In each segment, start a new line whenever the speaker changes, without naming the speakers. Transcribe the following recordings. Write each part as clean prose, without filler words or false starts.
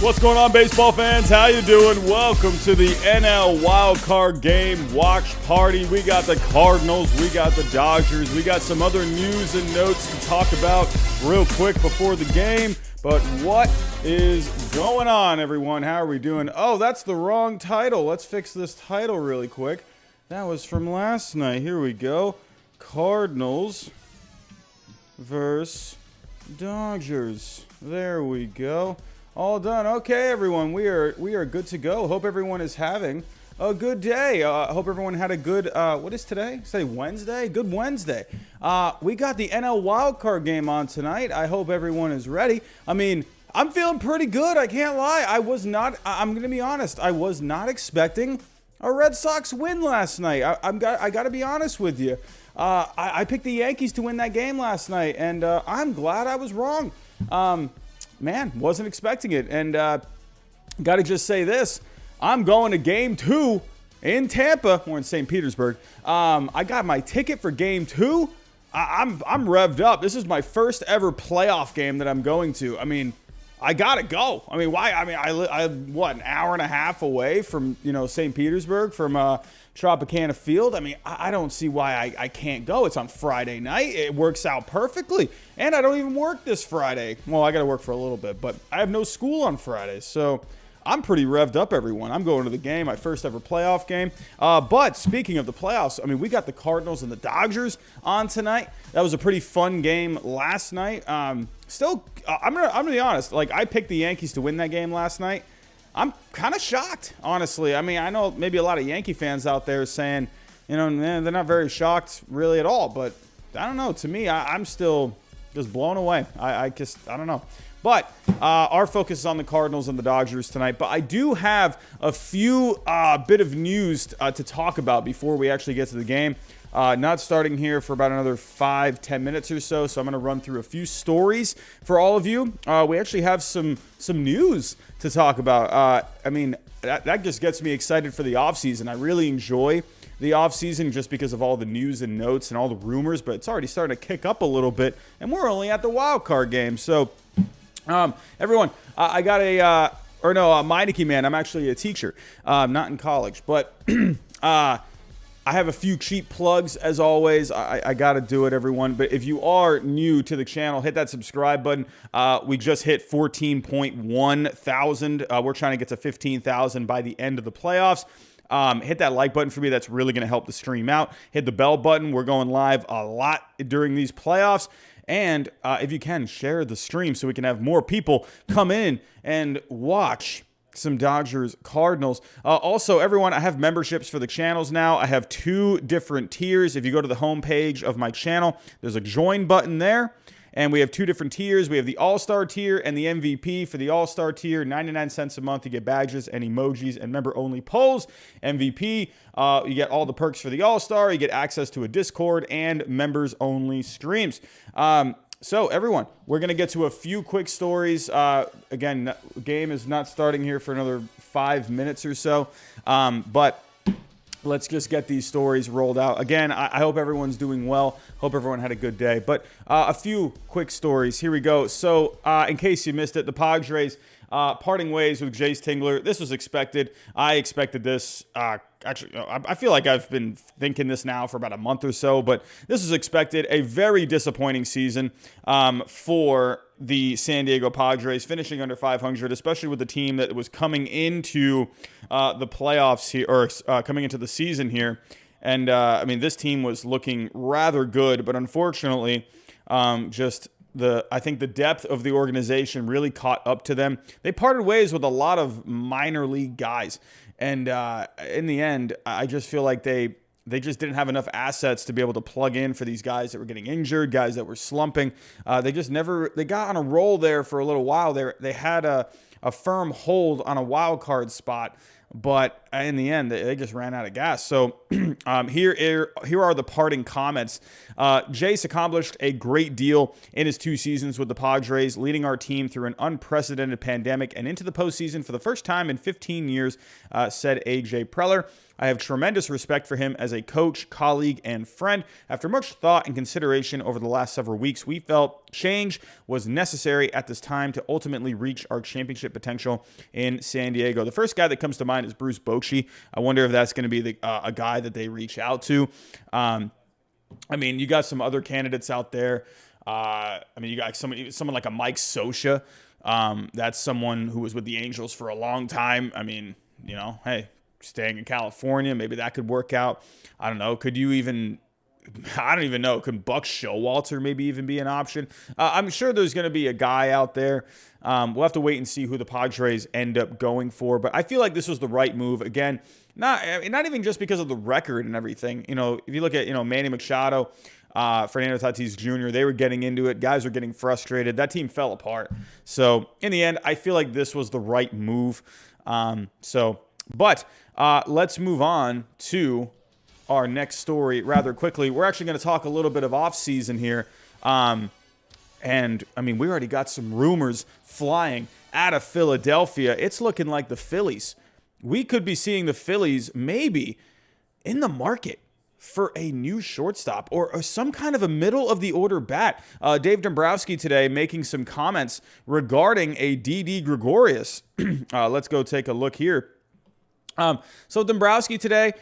What's going on, baseball fans? How you doing? Welcome to the NL Wildcard Game Watch Party. We got the Cardinals, we got the Dodgers, we got some other news and notes to talk about real quick before the game. But what is going on, everyone? How are we doing? Oh, that's the wrong title. Let's fix this title really quick. That was from last night. Here we go. Cardinals versus Dodgers. There we go. All done. Okay, everyone, we are good to go. Hope everyone is having a good day. Hope everyone had a good, what is today? Say Wednesday? Good Wednesday. We got the NL Wildcard Game on tonight. I hope everyone is ready. I mean, I'm feeling pretty good. I can't lie. I'm going to be honest. I was not expecting a Red Sox win last night. I got to be honest with you. I picked the Yankees to win that game last night, and I'm glad I was wrong. Man, wasn't expecting it. And got to just say this. I'm going to Game 2 in Tampa, or in St. Petersburg. I got my ticket for Game 2. I'm revved up. This is my first ever playoff game that I'm going to. I mean, I got to go. I mean, why? I mean, I'm an hour and a half away from, St. Petersburg, from Tropicana Field. I mean, I don't see why I can't go. It's on Friday night. It works out perfectly. And I don't even work this Friday. Well, I got to work for a little bit, but I have no school on Friday. So I'm pretty revved up, everyone. I'm going to the game, my first ever playoff game. But speaking of the playoffs, I mean, we got the Cardinals and the Dodgers on tonight. That was a pretty fun game last night. I'm gonna be honest. Like, I picked the Yankees to win that game last night. I'm kind of shocked, honestly. I mean, I know maybe a lot of Yankee fans out there saying, man, they're not very shocked really at all. But I don't know. To me, I'm still just blown away. I don't know. But our focus is on the Cardinals and the Dodgers tonight. But I do have a few bit of news to talk about before we actually get to the game. Not starting here for about another 5-10 minutes or so. So I'm going to run through a few stories for all of you. We actually have some news to talk about. I mean, that just gets me excited for the offseason. I really enjoy the offseason just because of all the news and notes and all the rumors. But it's already starting to kick up a little bit. And we're only at the wild card game. So everyone, I got Meineke, man. I'm actually a teacher, not in college. But I have a few cheap plugs, as always. I got to do it, everyone. But if you are new to the channel, hit that subscribe button. We just hit 14.1 thousand. We're trying to get to 15,000 by the end of the playoffs. Hit that like button for me. That's really going to help the stream out. Hit the bell button. We're going live a lot during these playoffs. And if you can, share the stream so we can have more people come in and watch some Dodgers Cardinals. Also, everyone, I have memberships for the channels now. I have 2 different tiers. If you go to the homepage of my channel, there's a join button there. And we have 2 different tiers. We have the All-Star tier and the MVP. For the All-Star tier, 99 cents a month. You get badges and emojis and member-only polls. MVP, you get all the perks for the All-Star. You get access to a Discord and members-only streams. So, everyone, we're going to get to a few quick stories. Again, game is not starting here for another 5 minutes or so. But let's just get these stories rolled out. Again, I hope everyone's doing well. Hope everyone had a good day. But a few quick stories. Here we go. So, in case you missed it, the Padres parting ways with Jayce Tingler. This was expected. I expected this. Actually, I feel like I've been thinking this now for about a month or so, but this is expected. A very disappointing season for the San Diego Padres, finishing under 500, especially with the team that was coming into the playoffs here, or coming into the season here. And, I mean, this team was looking rather good, but unfortunately, I think the depth of the organization really caught up to them. They parted ways with a lot of minor league guys. And in the end, I just feel like they just didn't have enough assets to be able to plug in for these guys that were getting injured, guys that were slumping. They got on a roll there for a little while. They had a firm hold on a wild card spot. but in the end, they just ran out of gas. So here are the parting comments. Jayce accomplished a great deal in his 2 seasons with the Padres, leading our team through an unprecedented pandemic and into the postseason for the first time in 15 years, said A.J. Preller. I have tremendous respect for him as a coach, colleague, and friend. After much thought and consideration over the last several weeks, we felt change was necessary at this time to ultimately reach our championship potential in San Diego. The first guy that comes to mind is Bruce Bochy. I wonder if that's going to be a guy that they reach out to. I mean, you got some other candidates out there. You got someone like a Mike Scioscia. That's someone who was with the Angels for a long time. I mean, hey, staying in California, maybe that could work out. I don't know. I don't even know. Could Buck Showalter maybe even be an option? I'm sure there's going to be a guy out there. We'll have to wait and see who the Padres end up going for. But I feel like this was the right move. Again, not even just because of the record and everything. If you look at, Manny Machado, Fernando Tatis Jr., they were getting into it. Guys were getting frustrated. That team fell apart. So in the end, I feel like this was the right move. But let's move on to our next story rather quickly. We're actually going to talk a little bit of offseason here. We already got some rumors flying out of Philadelphia. It's looking like the Phillies. We could be seeing the Phillies maybe in the market for a new shortstop or some kind of a middle-of-the-order bat. Dave Dombrowski today making some comments regarding a Didi Gregorius. Let's go take a look here. So Dombrowski today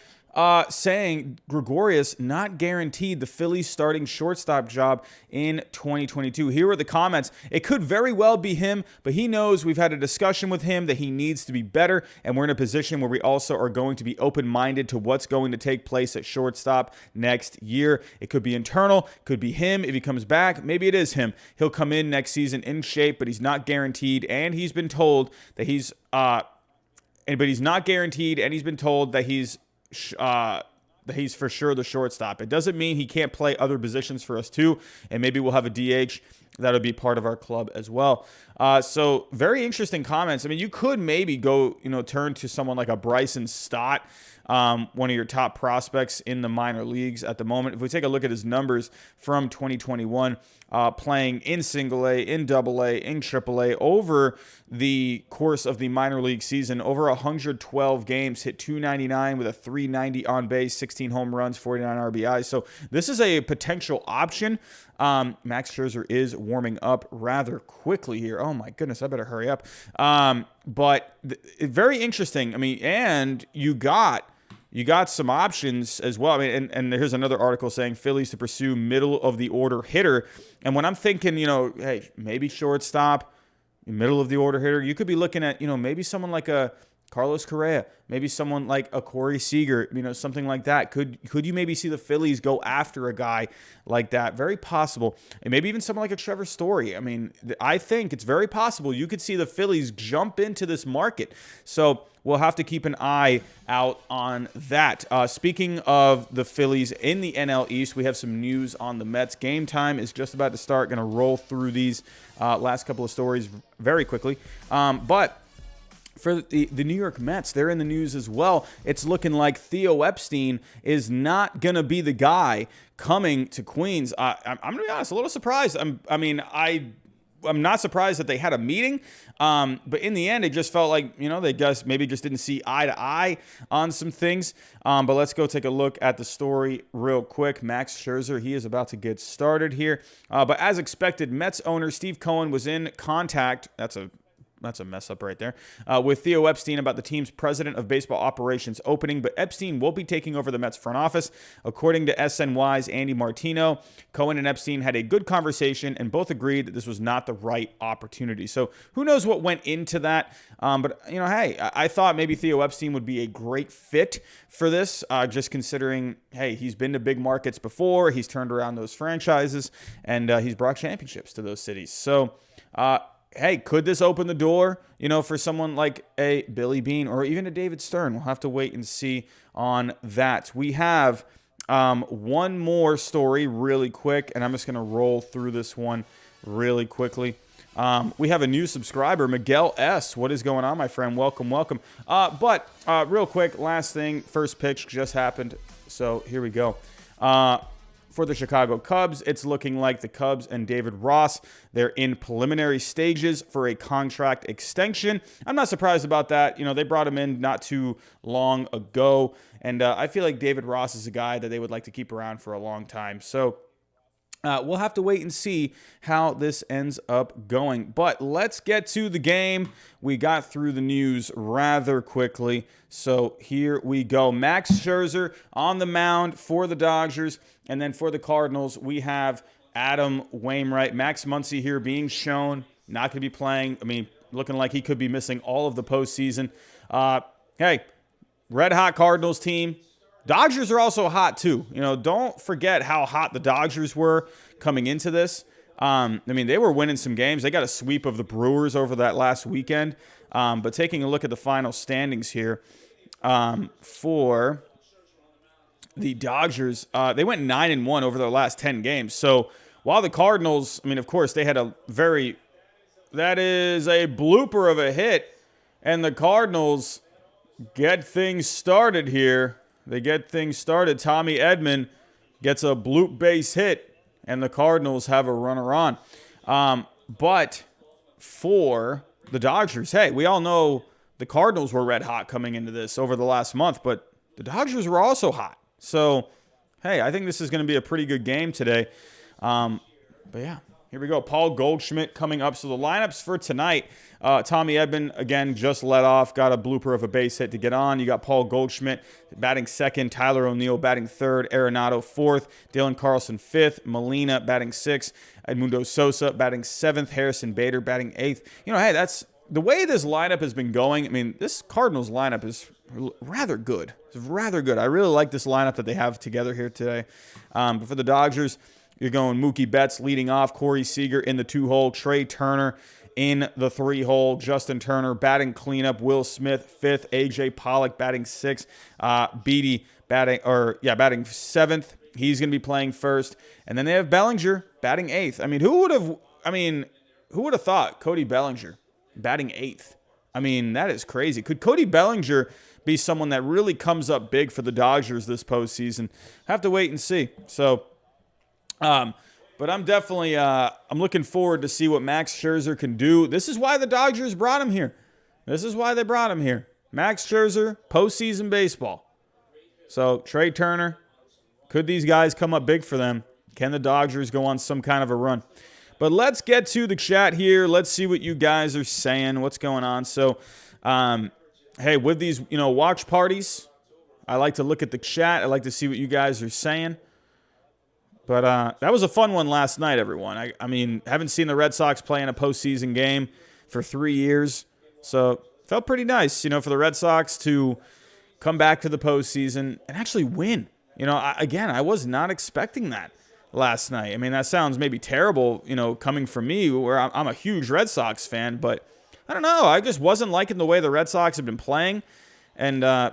saying Gregorius not guaranteed the Phillies starting shortstop job in 2022. Here are the comments. It could very well be him, but he knows we've had a discussion with him that he needs to be better, and we're in a position where we also are going to be open-minded to what's going to take place at shortstop next year. It could be internal, could be him. If he comes back, maybe it is him. He'll come in next season in shape, but he's not guaranteed, and he's been told that he's not guaranteed, and he's been told that he's for sure the shortstop. It doesn't mean he can't play other positions for us too, and maybe we'll have a DH that'll be part of our club as well. So very interesting comments. I mean, you could maybe go, turn to someone like a Bryson Stott, one of your top prospects in the minor leagues at the moment. If we take a look at his numbers from 2021, playing in single A, in double A, in triple A over the course of the minor league season, over 112 games, hit 299 with a 390 on base, 16 home runs, 49 RBIs. So this is a potential option. Max Scherzer is warming up rather quickly here. Oh my goodness, I better hurry up. But very interesting. I mean, and you got some options as well. I mean, and here's another article saying Phillies to pursue middle of the order hitter. And when I'm thinking, hey, maybe shortstop, middle of the order hitter, you could be looking at, maybe someone like a Carlos Correa, maybe someone like a Corey Seager, something like that. Could you maybe see the Phillies go after a guy like that? Very possible. And maybe even someone like a Trevor Story. I mean, I think it's very possible you could see the Phillies jump into this market. So we'll have to keep an eye out on that. Speaking of the Phillies in the NL East, we have some news on the Mets. Game time is just about to start. Going to roll through these last couple of stories very quickly. But for the New York Mets, they're in the news as well. It's looking like Theo Epstein is not going to be the guy coming to Queens. I'm going to be honest, a little surprised. I'm not surprised that they had a meeting, but in the end, it just felt like, they just maybe just didn't see eye to eye on some things. But let's go take a look at the story real quick. Max Scherzer, he is about to get started here. But as expected, Mets owner Steve Cohen was in contact. That's a mess up right there. With Theo Epstein about the team's president of baseball operations opening, but Epstein will be taking over the Mets front office. According to SNY's Andy Martino, Cohen and Epstein had a good conversation and both agreed that this was not the right opportunity. So who knows what went into that? But hey, I thought maybe Theo Epstein would be a great fit for this, just considering, hey, he's been to big markets before. He's turned around those franchises and he's brought championships to those cities. So, hey, could this open the door, for someone like a Billy Beane or even a David Stern? We'll have to wait and see on that. We have one more story really quick, and I'm just going to roll through this one really quickly. We have a new subscriber, Miguel S. What is going on, my friend? Welcome, welcome. But real quick, last thing, first pitch just happened. So here we go. For the Chicago Cubs, it's looking like the Cubs and David Ross, they're in preliminary stages for a contract extension. I'm not surprised about that. You know, they brought him in not too long ago, and I feel like David Ross is a guy that they would like to keep around for a long time. So we'll have to wait and see how this ends up going. But let's get to the game. We got through the news rather quickly. So here we go. Max Scherzer on the mound for the Dodgers. And then for the Cardinals, we have Adam Wainwright. Max Muncy here being shown. Not going to be playing. I mean, looking like he could be missing all of the postseason. Hey, red-hot Cardinals team. Dodgers are also hot, too. You know, don't forget how hot the Dodgers were coming into this. I mean, they were winning some games. They got a sweep of the Brewers over that last weekend. But taking a look at the final standings here for the Dodgers, they went 9-1 over their last 10 games. So while the Cardinals, I mean, of course, they had that is a blooper of a hit. And the Cardinals get things started here. They get things started. Tommy Edman gets a bloop base hit, and the Cardinals have a runner on. But for the Dodgers, hey, we all know the Cardinals were red hot coming into this over the last month, but the Dodgers were also hot. So, hey, I think this is going to be a pretty good game today. But yeah, here we go. Paul Goldschmidt coming up. So the lineups for tonight, Tommy Edman, again, just let off, got a blooper of a base hit to get on. You got Paul Goldschmidt batting second, Tyler O'Neill batting third, Arenado fourth, Dylan Carlson fifth, Molina batting sixth, Edmundo Sosa batting seventh, Harrison Bader batting eighth. You know, hey, that's the way this lineup has been going. I mean, this Cardinals lineup is rather good. It's rather good. I really like this lineup that they have together here today. But for the Dodgers, you're going Mookie Betts leading off, Corey Seager in the 2-hole, Trey Turner in the 3-hole, Justin Turner batting cleanup, Will Smith fifth, AJ Pollock batting sixth, Beatty batting seventh. He's going to be playing first, and then they have Bellinger batting eighth. I mean, who would have thought Cody Bellinger batting eighth? I mean, that is crazy. Could Cody Bellinger be someone that really comes up big for the Dodgers this postseason? Have to wait and see. So. But I'm definitely I'm looking forward to see what Max Scherzer can do. This is why the Dodgers brought him here. This is why they brought him here. Max Scherzer, postseason baseball. So Trey Turner, could these guys come up big for them? Can the Dodgers go on some kind of a run? But let's get to the chat here. Let's see what you guys are saying. What's going on? So, hey, with these watch parties, I like to look at the chat. I like to see what you guys are saying. But that was a fun one last night, everyone. I mean, haven't seen the Red Sox play in a postseason game for 3 years. So felt pretty nice, for the Red Sox to come back to the postseason and actually win. I was not expecting that last night. I mean, that sounds maybe terrible, coming from me, where I'm a huge Red Sox fan. But I don't know. I just wasn't liking the way the Red Sox have been playing. And, I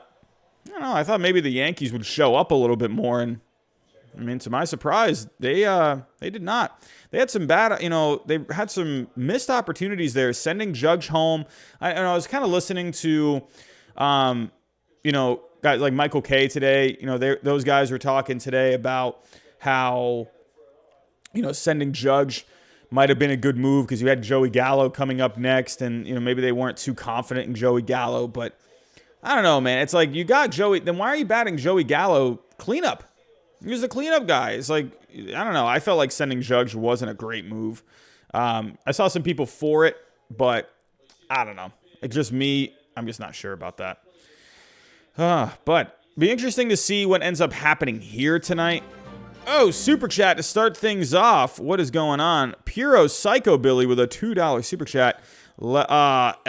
don't know. I thought maybe the Yankees would show up a little bit more, and I mean, to my surprise, they did not. They had some bad, they had some missed opportunities there, sending Judge home. I was kind of listening to, guys like Michael Kay today. Those guys were talking today about how, sending Judge might have been a good move because you had Joey Gallo coming up next, and maybe they weren't too confident in Joey Gallo. But I don't know, man. It's like you got Joey. Then why are you batting Joey Gallo cleanup? He was the cleanup guy. It's like, I don't know. I felt like sending Judge wasn't a great move. I saw some people for it, but I don't know. It's just me. I'm just not sure about that. But be interesting to see what ends up happening here tonight. Oh, Super Chat to start things off. What is going on? Puro Psycho Billy with a $2 Super Chat. LFGRS.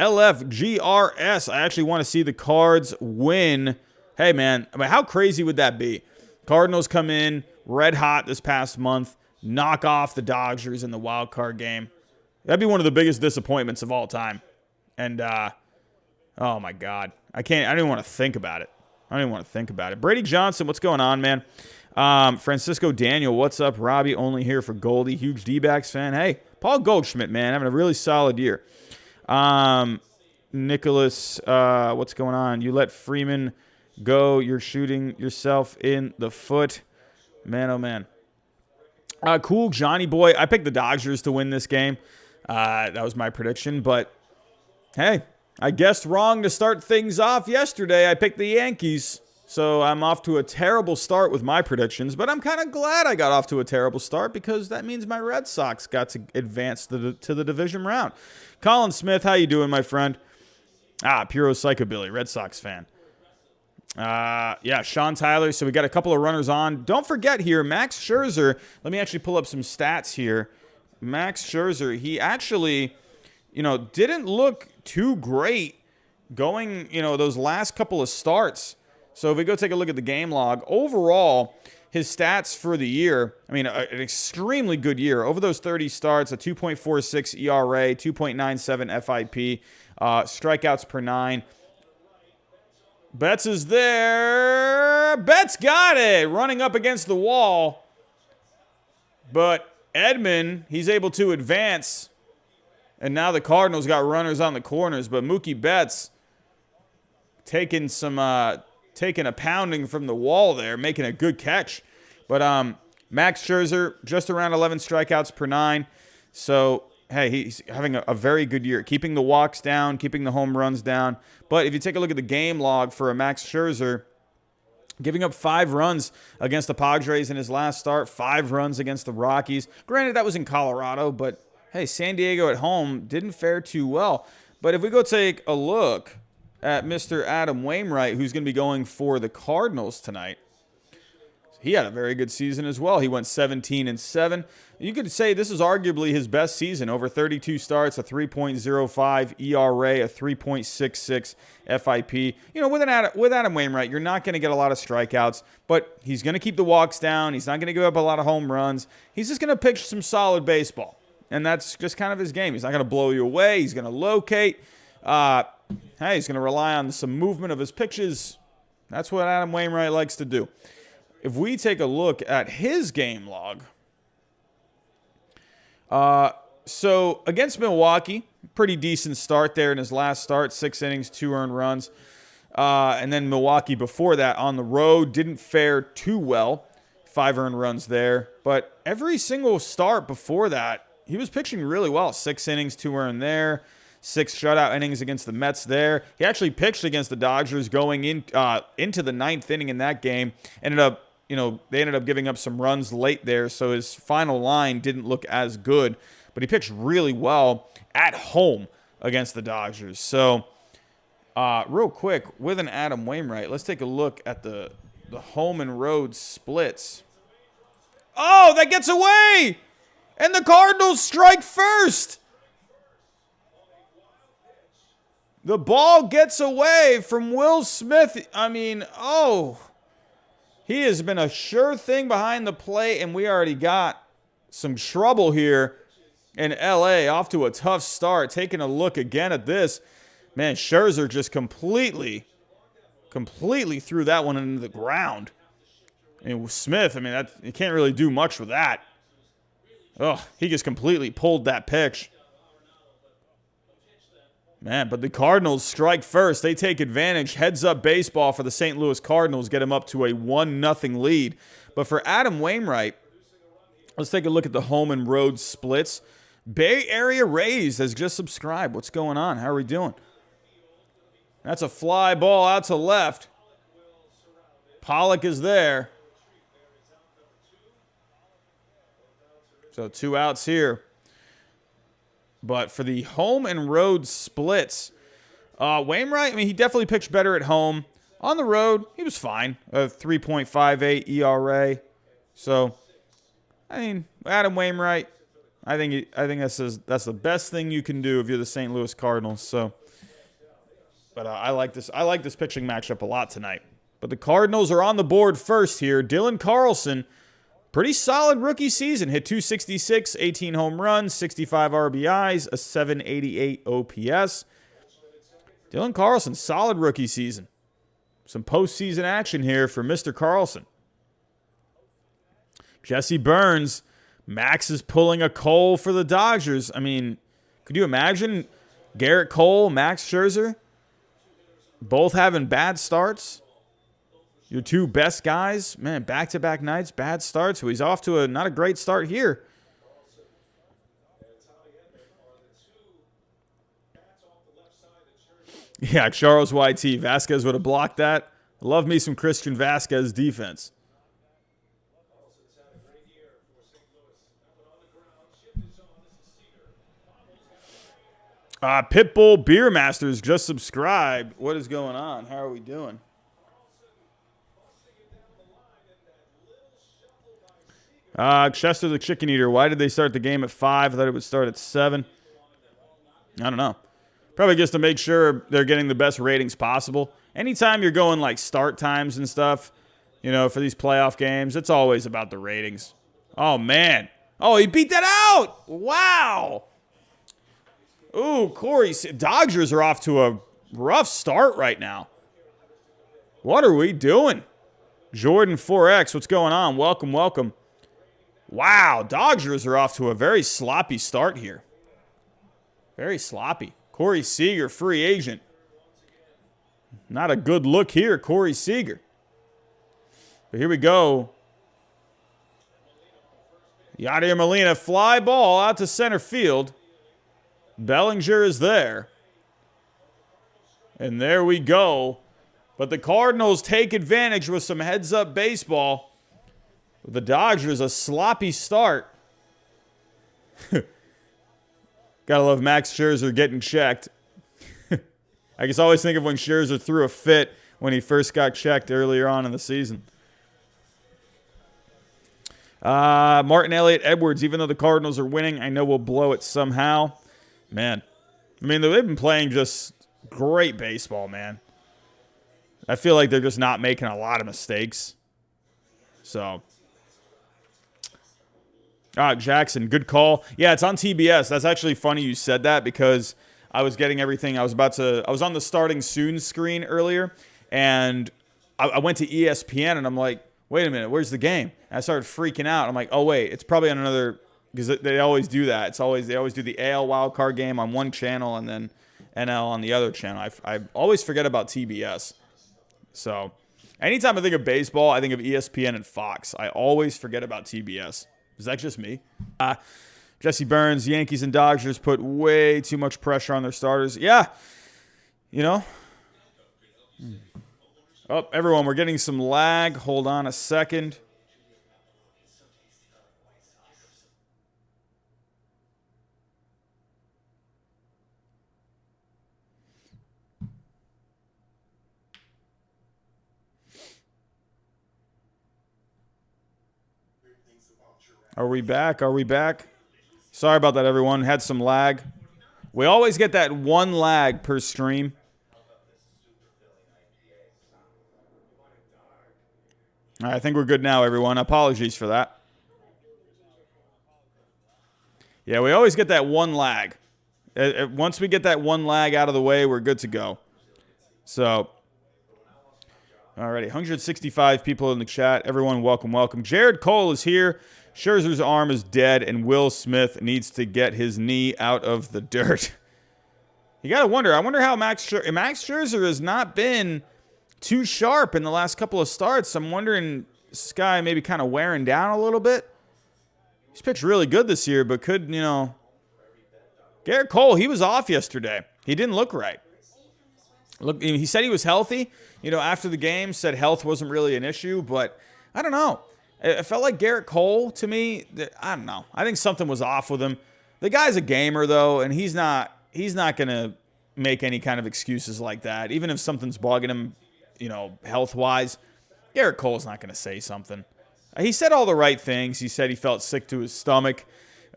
I actually want to see the Cards win. Hey, man. I mean, how crazy would that be? Cardinals come in red hot this past month, knock off the Dodgers in the wild card game. That'd be one of the biggest disappointments of all time. And, oh my God. I don't even want to think about it. Brady Johnson, what's going on, man? Francisco Daniel, what's up? Robbie, only here for Goldie. Huge D-backs fan. Hey, Paul Goldschmidt, man, having a really solid year. Nicholas, what's going on? You let Freeman go. You're shooting yourself in the foot. Man, oh, man. Cool, Johnny boy. I picked the Dodgers to win this game. That was my prediction, but hey, I guessed wrong to start things off yesterday. I picked the Yankees, so I'm off to a terrible start with my predictions, but I'm kind of glad I got off to a terrible start because that means my Red Sox got to advance to the division round. Colin Smith, how you doing, my friend? Puro Psychobilly, Red Sox fan. Sean Tyler. So we got a couple of runners on. Don't forget here, Max Scherzer. Let me actually pull up some stats here. Max Scherzer, he actually, didn't look too great going, those last couple of starts. So if we go take a look at the game log, overall, his stats for the year, an extremely good year. Over those 30 starts, a 2.46 ERA, 2.97 FIP, strikeouts per 9. Betts is there. Betts got it. Running up against the wall. But Edman, he's able to advance. And now the Cardinals got runners on the corners. But Mookie Betts taking a pounding from the wall there, making a good catch. But Max Scherzer, just around 11 strikeouts per 9. So, hey, he's having a very good year, keeping the walks down, keeping the home runs down. But if you take a look at the game log for a Max Scherzer, giving up 5 runs against the Padres in his last start, 5 runs against the Rockies. Granted, that was in Colorado, but, hey, San Diego at home didn't fare too well. But if we go take a look at Mr. Adam Wainwright, who's going to be going for the Cardinals tonight, he had a very good season as well. He went 17-7. You could say this is arguably his best season. Over 32 starts, a 3.05 ERA, a 3.66 FIP. With Adam Wainwright, you're not going to get a lot of strikeouts, but he's going to keep the walks down. He's not going to give up a lot of home runs. He's just going to pitch some solid baseball, and that's just kind of his game. He's not going to blow you away. He's going to locate. He's going to rely on some movement of his pitches. That's what Adam Wainwright likes to do. If we take a look at his game log, so against Milwaukee, pretty decent start there in his last start, 6 innings, 2 earned runs. And then Milwaukee before that on the road didn't fare too well, 5 earned runs there. But every single start before that, he was pitching really well, 6 innings, 2 earned there. 6 shutout innings against the Mets there. He actually pitched against the Dodgers going into the 9th inning in that game. They ended up giving up some runs late there, so his final line didn't look as good. But he pitched really well at home against the Dodgers. So, real quick, with an Adam Wainwright, let's take a look at the home and road splits. Oh, that gets away! And the Cardinals strike first! The ball gets away from Will Smith. He has been a sure thing behind the plate, and we already got some trouble here in L.A. Off to a tough start. Taking a look again at this. Man, Scherzer just completely threw that one into the ground. Smith, you can't really do much with that. He just completely pulled that pitch. Man, but the Cardinals strike first. They take advantage. Heads up baseball for the St. Louis Cardinals. Get them up to a 1-0 lead. But for Adam Wainwright, let's take a look at the home and road splits. Bay Area Rays has just subscribed. What's going on? How are we doing? That's a fly ball out to left. Pollock is there. So 2 outs here. But for the home and road splits, Wainwright, he definitely pitched better at home. On the road, he was fine. A 3.58 ERA. So, Adam Wainwright, I think that's the best thing you can do if you're the St. Louis Cardinals. So, but I like this pitching matchup a lot tonight. But the Cardinals are on the board first here. Dylan Carlson, pretty solid rookie season. Hit 266, 18 home runs, 65 RBIs, a 788 OPS. Dylan Carlson, solid rookie season. Some postseason action here for Mr. Carlson. Jesse Burns. Max is pulling a Cole for the Dodgers. I mean, could you imagine Garrett Cole, Max Scherzer, both having bad starts? Your two best guys, man, back-to-back nights, bad starts. So he's off to not a great start here. Yeah, Charles YT. Vasquez would have blocked that. Love me some Christian Vasquez defense. Pitbull Beer Masters just subscribed. What is going on? How are we doing? Chester the Chicken Eater. Why did they start the game at 5? I thought it would start at 7. I don't know. Probably just to make sure they're getting the best ratings possible. Anytime you're going like start times and stuff, you know, for these playoff games, it's always about the ratings. Oh, man. Oh, he beat that out. Wow. Ooh, Corey. Dodgers are off to a rough start right now. What are we doing? Jordan 4X, what's going on? Welcome, welcome. Wow, Dodgers are off to a very sloppy start here. Very sloppy. Corey Seager, free agent. Not a good look here, Corey Seager. But here we go. Yadier Molina, fly ball out to center field. Bellinger is there. And there we go. But the Cardinals take advantage with some heads-up baseball. The Dodgers, a sloppy start. Gotta love Max Scherzer getting checked. I guess I always think of when Scherzer threw a fit when he first got checked earlier on in the season. Martin Elliott Edwards, even though the Cardinals are winning, I know we'll blow it somehow. Man, I mean, they've been playing just great baseball, man. I feel like they're just not making a lot of mistakes. So, Jackson, good call. Yeah, it's on TBS. That's actually funny you said that because I was getting everything. I was on the starting soon screen earlier, and I went to ESPN, and I'm like, wait a minute, where's the game? And I started freaking out. I'm like, oh, wait, it's probably on another, because they always do that. They always do the AL wildcard game on one channel and then NL on the other channel. I always forget about TBS. So anytime I think of baseball, I think of ESPN and Fox. I always forget about TBS. Is that just me? Jesse Burns, Yankees and Dodgers put way too much pressure on their starters. Yeah. You know. Oh, everyone, we're getting some lag. Hold on a second. Are we back? Are we back? Sorry about that, everyone. Had some lag. We always get that one lag per stream. All right, I think we're good now, everyone. Apologies for that. Yeah, we always get that one lag. Once we get that one lag out of the way, we're good to go. So, alrighty, 165 people in the chat. Everyone, welcome, welcome. Jared Cole is here. Scherzer's arm is dead, and Will Smith needs to get his knee out of the dirt. You got to wonder. I wonder how Max Scherzer has not been too sharp in the last couple of starts. I'm wondering, this guy maybe kind of wearing down a little bit. He's pitched really good this year, but could, Garrett Cole, he was off yesterday. He didn't look right. Look, he said he was healthy. After the game, said health wasn't really an issue, but I don't know. It felt like Garrett Cole to me. I don't know. I think something was off with him. The guy's a gamer though, and he's not gonna make any kind of excuses like that. Even if something's bugging him, health-wise, Garrett Cole's not gonna say something. He said all the right things. He said he felt sick to his stomach.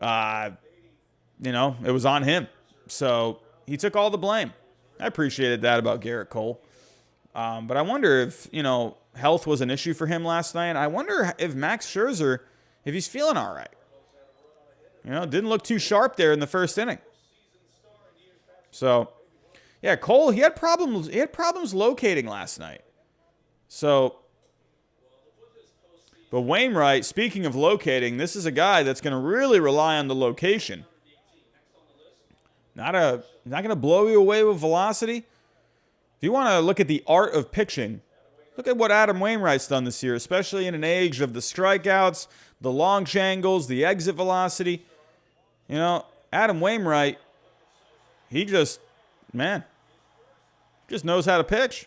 It was on him. So he took all the blame. I appreciated that about Garrett Cole. But I wonder if, health was an issue for him last night. I wonder if Max Scherzer, if he's feeling all right. Didn't look too sharp there in the first inning. So, yeah, Cole, he had problems locating last night. So, But Wainwright, speaking of locating, this is a guy that's going to really rely on the location. Not going to blow you away with velocity. If you want to look at the art of pitching, look at what Adam Wainwright's done this year, especially in an age of the strikeouts, the launch angles, the exit velocity. You know, Adam Wainwright, he just knows how to pitch.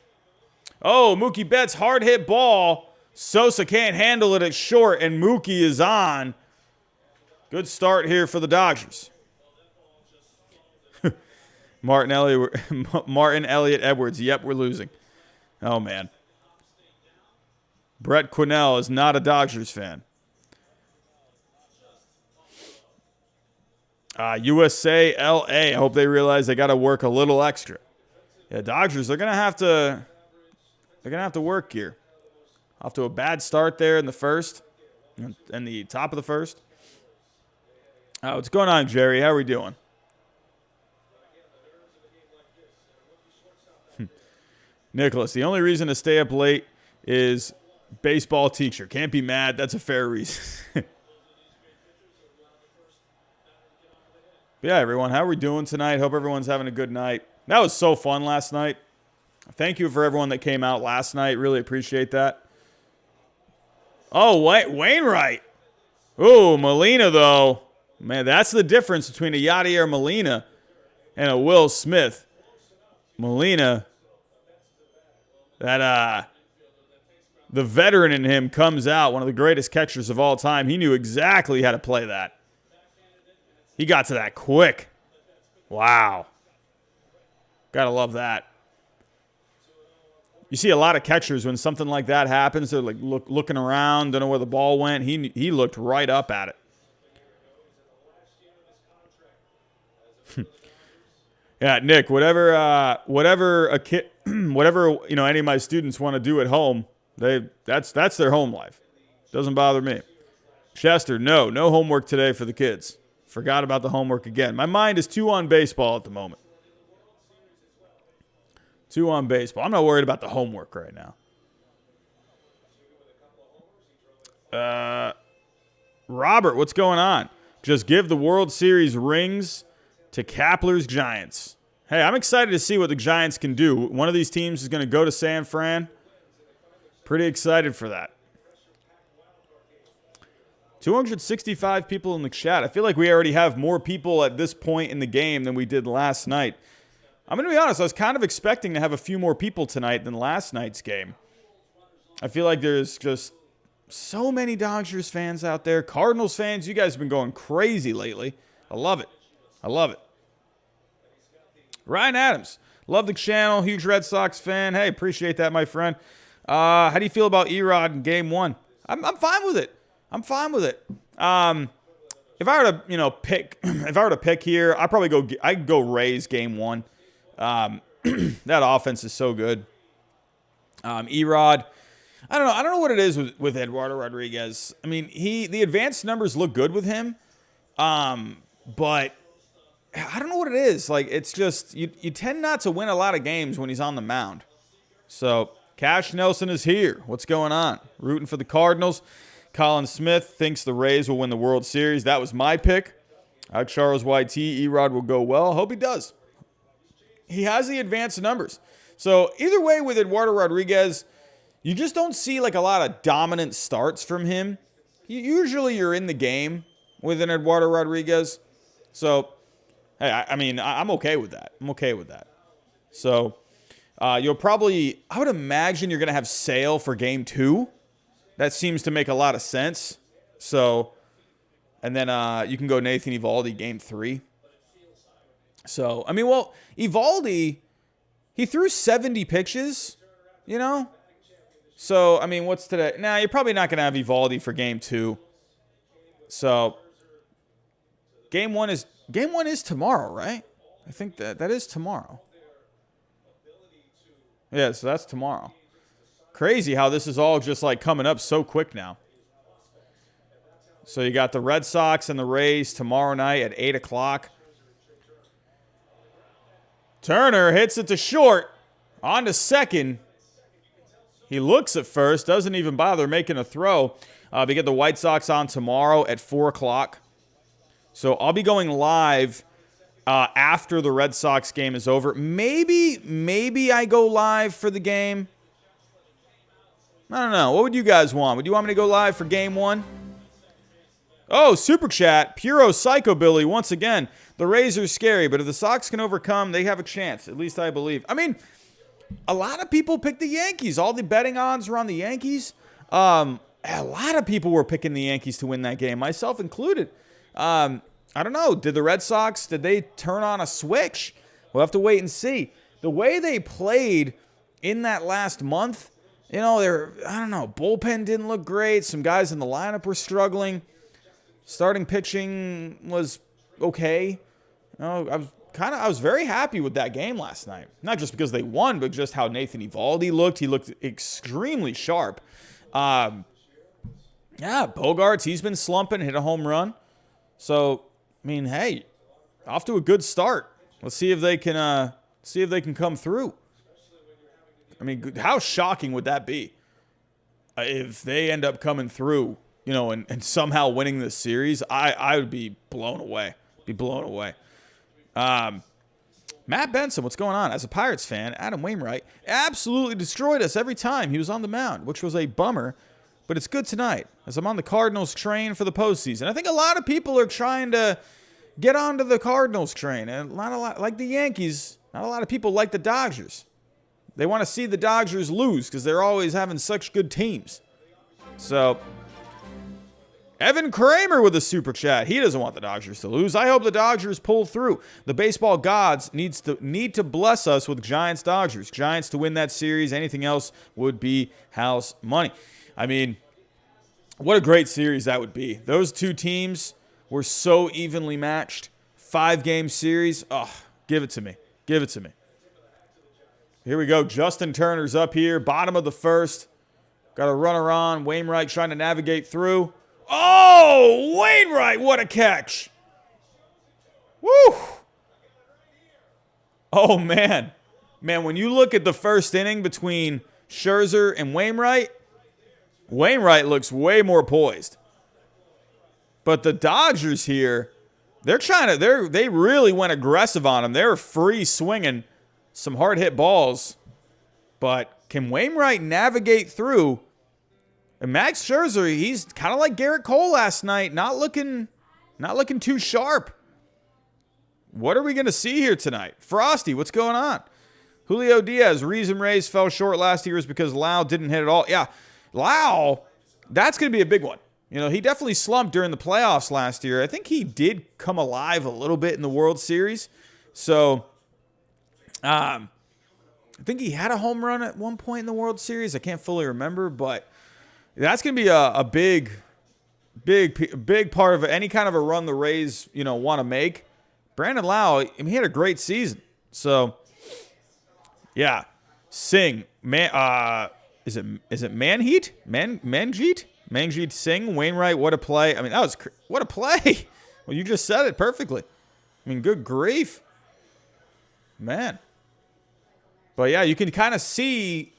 Oh, Mookie Betts, hard hit ball. Sosa can't handle it at short, and Mookie is on. Good start here for the Dodgers. Martin Elliott Edwards. Yep, we're losing. Oh, man. Brett Quinnell is not a Dodgers fan. USA LA. I hope they realize they got to work a little extra. Yeah, Dodgers, they're gonna have to work here. Off to a bad start there in the first, in the top of the first. What's going on, Jerry? How are we doing? Nicholas, the only reason to stay up late is baseball teacher. Can't be mad. That's a fair reason. Yeah, everyone, how are we doing tonight? Hope everyone's having a good night. That was so fun last night. Thank you for everyone that came out last night. Really appreciate that. Oh, Wainwright. Oh, Molina, though. Man, that's the difference between a Yadier Molina and a Will Smith. Molina, the veteran in him comes out, one of the greatest catchers of all time. He knew exactly how to play that. He got to that quick. Wow. Gotta love that. You see a lot of catchers when something like that happens, they're like looking around, don't know where the ball went. He looked right up at it. Yeah, Nick, whatever a kid, whatever any of my students want to do at home, that's their home life. Doesn't bother me. Chester, no homework today for the kids. Forgot about the homework again. My mind is too on baseball at the moment. Too on baseball. I'm not worried about the homework right now. Robert, what's going on? Just give the World Series rings to Kapler's Giants. Hey, I'm excited to see what the Giants can do. One of these teams is going to go to San Fran. Pretty excited for that. 265 people in the chat. I feel like we already have more people at this point in the game than we did last night. I'm going to be honest, I was kind of expecting to have a few more people tonight than last night's game. I feel like there's just so many Dodgers fans out there. Cardinals fans, you guys have been going crazy lately. I love it. I love it. Ryan Adams, love the channel. Huge Red Sox fan. Hey, appreciate that, my friend. How do you feel about Erod in Game 1? I'm fine with it. I'm fine with it. If I were to, pick here, I'd go Rays Game 1. That offense is so good. Erod, I don't know what it is with Eduardo Rodriguez. I mean, the advanced numbers look good with him. But I don't know what it is. Like, it's just you tend not to win a lot of games when he's on the mound. So Cash Nelson is here. What's going on? Rooting for the Cardinals. Colin Smith thinks the Rays will win the World Series. That was my pick. Charles YT, Erod will go well. Hope he does. He has the advanced numbers. So either way with Eduardo Rodriguez, you just don't see like a lot of dominant starts from him. Usually you're in the game with an Eduardo Rodriguez. So, hey, I'm okay with that. I'm okay with that. So I would imagine you're going to have Sale for Game 2. That seems to make a lot of sense. So, and then you can go Nathan Eovaldi Game 3. So, Eovaldi, he threw 70 pitches, So, what's today? Nah, you're probably not going to have Eovaldi for Game 2. So, Game 1 is tomorrow, right? I think that is tomorrow. Yeah, so that's tomorrow. Crazy how this is all just like coming up so quick now. So you got the Red Sox and the Rays tomorrow night at 8 o'clock. Turner hits it to short. On to second. He looks at first. Doesn't even bother making a throw. We get the White Sox on tomorrow at 4 o'clock. So I'll be going live after the Red Sox game is over. Maybe I go live for the game. I don't know. What would you guys want? Would you want me to go live for game 1? Oh, Super Chat. Puro Psychobilly once again. The Rays are scary, but if the Sox can overcome, they have a chance. At least I believe. I mean, a lot of people picked the Yankees. All the betting odds were on the Yankees. A lot of people were picking the Yankees to win that game, myself included. I don't know. Did the Red Sox, did they turn on a switch? We'll have to wait and see. The way they played in that last month, I don't know, bullpen didn't look great. Some guys in the lineup were struggling. Starting pitching was okay. I was very happy with that game last night. Not just because they won, but just how Nathan Eovaldi looked. He looked extremely sharp. Bogarts, he's been slumping, hit a home run. So, I mean, hey, off to a good start. Let's see if they can come through. I mean, how shocking would that be if they end up coming through, and somehow winning this series? I would be blown away. Matt Benson, what's going on? As a Pirates fan, Adam Wainwright absolutely destroyed us every time he was on the mound, which was a bummer, but it's good tonight as I'm on the Cardinals train for the postseason. I think a lot of people are trying to get onto the Cardinals train, and not a lot like the Yankees. Not a lot of people like the Dodgers. They want to see the Dodgers lose because they're always having such good teams. So, Evan Kramer with a super chat. He doesn't want the Dodgers to lose. I hope the Dodgers pull through. The baseball gods need to bless us with Giants-Dodgers. Giants to win that series. Anything else would be house money. I mean, what a great series that would be. Those two teams were so evenly matched. 5-game series. Oh, give it to me. Give it to me. Here we go. Justin Turner's up here. Bottom of the first. Got a runner on. Wainwright trying to navigate through. Oh, Wainwright, what a catch. Woo. Oh, man. Man, when you look at the first inning between Scherzer and Wainwright looks way more poised. But the Dodgers here, they really went aggressive on him. They were free swinging some hard hit balls. But can Wainwright navigate through? And Max Scherzer, he's kind of like Garrett Cole last night, not looking too sharp. What are we going to see here tonight? Frosty, what's going on? Julio Diaz, reason Rays fell short last year is because Lau didn't hit at all. Yeah, Lau, that's going to be a big one. He definitely slumped during the playoffs last year. I think he did come alive a little bit in the World Series. So, I think he had a home run at one point in the World Series. I can't fully remember, but that's going to be a big part of any kind of a run the Rays, want to make. Brandon Lau, he had a great season. So, yeah. Singh, is it Manjeet? Manjeet Singh, Wainwright, what a play. I mean, what a play. Well, you just said it perfectly. I mean, good grief. Man. But, yeah, you can kind of see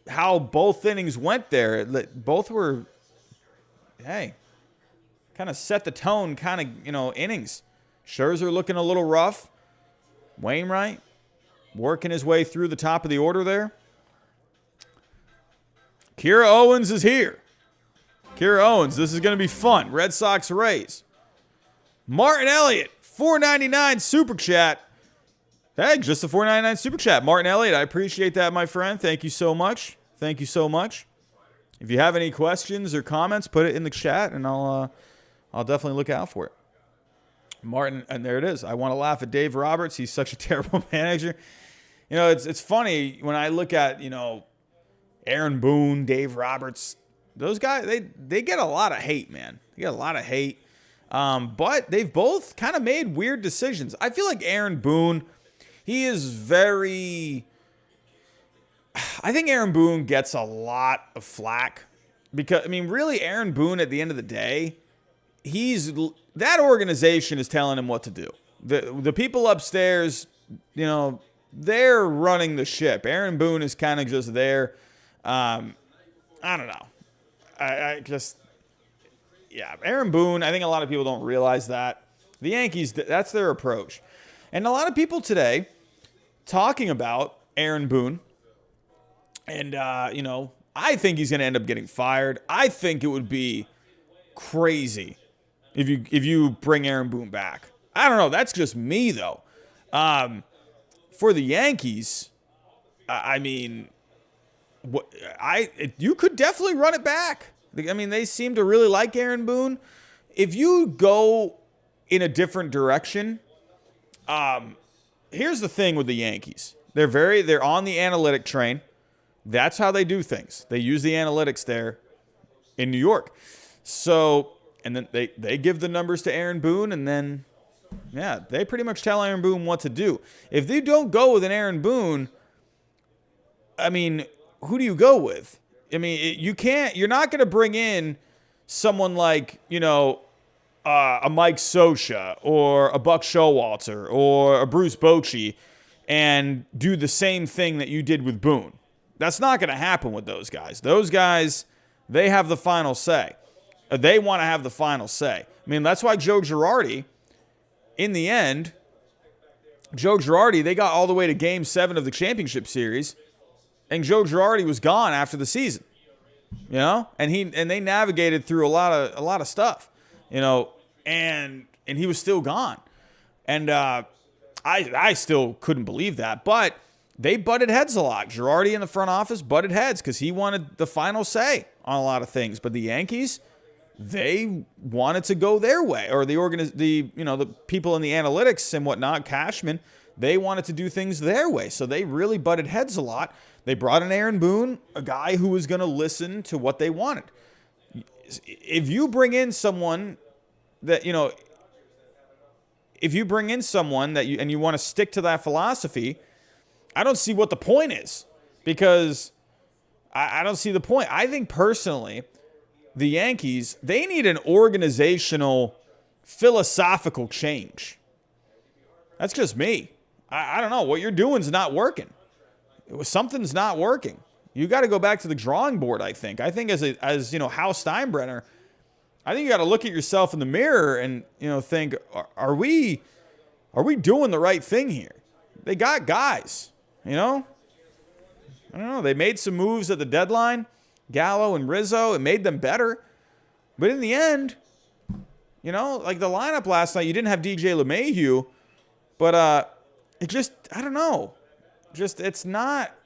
how both innings went there. Both were, kind of set the tone, innings. Scherzer looking a little rough. Wainwright working his way through the top of the order there. Kira Owens is here. Kira Owens, this is going to be fun. Red Sox Rays. Martin Elliott, $4.99 super chat. Hey, just a $4.99 super chat. Martin Elliott, I appreciate that, my friend. Thank you so much. Thank you so much. If you have any questions or comments, put it in the chat, and I'll definitely look out for it. Martin, and there it is. I want to laugh at Dave Roberts. He's such a terrible manager. It's funny when I look at, Aaron Boone, Dave Roberts. Those guys, they get a lot of hate, man. They get a lot of hate. But they've both kind of made weird decisions. I feel like Aaron Boone, I think Aaron Boone gets a lot of flack because, really Aaron Boone at the end of the day, that organization is telling him what to do. The people upstairs, they're running the ship. Aaron Boone is kind of just there. I don't know. Yeah, Aaron Boone, I think a lot of people don't realize that. The Yankees, that's their approach. And a lot of people today talking about Aaron Boone. And, I think he's going to end up getting fired. I think it would be crazy if you bring Aaron Boone back. I don't know. That's just me, though. For the Yankees, I mean, you could definitely run it back. I mean, they seem to really like Aaron Boone. If you go in a different direction, here's the thing with the Yankees. They're on the analytic train. That's how they do things. They use the analytics there in New York. So, and then they give the numbers to Aaron Boone, and then, yeah, they pretty much tell Aaron Boone what to do. If they don't go with an Aaron Boone, I mean, who do you go with? I mean, you're not going to bring in someone like, a Mike Scioscia or a Buck Showalter or a Bruce Bochy and do the same thing that you did with Boone. That's not going to happen with those guys. Those guys, they have the final say. They want to have the final say. I mean, that's why Joe Girardi, in the end, they got all the way to Game 7 of the championship series, and Joe Girardi was gone after the season. And they navigated through a lot of stuff, and he was still gone. And I still couldn't believe that, but they butted heads a lot. Girardi in the front office butted heads because he wanted the final say on a lot of things. But the Yankees, they wanted to go their way, or the people in the analytics and whatnot, Cashman, they wanted to do things their way. So they really butted heads a lot. They brought in Aaron Boone, a guy who was going to listen to what they wanted. If you bring in someone that, you want to stick to that philosophy, I don't see what the point is, because I don't see the point. I think personally, the Yankees, they need an organizational, philosophical change. That's just me. I don't know. What you're doing is not working. Something's not working. You got to go back to the drawing board, I think. I think as Hal Steinbrenner, I think you got to look at yourself in the mirror and, think, are we doing the right thing here? They got guys, I don't know. They made some moves at the deadline, Gallo and Rizzo. It made them better. But in the end, like the lineup last night, you didn't have DJ LeMahieu, but it just, I don't know. Just, it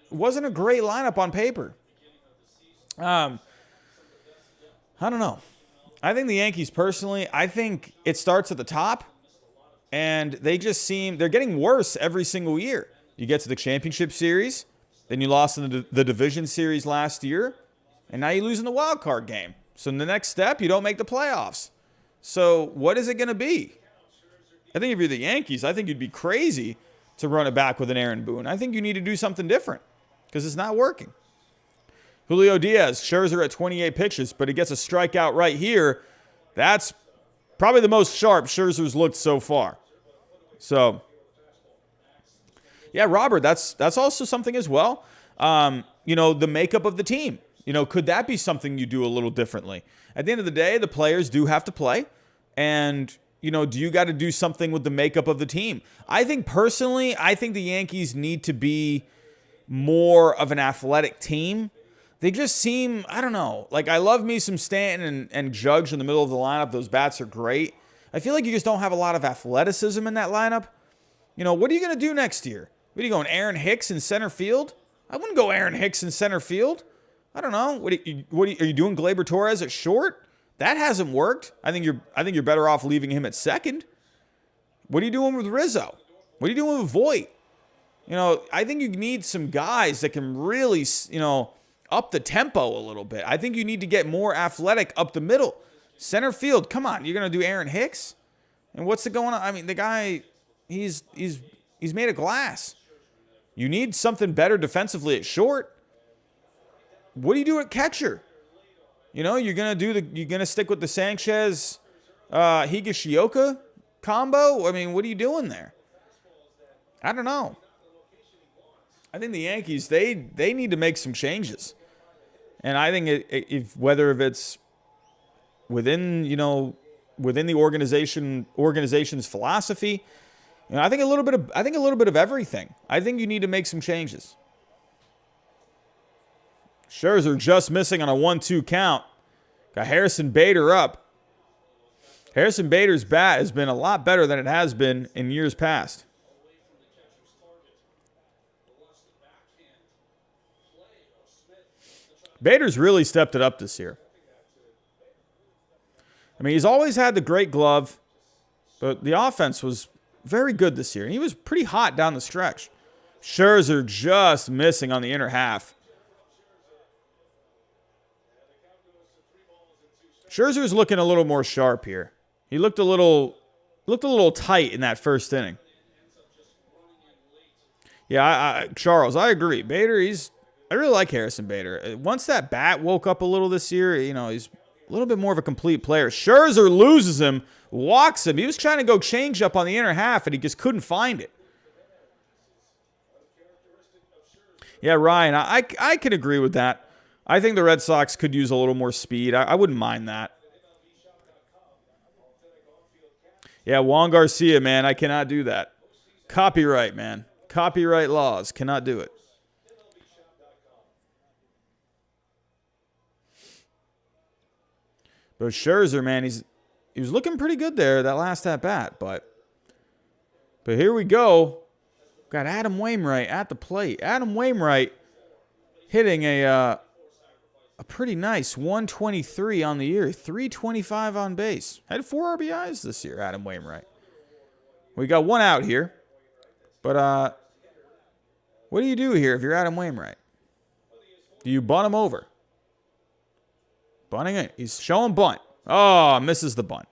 wasn't a great lineup on paper. I don't know. I think the Yankees personally, I think it starts at the top, and they're getting worse every single year. You get to the championship series, then you lost in the division series last year, and now you lose in the wild card game. So in the next step, you don't make the playoffs. So what is it going to be? I think if you're the Yankees, I think you'd be crazy to run it back with an Aaron Boone. I think you need to do something different because it's not working. Julio Diaz, Scherzer at 28 pitches, but he gets a strikeout right here. That's probably the most sharp Scherzer's looked so far. So, yeah, Robert, that's also something as well. The makeup of the team. Could that be something you do a little differently? At the end of the day, the players do have to play. And, do you got to do something with the makeup of the team? I think the Yankees need to be more of an athletic team. They just seem, I don't know. Like, I love me some Stanton and Judge in the middle of the lineup. Those bats are great. I feel like you just don't have a lot of athleticism in that lineup. What are you going to do next year? What are you going, Aaron Hicks in center field? I wouldn't go Aaron Hicks in center field. I don't know. Are you doing Gleyber Torres at short? That hasn't worked. I think you're better off leaving him at second. What are you doing with Rizzo? What are you doing with Voit? I think you need some guys that can really, up the tempo a little bit. I think you need to get more athletic up the middle. Center field, come on. You're going to do Aaron Hicks? And what's going on? I mean, the guy, he's made of glass. You need something better defensively at short. What do you do at catcher? You're gonna stick with the Sanchez Higashioka combo? I mean, what are you doing there? I don't know. I think the Yankees, they need to make some changes. And I think whether it's within the organization's philosophy. I think a little bit of everything. I think you need to make some changes. Scherzer just missing on a 1-2 count. Got Harrison Bader up. Harrison Bader's bat has been a lot better than it has been in years past. Bader's really stepped it up this year. I mean, he's always had the great glove, but the offense was very good this year. And he was pretty hot down the stretch. Scherzer just missing on the inner half. Scherzer's looking a little more sharp here. He looked a little tight in that first inning. Yeah, Charles, I agree. Bader, I really like Harrison Bader. Once that bat woke up a little this year, he's a little bit more of a complete player. Scherzer loses him, walks him. He was trying to go change up on the inner half, and he just couldn't find it. Yeah, Ryan, I can agree with that. I think the Red Sox could use a little more speed. I wouldn't mind that. Yeah, Juan Garcia, man, I cannot do that. Copyright, man. Copyright laws. Cannot do it. But Scherzer, man, he was looking pretty good there that last at bat, but here we go. Got Adam Wainwright at the plate. Adam Wainwright hitting a pretty nice 123 on the year, 325 on base. Had 4 RBIs this year, Adam Wainwright. We got one out here, but what do you do here if you're Adam Wainwright? Do you bunt him over? Bunting it. He's showing bunt. Oh, misses the bunt.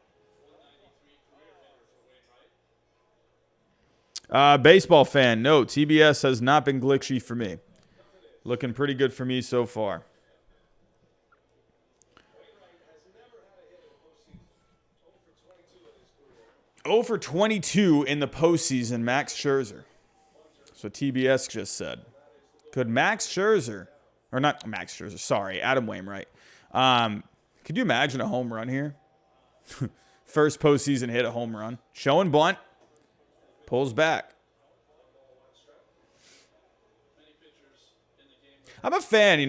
Baseball fan, no, TBS has not been glitchy for me. Looking pretty good for me so far. Oh for 22 in the postseason, Max Scherzer. That's what TBS just said. Could Max Scherzer, or not Max Scherzer, sorry, Adam Wainwright. Could you imagine a home run here? First postseason hit, a home run. Showing bunt. Pulls back. I'm a fan,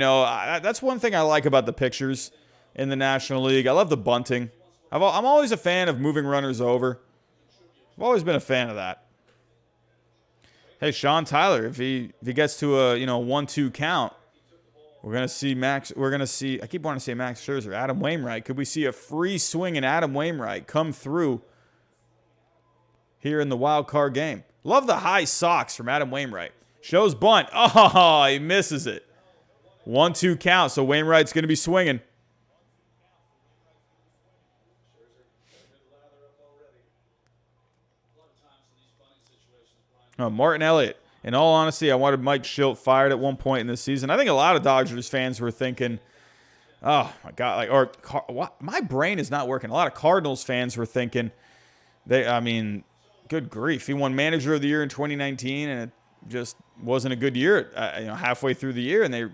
that's one thing I like about the pitchers in the National League. I love the bunting. I'm always a fan of moving runners over. I've always been a fan of that. Hey, Sean Tyler, if he gets to a 1-2 count, we're gonna see Max. I keep wanting to say Max Scherzer, Adam Wainwright. Could we see a free swing in Adam Wainwright come through here in the wild card game? Love the high socks from Adam Wainwright. Shows bunt. Oh, he misses it. 1-2 count. So Wainwright's gonna be swinging. Oh, Martin Elliott. In all honesty, I wanted Mike Schilt fired at one point in this season. I think a lot of Dodgers fans were thinking, oh, my God. My brain is not working. A lot of Cardinals fans were thinking, good grief. He won Manager of the Year in 2019, and it just wasn't a good year halfway through the year, and they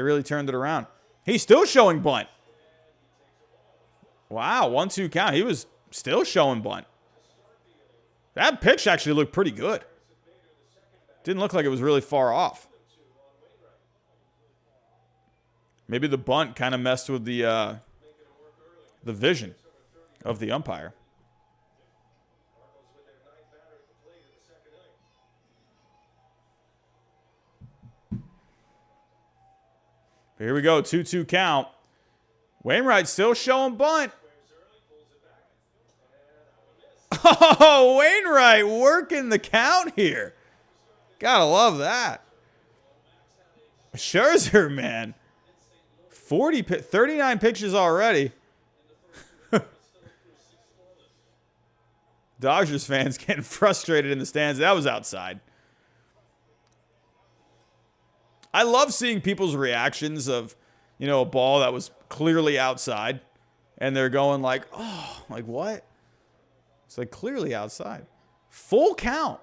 really turned it around. He's still showing bunt. Wow, 1-2 count. He was still showing bunt. That pitch actually looked pretty good. Didn't look like it was really far off. Maybe the bunt kind of messed with the vision of the umpire. Here we go, 2-2 count. Wainwright still showing bunt. Oh, Wainwright working the count here. Gotta love that. Scherzer, man. 39 pitches already. Dodgers fans getting frustrated in the stands. That was outside. I love seeing people's reactions of, a ball that was clearly outside. And they're going like, oh, like what? It's like clearly outside. Full count.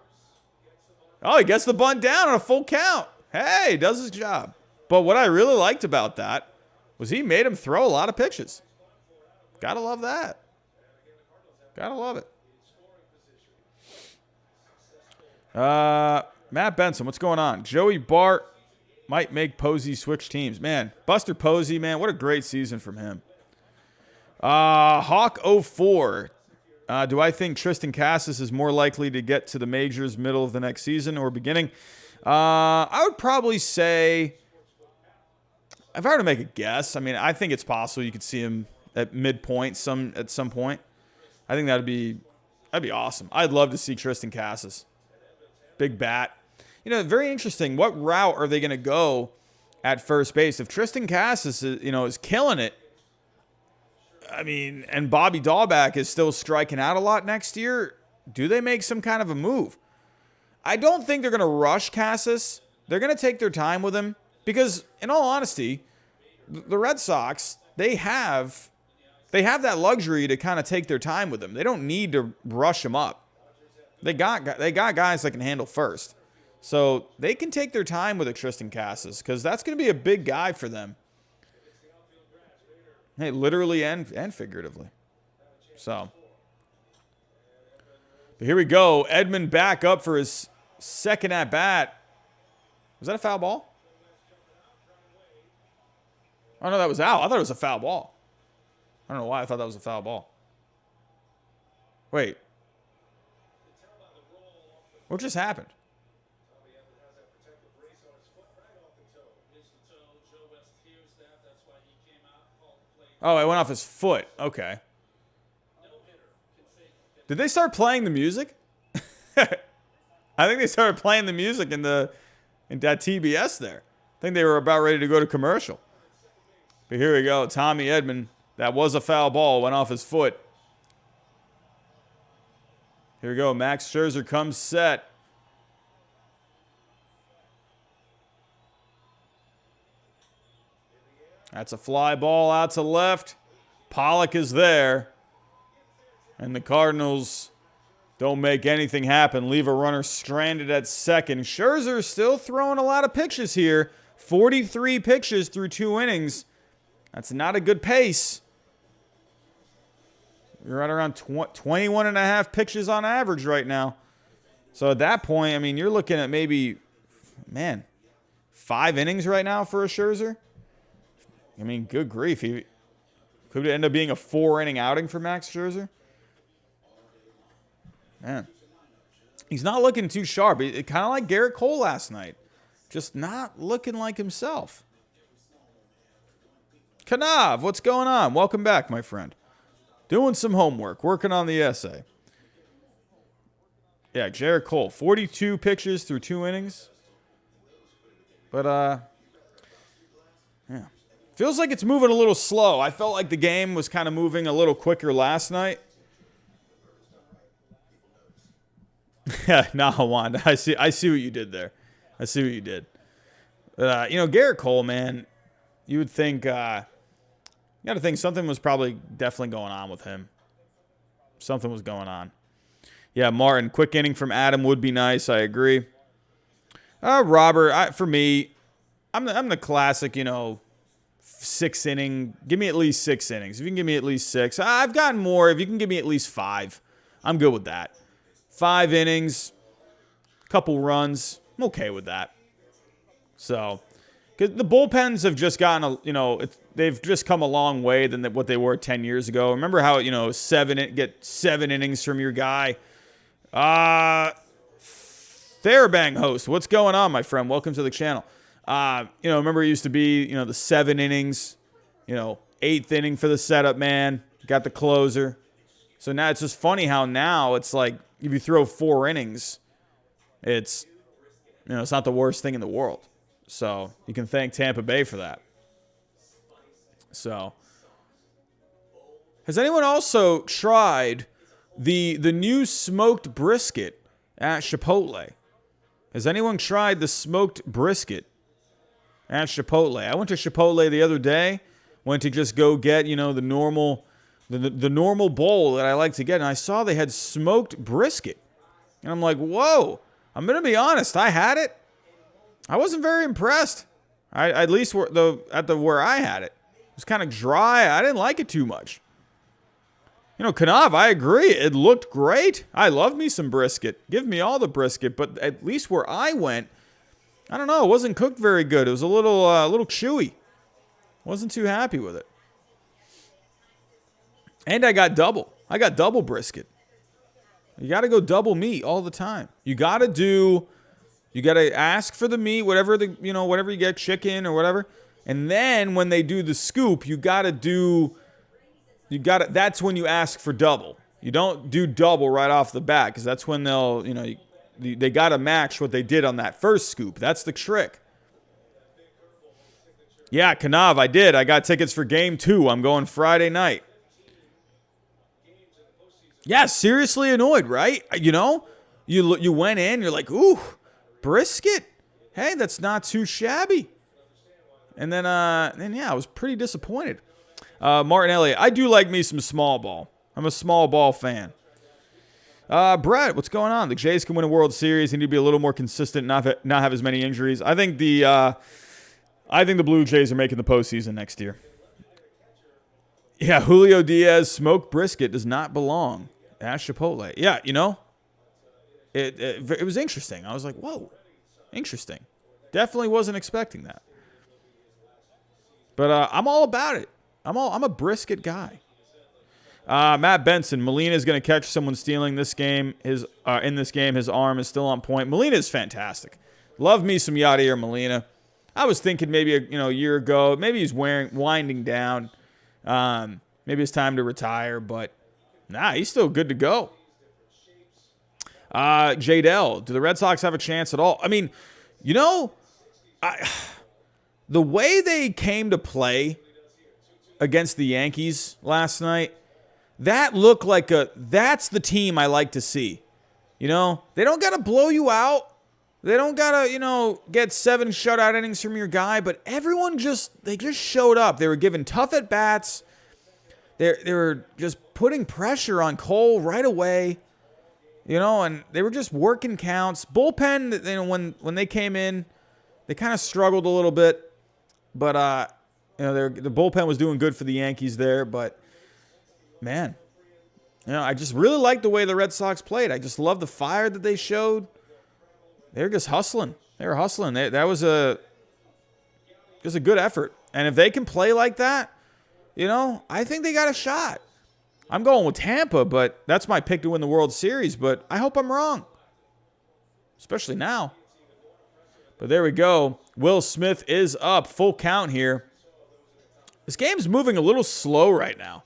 Oh, he gets the bunt down on a full count. Hey, does his job. But what I really liked about that was he made him throw a lot of pitches. Gotta love that. Gotta love it. Matt Benson, what's going on? Joey Bart might make Posey switch teams. Man, Buster Posey, man, what a great season from him. Hawk04. Do I think Tristan Casas is more likely to get to the majors middle of the next season or beginning? I would probably say, if I were to make a guess, I mean, I think it's possible you could see him at midpoint at some point. I think that'd be awesome. I'd love to see Tristan Casas. Big bat. You know, very interesting. What route are they going to go at first base? If Tristan Casas is killing it, I mean, and Bobby Dahlback is still striking out a lot next year, do they make some kind of a move? I don't think they're going to rush Casas. They're going to take their time with him because, in all honesty, the Red Sox, they have that luxury to kind of take their time with him. They don't need to rush him up. They got guys that can handle first. So they can take their time with a Tristan Casas because that's going to be a big guy for them. Hey, literally and figuratively. So, but here we go. Edman back up for his second at bat. Was that a foul ball? Oh, no, that was out. I thought it was a foul ball. I don't know why I thought that was a foul ball. Wait. What just happened? Oh, it went off his foot. Okay. Did they start playing the music? I think they started playing the music in that TBS there. I think they were about ready to go to commercial. But here we go. Tommy Edman. That was a foul ball. Went off his foot. Here we go. Max Scherzer comes set. That's a fly ball out to left. Pollock is there. And the Cardinals don't make anything happen. Leave a runner stranded at second. Scherzer still throwing a lot of pitches here. 43 pitches through 2 innings. That's not a good pace. You're right around 21 and a half pitches on average right now. So at that point, I mean, you're looking at maybe, 5 innings right now for a Scherzer. I mean, good grief. He could end up being a 4-inning outing for Max Scherzer. Man. He's not looking too sharp. Kind of like Garrett Cole last night. Just not looking like himself. Kanav, what's going on? Welcome back, my friend. Doing some homework. Working on the essay. Yeah, Garrett Cole. 42 pitches through 2 innings. But, yeah. Feels like it's moving a little slow. I felt like the game was kind of moving a little quicker last night. Yeah, nah, Wanda. I see what you did there. I see what you did. Garrett Cole, man, you would think, you got to think something was probably definitely going on with him. Something was going on. Yeah, Martin, quick inning from Adam would be nice. I agree. Robert, for me, I'm the classic, 6 inning. Give me at least 6 innings. If you can give me at least 6. I've gotten more. If you can give me at least 5, I'm good with that. 5 innings, couple runs. I'm okay with that. So, because the bullpens have just gotten, they've just come a long way than what they were 10 years ago. Remember how, get 7 innings from your guy. Therabang host, what's going on, my friend? Welcome to the channel. Remember it used to be, the 7 innings, 8th inning for the setup man, got the closer. So now it's just funny how now it's like if you throw 4 innings, it's, it's not the worst thing in the world. So you can thank Tampa Bay for that. So has anyone also tried the new smoked brisket at Chipotle? Has anyone tried the smoked brisket at Chipotle? I went to Chipotle the other day. Went to just go get, the normal bowl that I like to get. And I saw they had smoked brisket. And I'm like, whoa. I'm going to be honest. I had it. I wasn't very impressed. At least where I had it. It was kind of dry. I didn't like it too much. Kanav, I agree. It looked great. I love me some brisket. Give me all the brisket. But at least where I went, I don't know. It wasn't cooked very good. It was a little chewy. Wasn't too happy with it. And I got double. I got double brisket. You got to go double meat all the time. You got to ask for the meat, whatever you get, chicken or whatever. And then when they do the scoop, that's when you ask for double. You don't do double right off the bat because that's when they got to match what they did on that first scoop. That's the trick. Yeah, Kanav, I did. I got tickets for game 2. I'm going Friday night. Yeah, seriously annoyed, right? You went in, you're like, ooh, brisket. Hey, that's not too shabby. And then I was pretty disappointed. Martin Elliott, I do like me some small ball. I'm a small ball fan. Brett, what's going on? The Jays can win a World Series. They need to be a little more consistent, not have as many injuries. I think the Blue Jays are making the postseason next year. Yeah, Julio Diaz, smoked brisket does not belong at Chipotle. Yeah, it was interesting. I was like, whoa, interesting. Definitely wasn't expecting that. But I'm all about it. I'm a brisket guy. Matt Benson, Molina is going to catch someone stealing this game. In this game, his arm is still on point. Molina is fantastic. Love me some Yadier Molina. I was thinking maybe a year ago, maybe he's winding down. Maybe it's time to retire, but he's still good to go. Jadell, do the Red Sox have a chance at all? I mean, the way they came to play against the Yankees last night, that looked like that's the team I like to see. They don't got to blow you out. They don't got to, get 7 shutout innings from your guy, but everyone just showed up. They were giving tough at-bats. They were just putting pressure on Cole right away, and they were just working counts. Bullpen, when they came in, they kind of struggled a little bit, but the bullpen was doing good for the Yankees there. But man, I just really liked the way the Red Sox played. I just love the fire that they showed. They were just hustling. They were hustling. That was a good effort. And if they can play like that, I think they got a shot. I'm going with Tampa, but that's my pick to win the World Series. But I hope I'm wrong, especially now. But there we go. Will Smith is up. Full count here. This game's moving a little slow right now.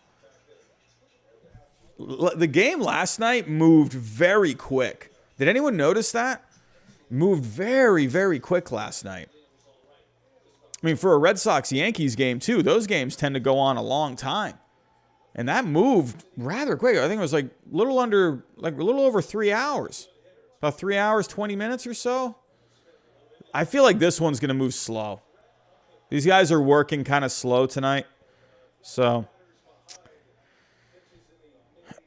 The game last night moved very quick. Did anyone notice that? Moved very, very quick last night. I mean, for a Red Sox-Yankees game, too, those games tend to go on a long time. And that moved rather quick. I think it was like a little over 3 hours. About 3 hours, 20 minutes or so. I feel like this one's going to move slow. These guys are working kind of slow tonight. So,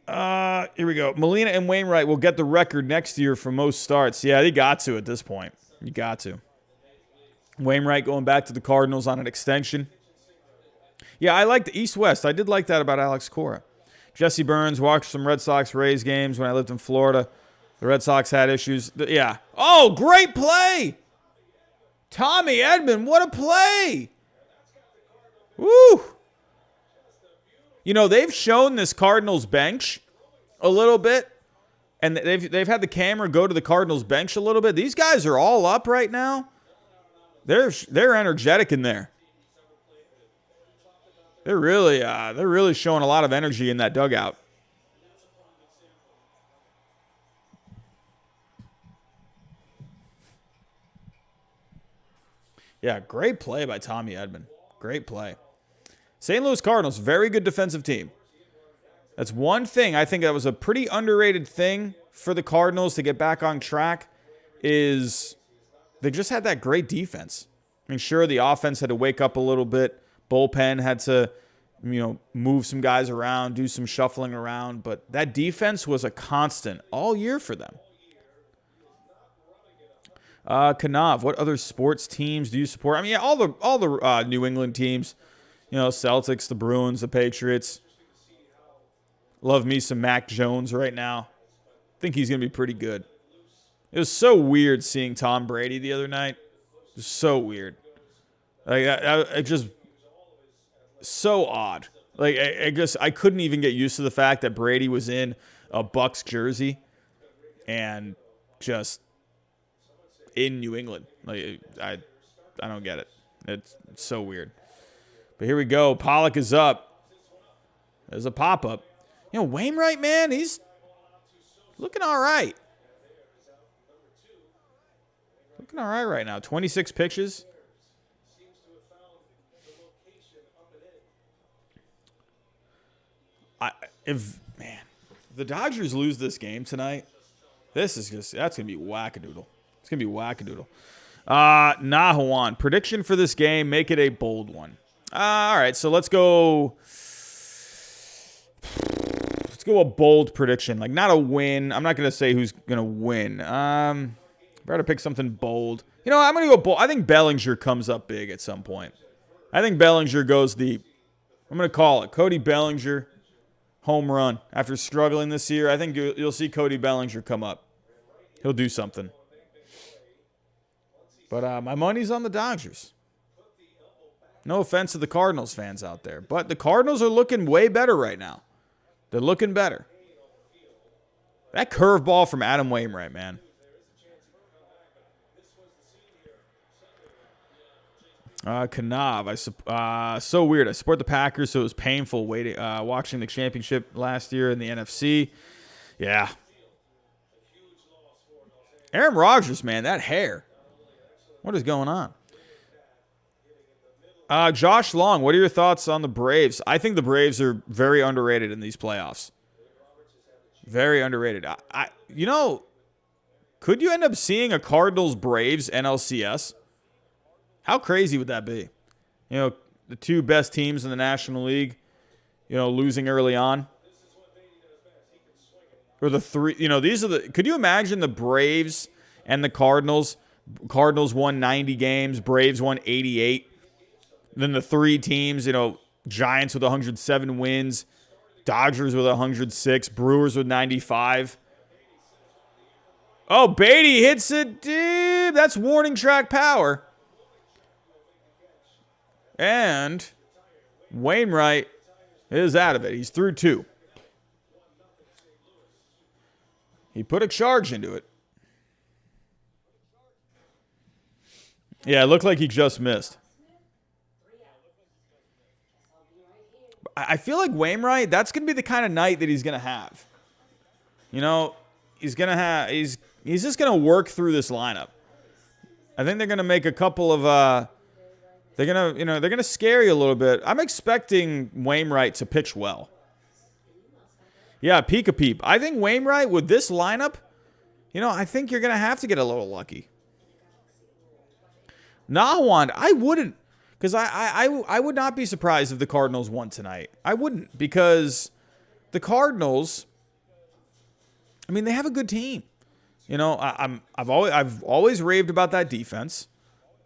here we go. Molina and Wainwright will get the record next year for most starts. Yeah, they got to at this point. You got to. Wainwright going back to the Cardinals on an extension. Yeah, I like the East-West. I did like that about Alex Cora. Jesse Burns watched some Red Sox-Rays games when I lived in Florida. The Red Sox had issues. Yeah. Oh, great play! Tommy Edman, what a play! Woo! They've shown this Cardinals bench a little bit, and they've had the camera go to the Cardinals bench a little bit. These guys are all up right now. They're energetic in there. They're really showing a lot of energy in that dugout. Yeah, great play by Tommy Edman. Great play. St. Louis Cardinals, very good defensive team. That's one thing. I think that was a pretty underrated thing for the Cardinals to get back on track is they just had that great defense. I mean, sure, the offense had to wake up a little bit. Bullpen had to, move some guys around, do some shuffling around. But that defense was a constant all year for them. Kanav, what other sports teams do you support? I mean, yeah, all the New England teams, Celtics, the Bruins, the Patriots. Love me some Mac Jones right now. Think he's going to be pretty good. It was so weird seeing Tom Brady the other night. It was so weird. Like, I just so odd. Like, I couldn't even get used to the fact that Brady was in a Bucs jersey and just in New England. Like, I don't get it. It's so weird. But here we go. Pollock is up. There's a pop-up. You know, Wainwright, man, he's looking all right. Looking all right right now. 26 pitches. If the Dodgers lose this game tonight, that's going to be wackadoodle. It's going to be wackadoodle. Nahuan, prediction for this game, make it a bold one. All right, so let's go a bold prediction. Like, not a win. I'm not going to say who's going to win. Better pick something bold. You know, I'm going to go bold. I think Bellinger comes up big at some point. I think Bellinger goes deep. I'm going to call it. Cody Bellinger, home run. After struggling this year, I think you'll see Cody Bellinger come up. He'll do something. But my money's on the Dodgers. No offense to the Cardinals fans out there, but the Cardinals are looking way better right now. They're looking better. That curveball from Adam Wainwright, man. Kanav, so weird. I support the Packers, so it was painful watching the championship last year in the NFC. Yeah. Aaron Rodgers, man, that hair. What is going on? Josh Long, what are your thoughts on the Braves? I think the Braves are very underrated in these playoffs. Very underrated. Could you end up seeing a Cardinals-Braves NLCS? How crazy would that be? You know, the two best teams in the National League, you know, losing early on. Or the three, you know, could you imagine the Braves and the Cardinals? Cardinals won 90 games, Braves won 88. Then the three teams, you know, Giants with 107 wins, Dodgers with 106, Brewers with 95. Oh, Beatty hits it deep. That's warning track power. And Wainwright is out of it. He's through 2. He put a charge into it. Yeah, it looked like he just missed. I feel like Wainwright, that's going to be the kind of night that he's going to have. You know, he's just going to work through this lineup. I think they're going to make a couple of they're going to scare you a little bit. I'm expecting Wainwright to pitch well. Yeah, peek-a-peep. I think Wainwright with this lineup, you know, I think you're going to have to get a little lucky. Nahuan, I wouldn't. Because I would not be surprised if the Cardinals won tonight. I wouldn't, because the Cardinals, I mean, they have a good team. You know, I've always raved about that defense.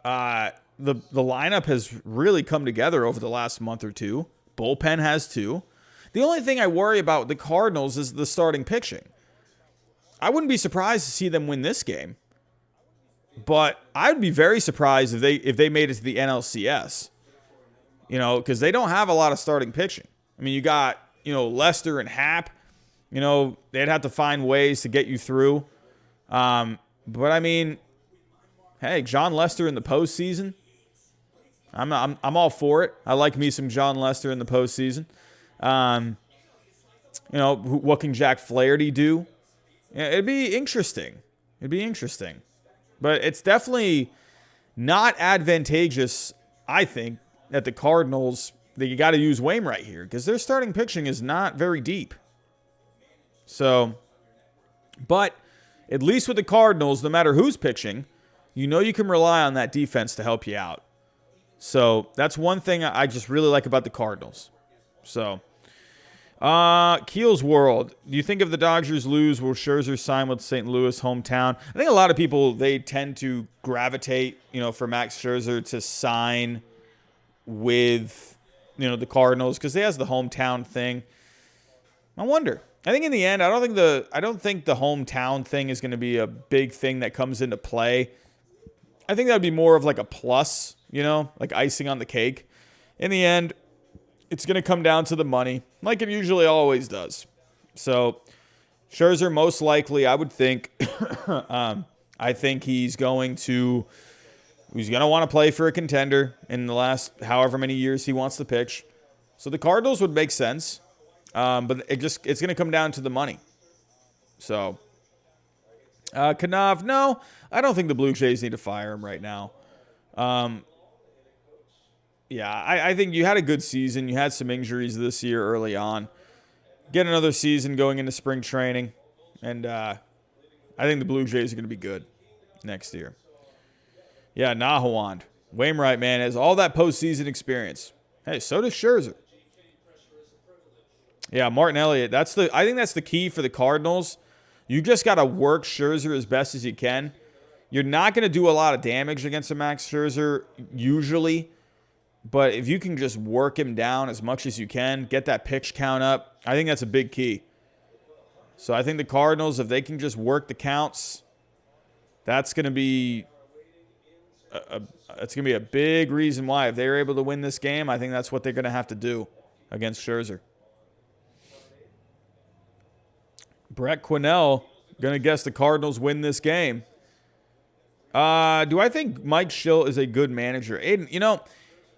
The lineup has really come together over the last month or two. Bullpen has too. The only thing I worry about the Cardinals is the starting pitching. I wouldn't be surprised to see them win this game. But I would be very surprised if they made it to the NLCS. You know, because they don't have a lot of starting pitching. I mean, you got, you know, Lester and Happ. You know, they'd have to find ways to get you through. But I mean, hey, John Lester in the postseason. I'm all for it. I like me some John Lester in the postseason. You know, what can Jack Flaherty do? Yeah, it'd be interesting. But it's definitely not advantageous, I think, that the Cardinals, that you got to use Wainwright here, because their starting pitching is not very deep. So, but at least with the Cardinals, no matter who's pitching, you know you can rely on that defense to help you out. So that's one thing I just really like about the Cardinals. So, Keel's World. Do you think if the Dodgers lose, will Scherzer sign with St. Louis hometown? I think a lot of people, they tend to gravitate, you know, for Max Scherzer to sign with, you know, the Cardinals because he has the hometown thing. I wonder. I think in the end, I don't think the hometown thing is going to be a big thing that comes into play. I think that would be more of like a plus, like icing on the cake. In the end, it's going to come down to the money, like it usually always does. So Scherzer, most likely, I would think, I think he's going to want to play for a contender in the last however many years he wants to pitch. So the Cardinals would make sense, but it's going to come down to the money. So Knopf, no, I don't think the Blue Jays need to fire him right now. I think you had a good season. You had some injuries this year early on. Get another season going into spring training, and I think the Blue Jays are going to be good next year. Yeah, Nahawand. Wainwright, man, has all that postseason experience. Hey, so does Scherzer. Yeah, Martin Elliott. I think that's the key for the Cardinals. You just got to work Scherzer as best as you can. You're not going to do a lot of damage against a Max Scherzer usually, but if you can just work him down as much as you can, get that pitch count up, I think that's a big key. So I think the Cardinals, if they can just work the counts, that's going to be a big reason why. If they're able to win this game, I think that's what they're going to have to do against Scherzer. Brett Quinnell, going to guess the Cardinals win this game. Do I think Mike Schill is a good manager? Aiden,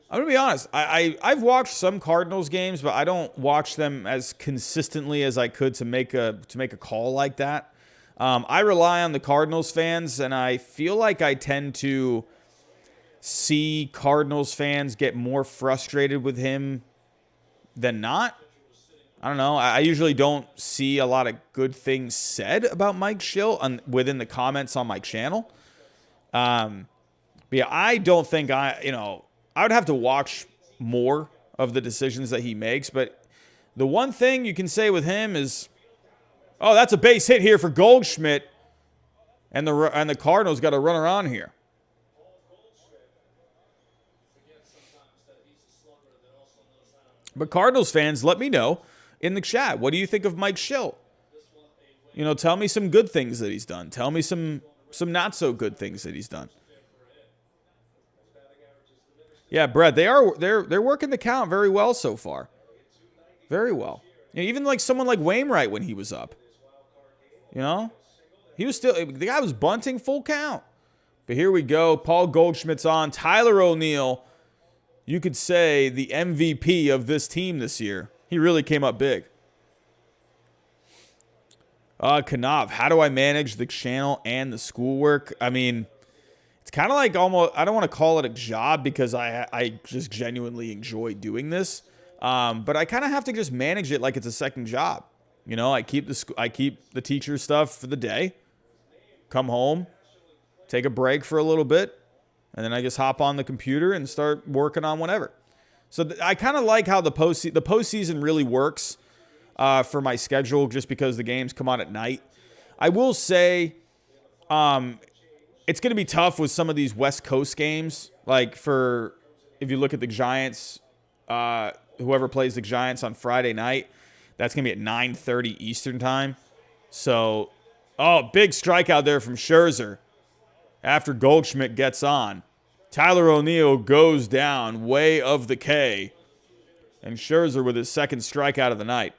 I'm going to be honest. I've watched some Cardinals games, but I don't watch them as consistently as I could to make a call like that. I rely on the Cardinals fans, and I feel like I tend to see Cardinals fans get more frustrated with him than not. I don't know. I usually don't see a lot of good things said about Mike Schill within the comments on my channel. But yeah, I don't think I would have to watch more of the decisions that he makes. But the one thing you can say with him is, oh, that's a base hit here for Goldschmidt, and the Cardinals got a runner on here. But Cardinals fans, let me know in the chat, what do you think of Mike Schill? Tell me some good things that he's done. Tell me some not so good things that he's done. Yeah, Brett, they're working the count very well so far. Very well. Even like someone like Wainwright when he was up. He was still, the guy was bunting full count. But here we go. Paul Goldschmidt's on. Tyler O'Neill, you could say the MVP of this team this year. He really came up big. Knopf, how do I manage the channel and the schoolwork? I mean, it's kind of like almost, I don't want to call it a job because I just genuinely enjoy doing this. But I kind of have to just manage it like it's a second job. I keep the teacher stuff for the day, come home, take a break for a little bit, and then I just hop on the computer and start working on whatever. So I kind of like how the postseason really works for my schedule, just because the games come on at night. I will say it's going to be tough with some of these West Coast games. Like if you look at the Giants, whoever plays the Giants on Friday night, that's going to be at 9:30 Eastern time. So, big strikeout there from Scherzer after Goldschmidt gets on. Tyler O'Neill goes down way of the K. And Scherzer with his second strikeout of the night.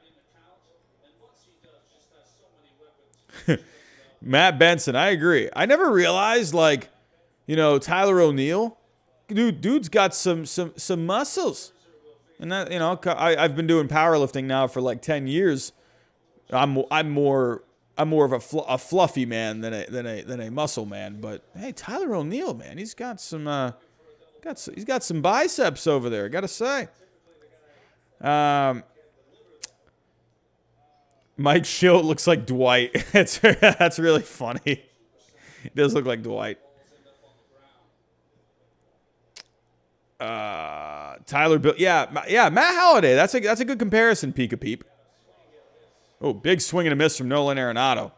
Matt Benson, I agree. I never realized, Tyler O'Neill, dude's got some muscles. And that, I've been doing powerlifting now for like 10 years. I'm more of a fluffy man than a muscle man. But hey, Tyler O'Neill, man, he's got some biceps over there, I gotta say. Mike Schill looks like Dwight. That's really funny. He does look like Dwight. Tyler Bill, yeah, Matt Halliday. That's a good comparison, Pika Peep. Oh, big swing and a miss from Nolan Arenado.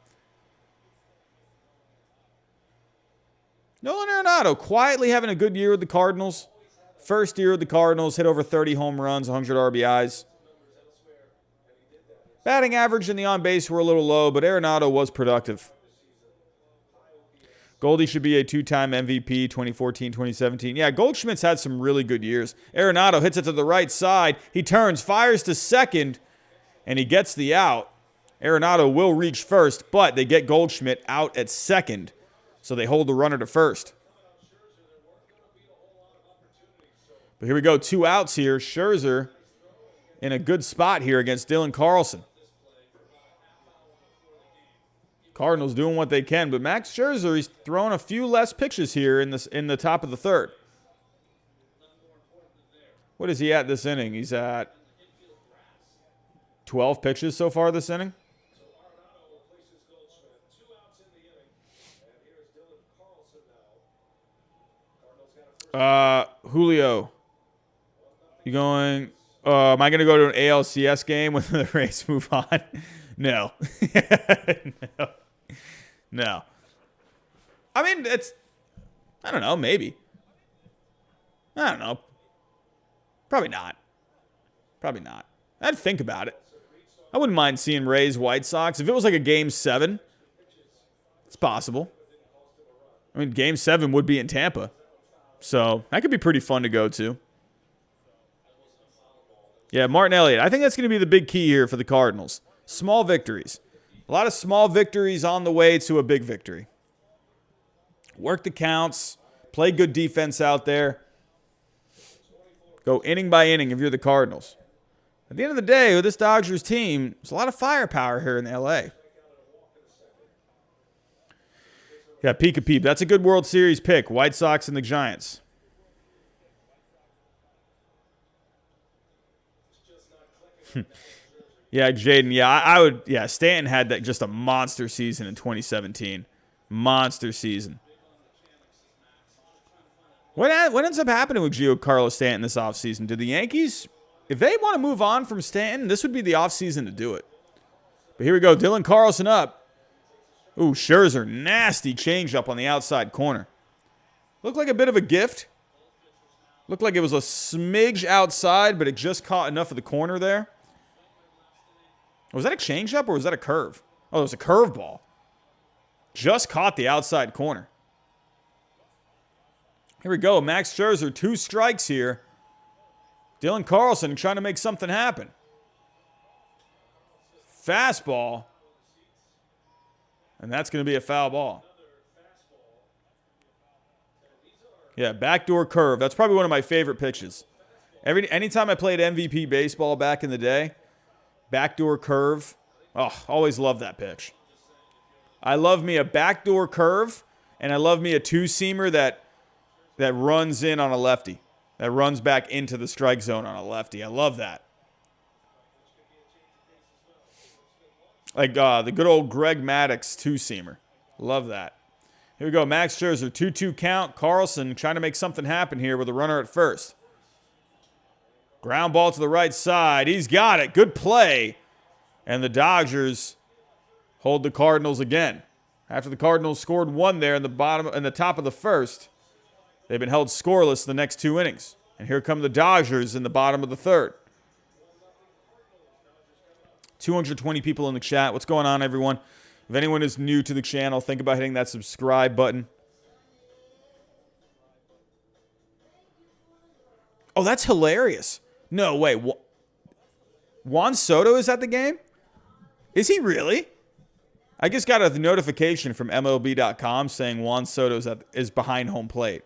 Nolan Arenado quietly having a good year with the Cardinals. First year with the Cardinals, hit over 30 home runs, 100 RBIs. Batting average and the on-base were a little low, but Arenado was productive. Goldie should be a 2-time MVP, 2014, 2017. Yeah, Goldschmidt's had some really good years. Arenado hits it to the right side. He turns, fires to second, and he gets the out. Arenado will reach first, but they get Goldschmidt out at second, so they hold the runner to first. But here we go, 2 outs here. Scherzer in a good spot here against Dylan Carlson. Cardinals doing what they can, but Max Scherzer, he's throwing a few less pitches here in the top of the third. What is he at this inning? He's at 12 pitches so far this inning. Julio, you going? Am I going to go to an ALCS game when the Rays move on? No. No. No. I mean, I don't know, maybe. I don't know. Probably not. Probably not. I'd think about it. I wouldn't mind seeing Rays White Sox. If it was like a Game 7, it's possible. I mean, Game 7 would be in Tampa. So that could be pretty fun to go to. Yeah, Martin Elliott. I think that's going to be the big key here for the Cardinals. Small victories. A lot of small victories on the way to a big victory. Work the counts. Play good defense out there. Go inning by inning if you're the Cardinals. At the end of the day, with this Dodgers team, there's a lot of firepower here in L.A. Yeah, peek a peep. That's a good World Series pick. White Sox and the Giants. Yeah, Jaden. Yeah, I would. Yeah, Stanton had that just a monster season in 2017. Monster season. What ends up happening with Giancarlo Stanton this offseason? Did the Yankees, if they want to move on from Stanton, this would be the offseason to do it. But here we go. Dylan Carlson up. Ooh, Scherzer. Nasty changeup on the outside corner. Looked like a bit of a gift. Looked like it was a smidge outside, but it just caught enough of the corner there. Was that a changeup or was that a curve? Oh, it was a curveball. Just caught the outside corner. Here we go. Max Scherzer, 2 strikes here. Dylan Carlson trying to make something happen. Fastball. And that's going to be a foul ball. Yeah, backdoor curve. That's probably one of my favorite pitches. Anytime I played MVP baseball back in the day, backdoor curve. Oh, always loved that pitch. I love me a backdoor curve, and I love me a 2-seamer that runs in on a lefty, that runs back into the strike zone on a lefty. I love that. Like the good old Greg Maddux 2-seamer. Love that. Here we go. Max Scherzer, 2-2 count. Carlson trying to make something happen here with a runner at first. Ground ball to the right side. He's got it. Good play. And the Dodgers hold the Cardinals again. After the Cardinals scored 1 there in the top of the first, they've been held scoreless the next 2 innings. And here come the Dodgers in the bottom of the third. 220 people in the chat. What's going on, everyone? If anyone is new to the channel, think about hitting that subscribe button. Oh, that's hilarious. No, wait. Juan Soto is at the game? Is he really? I just got a notification from MLB.com saying Juan Soto is behind home plate.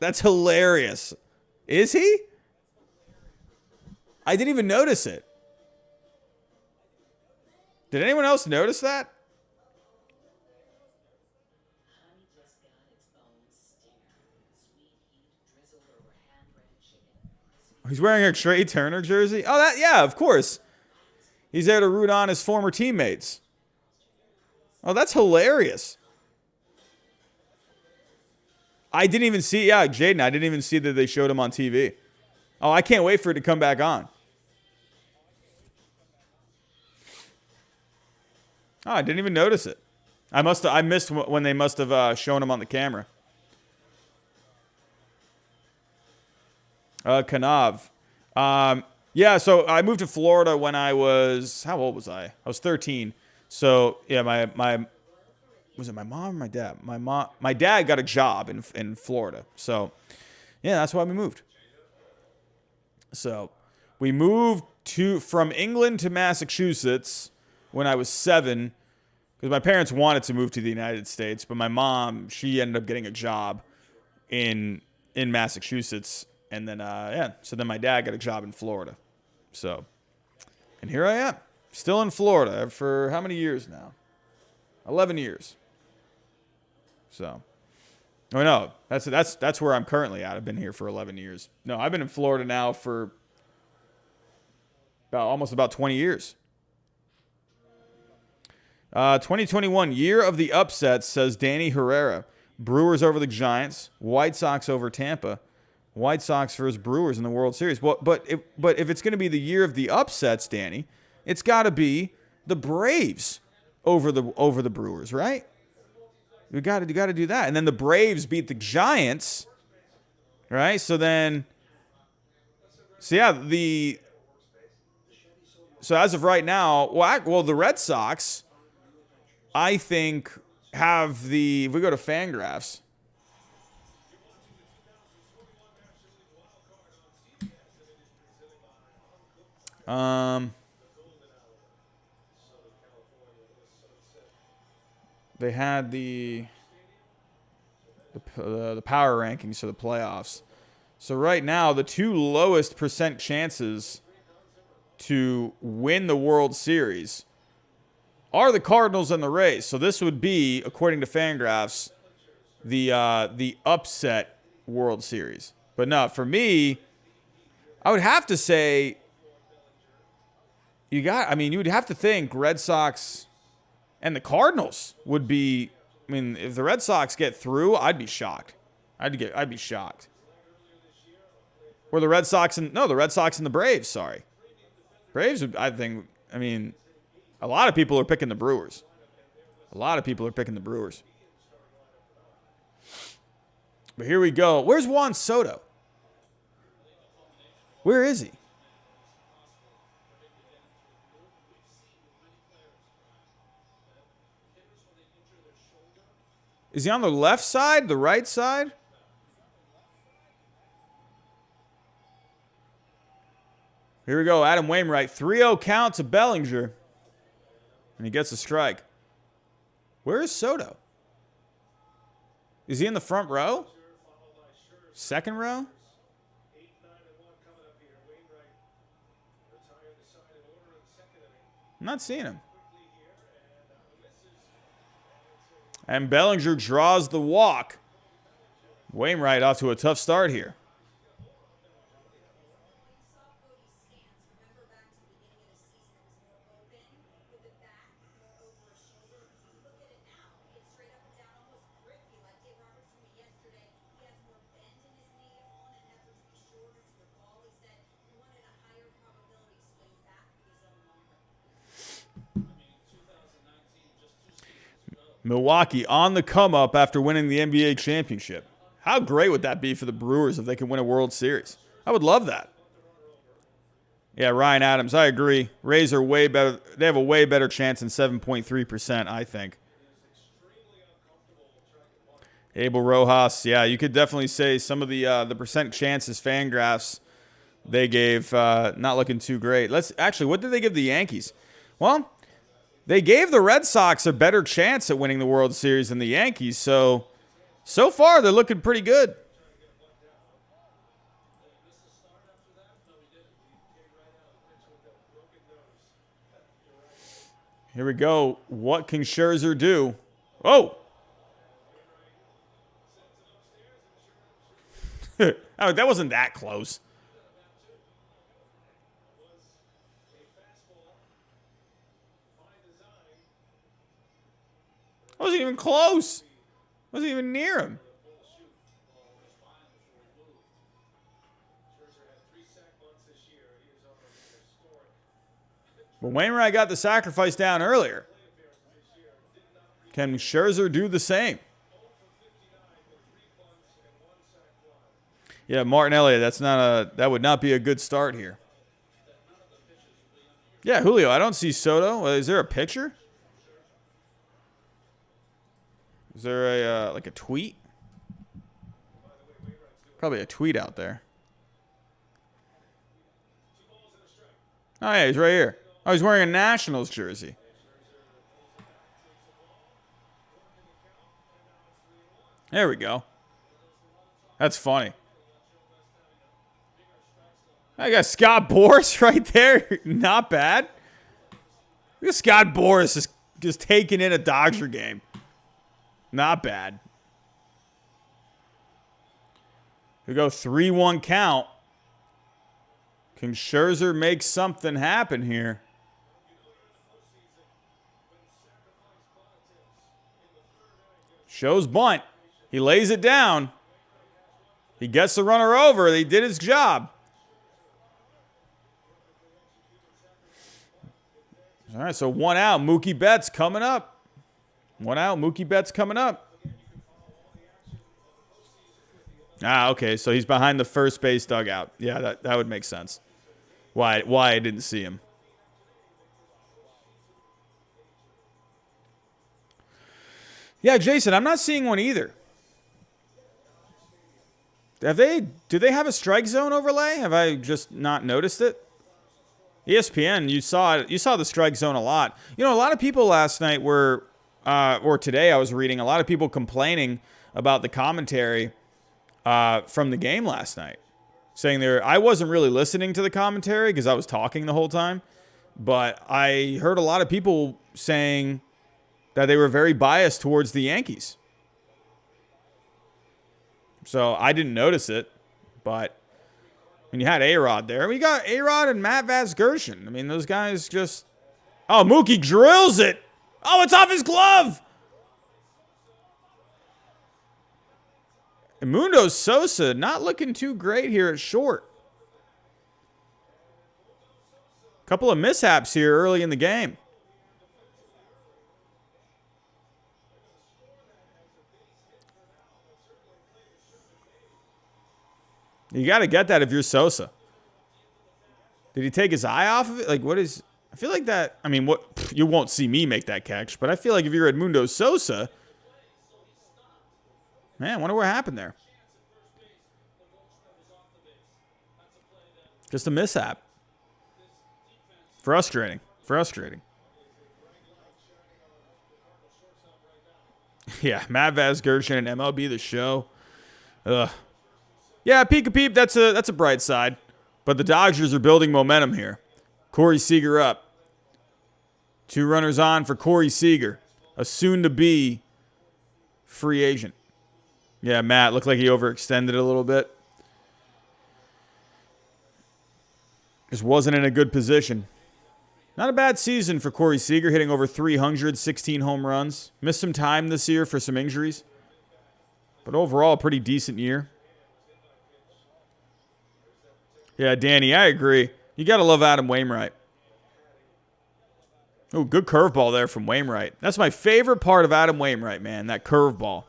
That's hilarious. Is he? I didn't even notice it. Did anyone else notice that? He's wearing a Trey Turner jersey. Oh, yeah, of course. He's there to root on his former teammates. Oh, that's hilarious. I didn't even see, yeah, Jaden, I didn't even see that they showed him on TV. Oh, I can't wait for it to come back on. Oh, I didn't even notice it. I missed when they must have shown him on the camera. Kanav. Yeah, so I moved to Florida when I was, how old was I? I was 13. So yeah, my was it my mom or my dad? My dad got a job in Florida. So yeah, that's why we moved. So we moved from England to Massachusetts when I was 7 because my parents wanted to move to the United States, but my mom, she ended up getting a job in Massachusetts, and then yeah, so then my dad got a job in Florida. So, and here I am, still in Florida for how many years now? 11 years. So, oh no, that's where I'm currently at. I've been here for 11 years. No, I've been in Florida now for almost about 20 years. 2021, year of the upsets, says Danny Herrera. Brewers over the Giants, White Sox over Tampa, White Sox versus Brewers in the World Series. Well, but if it's going to be the year of the upsets, Danny, it's got to be the Braves over the Brewers, right? You got to do that, and then the Braves beat the Giants, right? So then, so as of right now, well, the Red Sox, I think, have if we go to Fangraphs, they had the power rankings for the playoffs. So right now, the two lowest percent chances to win the World Series are the Cardinals and the Rays. So this would be, according to Fangraphs, the upset World Series. But no, for me, I would have to say you would have to think Red Sox and the Cardinals would be. I mean, if the Red Sox get through, I'd be shocked. I'd be shocked. Or the Red Sox and the Braves. Sorry, Braves. I think. I mean, a lot of people are picking the Brewers. But here we go. Where's Juan Soto? Where is he? Is he on the left side, the right side? Here we go. Adam Wainwright, 3-0 count to Bellinger. And he gets a strike. Where is Soto? Is he in the front row? Second row? I'm not seeing him. And Bellinger draws the walk. Wainwright off to a tough start here. Milwaukee on the come up after winning the NBA championship. How great would that be for the Brewers if they could win a World Series? I would love that. Yeah, Ryan Adams, I agree. Rays are way better. They have a way better chance than 7.3%, I think. Abel Rojas, yeah, you could definitely say some of the percent chances Fangraphs they gave not looking too great. What did they give the Yankees? Well, they gave the Red Sox a better chance at winning the World Series than the Yankees, so far they're looking pretty good. Here we go. What can Scherzer do? Oh! Oh, that wasn't that close. I wasn't even close. I wasn't even near him. But Wainwright got the sacrifice down earlier. Can Scherzer do the same? Yeah, Martin Elliott, that would not be a good start here. Yeah, Julio. I don't see Soto. Is there a picture? Is there a like a tweet? Probably a tweet out there. Oh, yeah, he's right here. Oh, he's wearing a Nationals jersey. There we go. That's funny. I got Scott Boras right there. Not bad. Look at Scott Boras just taking in a Dodger game. Not bad. We go 3-1 count. Can Scherzer make something happen here? Shows bunt. He lays it down. He gets the runner over. He did his job. All right, so 1 out. Mookie Betts coming up. 1 out. Mookie Betts coming up. Ah, okay. So he's behind the first base dugout. Yeah, that would make sense. Why I didn't see him. Yeah, Jason, I'm not seeing one either. Do they have a strike zone overlay? Have I just not noticed it? ESPN, you saw it. You saw the strike zone a lot. You know, a lot of people last night were, or today I was reading, a lot of people complaining about the commentary from the game last night. Saying I wasn't really listening to the commentary because I was talking the whole time. But I heard a lot of people saying that they were very biased towards the Yankees. So I didn't notice it, but when you had A-Rod there, we got A-Rod and Matt Vasgersian. I mean, those guys just... Oh, Mookie drills it. Oh, it's off his glove. And Mundo Sosa not looking too great here at short. Couple of mishaps here early in the game. You got to get that if you're Sosa. Did he take his eye off of it? Like, what is... I feel like that... I mean, you won't see me make that catch, but I feel like if you're Edmundo Sosa... Man, I wonder what happened there. Just a mishap. Frustrating. Yeah, Matt Vasgersian and MLB The Show. Ugh. Yeah, peek a peep. That's a bright side. But the Dodgers are building momentum here. Corey Seager up. 2 runners on for Corey Seager, a soon-to-be free agent. Yeah, Matt looked like he overextended a little bit. Just wasn't in a good position. Not a bad season for Corey Seager, hitting over 300, 16 home runs. Missed some time this year for some injuries. But overall, a pretty decent year. Yeah, Danny, I agree. You got to love Adam Wainwright. Oh, good curveball there from Wainwright. That's my favorite part of Adam Wainwright, man, that curveball.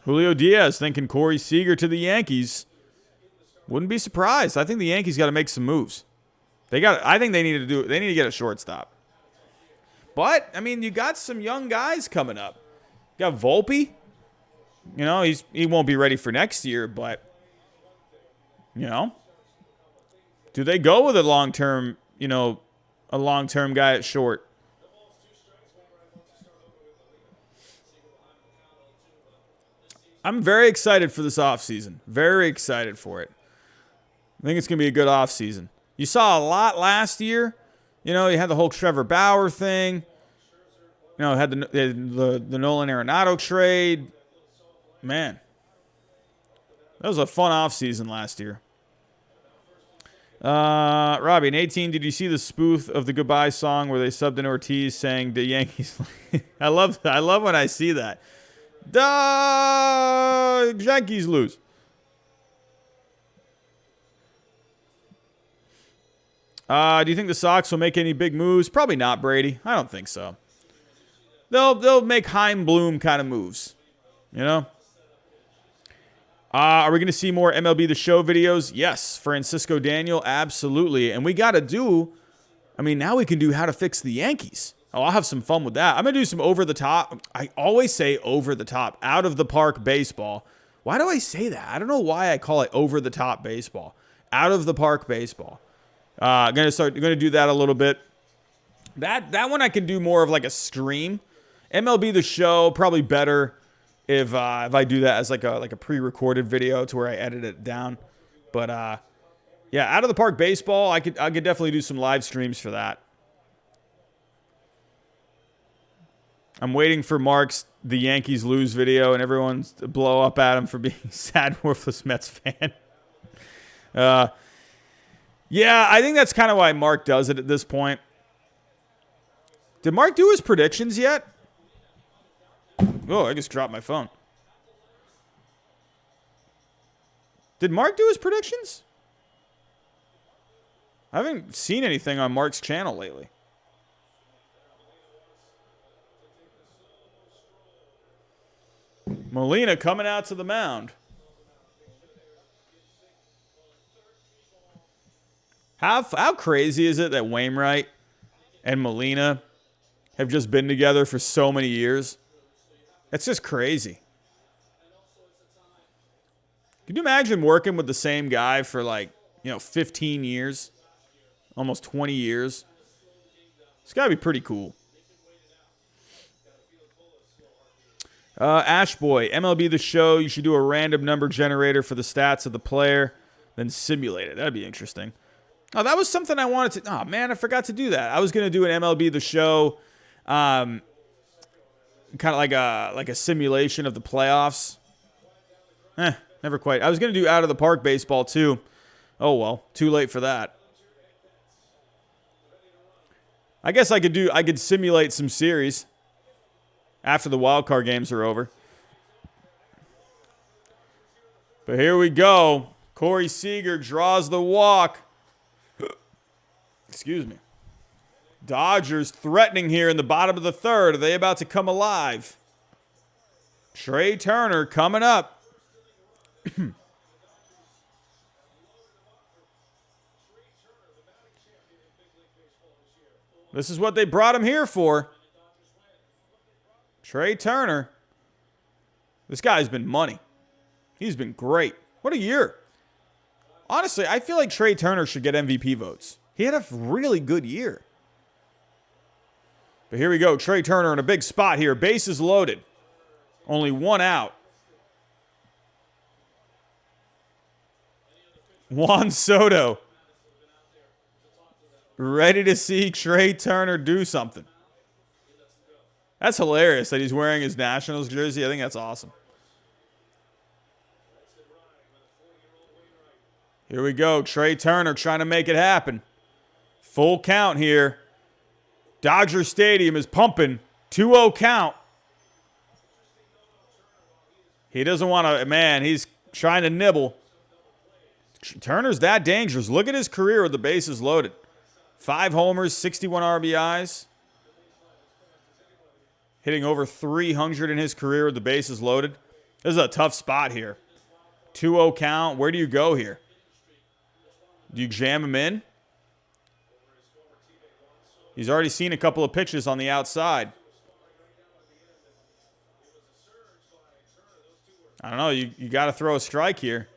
Julio Diaz thinking Corey Seager to the Yankees. Wouldn't be surprised. I think the Yankees got to make some moves. I think they need to get a shortstop. But, I mean, you got some young guys coming up. You got Volpe. You know, he won't be ready for next year, but, you know, do they go with a long-term guy at short? I'm very excited for this offseason. Very excited for it. I think it's going to be a good offseason. You saw a lot last year. You know, you had the whole Trevor Bauer thing. You know, had the Nolan Arenado trade. Man, that was a fun offseason last year. Robbie, in 18, did you see the spoof of the goodbye song where they subbed in Ortiz saying the Yankees? I love when I see that. The Yankees lose. Do you think the Sox will make any big moves? Probably not, Brady. I don't think so. They'll make Heim Bloom kind of moves, you know. Are we going to see more MLB The Show videos? Yes. Francisco Daniel, absolutely. And we got to do, now we can do how to fix the Yankees. Oh, I'll have some fun with that. I'm going to do some over-the-top. I always say over-the-top, out-of-the-park baseball. Why do I say that? I don't know why I call it over-the-top baseball. Out-of-the-park baseball. Going to do that a little bit. That one I can do more of like a stream. MLB The Show, probably better if I do that as like a pre-recorded video to where I edit it down. But yeah, out-of-the-park baseball, I could definitely do some live streams for that. I'm waiting for Mark's The Yankees Lose video and everyone's to blow up at him for being a sad, worthless Mets fan. Yeah, I think that's kind of why Mark does it at this point. Did Mark do his predictions yet? Oh, I just dropped my phone. Did Mark do his predictions? I haven't seen anything on Mark's channel lately. Molina coming out to the mound. How crazy is it that Wainwright and Molina have just been together for so many years? That's just crazy. Can you imagine working with the same guy for 15 years? Almost 20 years? It's got to be pretty cool. Ashboy, MLB The Show, you should do a random number generator for the stats of the player, then simulate it. That'd be interesting. Oh, that was something I wanted to... Oh, man, I forgot to do that. I was going to do an MLB The Show, kind of like a simulation of the playoffs. Never quite. I was going to do out-of-the-park baseball, too. Oh, well, too late for that. I guess I could simulate some series after the wild card games are over. But here we go. Corey Seager draws the walk. Excuse me. Dodgers threatening here in the bottom of the third. Are they about to come alive? Trey Turner coming up. This is what they brought him here for. Trey Turner. This guy's been money. He's been great. What a year. Honestly, I feel like Trey Turner should get MVP votes. He had a really good year. But here we go. Trey Turner in a big spot here. Bases loaded. Only one out. Juan Soto. Ready to see Trey Turner do something. That's hilarious that he's wearing his Nationals jersey. I think that's awesome. Here we go. Trey Turner trying to make it happen. Full count here. Dodger Stadium is pumping. 2-0 count. He doesn't want to, man, he's trying to nibble. Turner's that dangerous. Look at his career with the bases loaded. 5 homers, 61 RBIs. Hitting over 300 in his career with the bases loaded. This is a tough spot here. 2-0 count. Where do you go here? Do you jam him in? He's already seen a couple of pitches on the outside. I don't know. You got to throw a strike here.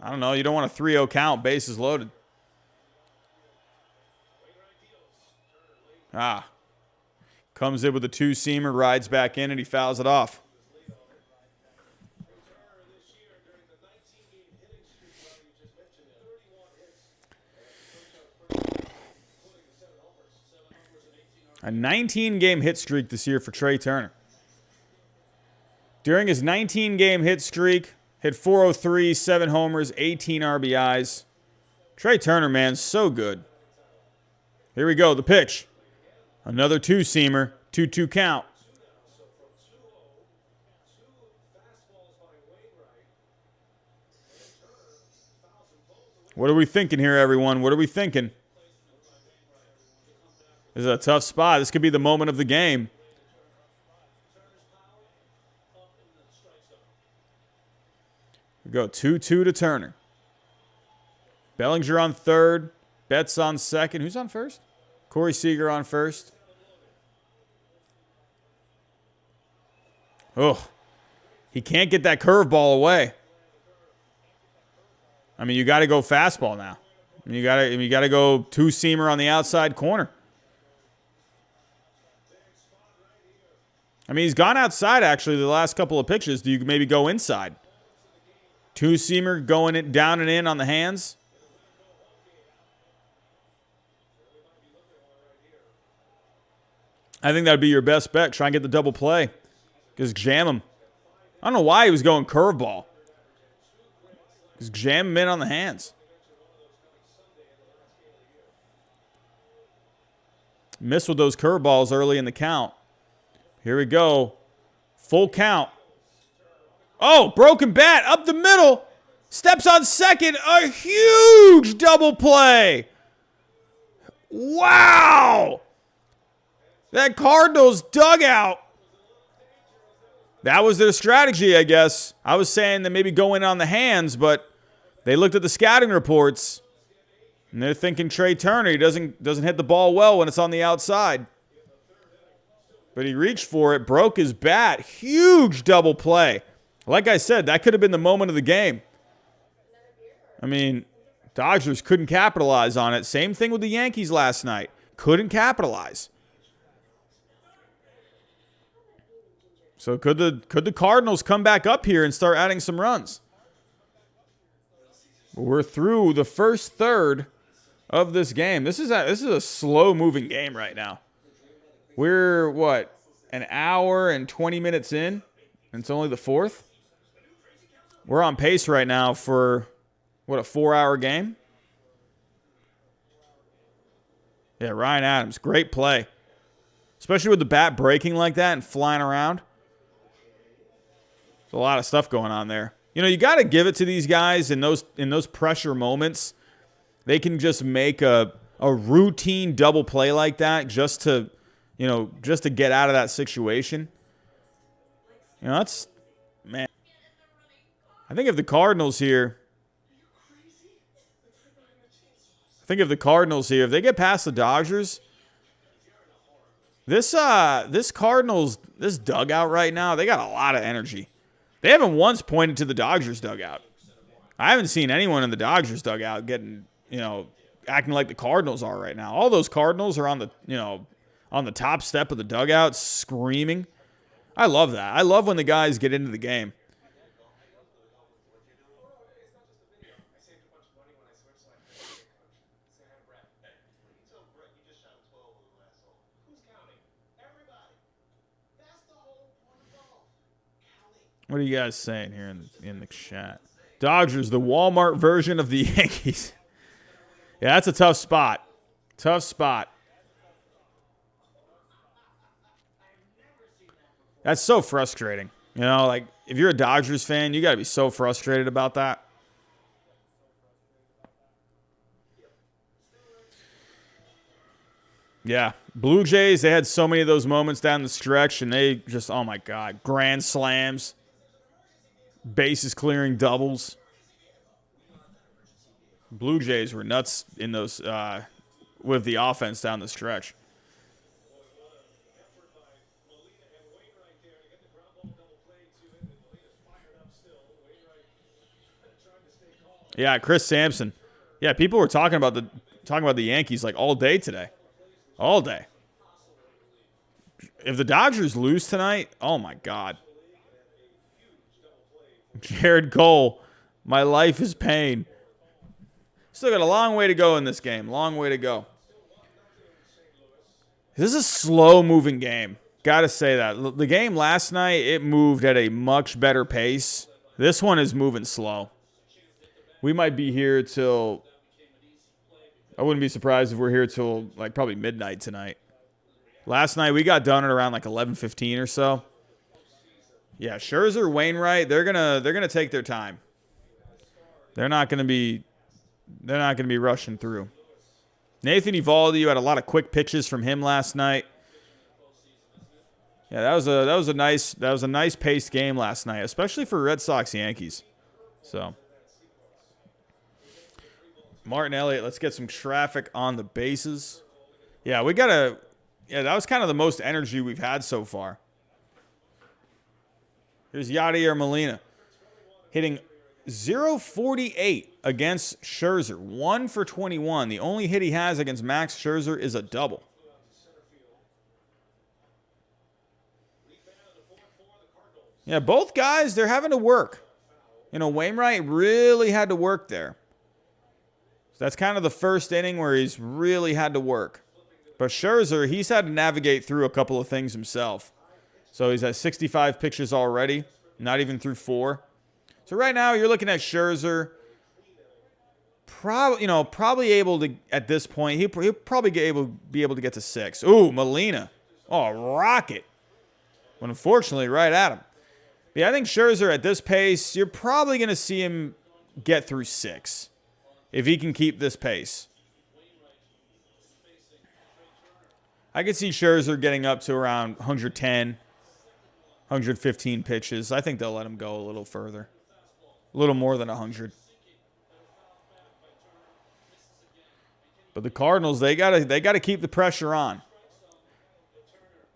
I don't know. You don't want a 3-0 count. Bases loaded. Comes in with a 2-seamer, rides back in, and he fouls it off. A 19-game hit streak this year for Trey Turner. During his 19-game hit streak, hit .403, 7 homers, 18 RBIs. Trey Turner, man, so good. Here we go, the pitch. Another 2-seamer, 2-2 count. What are we thinking here, everyone? What are we thinking? This is a tough spot. This could be the moment of the game. We go 2-2 to Turner. Bellinger on third. Betts on second. Who's on first? Corey Seager on first. Oh, he can't get that curveball away. I mean, you got to go fastball now. You got to go two-seamer on the outside corner. I mean, he's gone outside, actually, the last couple of pitches. Do you maybe go inside? Two-seamer going it down and in on the hands. I think that would be your best bet. Try and get the double play. Just jam him. I don't know why he was going curveball. Just jam him in on the hands. Missed with those curveballs early in the count. Here we go. Full count. Oh, broken bat up the middle. Steps on second. A huge double play. Wow. That Cardinals dugout. That was their strategy, I guess. I was saying that maybe go in on the hands, but they looked at the scouting reports, and they're thinking Trey Turner, he doesn't hit the ball well when it's on the outside. But he reached for it, broke his bat. Huge double play. Like I said, that could have been the moment of the game. I mean, Dodgers couldn't capitalize on it. Same thing with the Yankees last night. Couldn't capitalize. So could the Cardinals come back up here and start adding some runs? We're through the first third of this game. This is a slow-moving game right now. We're, what, an hour and 20 minutes in? And it's only the fourth? We're on pace right now for, what, a 4-hour game? Yeah, Ryan Adams, great play. Especially with the bat breaking like that and flying around. There's a lot of stuff going on there. You know, you got to give it to these guys in those pressure moments. They can just make a routine double play like that just to get out of that situation. You know, that's, man. I think if the Cardinals here, if they get past the Dodgers, this Cardinals, this dugout right now, they got a lot of energy. They haven't once pointed to the Dodgers dugout. I haven't seen anyone in the Dodgers dugout getting, acting like the Cardinals are right now. All those Cardinals are on the top step of the dugout screaming. I love that. I love when the guys get into the game. What are you guys saying here in the chat? Dodgers, the Walmart version of the Yankees. Yeah, that's a tough spot. Tough spot. That's so frustrating. You know, like, if you're a Dodgers fan, you got to be so frustrated about that. Yeah. Blue Jays, they had so many of those moments down the stretch, and they just, oh my God, grand slams. Bases clearing doubles. Blue Jays were nuts in those with the offense down the stretch. Yeah, Chris Sampson. Yeah, people were talking about the Yankees like all day today. All day. If the Dodgers lose tonight, oh my God. Jared Cole, my life is pain. Still got a long way to go in this game. Long way to go. This is a slow-moving game. Got to say that. The game last night, it moved at a much better pace. This one is moving slow. We might be here till... I wouldn't be surprised if we're here till like probably midnight tonight. Last night, we got done at around like 11:15 or so. Yeah, Scherzer, Wainwright, they're gonna take their time. They're not gonna be rushing through. Nathan Eovaldi, you had a lot of quick pitches from him last night. Yeah, that was a nice paced game last night, especially for Red Sox Yankees. So, Martin Elliott, let's get some traffic on the bases. Yeah, that was kind of the most energy we've had so far. Here's Yadier Molina hitting .048 against Scherzer. 1 for 21. The only hit he has against Max Scherzer is a double. Yeah, both guys, they're having to work. Wainwright really had to work there. So that's kind of the first inning where he's really had to work. But Scherzer, he's had to navigate through a couple of things himself. So he's at 65 pitches already, not even through 4. So right now you're looking at Scherzer, probably able to, at this point, he'll probably be able to get to 6. Ooh, Molina. Oh, rocket. But unfortunately, right at him. Yeah, I think Scherzer at this pace, you're probably going to see him get through 6 if he can keep this pace. I could see Scherzer getting up to around 110, 115 pitches. I think they'll let him go a little further. A little more than 100. But the Cardinals, they gotta keep the pressure on.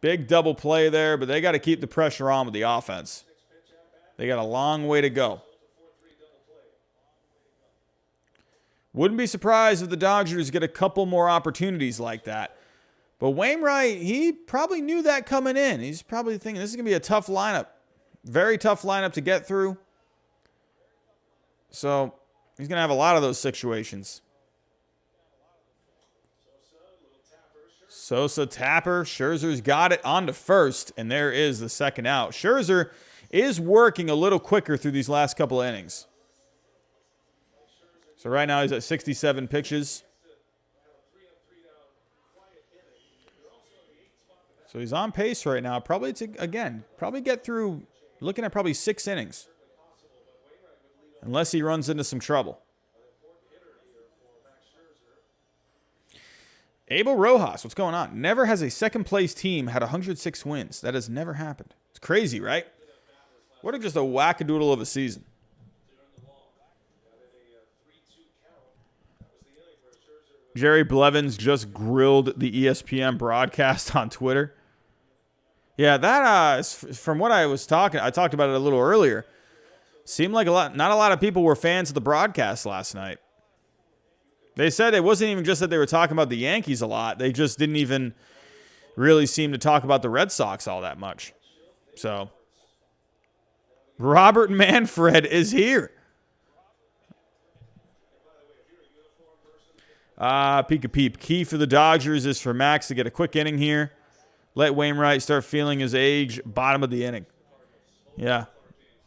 Big double play there, but they got to keep the pressure on with the offense. They got a long way to go. Wouldn't be surprised if the Dodgers get a couple more opportunities like that. But Wainwright, he probably knew that coming in. He's probably thinking this is going to be a tough lineup. Very tough lineup to get through. So he's going to have a lot of those situations. Sosa, Tapper, Scherzer's got it on to first, and there is the second out. Scherzer is working a little quicker through these last couple of innings. So right now he's at 67 pitches. So he's on pace right now. Probably get through, looking at probably 6 innings. Unless he runs into some trouble. Abel Rojas, what's going on? Never has a second-place team had 106 wins. That has never happened. It's crazy, right? What just a wackadoodle of a season. Jerry Blevins just grilled the ESPN broadcast on Twitter. Yeah, that is from what I talked about it a little earlier. Seemed like not a lot of people were fans of the broadcast last night. They said it wasn't even just that they were talking about the Yankees a lot. They just didn't even really seem to talk about the Red Sox all that much. So, Robert Manfred is here. Peek a peep. Key for the Dodgers is for Max to get a quick inning here. Let Wainwright start feeling his age. Bottom of the inning. Yeah.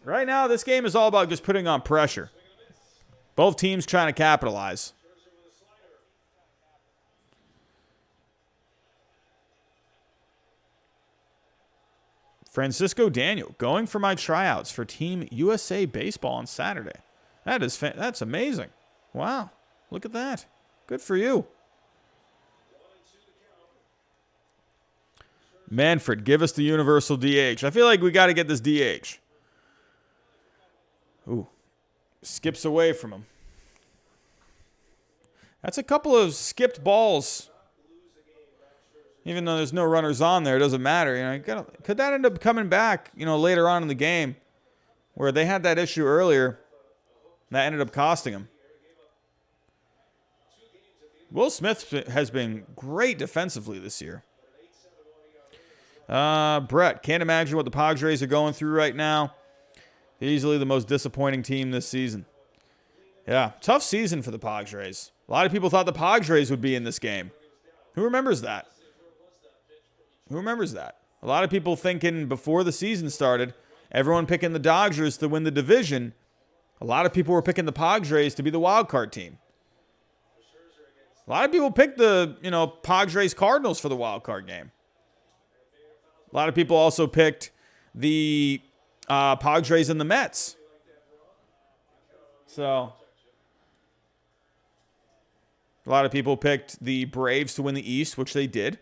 Right now, this game is all about just putting on pressure. Both teams trying to capitalize. Francisco Daniel going for my tryouts for Team USA Baseball on Saturday. That's amazing. Wow. Look at that. Good for you. Manfred, give us the universal DH. I feel like we got to get this DH. Ooh. Skips away from him. That's a couple of skipped balls. Even though there's no runners on there, it doesn't matter. Could that end up coming back, later on in the game, where they had that issue earlier, that ended up costing them. Will Smith has been great defensively this year. Brett, can't imagine what the Padres are going through right now. Easily the most disappointing team this season. Yeah, tough season for the Padres. A lot of people thought the Padres would be in this game. Who remembers that? Who remembers that? A lot of people thinking before the season started, everyone picking the Dodgers to win the division. A lot of people were picking the Padres to be the wild card team. A lot of people picked the, Padres Cardinals for the wild card game. A lot of people also picked the Padres and the Mets. So, a lot of people picked the Braves to win the East, which they did,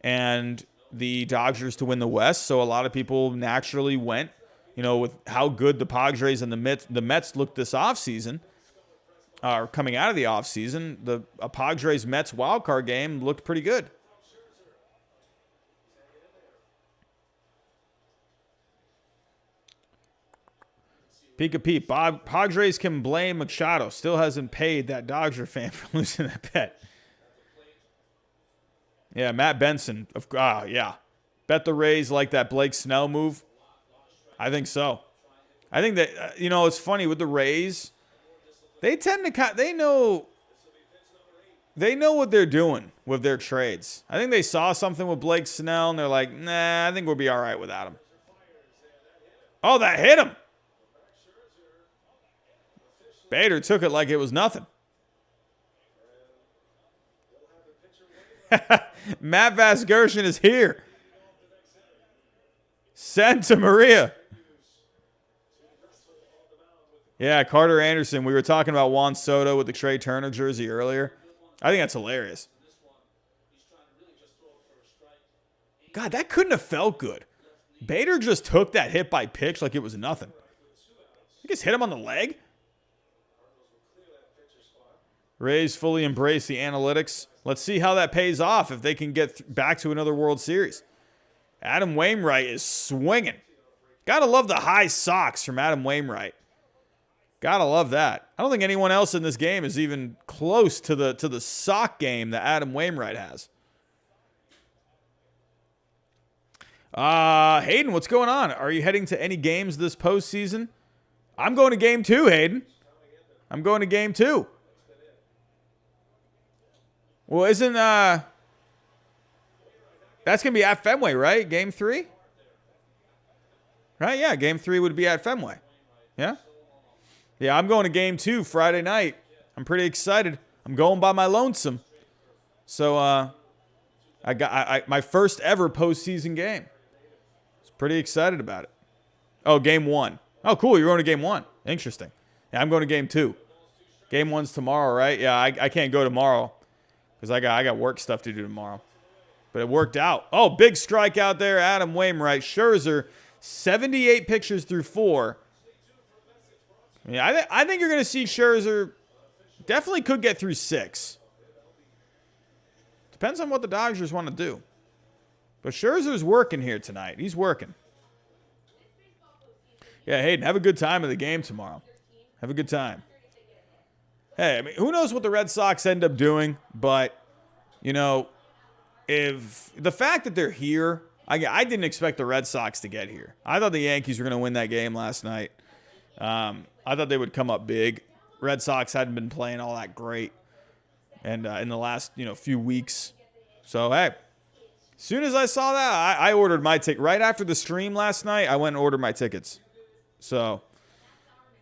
and the Dodgers to win the West. So, a lot of people naturally went with how good the Padres and the Mets looked this offseason, or coming out of the offseason, the Padres-Mets wildcard game looked pretty good. Pika Pete, Padres can blame Machado. Still hasn't paid that Dodger fan for losing that bet. Yeah, Matt Benson. Yeah. Bet the Rays like that Blake Snell move. I think so. I think that, it's funny with the Rays. They tend to, they know what they're doing with their trades. I think they saw something with Blake Snell, and they're like, nah, I think we'll be all right without him. Oh, that hit him. Bader took it like it was nothing. Matt Vasgersian is here. Santa Maria. Yeah, Carter Anderson. We were talking about Juan Soto with the Trey Turner jersey earlier. I think that's hilarious. God, that couldn't have felt good. Bader just took that hit by pitch like it was nothing. He just hit him on the leg. Rays fully embrace the analytics. Let's see how that pays off if they can get back to another World Series. Adam Wainwright is swinging. Gotta love the high socks from Adam Wainwright. Gotta love that. I don't think anyone else in this game is even close to the sock game that Adam Wainwright has. Hayden, what's going on? Are you heading to any games this postseason? I'm going to game 2, Hayden. I'm going to game 2. Well, isn't that's going to be at Fenway, right? Game 3? Right? Yeah, game 3 would be at Fenway. Yeah? Yeah, I'm going to game 2 Friday night. I'm pretty excited. I'm going by my lonesome. So I got my first ever postseason game. I was pretty excited about it. Oh, game 1. Oh, cool. You're going to game 1. Interesting. Yeah, I'm going to game 2. Game 1's tomorrow, right? Yeah, I can't go tomorrow because I got work stuff to do tomorrow. But it worked out. Oh, big strikeout there, Adam Wainwright. Scherzer, 78 pitches through 4. I think you're going to see Scherzer definitely could get through 6. Depends on what the Dodgers want to do. But Scherzer's working here tonight. He's working. Yeah, Hayden, have a good time in the game tomorrow. Have a good time. Hey, I mean, who knows what the Red Sox end up doing, but, if the fact that they're here, I didn't expect the Red Sox to get here. I thought the Yankees were going to win that game last night. I thought they would come up big. Red Sox hadn't been playing all that great and in the last, few weeks. So, hey, as soon as I saw that, I ordered my ticket. Right after the stream last night, I went and ordered my tickets. So,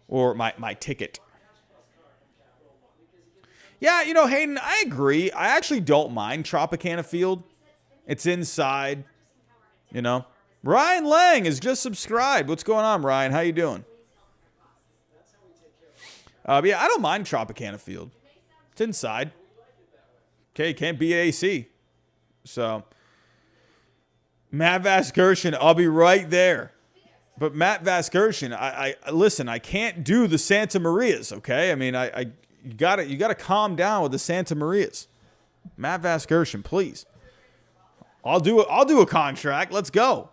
or my ticket. Yeah, Hayden, I agree. I actually don't mind Tropicana Field. It's inside, Ryan Lang is just subscribed. What's going on, Ryan? How you doing? But yeah, I don't mind Tropicana Field. It's inside. Okay, can't beat AC. So, Matt Vasgersian, I'll be right there. But Matt Vasgersian, I listen, I can't do the Santa Marias, okay? I mean, you gotta calm down with the Santa Marias. Matt Vasgersian, please. I'll do a contract. Let's go.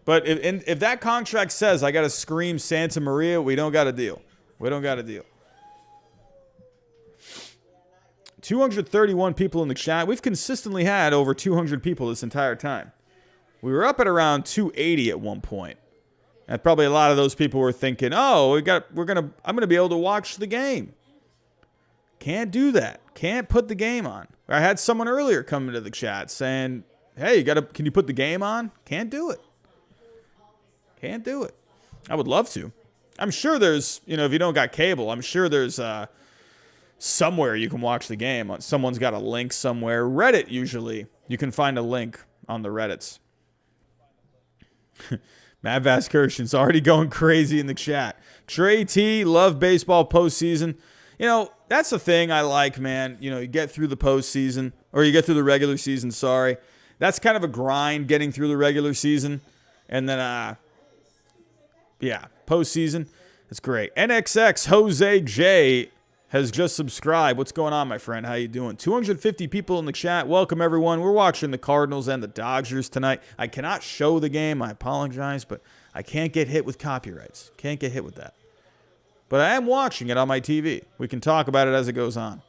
But if that contract says I gotta scream Santa Maria, we don't got a deal. We don't got a deal. 231 people in the chat. We've consistently had over 200 people this entire time. We were up at around 280 at one point. And probably a lot of those people were thinking, "Oh, I'm going to be able to watch the game." Can't do that. Can't put the game on. I had someone earlier come into the chat saying, "Hey, can you put the game on?" Can't do it. Can't do it. I would love to. I'm sure there's, if you don't got cable, I'm sure there's somewhere you can watch the game. Someone's got a link somewhere. Reddit, usually, you can find a link on the Reddits. Matt Vasgersian's already going crazy in the chat. Trey T, love baseball postseason. That's the thing I like, man. You get through the postseason, or you get through the regular season, sorry. That's kind of a grind getting through the regular season. And then Yeah, postseason. That's great. NXX Jose J has just subscribed. What's going on, my friend? How you doing? 250 people in the chat. Welcome, everyone. We're watching the Cardinals and the Dodgers tonight. I cannot show the game. I apologize, but I can't get hit with copyrights. Can't get hit with that. But I am watching it on my TV. We can talk about it as it goes on.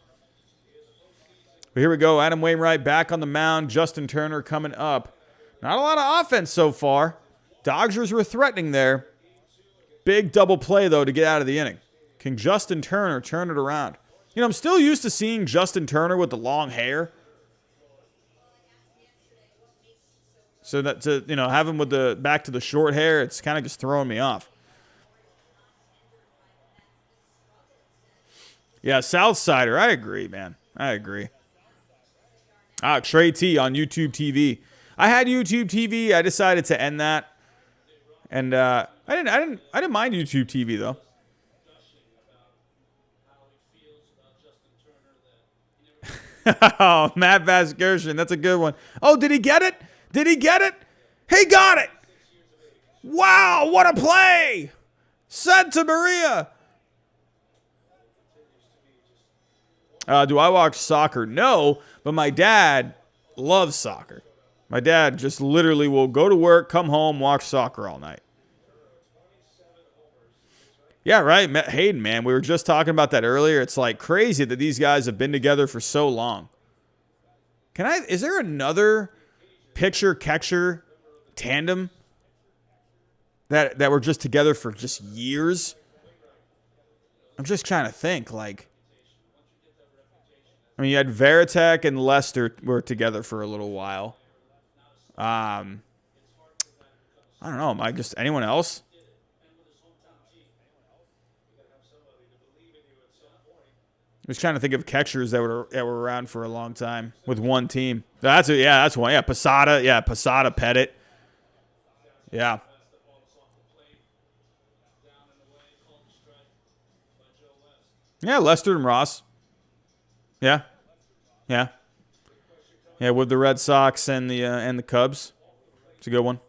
But here we go. Adam Wainwright back on the mound. Justin Turner coming up. Not a lot of offense so far. Dodgers were threatening there. Big double play, though, to get out of the inning. Can Justin Turner turn it around? You know, I'm still used to seeing Justin Turner with the long hair. So that to, you know, have him with the back to the short hair, it's kind of just throwing me off. Yeah, Southsider. I agree, man. I agree. Trey T on YouTube TV. I had YouTube TV. I decided to end that. And I didn't mind YouTube TV though. Oh, Matt Vasgersian, that's a good one. Oh, did he get it? Did he get it? He got it. Wow, what a play! Santa Maria. Do I watch soccer? No, but my dad loves soccer. My dad just literally will go to work, come home, watch soccer all night. Yeah, right. Hayden, man, we were just talking about that earlier. It's like crazy that these guys have been together for so long. Is there another pitcher-catcher tandem that were just together for just years? I'm just trying to think, like, I mean, you had Veritek and Lester were together for a little while. I don't know. Am I just anyone else? I was trying to think of catchers that were around for a long time with one team. That's one. Yeah, Posada. Yeah, Posada, Pettit. Yeah. Yeah, Lester and Ross. Yeah. Yeah. Yeah, with the Red Sox and the Cubs. It's a good one.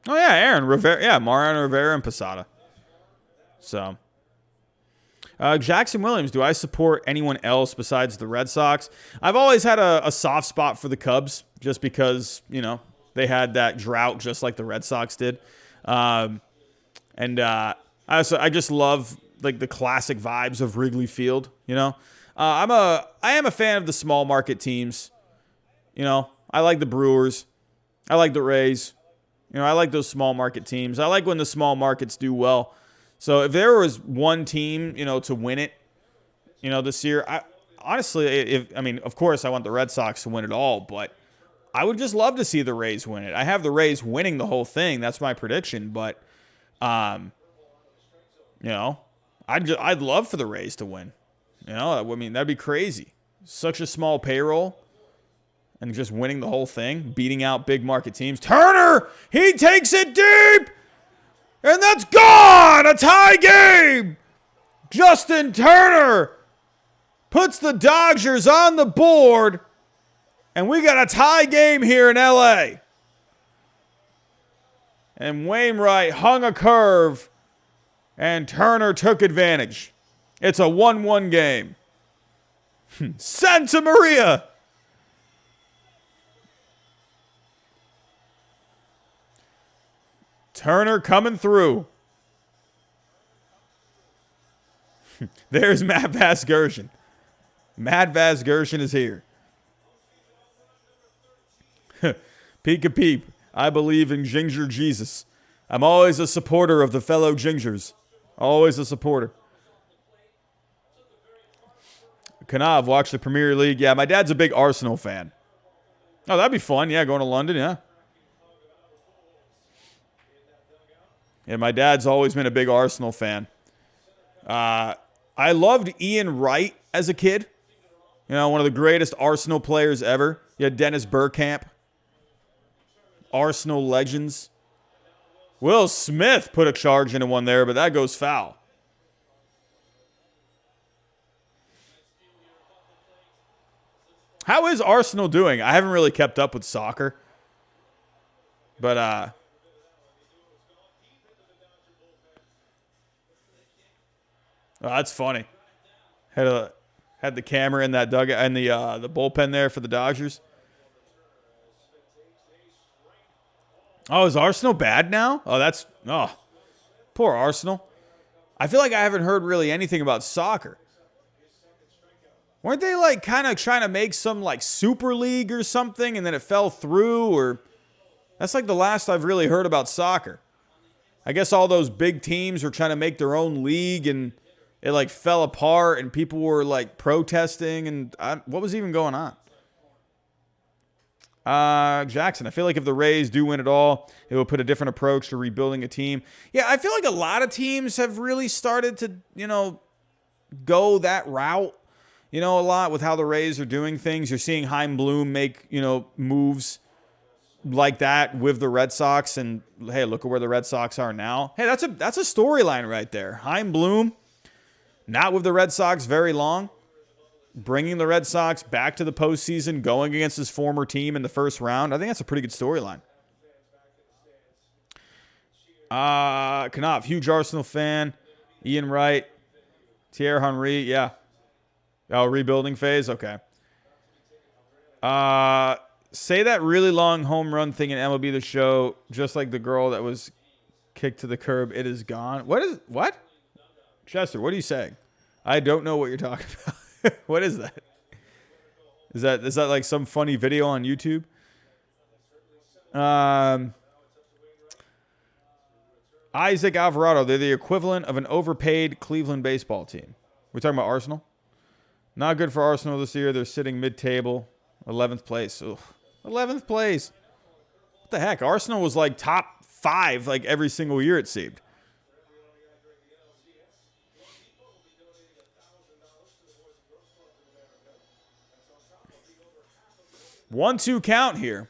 Oh, yeah, Aaron Rivera. Yeah, Mariano Rivera and Posada. So, Jackson Williams, do I support anyone else besides the Red Sox? I've always had a soft spot for the Cubs just because, you know, they had that drought just like the Red Sox did. I just love, like, the classic vibes of Wrigley Field, you know. I am a fan of the small market teams. You know, I like the Brewers. I like the Rays. You know, I like those small market teams. I like when the small markets do well. So if there was one team, you know, to win it, you know, this year, of course I want the Red Sox to win it all, but I would just love to see the Rays win it. I have the Rays winning the whole thing. That's my prediction, but you know, I'd love for the Rays to win. You know, I mean, that'd be crazy. Such a small payroll. And just winning the whole thing, beating out big market teams. Turner, he takes it deep, and that's gone. A tie game. Justin Turner puts the Dodgers on the board, and we got a tie game here in LA. And Wainwright hung a curve, and Turner took advantage. It's a 1-1 game. Santa Maria. Turner coming through. There's Matt Vasgersian. Matt Vasgersian is here. Peek a peep. I believe in Ginger Jesus. I'm always a supporter of the fellow Gingers. Always a supporter. Kanav, watch the Premier League. Yeah, my dad's a big Arsenal fan. Oh, that'd be fun. Yeah, going to London, yeah. Yeah, my dad's always been a big Arsenal fan. I loved Ian Wright as a kid. You know, one of the greatest Arsenal players ever. You had Dennis Bergkamp. Arsenal legends. Will Smith put a charge into one there, but that goes foul. How is Arsenal doing? I haven't really kept up with soccer. But, Oh, that's funny. Had the camera in that dugout and the bullpen there for the Dodgers. Oh, is Arsenal bad now? Oh, poor Arsenal. I feel like I haven't heard really anything about soccer. Weren't they like kind of trying to make some like Super League or something and then it fell through? Or that's like the last I've really heard about soccer. I guess all those big teams were trying to make their own league and it like fell apart and people were like protesting and what was even going on? Jackson, I feel like if the Rays do win it all, it will put a different approach to rebuilding a team. Yeah, I feel like a lot of teams have really started to, go that route, a lot with how the Rays are doing things. You're seeing Chaim Bloom make, moves like that with the Red Sox. And, hey, look at where the Red Sox are now. Hey, that's a storyline right there. Chaim Bloom, not with the Red Sox very long. Bringing the Red Sox back to the postseason, going against his former team in the first round. I think that's a pretty good storyline. Knopf, huge Arsenal fan. Ian Wright. Thierry Henry, yeah. Oh, rebuilding phase? Okay. Say that really long home run thing in MLB The Show, just like the girl that was kicked to the curb. It is gone. What? Chester, what are you saying? I don't know what you're talking about. What is that? Is that like some funny video on YouTube? Isaac Alvarado, they're the equivalent of an overpaid Cleveland baseball team. We're talking about Arsenal. Not good for Arsenal this year. They're sitting mid-table, 11th place. Ugh. 11th place. What the heck? Arsenal was like top 5 like every single year it seemed. 1-2 count here.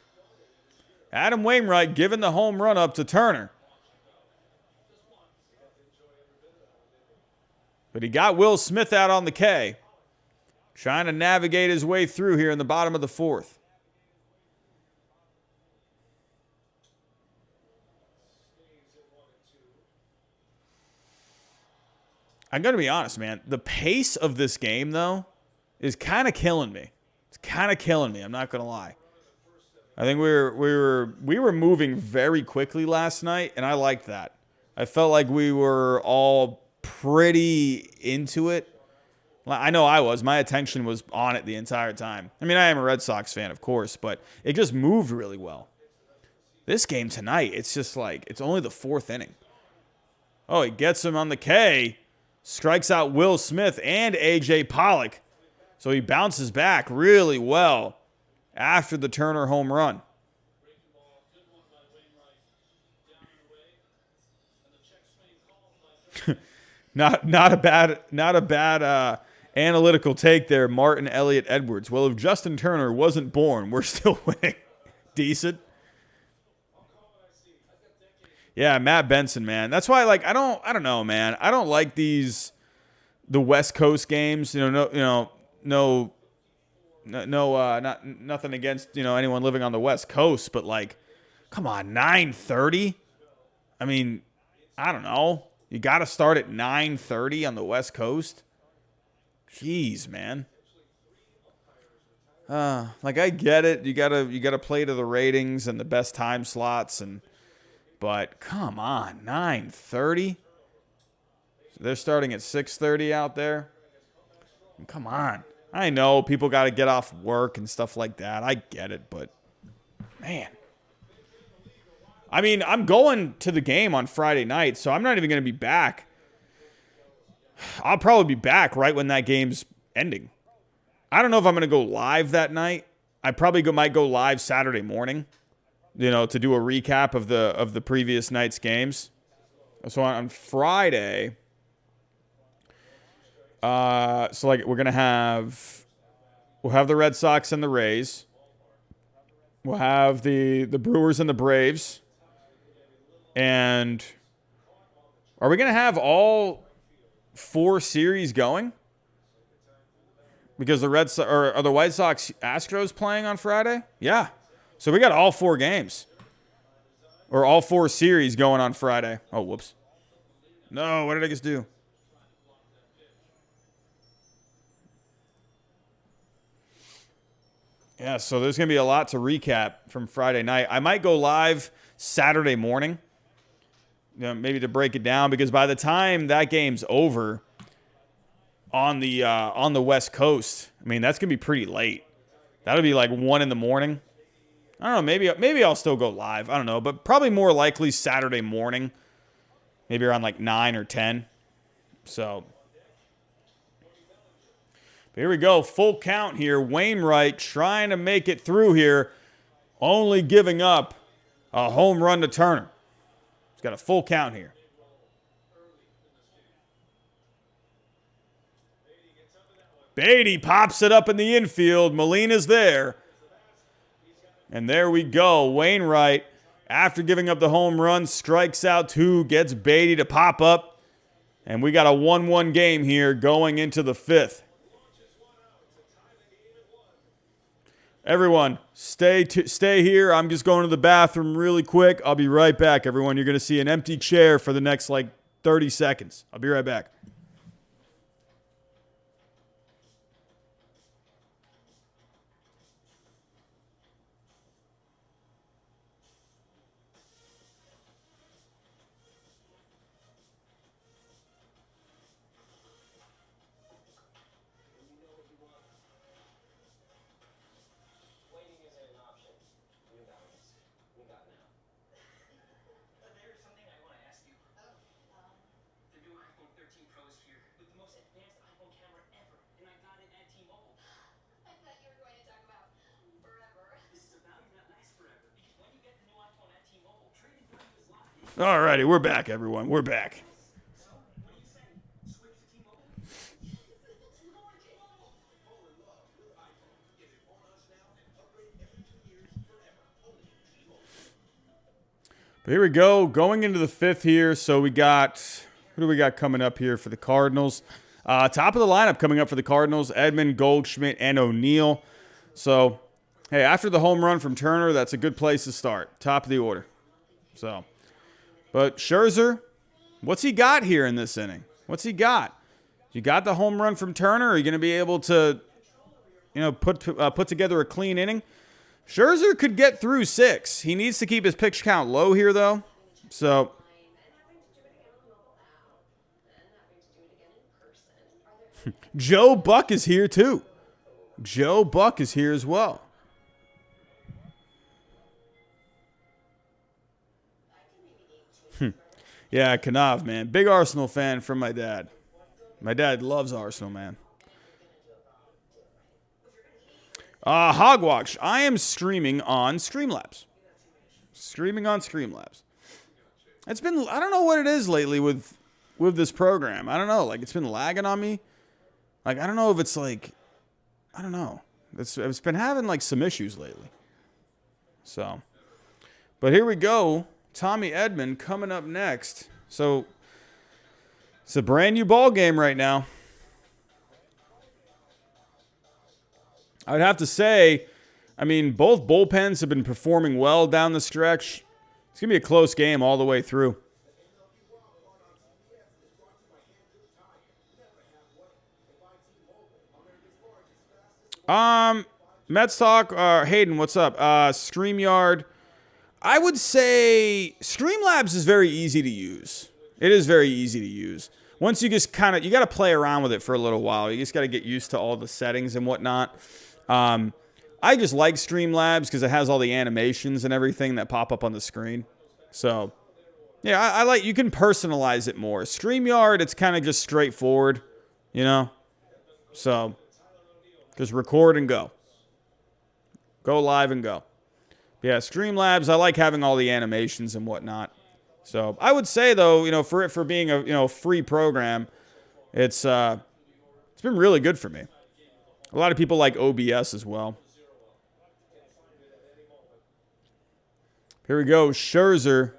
Adam Wainwright giving the home run up to Turner. But he got Will Smith out on the K. Trying to navigate his way through here in the bottom of the 4th. I'm going to be honest, man. The pace of this game, though, is kind of killing me. It's kind of killing me. I'm not going to lie. I think we were moving very quickly last night, and I liked that. I felt like we were all pretty into it. I know I was. My attention was on it the entire time. I mean, I am a Red Sox fan, of course, but it just moved really well. This game tonight, it's just like, it's only the 4th inning. Oh, he gets him on the K. Strikes out Will Smith and A.J. Pollock. So he bounces back really well after the Turner home run. not a bad analytical take there, Martin Elliott Edwards. Well, if Justin Turner wasn't born, we're still winning. Decent. Yeah, Matt Benson, man. That's why, like, I don't know, man. I don't like the West Coast games. Nothing against anyone living on the West Coast, but like, come on, 9:30. I mean, I don't know. You got to start at 9:30 on the West Coast. Jeez, man. Like I get it. You gotta play to the ratings and the best time slots but come on, 9:30. So they're starting at 6:30 out there. Come on. I know people got to get off work and stuff like that. I get it, but man. I mean, I'm going to the game on Friday night, so I'm not even going to be back. I'll probably be back right when that game's ending. I don't know if I'm going to go live that night. I probably might go live Saturday morning, to do a recap of the previous night's games. So on Friday, we'll have the Red Sox and the Rays. We'll have the Brewers and the Braves. And are we going to have all 4 series going? Because are the White Sox Astros playing on Friday? Yeah. So we got all 4 games. Or all 4 series going on Friday. Oh, whoops. No, what did I just do? Yeah, so there's going to be a lot to recap from Friday night. I might go live Saturday morning, maybe to break it down, because by the time that game's over on the West Coast, I mean, that's going to be pretty late. That'll be like 1 in the morning. I don't know, maybe I'll still go live. I don't know, but probably more likely Saturday morning, maybe around like 9 or 10. So here we go, full count here. Wainwright trying to make it through here, only giving up a home run to Turner. He's got a full count here. Beatty pops it up in the infield. Molina's there. And there we go. Wainwright, after giving up the home run, strikes out 2, gets Beatty to pop up. And we got a 1-1 game here going into the 5th. Everyone, stay here. I'm just going to the bathroom really quick. I'll be right back, everyone. You're going to see an empty chair for the next, 30 seconds. I'll be right back. All righty, we're back, everyone. We're back. But here we go, going into the 5th here. So we got, who do we got coming up here for the Cardinals? Top of the lineup coming up for the Cardinals, Edman, Goldschmidt, and O'Neill. So, hey, after the home run from Turner, that's a good place to start. Top of the order. So, but Scherzer, what's he got here in this inning? What's he got? You got the home run from Turner? Are you going to be able to, put together a clean inning? Scherzer could get through 6. He needs to keep his pitch count low here, though. So, Joe Buck is here, too. Joe Buck is here as well. Yeah, Kanav, man. Big Arsenal fan from my dad. My dad loves Arsenal, man. Hogwatch. I am streaming on Streamlabs. It's been, I don't know what it is lately with this program. I don't know. It's been lagging on me. I don't know if it's I don't know. It's been having some issues lately. So, but here we go. Tommy Edman coming up next. So, it's a brand new ball game right now. I would have to say, both bullpens have been performing well down the stretch. It's going to be a close game all the way through. Mets talk. Hayden, what's up? StreamYard. I would say Streamlabs is very easy to use. It is very easy to use. Once you just you got to play around with it for a little while. You just got to get used to all the settings and whatnot. I just like Streamlabs because it has all the animations and everything that pop up on the screen. So, yeah, I like, you can personalize it more. StreamYard, it's kind of just straightforward, So, just record and go. Go live and go. Yeah, Streamlabs, I like having all the animations and whatnot. So I would say though, for being a free program, it's been really good for me. A lot of people like OBS as well. Here we go, Scherzer.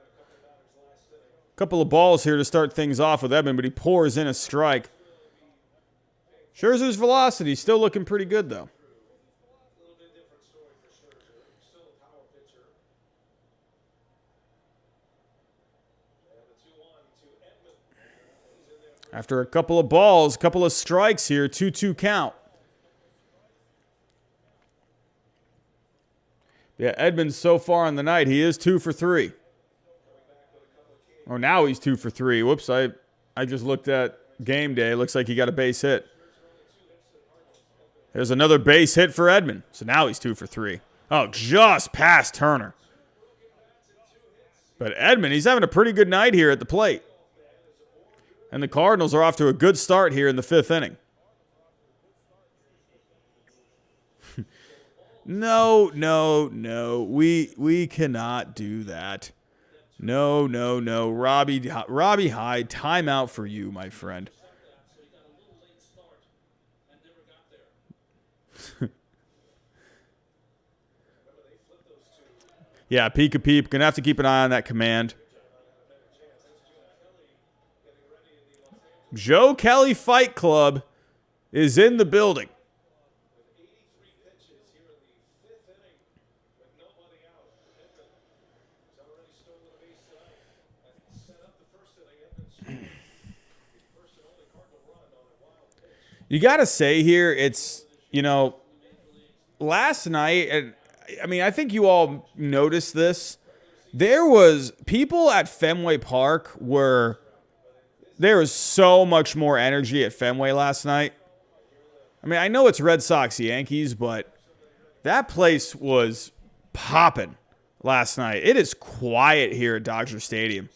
Couple of balls here to start things off with Edman, but he pours in a strike. Scherzer's velocity still looking pretty good though. After a couple of balls, couple of strikes here, 2-2 count. Yeah, Edmonds so far on the night, he is 2 for 3. Or now he's 2 for 3. Whoops, I just looked at game day. Looks like he got a base hit. There's another base hit for Edman. So now he's 2 for 3. Oh, just past Turner. But Edman, he's having a pretty good night here at the plate. And the Cardinals are off to a good start here in the 5th inning. No. We cannot do that. No. Robbie Hyde, timeout for you, my friend. Yeah, peek a peep. Gonna have to keep an eye on that command. Joe Kelly Fight Club is in the building. You got to say here, it's, last night, and I mean, I think you all noticed this. There was people at Fenway Park there was so much more energy at Fenway last night. I mean, I know it's Red Sox Yankees, but that place was popping last night. It is quiet here at Dodger Stadium.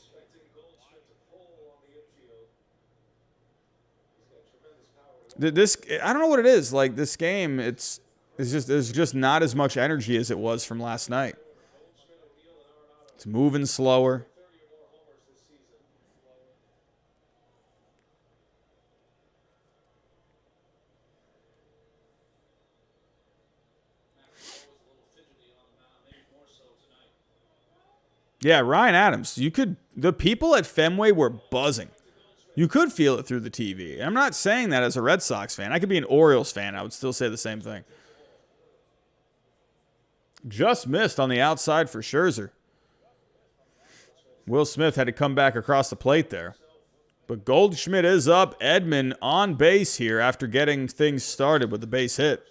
I don't know what it is. Like this game, there's just not as much energy as it was from last night. It's moving slower. Yeah, Ryan Adams. The people at Fenway were buzzing. You could feel it through the TV. I'm not saying that as a Red Sox fan. I could be an Orioles fan. I would still say the same thing. Just missed on the outside for Scherzer. Will Smith had to come back across the plate there. But Goldschmidt is up. Edman on base here after getting things started with the base hit.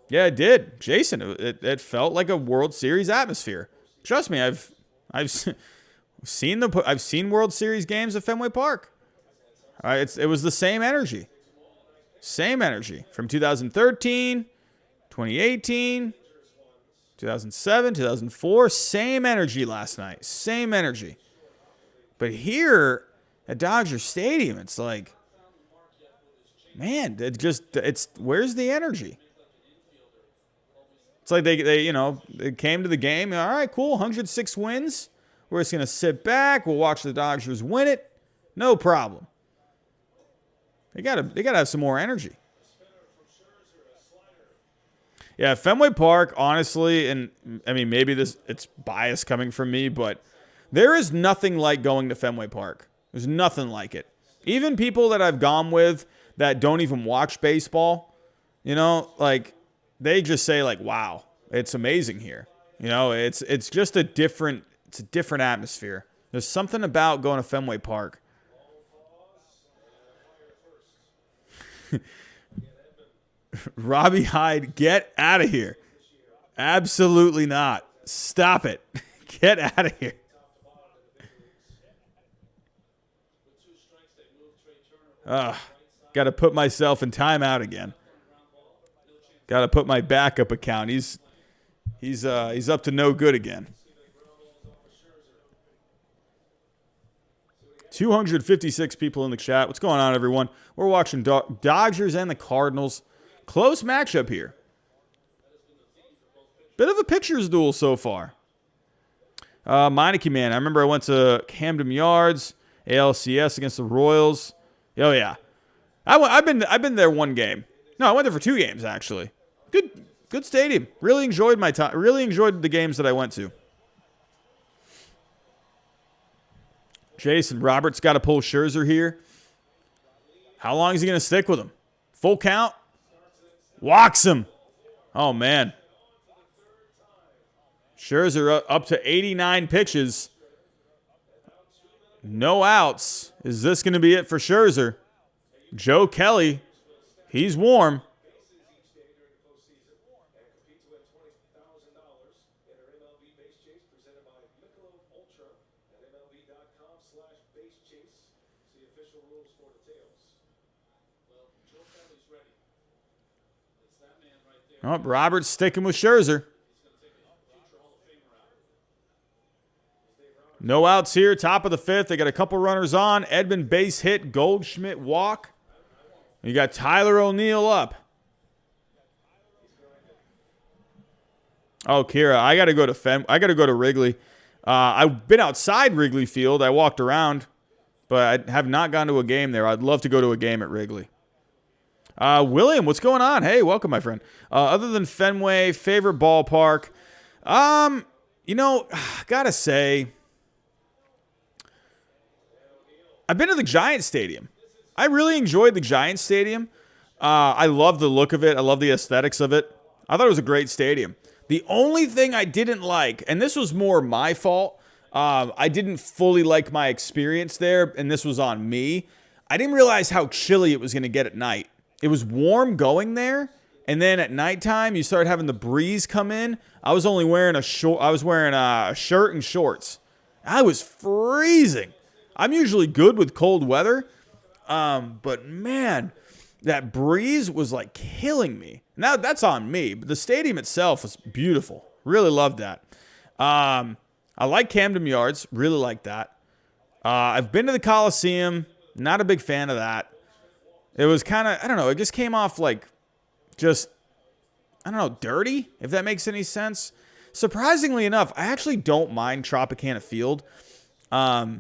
Yeah, it did. Jason, it felt like a World Series atmosphere. Trust me, I've seen World Series games at Fenway Park. It was the same energy. Same energy from 2013, 2018, 2007, 2004. Same energy last night. Same energy. But here at Dodger Stadium, it's like, man, where's the energy? It's like they came to the game. All right, cool, 106 wins. We're just going to sit back. We'll watch the Dodgers win it. No problem. They got to have some more energy. Yeah, Fenway Park, honestly, and I mean, maybe it's bias coming from me, but there is nothing like going to Fenway Park. There's nothing like it. Even people that I've gone with that don't even watch baseball, they just say like, wow, it's amazing here. It's just a different atmosphere. There's something about going to Fenway Park. Robbie Hyde, get out of here. Absolutely not. Stop it. Get out of here. Got to put myself in timeout again. Got to put my backup account. He's up to no good again. 256 people in the chat. What's going on, everyone? We're watching Dodgers and the Cardinals. Close matchup here. Bit of a pitcher's duel so far. Meineke, man. I remember I went to Camden Yards, ALCS against the Royals. Oh, yeah. I've been there one game. No, I went there for 2 games, actually. Good stadium. Really enjoyed my time. Really enjoyed the games that I went to. Jason Roberts got to pull Scherzer here. How long is he going to stick with him? Full count? Walks him. Oh, man. Scherzer up to 89 pitches. No outs. Is this going to be it for Scherzer? Joe Kelly, he's warm. Oh, Roberts sticking with Scherzer. No outs here, top of the fifth. They got a couple runners on. Edman base hit, Goldschmidt walk. You got Tyler O'Neill up. Oh, Kira, I got to go to I got to go to Wrigley. I've been outside Wrigley Field. I walked around, but I have not gone to a game there. I'd love to go to a game at Wrigley. William, what's going on? Hey, welcome, my friend. Other than Fenway, favorite ballpark? Gotta say, I've been to the Giants Stadium. I really enjoyed the Giants Stadium. I love the look of it. I love the aesthetics of it. I thought it was a great stadium. The only thing I didn't like, and this was more my fault, I didn't fully like my experience there, and this was on me. I didn't realize how chilly it was going to get at night. It was warm going there, and then at nighttime you started having the breeze come in. I was only wearing a shirt and shorts. I was freezing. I'm usually good with cold weather, but man, that breeze was like killing me. Now that's on me, but the stadium itself was beautiful. Really loved that. I like Camden Yards. Really like that. I've been to the Coliseum. Not a big fan of that. It was kind of, I don't know, it just came off like just, I don't know, dirty, if that makes any sense. Surprisingly enough, I actually don't mind Tropicana Field. I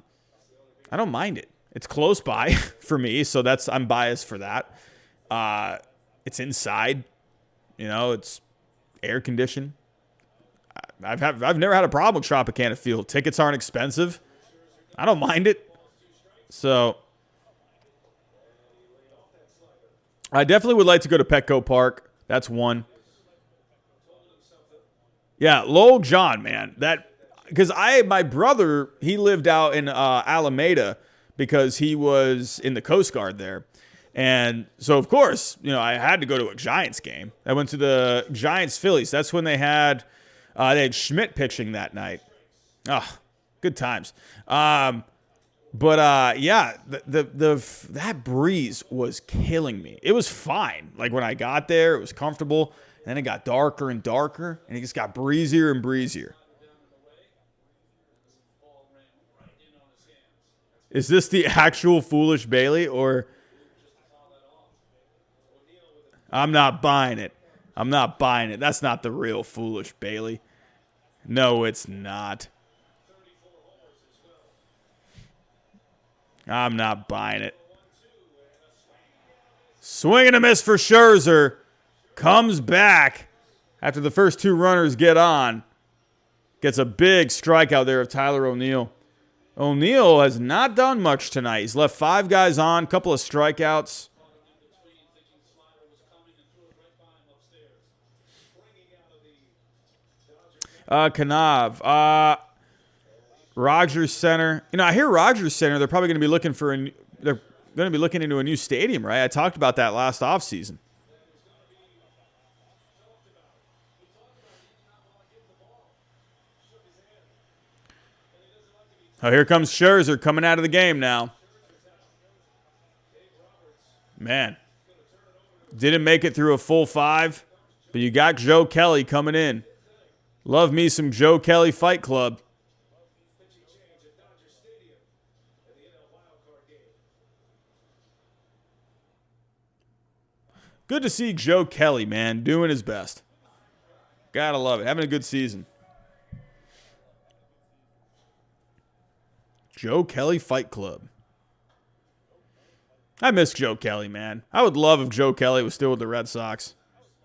don't mind it. It's close by for me, so I'm biased for that. It's inside. It's air conditioned. I've never had a problem with Tropicana Field. Tickets aren't expensive. I don't mind it. So I definitely would like to go to Petco Park. That's one. Yeah, Lowell John, man. Because my brother, he lived out in Alameda because he was in the Coast Guard there. And so, of course, I had to go to a Giants game. I went to the Giants-Phillies. That's when they had Schmidt pitching that night. Oh, good times. But yeah, that breeze was killing me. It was fine. Like when I got there, it was comfortable. And then it got darker and darker, and it just got breezier and breezier. Is this the actual Foolish Bailey, or I'm not buying it? I'm not buying it. That's not the real Foolish Bailey. No, it's not. I'm not buying it. Swing and a miss for Scherzer. Comes back after the first two runners get on. Gets a big strikeout there of Tyler O'Neill. O'Neill has not done much tonight. He's left 5 guys on, couple of strikeouts. Kanav. Rogers Center. I hear Rogers Center, they're probably going to be looking they're going to be looking into a new stadium, right? I talked about that last offseason. Oh, here comes Scherzer coming out of the game now. Man. Didn't make it through a full 5, but you got Joe Kelly coming in. Love me some Joe Kelly Fight Club. Good to see Joe Kelly, man, doing his best. Gotta love it. Having a good season. Joe Kelly Fight Club. I miss Joe Kelly, man. I would love if Joe Kelly was still with the Red Sox.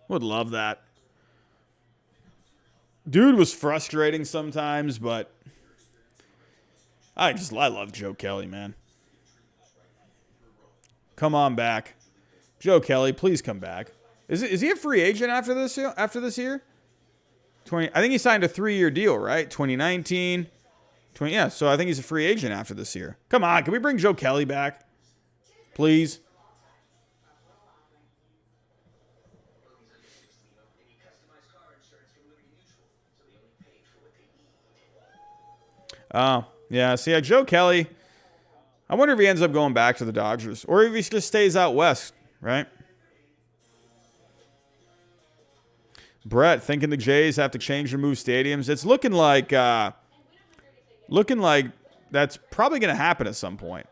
Would love that. Dude was frustrating sometimes, but I love Joe Kelly, man. Come on back. Joe Kelly, please come back. Is he a free agent after this year? I think he signed a 3-year deal, right? 2019. Yeah, so I think he's a free agent after this year. Come on, can we bring Joe Kelly back? Please. Oh, yeah. See, Joe Kelly, I wonder if he ends up going back to the Dodgers or if he just stays out west, right? Brett thinking the Jays have to change or move stadiums. It's looking like that's probably going to happen at some point.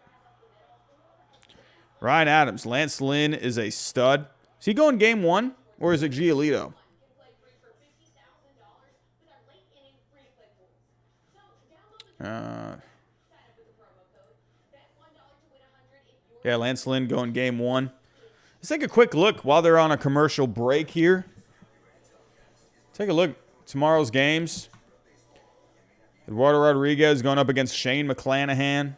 Ryan Adams, Lance Lynn is a stud. Is he going game 1 or is it Giolito? Yeah, Lance Lynn going game 1. Let's take a quick look while they're on a commercial break here. Take a look at tomorrow's games. Eduardo Rodriguez going up against Shane McClanahan.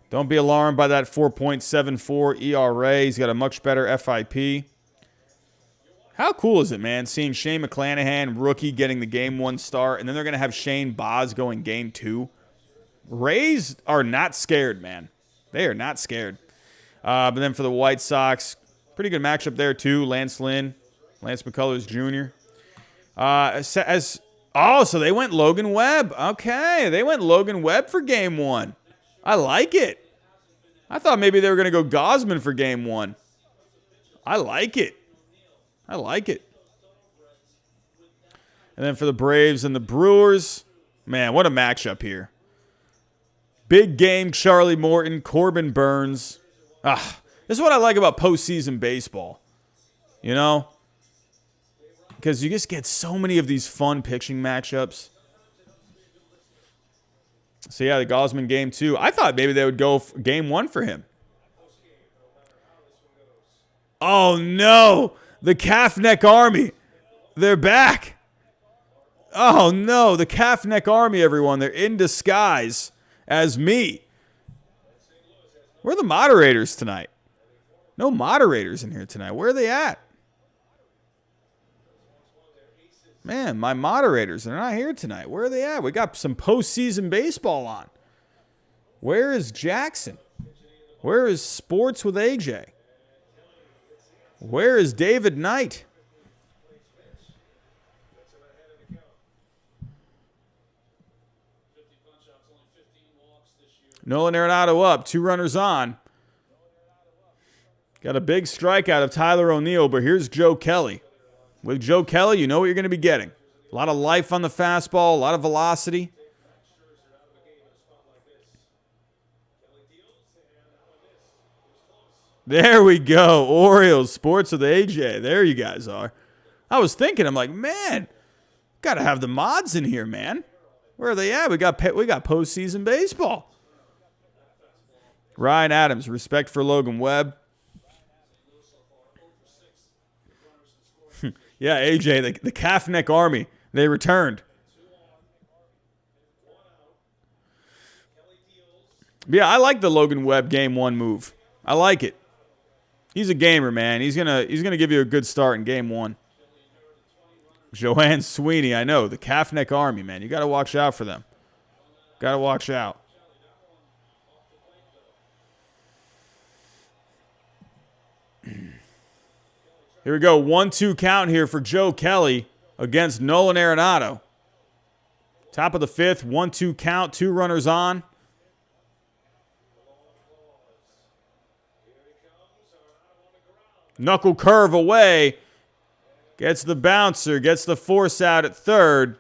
Don't be alarmed by that 4.74 ERA. He's got a much better FIP. How cool is it, man, seeing Shane McClanahan, rookie, getting the game 1 start, and then they're going to have Shane Baz going game 2. Rays are not scared, man. They are not scared. But then for the White Sox, pretty good matchup there, too. Lance Lynn, Lance McCullers Jr. So they went Logan Webb. Okay, they went Logan Webb for game 1. I like it. I thought maybe they were going to go Gosman for game 1. I like it. I like it. And then for the Braves and the Brewers, man, what a matchup here. Big game, Charlie Morton, Corbin Burns. This is what I like about postseason baseball. You know? Because you just get so many of these fun pitching matchups. So, yeah, the Gosman game 2. I thought maybe they would go game 1 for him. Oh, no. The Calf Neck Army. They're back. Oh, no. The Calf Neck Army, everyone. They're in disguise as me. Where are the moderators tonight? No moderators in here tonight. Where are they at? Man, my moderators, they're not here tonight. Where are they at? We got some postseason baseball on. Where is Jackson? Where is Sports with AJ? Where is David Knight? Nolan Arenado up, 2 runners on. Got a big strikeout of Tyler O'Neill, but here's Joe Kelly. With Joe Kelly, you know what you're going to be getting. A lot of life on the fastball, a lot of velocity. There we go. Orioles, Sports with AJ. There you guys are. I was thinking, I'm like, man, got to have the mods in here, man. Where are they at? We got postseason baseball. Ryan Adams, respect for Logan Webb. Yeah, AJ, the Calf Neck Army, they returned. Yeah, I like the Logan Webb game 1 move. I like it. He's a gamer, man. He's gonna give you a good start in game 1. Joanne Sweeney, I know, the Calf Neck Army, man. You got to watch out for them. Got to watch out. Here we go. 1-2 count here for Joe Kelly against Nolan Arenado. Top of the 5th, 1-2 count, 2 runners on. Knuckle curve away. Gets the bouncer, gets the force out at 3rd.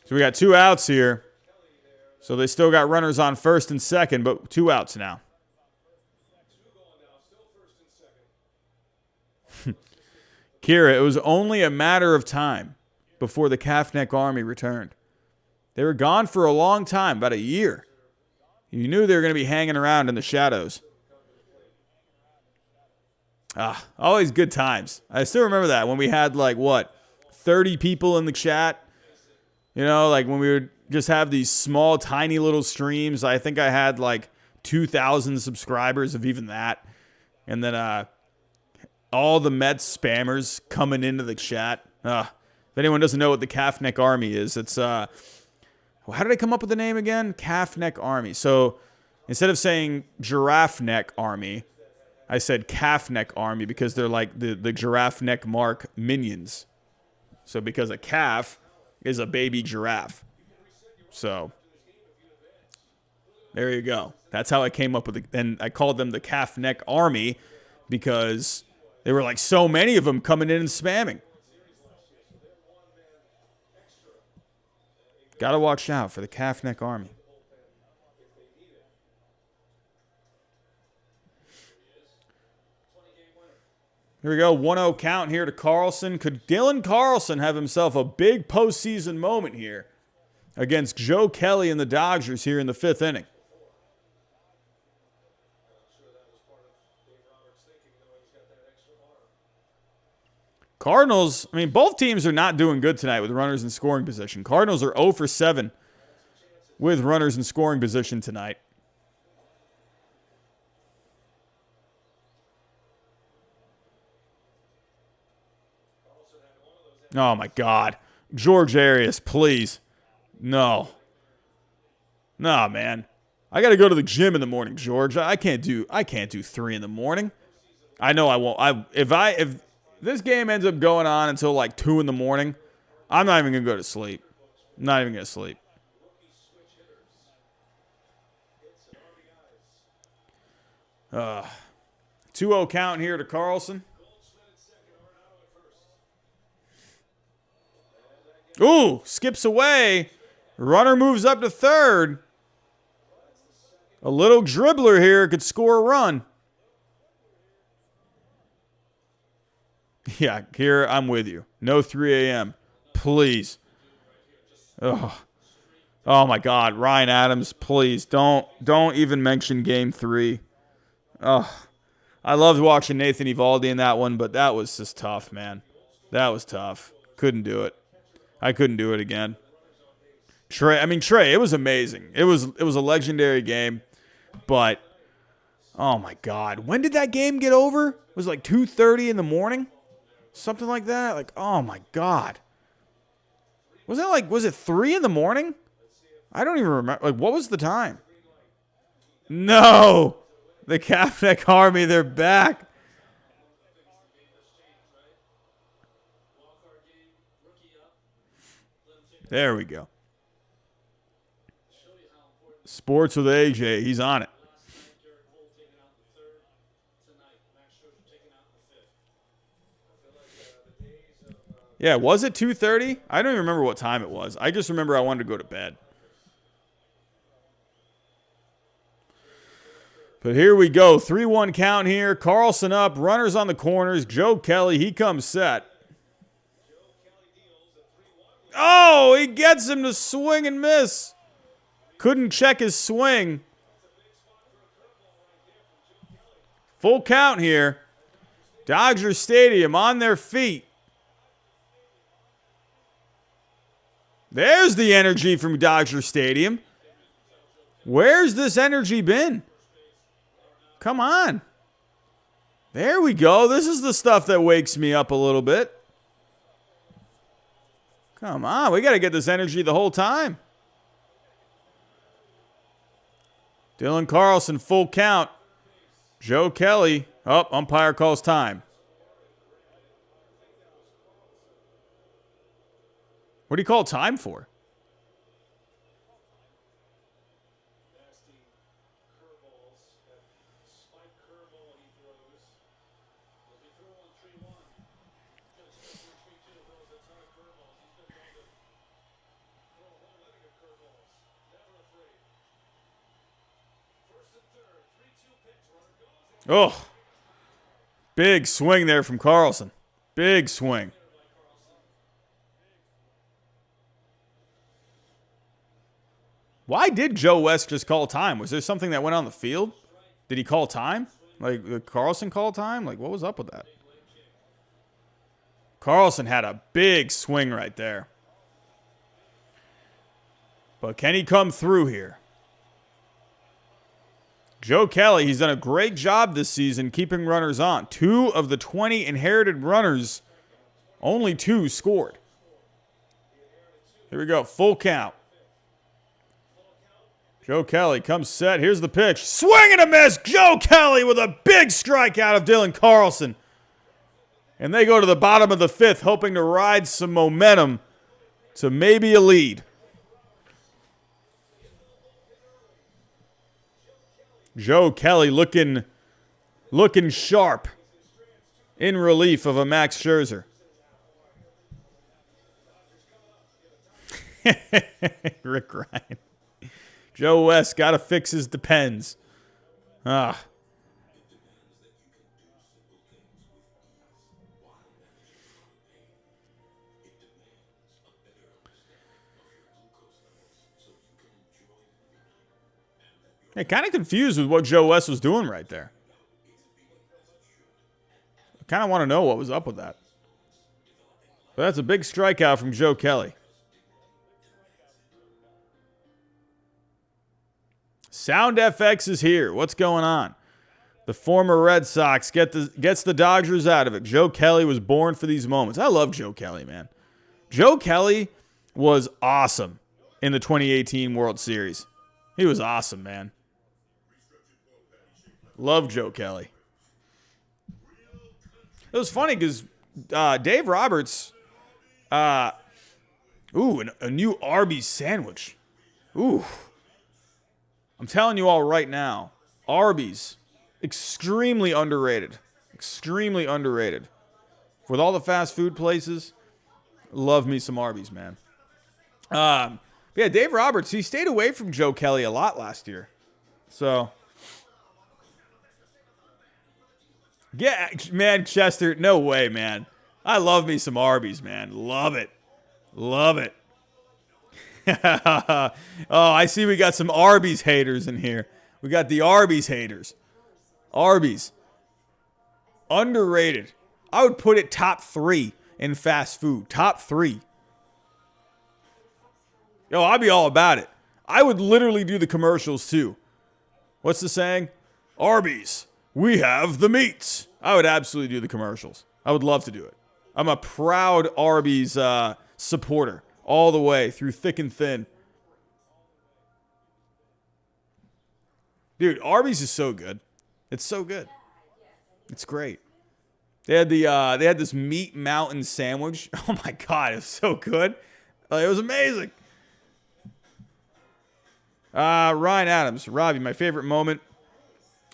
So we got 2 outs here. So they still got runners on 1st and 2nd, but 2 outs now. Kira, it was only a matter of time before the Calf Neck Army returned. They were gone for a long time, about a year. You knew they were going to be hanging around in the shadows. Always good times. I still remember that when we had 30 people in the chat. You know, like when we would just have these small, tiny little streams. I think I had 2,000 subscribers of even that. And then all the Mets spammers coming into the chat. If anyone doesn't know what the Calf Neck Army is, it's how did I come up with the name again? Calf Neck Army. So instead of saying Giraffe Neck Army, I said Calf Neck Army because they're like the Giraffe Neck Mark minions. So because a calf is a baby giraffe. So there you go. That's how I came up with it. And I called them the Calf Neck Army because there were like so many of them coming in and spamming. Got to watch out for the Calf Neck Army. Here we go, 1-0 count here to Carlson. Could Dylan Carlson have himself a big postseason moment here against Joe Kelly and the Dodgers here in the 5th inning? Cardinals, I mean, both teams are not doing good tonight with runners in scoring position. Cardinals are 0 for 7 with runners in scoring position tonight. Oh, my God. George Arias, please. No. Nah, man. I got to go to the gym in the morning, George. I can't do 3 in the morning. I know I won't. If this game ends up going on until like 2 in the morning, I'm not even going to go to sleep. I'm not even going to sleep. Uh, 2-0 count here to Carlson. Ooh, skips away. Runner moves up to third. A little dribbler here could score a run. Yeah, here I'm with you. No 3 a.m. Please. Oh my God, Ryan Adams, please don't even mention Game 3. Oh, I loved watching Nathan Eovaldi in that one, but that was just tough, man. That was tough. Couldn't do it. I couldn't do it again. Trey, it was amazing. It was a legendary game, but oh my God, when did that game get over? It was like 2:30 in the morning. Something like that. Like, oh my God. Was it 3 in the morning? I don't even remember. Like, what was the time? No. The Calf Neck Army, they're back. There we go. Sports with AJ. He's on it. Yeah, was it 2:30? I don't even remember what time it was. I just remember I wanted to go to bed. But here we go. 3-1 count here. Carlson up. Runners on the corners. Joe Kelly, he comes set. Oh, he gets him to swing and miss. Couldn't check his swing. Full count here. Dodger Stadium on their feet. There's the energy from Dodger Stadium. Where's this energy been? Come on. There we go. This is the stuff that wakes me up a little bit. Come on. We got to get this energy the whole time. Dylan Carlson, full count. Joe Kelly. Oh, umpire calls time. What do you call time for? Oh, big swing there from Carlson. Big swing. Why did Joe West just call time? Was there something that went on the field? Did he call time? Like, did Carlson call time? Like, what was up with that? Carlson had a big swing right there. But can he come through here? Joe Kelly, he's done a great job this season keeping runners on. 2 of the 20 inherited runners, only 2 scored. Here we go, full count. Joe Kelly comes set. Here's the pitch. Swing and a miss. Joe Kelly with a big strikeout of Dylan Carlson. And they go to the bottom of the 5th, hoping to ride some momentum to maybe a lead. Joe Kelly looking sharp in relief of a Max Scherzer. Rick Ryan. Joe West got to fix his depends. Ah. I'm kind of confused with what Joe West was doing right there. I kind of want to know what was up with that. But that's a big strikeout from Joe Kelly. Sound FX is here. What's going on? The former Red Sox gets the Dodgers out of it. Joe Kelly was born for these moments. I love Joe Kelly, man. Joe Kelly was awesome in the 2018 World Series. He was awesome, man. Love Joe Kelly. It was funny because Dave Roberts, a new Arby's sandwich. Ooh. I'm telling you all right now, Arby's, extremely underrated. Extremely underrated. With all the fast food places, love me some Arby's, man. Yeah, Dave Roberts, he stayed away from Joe Kelly a lot last year. So, yeah, man, Chester, no way, man. I love me some Arby's, man. Love it. Love it. Oh, I see we got some Arby's haters in here. We got the Arby's haters. Arby's. Underrated. I would put it top 3 in fast food. Top 3. Yo, I'd be all about it. I would literally do the commercials too. What's the saying? Arby's. We have the meats. I would absolutely do the commercials. I would love to do it. I'm a proud Arby's supporter. All the way, through thick and thin. Dude, Arby's is so good. It's so good. It's great. They had this meat mountain sandwich. Oh my God, it was so good. It was amazing. Ryan Adams, Robbie, my favorite moment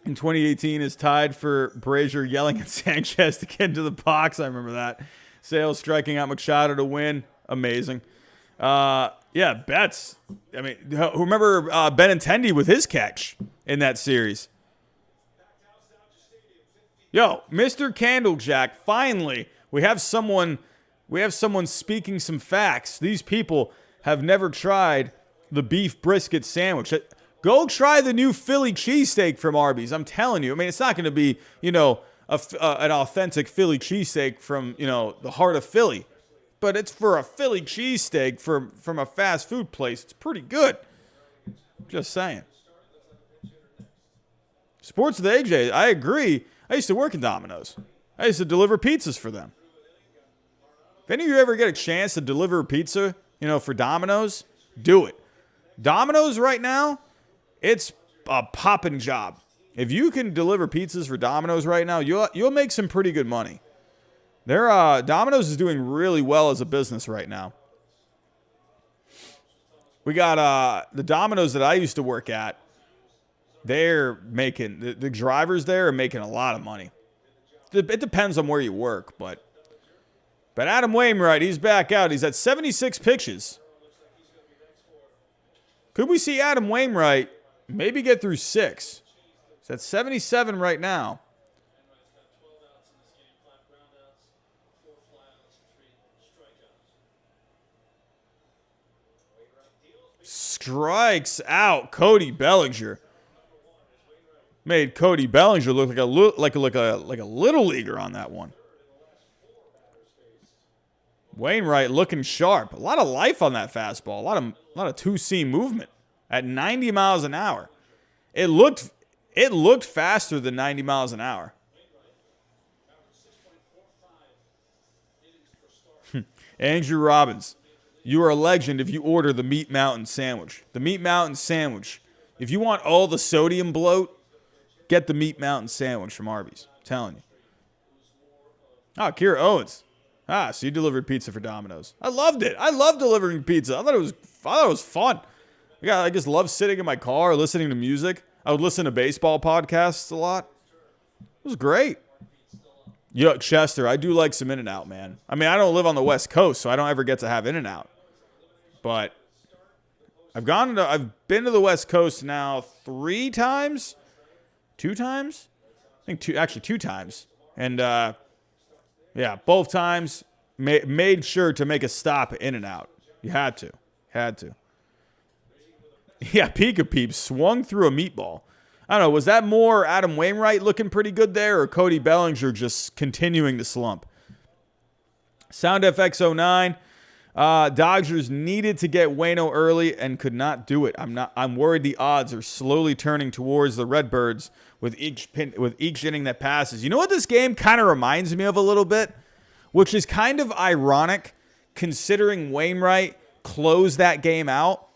in 2018 is tied for Brazier yelling at Sanchez to get into the box. I remember that. Sales striking out Machado to win. Amazing. Yeah, Betts. I mean, remember Benintendi with his catch in that series? Yo, Mr. Candlejack, finally, we have someone speaking some facts. These people have never tried the beef brisket sandwich. Go try the new Philly cheesesteak from Arby's. I'm telling you. I mean, it's not going to be, an authentic Philly cheesesteak from, the heart of Philly. But it's for a Philly cheesesteak from a fast food place. It's pretty good. Just saying. Sports with AJ, I agree. I used to work in Domino's. I used to deliver pizzas for them. If any of you ever get a chance to deliver a pizza, for Domino's, do it. Domino's right now, it's a popping job. If you can deliver pizzas for Domino's right now, you'll make some pretty good money. Domino's is doing really well as a business right now. We got the Domino's that I used to work at. They're making the drivers there are making a lot of money. It depends on where you work, but Adam Wainwright, he's back out. He's at 76 pitches. Could we see Adam Wainwright maybe get through 6? He's at 77 right now. Strikes out Cody Bellinger. Made Cody Bellinger look like a little leaguer on that one. Wainwright looking sharp. A lot of life on that fastball. A lot of two-seam movement at 90 miles an hour. It looked faster than 90 miles an hour. Andrew Robbins. You are a legend if you order the Meat Mountain sandwich. The Meat Mountain sandwich. If you want all the sodium bloat, get the Meat Mountain sandwich from Arby's. I'm telling you. Oh, Kira Owens. So you delivered pizza for Domino's. I loved it. I love delivering pizza. I thought it was fun. I just love sitting in my car listening to music. I would listen to baseball podcasts a lot. It was great. Yuck, Chester, I do like some In-N-Out, man. I mean, I don't live on the West Coast, so I don't ever get to have In-N-Out. But I've been to the West Coast now 3 times. 2 times? I think 2 times. And yeah, both times made sure to make a stop at In-N-Out. You had to. Yeah, Pika Peep swung through a meatball. I don't know, was that more Adam Wainwright looking pretty good there or Cody Bellinger just continuing to slump? Sound FX09. Dodgers needed to get Waino early and could not do it. I'm worried the odds are slowly turning towards the Redbirds with each inning that passes. You know what this game kind of reminds me of a little bit? Which is kind of ironic considering Wainwright closed that game out.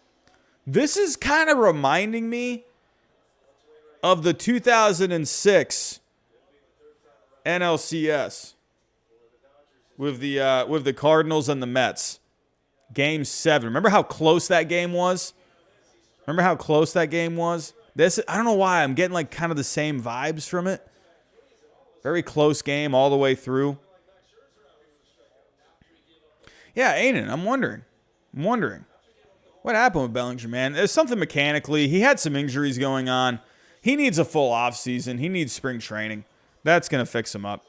This is kind of reminding me of the 2006 NLCS with the Cardinals and the Mets. Game 7. Remember how close that game was? I don't know why. I'm getting like kind of the same vibes from it. Very close game all the way through. Yeah, Aiden, I'm wondering. What happened with Bellinger, man? There's something mechanically. He had some injuries going on. He needs a full offseason. He needs spring training. That's going to fix him up.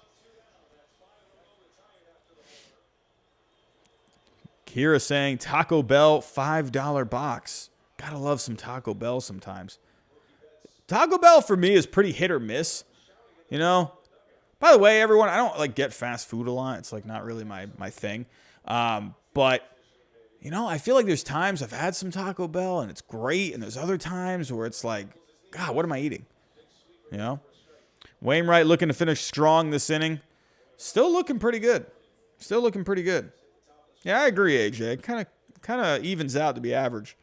Kira saying Taco Bell $5 box. Gotta love some Taco Bell sometimes. Taco Bell for me is pretty hit or miss. You know? By the way, everyone, I don't like get fast food a lot. It's like not really my thing. But you know, I feel like there's times I've had some Taco Bell and it's great, and there's other times where it's like, God, what am I eating? You know? Wainwright looking to finish strong this inning. Still looking pretty good. Yeah, I agree, AJ. Kind of evens out to be average.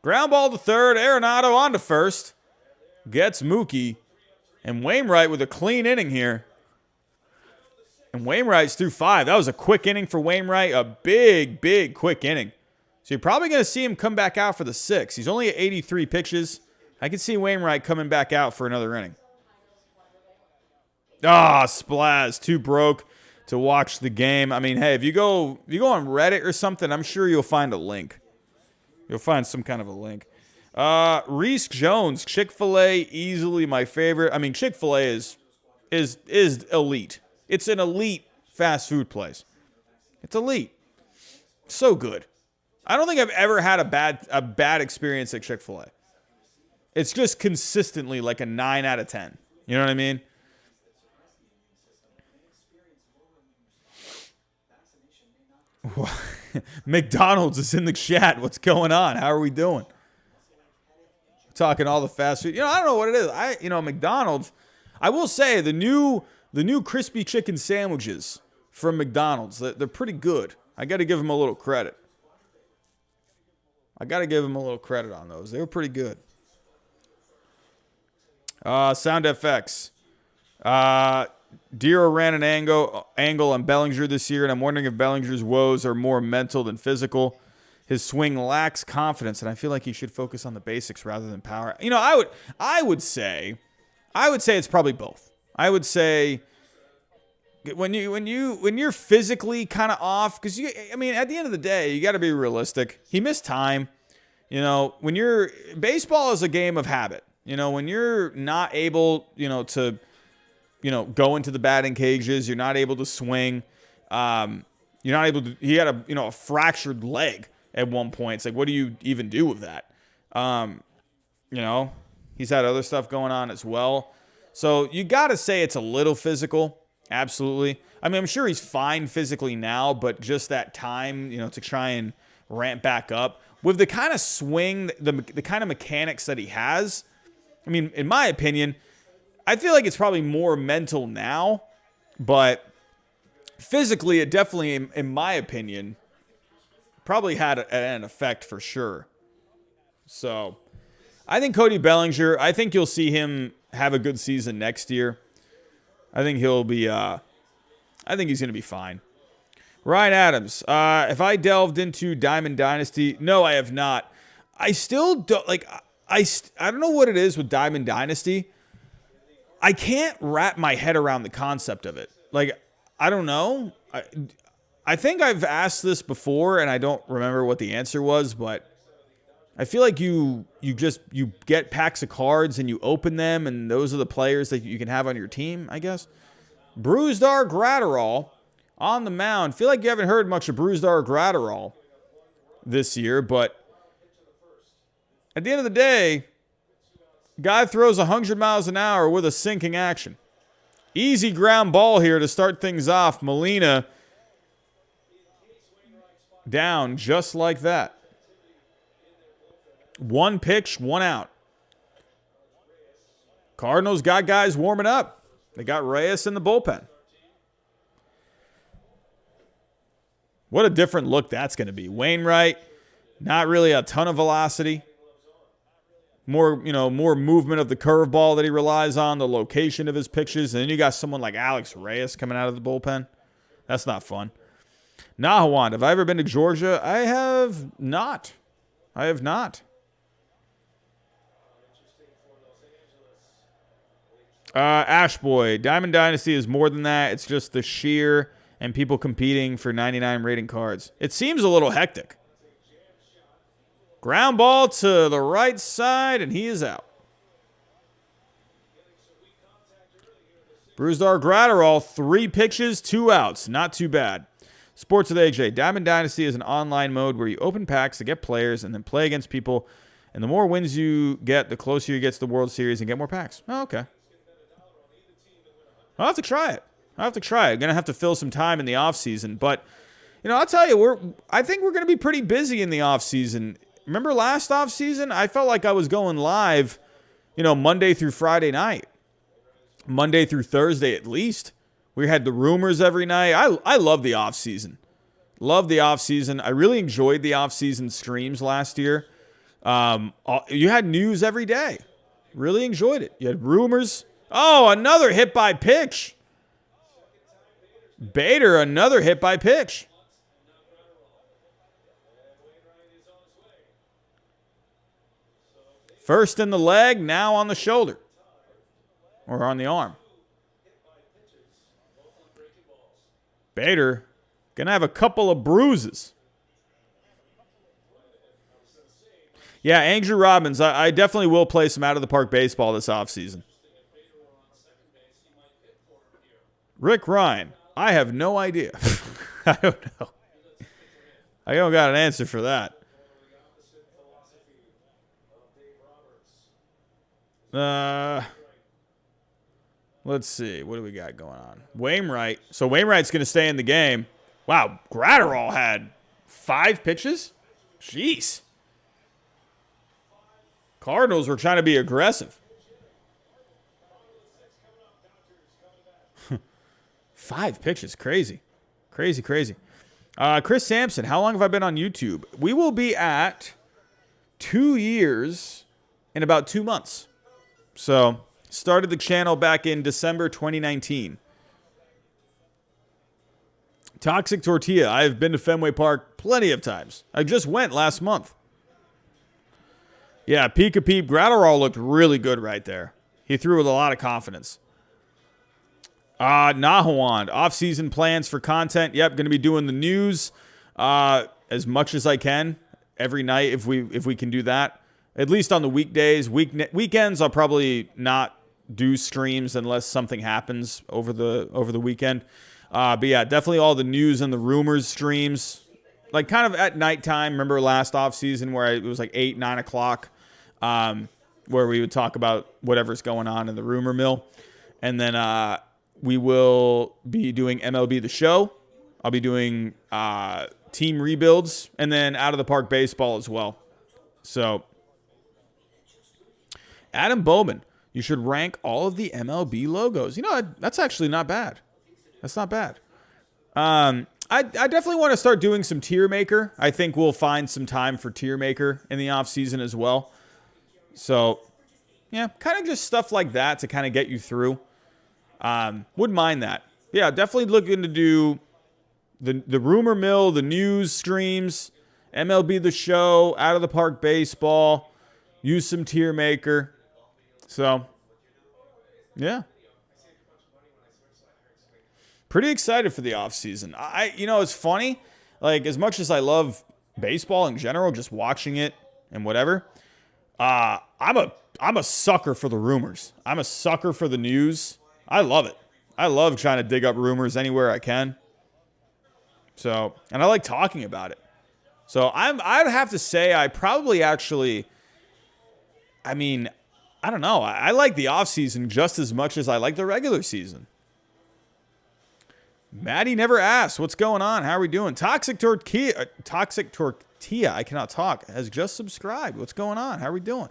Ground ball to third. Arenado on to first. Gets Mookie. And Wainwright with a clean inning here. And Wainwright's through 5. That was a quick inning for Wainwright. A big quick inning. So you're probably going to see him come back out for the 6th. He's only at 83 pitches. I can see Wainwright coming back out for another inning. Splaz. Too broke to watch the game. I mean, hey, if you go on Reddit or something, I'm sure you'll find a link. You'll find some kind of a link. Reese Jones, Chick-fil-A, easily my favorite. I mean, Chick-fil-A is elite. It's an elite fast food place. It's elite. So good. I don't think I've ever had a bad experience at Chick-fil-A. It's just consistently like a 9 out of 10. You know what I mean? McDonald's is in the chat. What's going on? How are we doing? Talking all the fast food. You know, I don't know what it is. McDonald's. I will say the new crispy chicken sandwiches from McDonald's, they're pretty good. I got to give them a little credit. On those. They were pretty good. Sound FX. Dero ran an angle on Bellinger this year, and I'm wondering if Bellinger's woes are more mental than physical. His swing lacks confidence, and I feel like he should focus on the basics rather than power. You know, I would say it's probably both. I would say when you're physically kind of off, because at the end of the day, you got to be realistic. He missed time. You know, baseball is a game of habit. You know, when you're not able, to go into the batting cages, you're not able to swing. You're not able to. He had a fractured leg at one point. It's like, what do you even do with that? He's had other stuff going on as well. So you got to say it's a little physical. Absolutely. I mean, I'm sure he's fine physically now, but just that time, to try and ramp back up with the kind of swing, the kind of mechanics that he has. I mean, in my opinion, I feel like it's probably more mental now, but physically, it definitely, in my opinion, probably had an effect for sure. So I think Cody Bellinger, I think you'll see him have a good season next year. I think he'll be, I think he's going to be fine. Ryan Adams. If I delved into Diamond Dynasty, no, I have not. I still don't like. I don't know what it is with Diamond Dynasty. I can't wrap my head around the concept of it. Like, I don't know. I think I've asked this before, and I don't remember what the answer was, but I feel like you get packs of cards and you open them, and those are the players that you can have on your team, I guess. Brusdar Graterol on the mound. Feel like you haven't heard much of Brusdar Graterol this year, but at the end of the day, guy throws 100 miles an hour with a sinking action. Easy ground ball here to start things off. Molina down just like that. One pitch, one out. Cardinals got guys warming up. They got Reyes in the bullpen. What a different look that's going to be. Wainwright, not really a ton of velocity. More movement of the curveball that he relies on, the location of his pitches. And then you got someone like Alex Reyes coming out of the bullpen. That's not fun. Nahawand, have I ever been to Georgia? I have not. Ashboy, Diamond Dynasty is more than that. It's just the sheer and people competing for 99 rating cards. It seems a little hectic. Ground ball to the right side, and he is out. Brusdar Graterol, 3 pitches, 2 outs. Not too bad. Sports with AJ. Diamond Dynasty is an online mode where you open packs to get players and then play against people. And the more wins you get, the closer you get to the World Series and get more packs. Oh, okay. I'll have to try it. I'm going to have to fill some time in the offseason. But, I'll tell you, I think we're going to be pretty busy in the offseason. Remember last offseason? I felt like I was going live, Monday through Friday night. Monday through Thursday at least. We had the rumors every night. I love the offseason. Love the offseason. I really enjoyed the offseason streams last year. You had news every day. Really enjoyed it. You had rumors. Oh, another hit by pitch. Bader, another hit by pitch. First in the leg, now on the shoulder. Or on the arm. Bader going to have a couple of bruises. Yeah, Andrew Robbins. I definitely will play some out-of-the-park baseball this offseason. Rick Ryan. I have no idea. I don't know. I don't got an answer for that. Let's see. What do we got going on? Wainwright. So Wainwright's going to stay in the game. Wow. Graterol had 5 pitches? Jeez. Cardinals were trying to be aggressive. 5 pitches. Crazy. Crazy. Chris Sampson. How long have I been on YouTube? We will be at 2 years in about 2 months. So, started the channel back in December 2019. Toxic Tortilla. I have been to Fenway Park plenty of times. I just went last month. Yeah, Pika Peep. Graterol looked really good right there. He threw with a lot of confidence. Nahawand. Off-season plans for content. Yep, going to be doing the news as much as I can every night if we can do that. At least on the weekdays. Weekends, I'll probably not do streams unless something happens over the weekend. But yeah, definitely all the news and the rumors streams. Like kind of at nighttime. Remember last offseason where it was like 8, 9 o'clock where we would talk about whatever's going on in the rumor mill. And then we will be doing MLB The Show. I'll be doing team rebuilds and then out of the park baseball as well. So Adam Bowman, you should rank all of the MLB logos. That's actually not bad. That's not bad. I definitely want to start doing some tier maker. I think we'll find some time for tier maker in the off season as well. So, yeah, kind of just stuff like that to kind of get you through. Wouldn't mind that. Yeah, definitely looking to do the rumor mill, the news streams, MLB The Show, Out of the Park Baseball, use some tier maker. So, yeah. Pretty excited for the offseason. It's funny. Like, as much as I love baseball in general, just watching it and whatever, I'm a sucker for the rumors. I'm a sucker for the news. I love it. I love trying to dig up rumors anywhere I can. So, and I like talking about it. So I'd have to say I probably actually, I don't know. I like the offseason just as much as I like the regular season. Maddie never asked, what's going on? How are we doing? Toxic Tortilla, I cannot talk, has just subscribed. What's going on? How are we doing?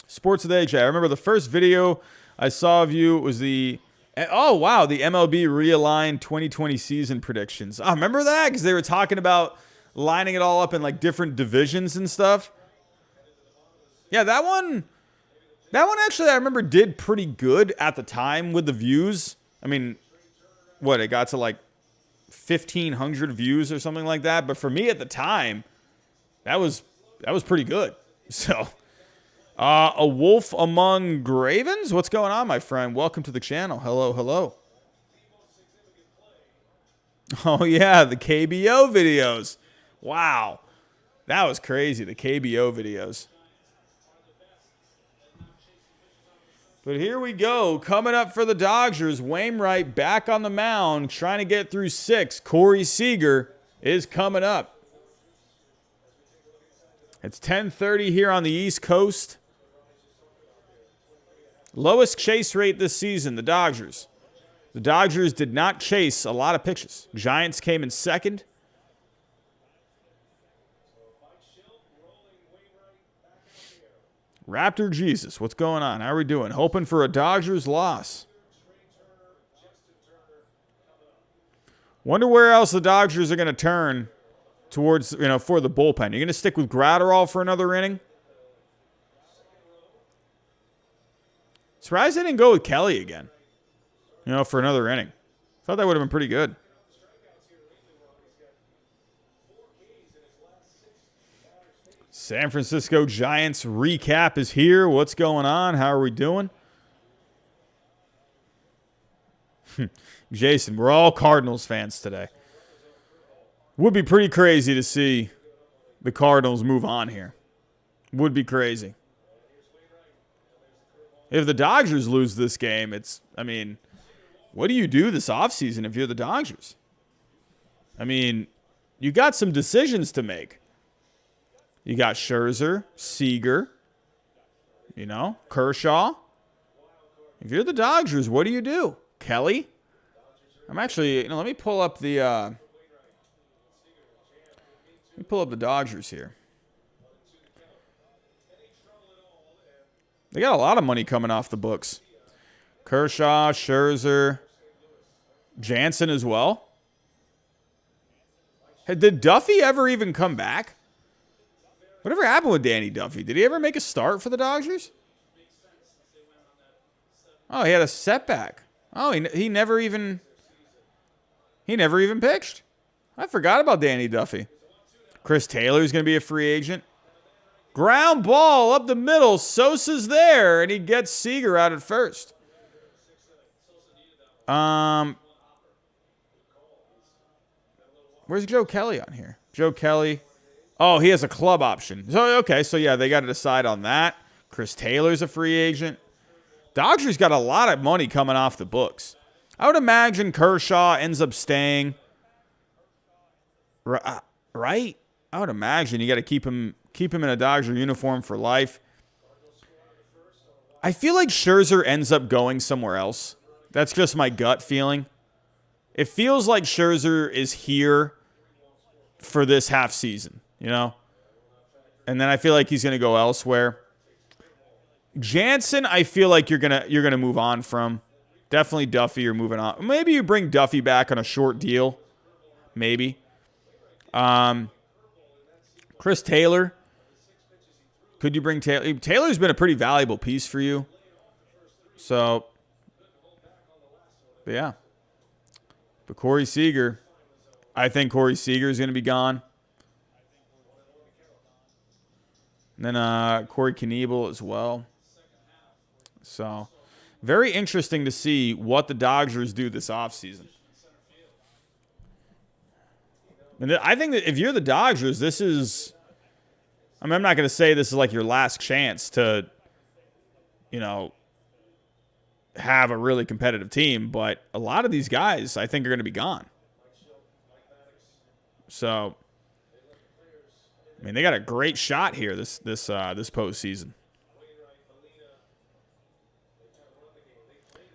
Sports with AJ. I remember the first video I saw of you was the MLB realigned 2020 season predictions. Oh, remember that? Because they were talking about lining it all up in like different divisions and stuff. Yeah, that one actually I remember did pretty good at the time with the views. I mean, it got to like 1,500 views or something like that. But for me at the time, that was pretty good. So, a wolf among gravens? What's going on, my friend? Welcome to the channel. Hello, hello. Oh, yeah, the KBO videos. Wow. That was crazy, the KBO videos. But here we go. Coming up for the Dodgers, Wainwright back on the mound, trying to get through 6. Corey Seager is coming up. It's 10:30 here on the East Coast. Lowest chase rate this season, the Dodgers. The Dodgers did not chase a lot of pitches. Giants came in second. Raptor Jesus, what's going on? How are we doing? Hoping for a Dodgers loss. Wonder where else the Dodgers are going to turn towards, for the bullpen. You're going to stick with Gratterall for another inning? Surprised they didn't go with Kelly again, for another inning. Thought that would have been pretty good. San Francisco Giants recap is here. What's going on? How are we doing? Jason, we're all Cardinals fans today. Would be pretty crazy to see the Cardinals move on here. Would be crazy. If the Dodgers lose this game, what do you do this offseason if you're the Dodgers? You got some decisions to make. You got Scherzer, Seager, Kershaw. If you're the Dodgers, what do you do? Kelly? I'm actually, let me pull up the Dodgers here. They got a lot of money coming off the books. Kershaw, Scherzer, Jansen as well. Did Duffy ever even come back? Whatever happened with Danny Duffy? Did he ever make a start for the Dodgers? Oh, he had a setback. Oh, he never even pitched. I forgot about Danny Duffy. Chris Taylor's going to be a free agent. Ground ball up the middle. Sosa's there, and he gets Seager out at first. Where's Joe Kelly on here? Joe Kelly. Oh, he has a club option. So, okay, yeah, they got to decide on that. Chris Taylor's a free agent. Dodgers got a lot of money coming off the books. I would imagine Kershaw ends up staying. Right? I would imagine you got to keep him in a Dodger uniform for life. I feel like Scherzer ends up going somewhere else. That's just my gut feeling. It feels like Scherzer is here for this half season. And then I feel like he's going to go elsewhere. Jansen, I feel like you're gonna move on from. Definitely Duffy, you're moving on. Maybe you bring Duffy back on a short deal. Maybe. Chris Taylor. Could you bring Taylor? Taylor's been a pretty valuable piece for you. So, yeah. But Corey Seager, I think Corey Seager is going to be gone. And then Corey Knievel as well. So, very interesting to see what the Dodgers do this offseason. And I think that if you're the Dodgers, this is... I mean, I'm not going to say this is like your last chance to, have a really competitive team, but a lot of these guys, I think, are going to be gone. So, I mean, they got a great shot here this postseason.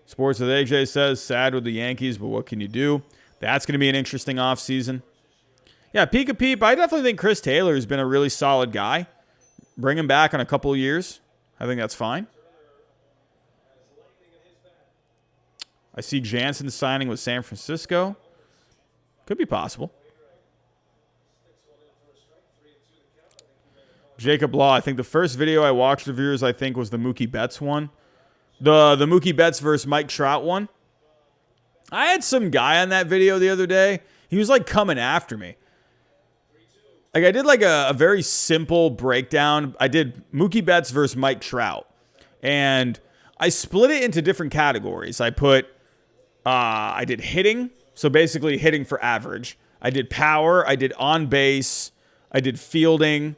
Sports with AJ says, sad with the Yankees, but what can you do? That's going to be an interesting offseason. Yeah, peek a peep. I definitely think Chris Taylor has been a really solid guy. Bring him back in a couple of years. I think that's fine. I see Jansen signing with San Francisco. Could be possible. Jacob Law, I think the first video I watched of yours, I think, was the Mookie Betts one. The Mookie Betts versus Mike Trout one. I had some guy on that video the other day. He was like coming after me. Like I did like a very simple breakdown. I did Mookie Betts versus Mike Trout. And I split it into different categories. I did hitting. So basically hitting for average. I did power. I did on base. I did fielding.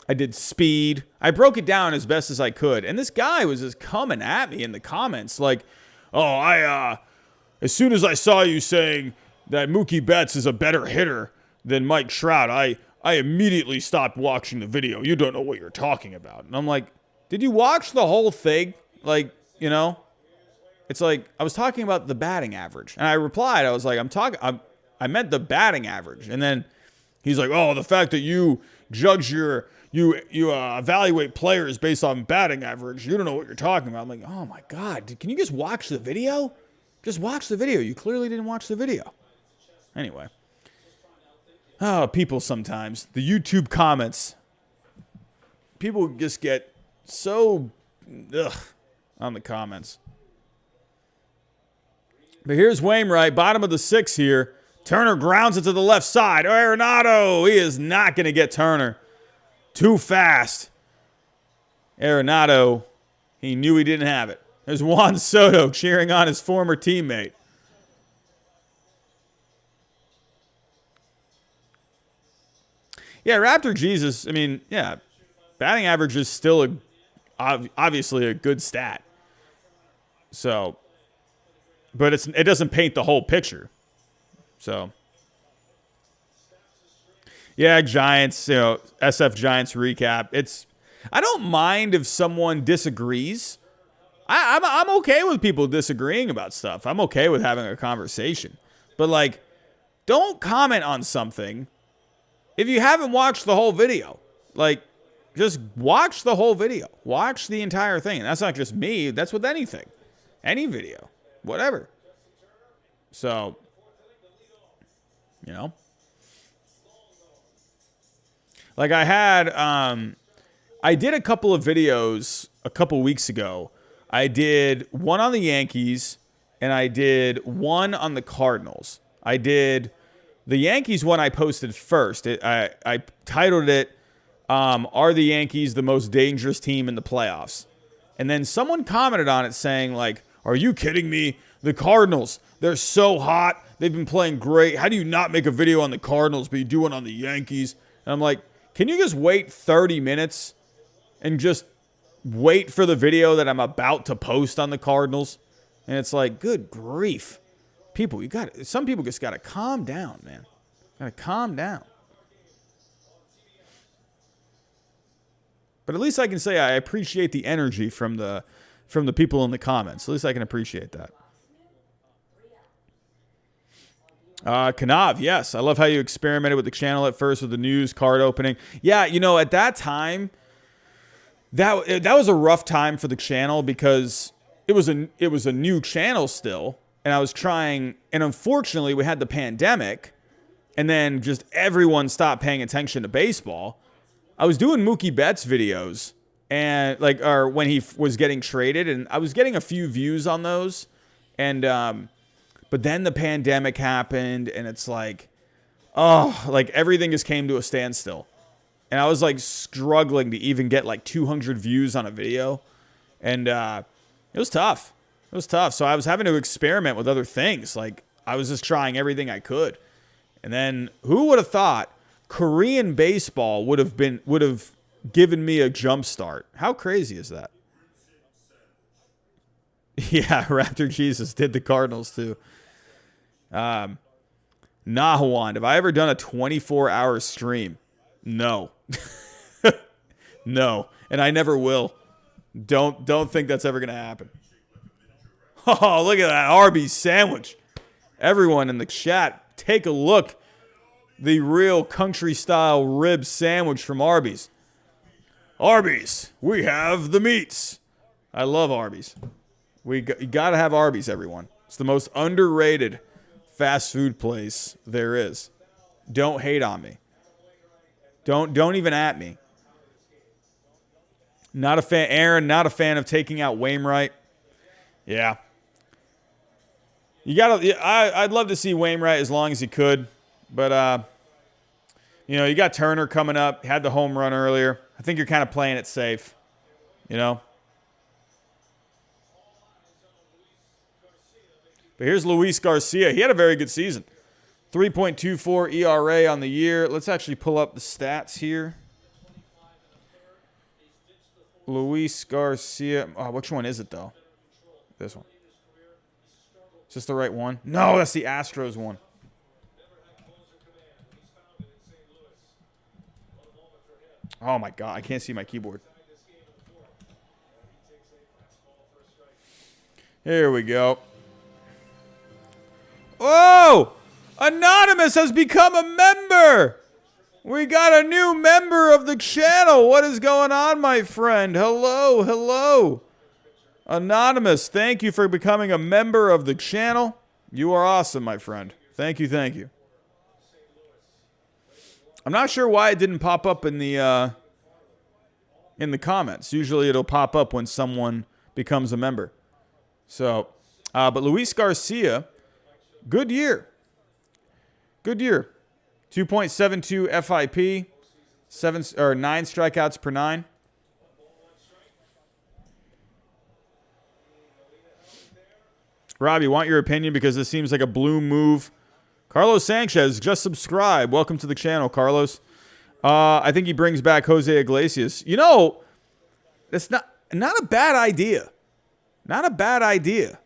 I did speed. I broke it down as best as I could. And this guy was just coming at me in the comments like, oh, as soon as I saw you saying that Mookie Betts is a better hitter than Mike Trout, I immediately stopped watching the video. You don't know what you're talking about. And I'm like, did you watch the whole thing? Like, it's like I was talking about the batting average. And I replied, I was like, I meant the batting average. And then he's like, oh, the fact that you judge you evaluate players based on batting average. You don't know what you're talking about. I'm like, oh my God, can you just watch the video? Just watch the video. You clearly didn't watch the video. Anyway. Oh, people sometimes. The YouTube comments. People just get so on the comments. But here's Wainwright, bottom of the sixth here. Turner grounds it to the left side. Arenado, he is not going to get Turner. Too fast. Arenado, he knew he didn't have it. There's Juan Soto cheering on his former teammate. Yeah, Raptor Jesus, I mean, yeah, batting average is still obviously a good stat. So, but it doesn't paint the whole picture. So, yeah, Giants, SF Giants recap. I don't mind if someone disagrees. I'm okay with people disagreeing about stuff. I'm okay with having a conversation. But, like, don't comment on something if you haven't watched the whole video. Like, just watch the whole video. Watch the entire thing. And that's not just me. That's with anything. Any video. Whatever. So, like I did a couple of videos a couple weeks ago. I did one on the Yankees, and I did one on the Cardinals. I did the Yankees one I posted first. I titled it, Are the Yankees the Most Dangerous Team in the Playoffs? And then someone commented on it saying, like, are you kidding me? The Cardinals, they're so hot. They've been playing great. How do you not make a video on the Cardinals, but you do one on the Yankees? And I'm like, can you just wait 30 minutes and just wait for the video that I'm about to post on the Cardinals? And it's like, good grief. People, some people just got to calm down, man. Got to calm down. But at least I can say I appreciate the energy from the people in the comments. At least I can appreciate that. Kanav, yes. I love how you experimented with the channel at first with the news card opening. Yeah, at that time, that was a rough time for the channel because it was a new channel still, and I was trying, and unfortunately we had the pandemic, and then just everyone stopped paying attention to baseball. I was doing Mookie Betts videos, and when he was getting traded, and I was getting a few views on those, and But then the pandemic happened, and it's like, oh, like everything just came to a standstill. And I was like struggling to even get like 200 views on a video. And it was tough. It was tough. So I was having to experiment with other things. Like I was just trying everything I could. And then who would have thought Korean baseball would have given me a jump start? How crazy is that? Yeah, Raptor Jesus did the Cardinals too. Nahawan, have I ever done a 24-hour stream? No. No, and I never will. Don't think that's ever going to happen. Oh, look at that Arby's sandwich. Everyone in the chat, take a look. The real country-style rib sandwich from Arby's. Arby's, we have the meats. I love Arby's. You got to have Arby's, everyone. It's the most underrated fast food place there is. Don't hate on me. Don't even at me. Not a fan, Aaron. Not a fan of taking out Wainwright. Yeah. I'd love to see Wainwright as long as he could, but you got Turner coming up. Had the home run earlier. I think you're kind of playing it safe. But here's Luis Garcia. He had a very good season. 3.24 ERA on the year. Let's actually pull up the stats here. Luis Garcia. Oh, which one is it, though? This one. Is this the right one? No, that's the Astros one. Oh, my God. I can't see my keyboard. Here we go. Oh! Anonymous has become a member! We got a new member of the channel. What is going on, my friend? Hello, hello. Anonymous, thank you for becoming a member of the channel. You are awesome, my friend. Thank you, thank you. I'm not sure why it didn't pop up in the comments. Usually it'll pop up when someone becomes a member. So, but Luis Garcia, good year. Good year. 2.72 FIP, 9 strikeouts per 9. Robbie, want your opinion because this seems like a blue move. Carlos Sanchez, just subscribe. Welcome to the channel, Carlos. I think he brings back Jose Iglesias. That's not a bad idea. Not a bad idea.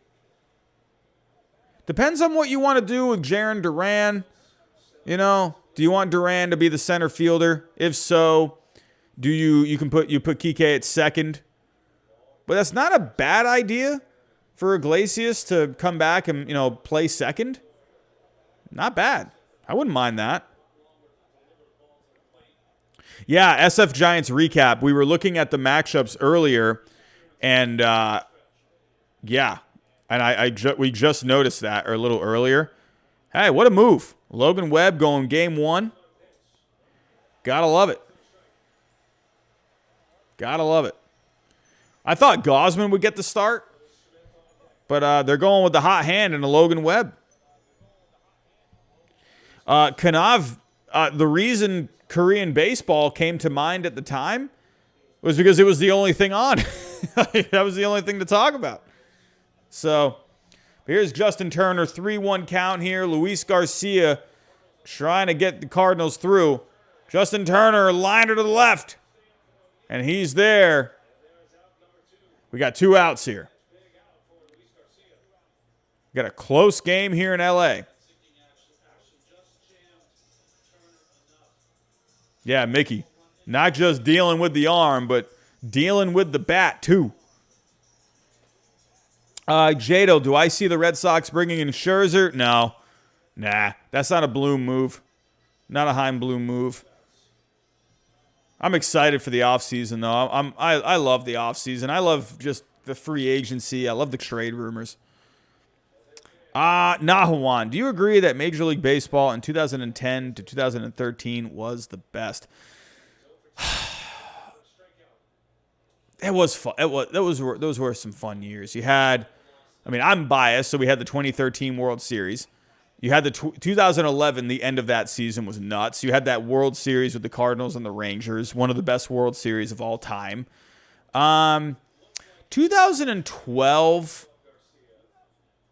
Depends on what you want to do with Jarren Duran. Do you want Duran to be the center fielder? If so, you put Kike at second? But that's not a bad idea for Iglesias to come back and, play second. Not bad. I wouldn't mind that. Yeah, SF Giants recap. We were looking at the matchups earlier, and yeah, and we just noticed that a little earlier. Hey, what a move. Logan Webb going game 1. Gotta love it. Gotta love it. I thought Gausman would get the start, but they're going with the hot hand and a Logan Webb. Kanav, the reason Korean baseball came to mind at the time was because it was the only thing on. That was the only thing to talk about. So here's Justin Turner, 3-1 count here. Luis Garcia trying to get the Cardinals through. Justin Turner, liner to the left. And he's there. We got 2 outs here. We got a close game here in L.A. Yeah, Mickey. Not just dealing with the arm, but dealing with the bat, too. Jado, do I see the Red Sox bringing in Scherzer? No. Nah, that's not a Bloom move. Not a Heim Bloom move. I'm excited for the offseason, though. I love the offseason. I love just the free agency. I love the trade rumors. Nahawan, do you agree that Major League Baseball in 2010 to 2013 was the best? It was fun. Those were some fun years. You had I mean, I'm biased, so we had the 2013 World Series. You had the 2011, the end of that season was nuts. You had that World Series with the Cardinals and the Rangers, one of the best World Series of all time. 2012,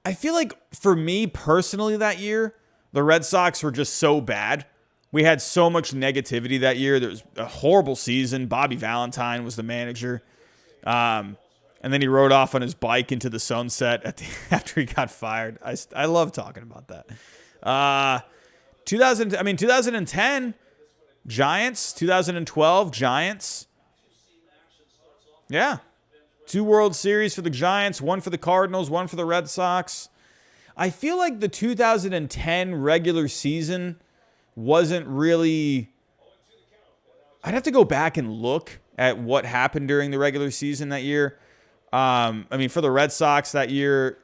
I feel like for me personally that year, the Red Sox were just so bad. We had so much negativity that year. There was a horrible season. Bobby Valentine was the manager. And then he rode off on his bike into the sunset after he got fired. I love talking about that. 2010, Giants. 2012, Giants. Yeah. 2 World Series for the Giants, 1 for the Cardinals, 1 for the Red Sox. I feel like the 2010 regular season wasn't really... I'd have to go back and look at what happened during the regular season that year. For the Red Sox that year,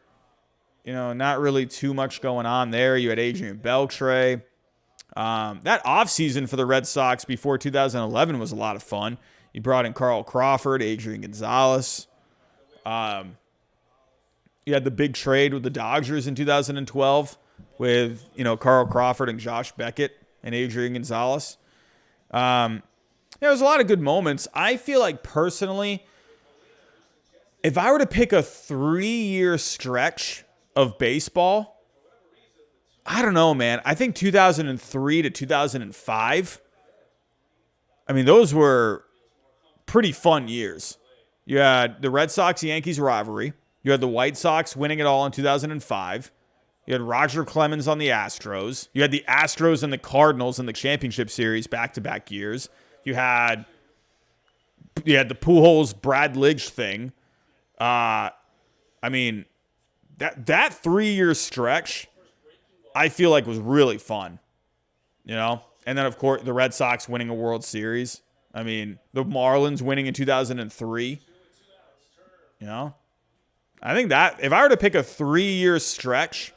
not really too much going on there. You had Adrian Beltre. That offseason for the Red Sox before 2011 was a lot of fun. You brought in Carl Crawford, Adrian Gonzalez. You had the big trade with the Dodgers in 2012 with, Carl Crawford and Josh Beckett and Adrian Gonzalez. There was a lot of good moments. I feel like personally, if I were to pick a 3-year stretch of baseball, I don't know, man. I think 2003 to 2005, those were pretty fun years. You had the Red Sox-Yankees rivalry. You had the White Sox winning it all in 2005. You had Roger Clemens on the Astros. You had the Astros and the Cardinals in the championship series back-to-back years. You had the Pujols-Brad Lidge thing. That 3-year stretch, I feel like was really fun, And then, of course, the Red Sox winning a World Series. The Marlins winning in 2003. I think that if I were to pick a 3-year stretch,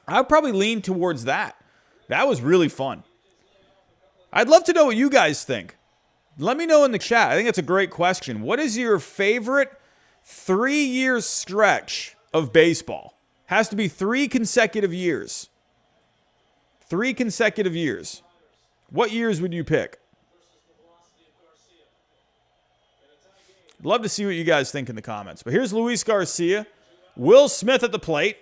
I would probably lean towards that. That was really fun. I'd love to know what you guys think. Let me know in the chat. I think it's a great question. What is your favorite 3-year stretch of baseball? Has to be 3 consecutive years. 3 consecutive years. What years would you pick? Love to see what you guys think in the comments. But here's Luis Garcia. Will Smith at the plate.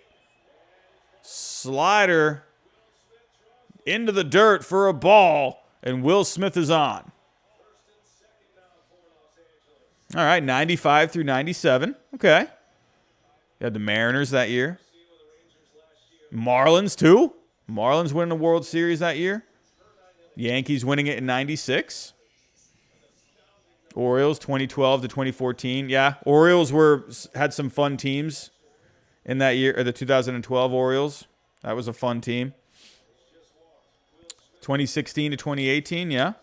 Slider into the dirt for a ball. And Will Smith is on. All right, 95 through 97. Okay. You had the Mariners that year. Marlins, too. Marlins winning the World Series that year. Yankees winning it in 96. Orioles, 2012 to 2014. Yeah, Orioles had some fun teams in that year, or the 2012 Orioles. That was a fun team. 2016 to 2018, yeah.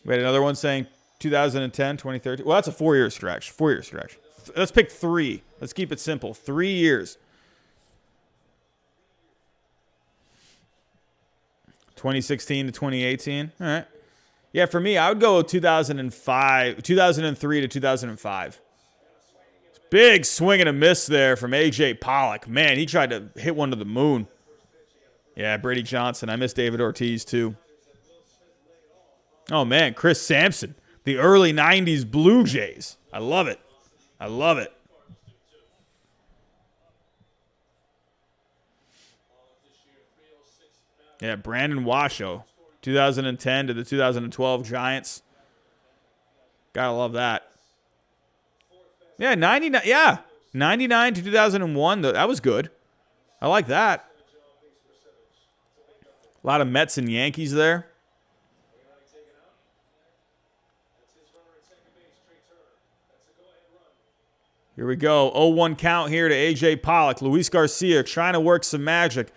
We had another one saying 2010, 2013. Well, that's a 4-year stretch. 4-year stretch. Let's pick 3. Let's keep it simple. 3 years. 2016 to 2018. All right. Yeah, for me, I would go 2003 to 2005. Big swing and a miss there from A.J. Pollock. Man, he tried to hit one to the moon. Yeah, Brady Johnson. I miss David Ortiz, too. Oh, man, Chris Sampson. The early 90s Blue Jays. I love it. I love it. Yeah, Brandon Washoe. 2010 to the 2012 Giants. Gotta love that. Yeah, 99. Yeah, 99 to 2001. That was good. I like that. A lot of Mets and Yankees there. Here we go. 0-1 count here to A.J. Pollock. Luis Garcia trying to work some magic.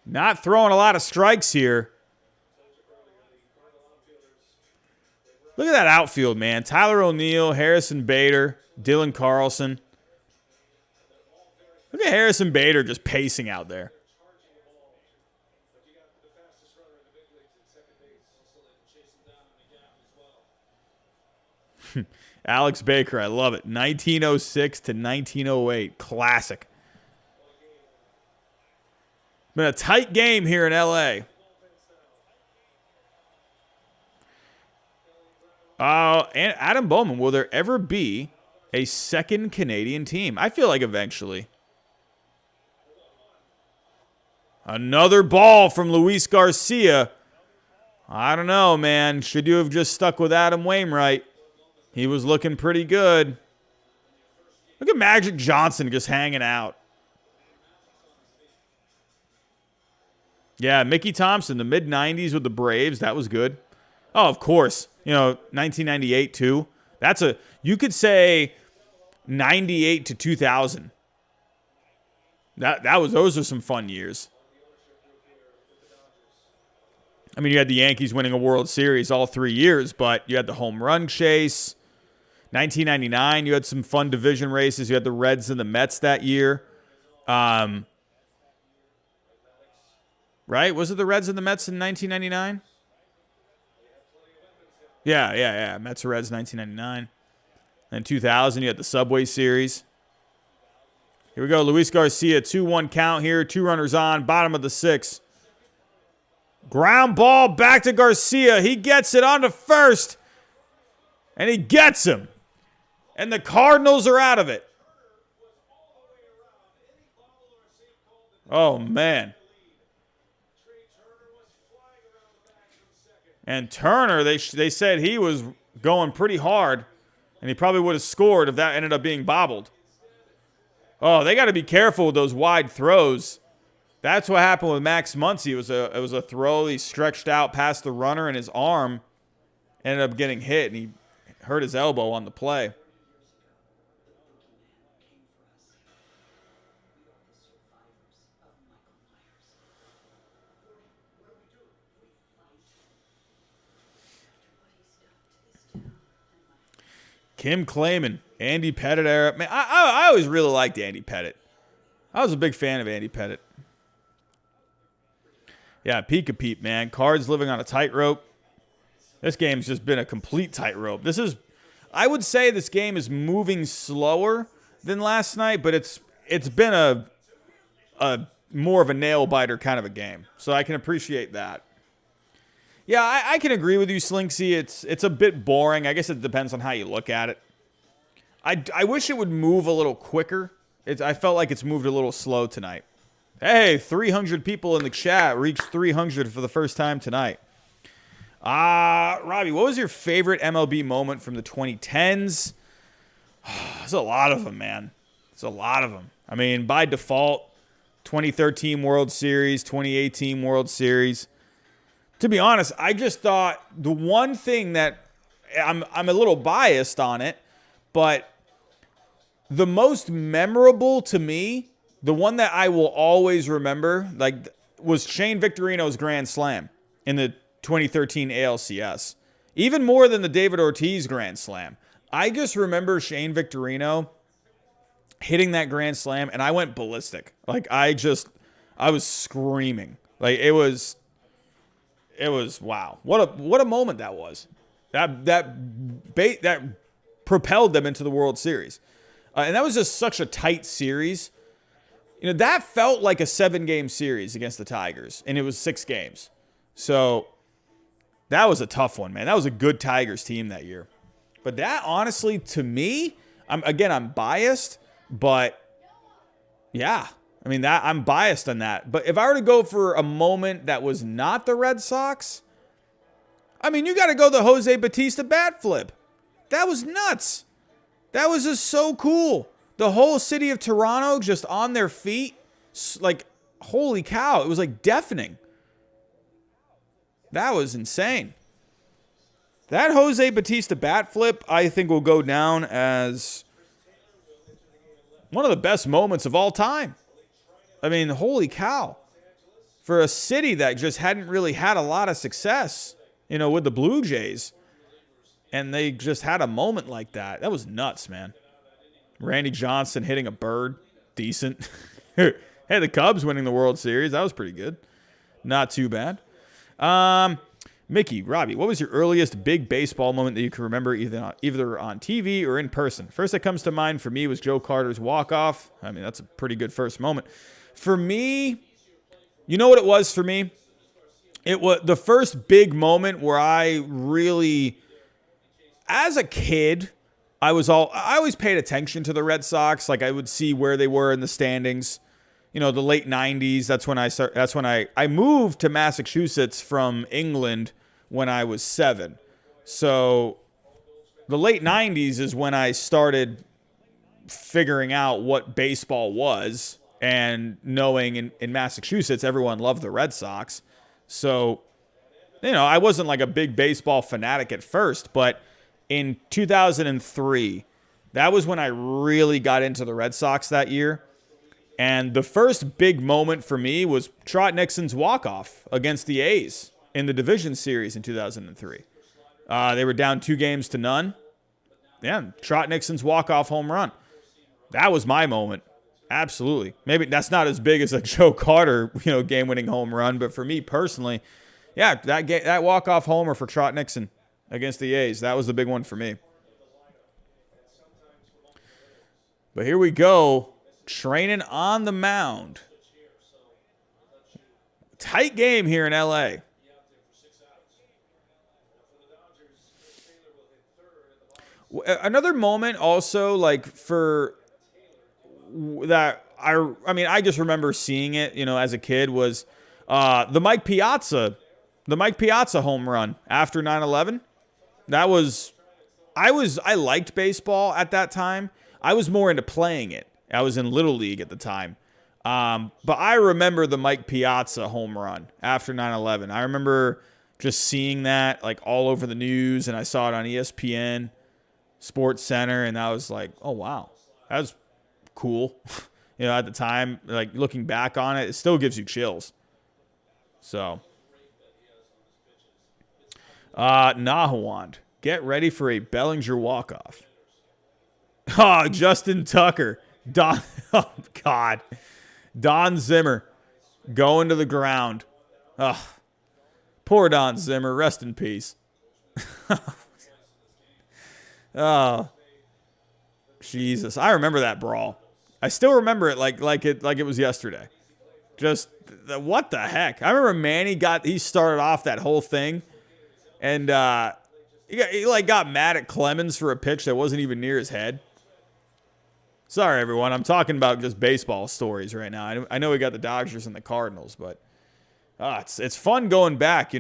Not throwing a lot of strikes here. Look at that outfield, man. Tyler O'Neill, Harrison Bader, Dylan Carlson. Look at Harrison Bader just pacing out there. Alex Baker, I love it. 1906 to 1908. Classic. Been a tight game here in L.A. And Adam Bowman, will there ever be a second Canadian team? I feel like eventually. Another ball from Luis Garcia. I don't know, man. Should you have just stuck with Adam Wainwright? He was looking pretty good. Look at Magic Johnson just hanging out. Yeah, Mickey Thompson, the mid-90s with the Braves. That was good. Oh, of course. 1998 too. You could say 98 to 2000. Those are some fun years. I mean, you had the Yankees winning a World Series all 3 years, but you had the home run chase. 1999, you had some fun division races. You had the Reds and the Mets that year. Right? Was it the Reds and the Mets in 1999? Yeah. Mets and Reds 1999. And 2000, you had the Subway Series. Here we go. Luis Garcia, 2-1 count here. 2 runners on, bottom of the 6th. Ground ball back to Garcia. He gets it onto first. And he gets him. And the Cardinals are out of it. Oh, man. And Turner, they said he was going pretty hard. And he probably would have scored if that ended up being bobbled. Oh, they got to be careful with those wide throws. That's what happened with Max Muncy. It was a throw. He stretched out past the runner, and his arm ended up getting hit, and he hurt his elbow on the play. Kim Clayman, Andy Pettit era. Man, I always really liked Andy Pettit. I was a big fan of Andy Pettit. Yeah, peek-a-peep, man. Cards living on a tightrope. This game's just been a complete tightrope. I would say this game is moving slower than last night, but it's been a more of a nail-biter kind of a game. So I can appreciate that. Yeah, I can agree with you, Slinksy. It's a bit boring. I guess it depends on how you look at it. I wish it would move a little quicker. I felt like it's moved a little slow tonight. Hey, 300 people in the chat reached 300 for the first time tonight. Robbie, what was your favorite MLB moment from the 2010s? There's a lot of them, man. There's a lot of them. I mean, by default, 2013 World Series, 2018 World Series. To be honest, I just thought the one thing that I'm a little biased on it, but the most memorable to me, the one that I will always remember, was Shane Victorino's grand slam in the 2013 ALCS. Even more than the David Ortiz grand slam. I just remember Shane Victorino hitting that grand slam, and I went ballistic. I was screaming. It was wow. What a moment that was. That propelled them into the World Series. And that was just such a tight series. That felt like a 7-game series against the Tigers, and it was 6 games. So that was a tough one, man. That was a good Tigers team that year. But that, honestly, to me, I'm biased, but yeah. I mean, I'm biased on that. But if I were to go for a moment that was not the Red Sox, I mean, you got to go the Jose Bautista bat flip. That was nuts. That was just so cool. The whole city of Toronto just on their feet. Holy cow. It was deafening. That was insane. That Jose Bautista bat flip, I think, will go down as one of the best moments of all time. I mean, holy cow. For a city that just hadn't really had a lot of success, with the Blue Jays, and they just had a moment like that. That was nuts, man. Randy Johnson hitting a bird. Decent. Hey, the Cubs winning the World Series. That was pretty good. Not too bad. Mickey, Robbie, what was your earliest big baseball moment that you can remember either on TV or in person? First that comes to mind for me was Joe Carter's walk-off. I mean, that's a pretty good first moment. For me, you know what it was for me? It was the first big moment where I really, as a kid, I always paid attention to the Red Sox. Like I would see where they were in the standings. You know, the late 90s. That's when I moved to Massachusetts from England when I was 7. So the late 90s is when I started figuring out what baseball was and knowing in Massachusetts everyone loved the Red Sox. So, you know, I wasn't like a big baseball fanatic at first, but in 2003, that was when I really got into the Red Sox that year. And the first big moment for me was Trot Nixon's walk-off against the A's in the division series in 2003. They were down 2-0. Yeah, Trot Nixon's walk-off home run. That was my moment. Absolutely. Maybe that's not as big as a Joe Carter, game-winning home run, but for me personally, yeah, that walk-off homer for Trot Nixon against the A's, that was the big one for me. But here we go, training on the mound. Tight game here in LA. Another moment also, like, for that I just remember seeing it, as a kid was the Mike Piazza home run after 9/11. I liked baseball at that time. I was more into playing it. I was in Little League at the time. But I remember the Mike Piazza home run after 9/11. I remember just seeing that like all over the news, and I saw it on ESPN, Sports Center, and I was like, oh, wow, that was cool. At the time, like looking back on it, it still gives you chills. So, Nahawand, get ready for a Bellinger walk-off. Oh, Justin Tucker. Oh, God. Don Zimmer going to the ground. Oh, poor Don Zimmer. Rest in peace. Oh, Jesus. I remember that brawl. I still remember it like it was yesterday. Just, what the heck? I remember Manny he started off that whole thing, and he got mad at Clemens for a pitch that wasn't even near his head. Sorry, everyone. I'm talking about just baseball stories right now. I know we got the Dodgers and the Cardinals, but it's fun going back,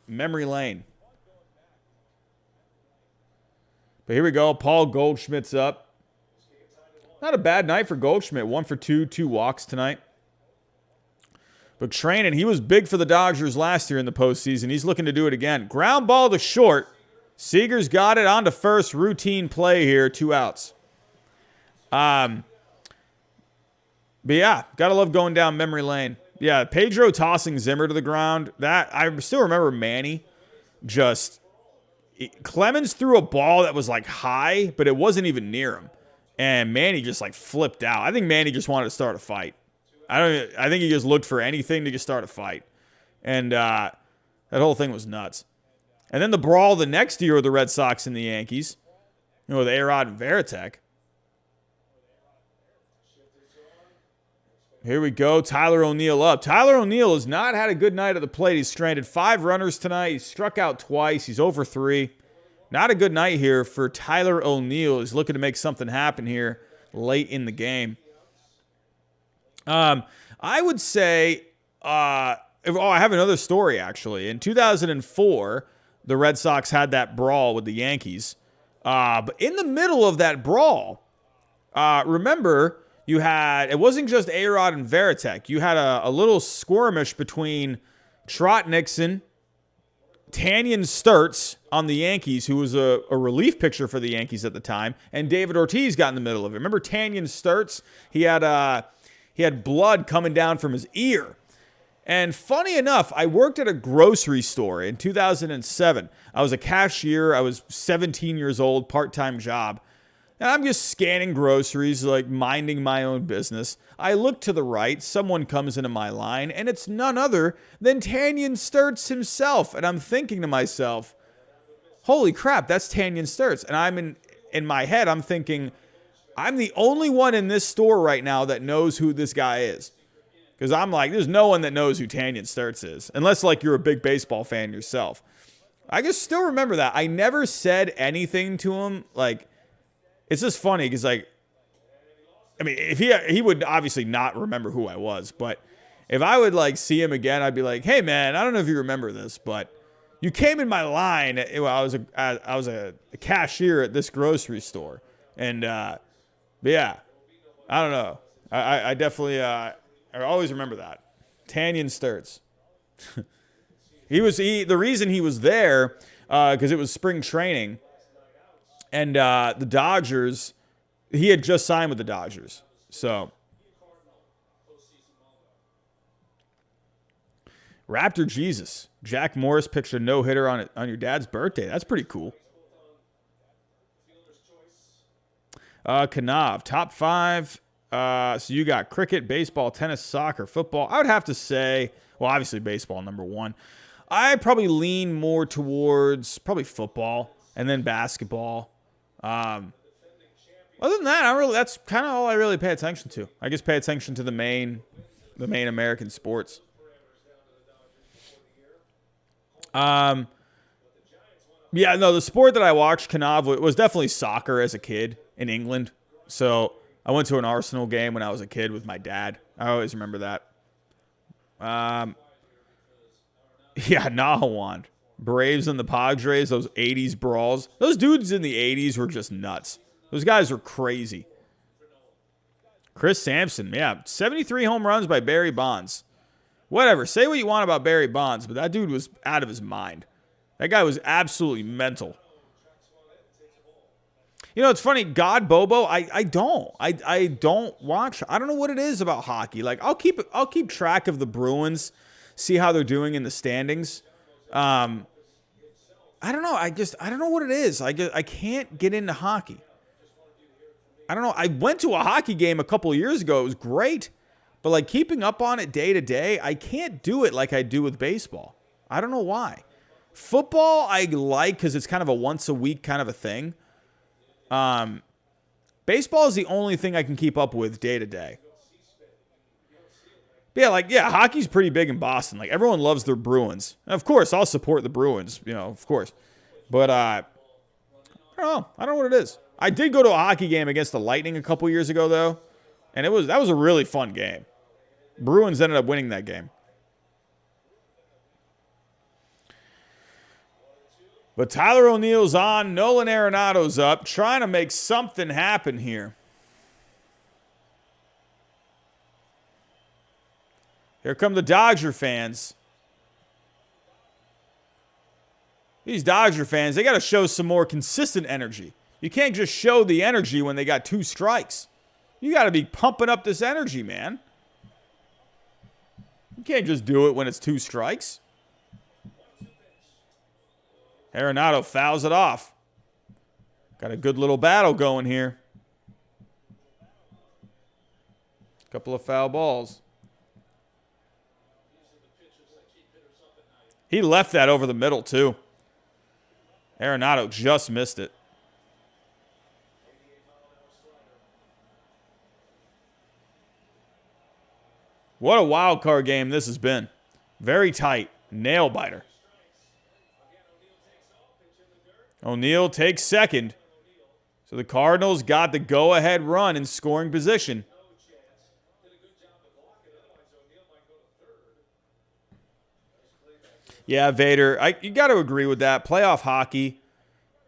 memory lane. But here we go. Paul Goldschmidt's up. Not a bad night for Goldschmidt. 1 for 2, 2 walks tonight. But training, he was big for the Dodgers last year in the postseason. He's looking to do it again. Ground ball to short. Seager's got it on to first. Routine play here. 2 outs. But yeah, gotta love going down memory lane. Yeah, Pedro tossing Zimmer to the ground. That I still remember Manny Clemens threw a ball that was like high, but it wasn't even near him. And Manny just like flipped out. I think Manny just wanted to start a fight. I think he just looked for anything to just start a fight. And that whole thing was nuts. And then the brawl the next year with the Red Sox and the Yankees, with A-Rod and Varitek. Here we go. Tyler O'Neill up. Tyler O'Neill has not had a good night at the plate. He's stranded 5 runners tonight. He's struck out twice. He's over 3. Not a good night here for Tyler O'Neill. He's looking to make something happen here late in the game. I would say, I have another story, actually. In 2004, the Red Sox had that brawl with the Yankees. But in the middle of that brawl, remember, it wasn't just A-Rod and Varitek. You had a little skirmish between Trot Nixon, Tanyan Sturtz on the Yankees, who was a relief pitcher for the Yankees at the time, and David Ortiz got in the middle of it. Remember Tanyan Sturtz? He had blood coming down from his ear. And funny enough, I worked at a grocery store in 2007. I was a cashier. I was 17 years old, part-time job. And I'm just scanning groceries, like minding my own business. I look to the right, someone comes into my line, and it's none other than Tanyan Sturtz himself. And I'm thinking to myself, holy crap, that's Tanyan Sturtz. And I'm in my head, I'm thinking, I'm the only one in this store right now that knows who this guy is. Because I'm like, there's no one that knows who Tanyan Sturtz is. Unless, like, you're a big baseball fan yourself. I can still remember that. I never said anything to him. Like, it's just funny because, like, I mean, if he would obviously not remember who I was. But if I would, like, see him again, I'd be like, hey, man, I don't know if you remember this, but you came in my line. Well, I was a cashier at this grocery store. And, yeah, I don't know. I definitely, I always remember that. Tanyan Sturtz. The reason he was there, because it was spring training, and the Dodgers, he had just signed with the Dodgers. So, Raptor Jesus. Jack Morris pitched a no-hitter on your dad's birthday. That's pretty cool. Kanav, top 5. So you got cricket, baseball, tennis, soccer, football. I would have to say, well, obviously baseball, number 1. I probably lean more towards probably football and then basketball. Other than that, that's kind of all I really pay attention to. I just pay attention to the main American sports. Yeah, no, the sport that I watched, Kanav, was definitely soccer as a kid in England. So I went to an Arsenal game when I was a kid with my dad. I always remember that. Yeah, Nahawand. Braves and the Padres, those 80s brawls. Those dudes in the 80s were just nuts. Those guys were crazy. Chris Sampson, yeah, 73 home runs by Barry Bonds. Whatever, say what you want about Barry Bonds, but that dude was out of his mind. That guy was absolutely mental. You know, it's funny, God Bobo, I don't watch. I don't know what it is about hockey. Like, I'll keep track of the Bruins, see how they're doing in the standings. I don't know. I don't know what it is. I can't get into hockey. I don't know. I went to a hockey game a couple of years ago. It was great. But, like, keeping up on it day to day, I can't do it like I do with baseball. I don't know why. Football, I like because it's kind of a once-a-week kind of a thing. Baseball is the only thing I can keep up with day to day. Yeah, hockey's pretty big in Boston. Like, everyone loves their Bruins. And of course, I'll support the Bruins, of course. But, I don't know. I don't know what it is. I did go to a hockey game against the Lightning a couple years ago, though. And that was a really fun game. Bruins ended up winning that game. But Tyler O'Neill's on. Nolan Arenado's up. Trying to make something happen here. Here come the Dodger fans. These Dodger fans, they got to show some more consistent energy. You can't just show the energy when they got 2 strikes. You got to be pumping up this energy, man. You can't just do it when it's 2 strikes. Arenado fouls it off. Got a good little battle going here. Couple of foul balls. He left that over the middle, too. Arenado just missed it. What a wild card game this has been. Very tight. Nail biter. O'Neill takes second. So the Cardinals got the go-ahead run in scoring position. Yeah, Vader, you got to agree with that. Playoff hockey,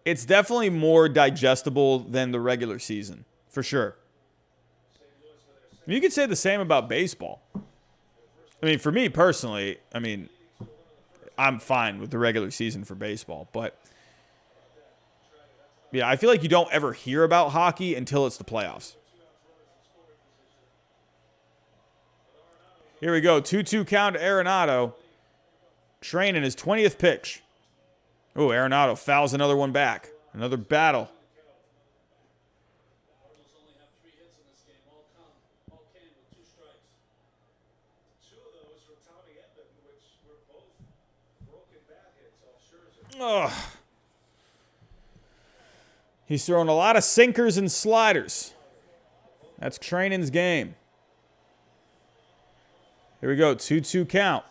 it's definitely more digestible than the regular season, for sure. You could say the same about baseball. I mean, for me personally, I'm fine with the regular season for baseball. But, yeah, I feel like you don't ever hear about hockey until it's the playoffs. Here we go. 2-2 count to Arenado. Training his 20th pitch. Oh, Arenado fouls another one back. Another battle. Ugh. He's throwing a lot of sinkers and sliders. That's training's game. Here we go, 2-2 count.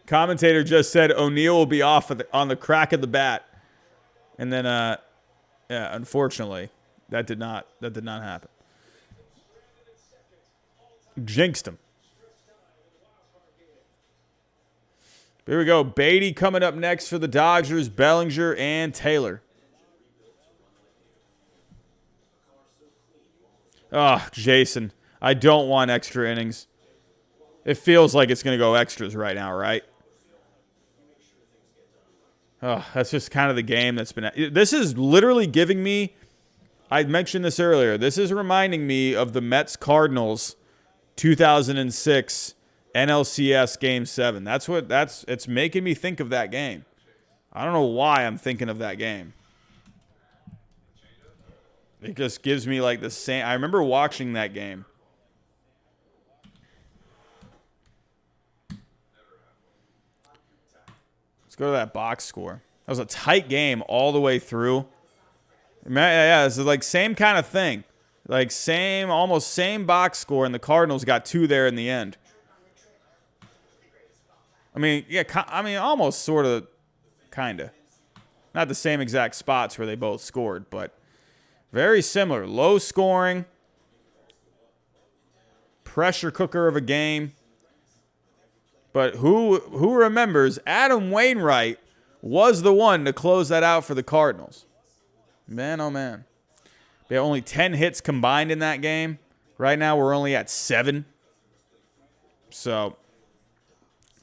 Commentator just said O'Neill will be off on the crack of the bat. And then, yeah, unfortunately, that did not happen. Jinxed him. Here we go. Beatty coming up next for the Dodgers. Bellinger and Taylor. Oh, Jason. I don't want extra innings. It feels like it's going to go extras right now, right? Oh, that's just kind of the game that's been... This is literally giving me... I mentioned this earlier. This is reminding me of the Mets Cardinals 2006 NLCS Game 7. It's making me think of that game. I don't know why I'm thinking of that game. It just gives me like the same... I remember watching that game. Let's go to that box score. That was a tight game all the way through. Yeah, it's like same kind of thing. Like almost same box score, and the Cardinals got 2 there in the end. I mean, yeah, almost sort of, kind of. Not the same exact spots where they both scored, but very similar. Low scoring, pressure cooker of a game. But who remembers Adam Wainwright was the one to close that out for the Cardinals? Man, oh man. They had only 10 hits combined in that game. Right now, we're only at 7. So,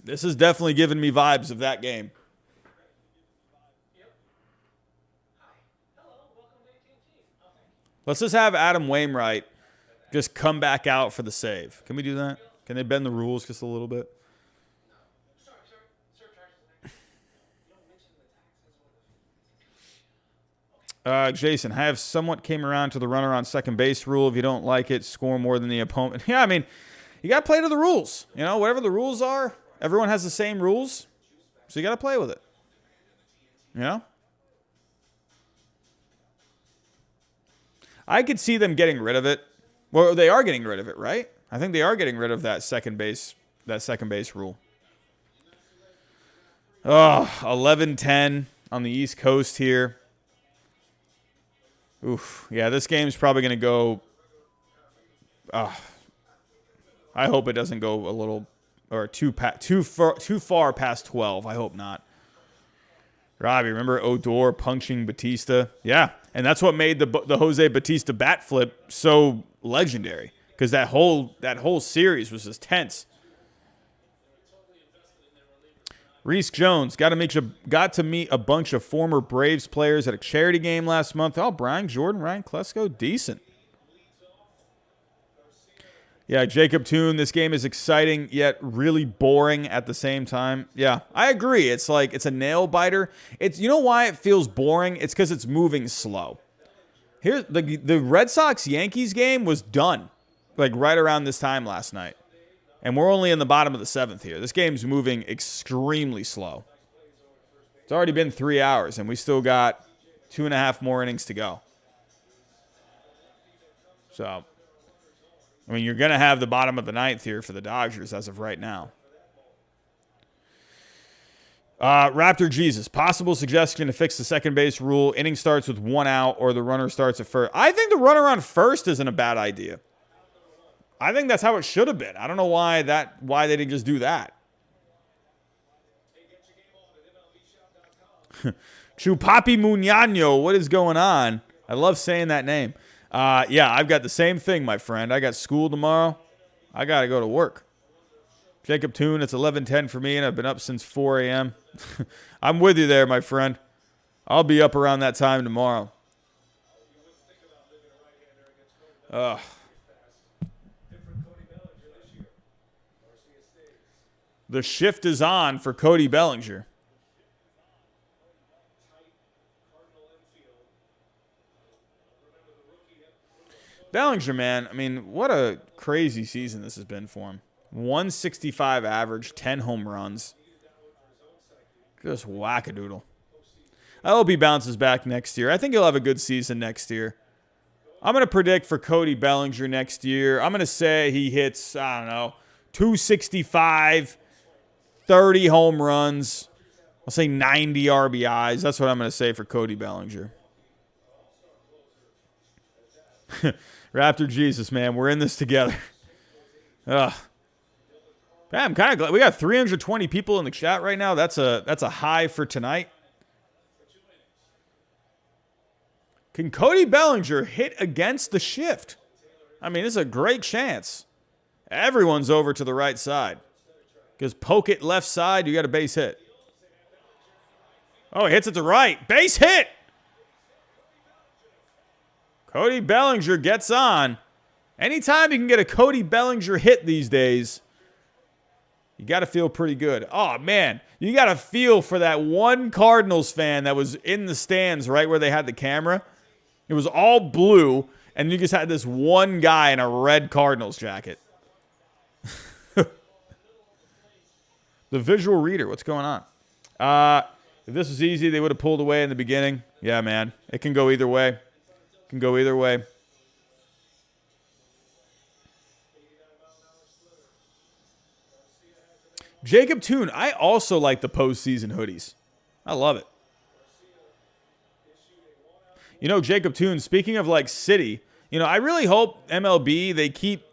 this is definitely giving me vibes of that game. Let's just have Adam Wainwright just come back out for the save. Can we do that? Can they bend the rules just a little bit? Jason, have somewhat came around to the runner on second base rule. If you don't like it, score more than the opponent. Yeah, I mean, you got to play to the rules. You know, whatever the rules are, everyone has the same rules. So you got to play with it. You know? I could see them getting rid of it. Well, they are getting rid of it, right? I think they are getting rid of that second base rule. Oh, 11-10 on the East Coast here. Oof. Yeah, this game's probably going to go... I hope it doesn't go a little... Or too far past 12. I hope not. Robbie, remember Odor punching Batista? Yeah, and that's what made the Jose Batista bat flip so legendary. Because that whole series was just tense. Reese Jones got to meet a bunch of former Braves players at a charity game last month. Oh, Brian Jordan, Ryan Klesko, decent. Yeah, Jacob Toon, this game is exciting yet really boring at the same time. Yeah, I agree. It's like it's a nail biter. You know why it feels boring? It's because it's moving slow. Here, the Red Sox Yankees game was done like right around this time last night. And we're only in the bottom of the 7th here. This game's moving extremely slow. It's already been 3 hours, and we still got 2.5 more innings to go. So, I mean, you're going to have the bottom of the 9th here for the Dodgers as of right now. Raptor Jesus, possible suggestion to fix the second base rule. Inning starts with 1 out or the runner starts at first. I think the runner on first isn't a bad idea. I think that's how it should have been. I don't know why they didn't just do that. Chupapi Muñano, what is going on? I love saying that name. Yeah, I've got the same thing, my friend. I got school tomorrow. I got to go to work. Jacob Toon, it's 11:10 for me, and I've been up since 4 a.m. I'm with you there, my friend. I'll be up around that time tomorrow. The shift is on for Cody Bellinger. Bellinger, man, I mean, what a crazy season this has been for him. 165 average, 10 home runs. Just wackadoodle. I hope he bounces back next year. I think he'll have a good season next year. I'm going to predict for Cody Bellinger next year. I'm going to say he hits, I don't know, 265, 30 home runs. I'll say 90 RBIs. That's what I'm going to say for Cody Bellinger. Raptor Jesus, man. We're in this together. Ugh. Man, I'm kind of glad. We got 320 people in the chat right now. That's a high for tonight. Can Cody Bellinger hit against the shift? I mean, this is a great chance. Everyone's over to the right side. Because poke it left side, you got a base hit. Oh, he hits it to right. Base hit! Cody Bellinger gets on. Anytime you can get a Cody Bellinger hit these days, you got to feel pretty good. Oh, man. You got to feel for that one Cardinals fan that was in the stands right where they had the camera. It was all blue, and you just had this one guy in a red Cardinals jacket. The visual reader, what's going on? If this was easy, they would have pulled away in the beginning. Yeah, man. It can go either way. It can go either way. Jacob Toon, I also like the postseason hoodies. I love it. You know, Jacob Toon, speaking of like city, you know, I really hope MLB, they keep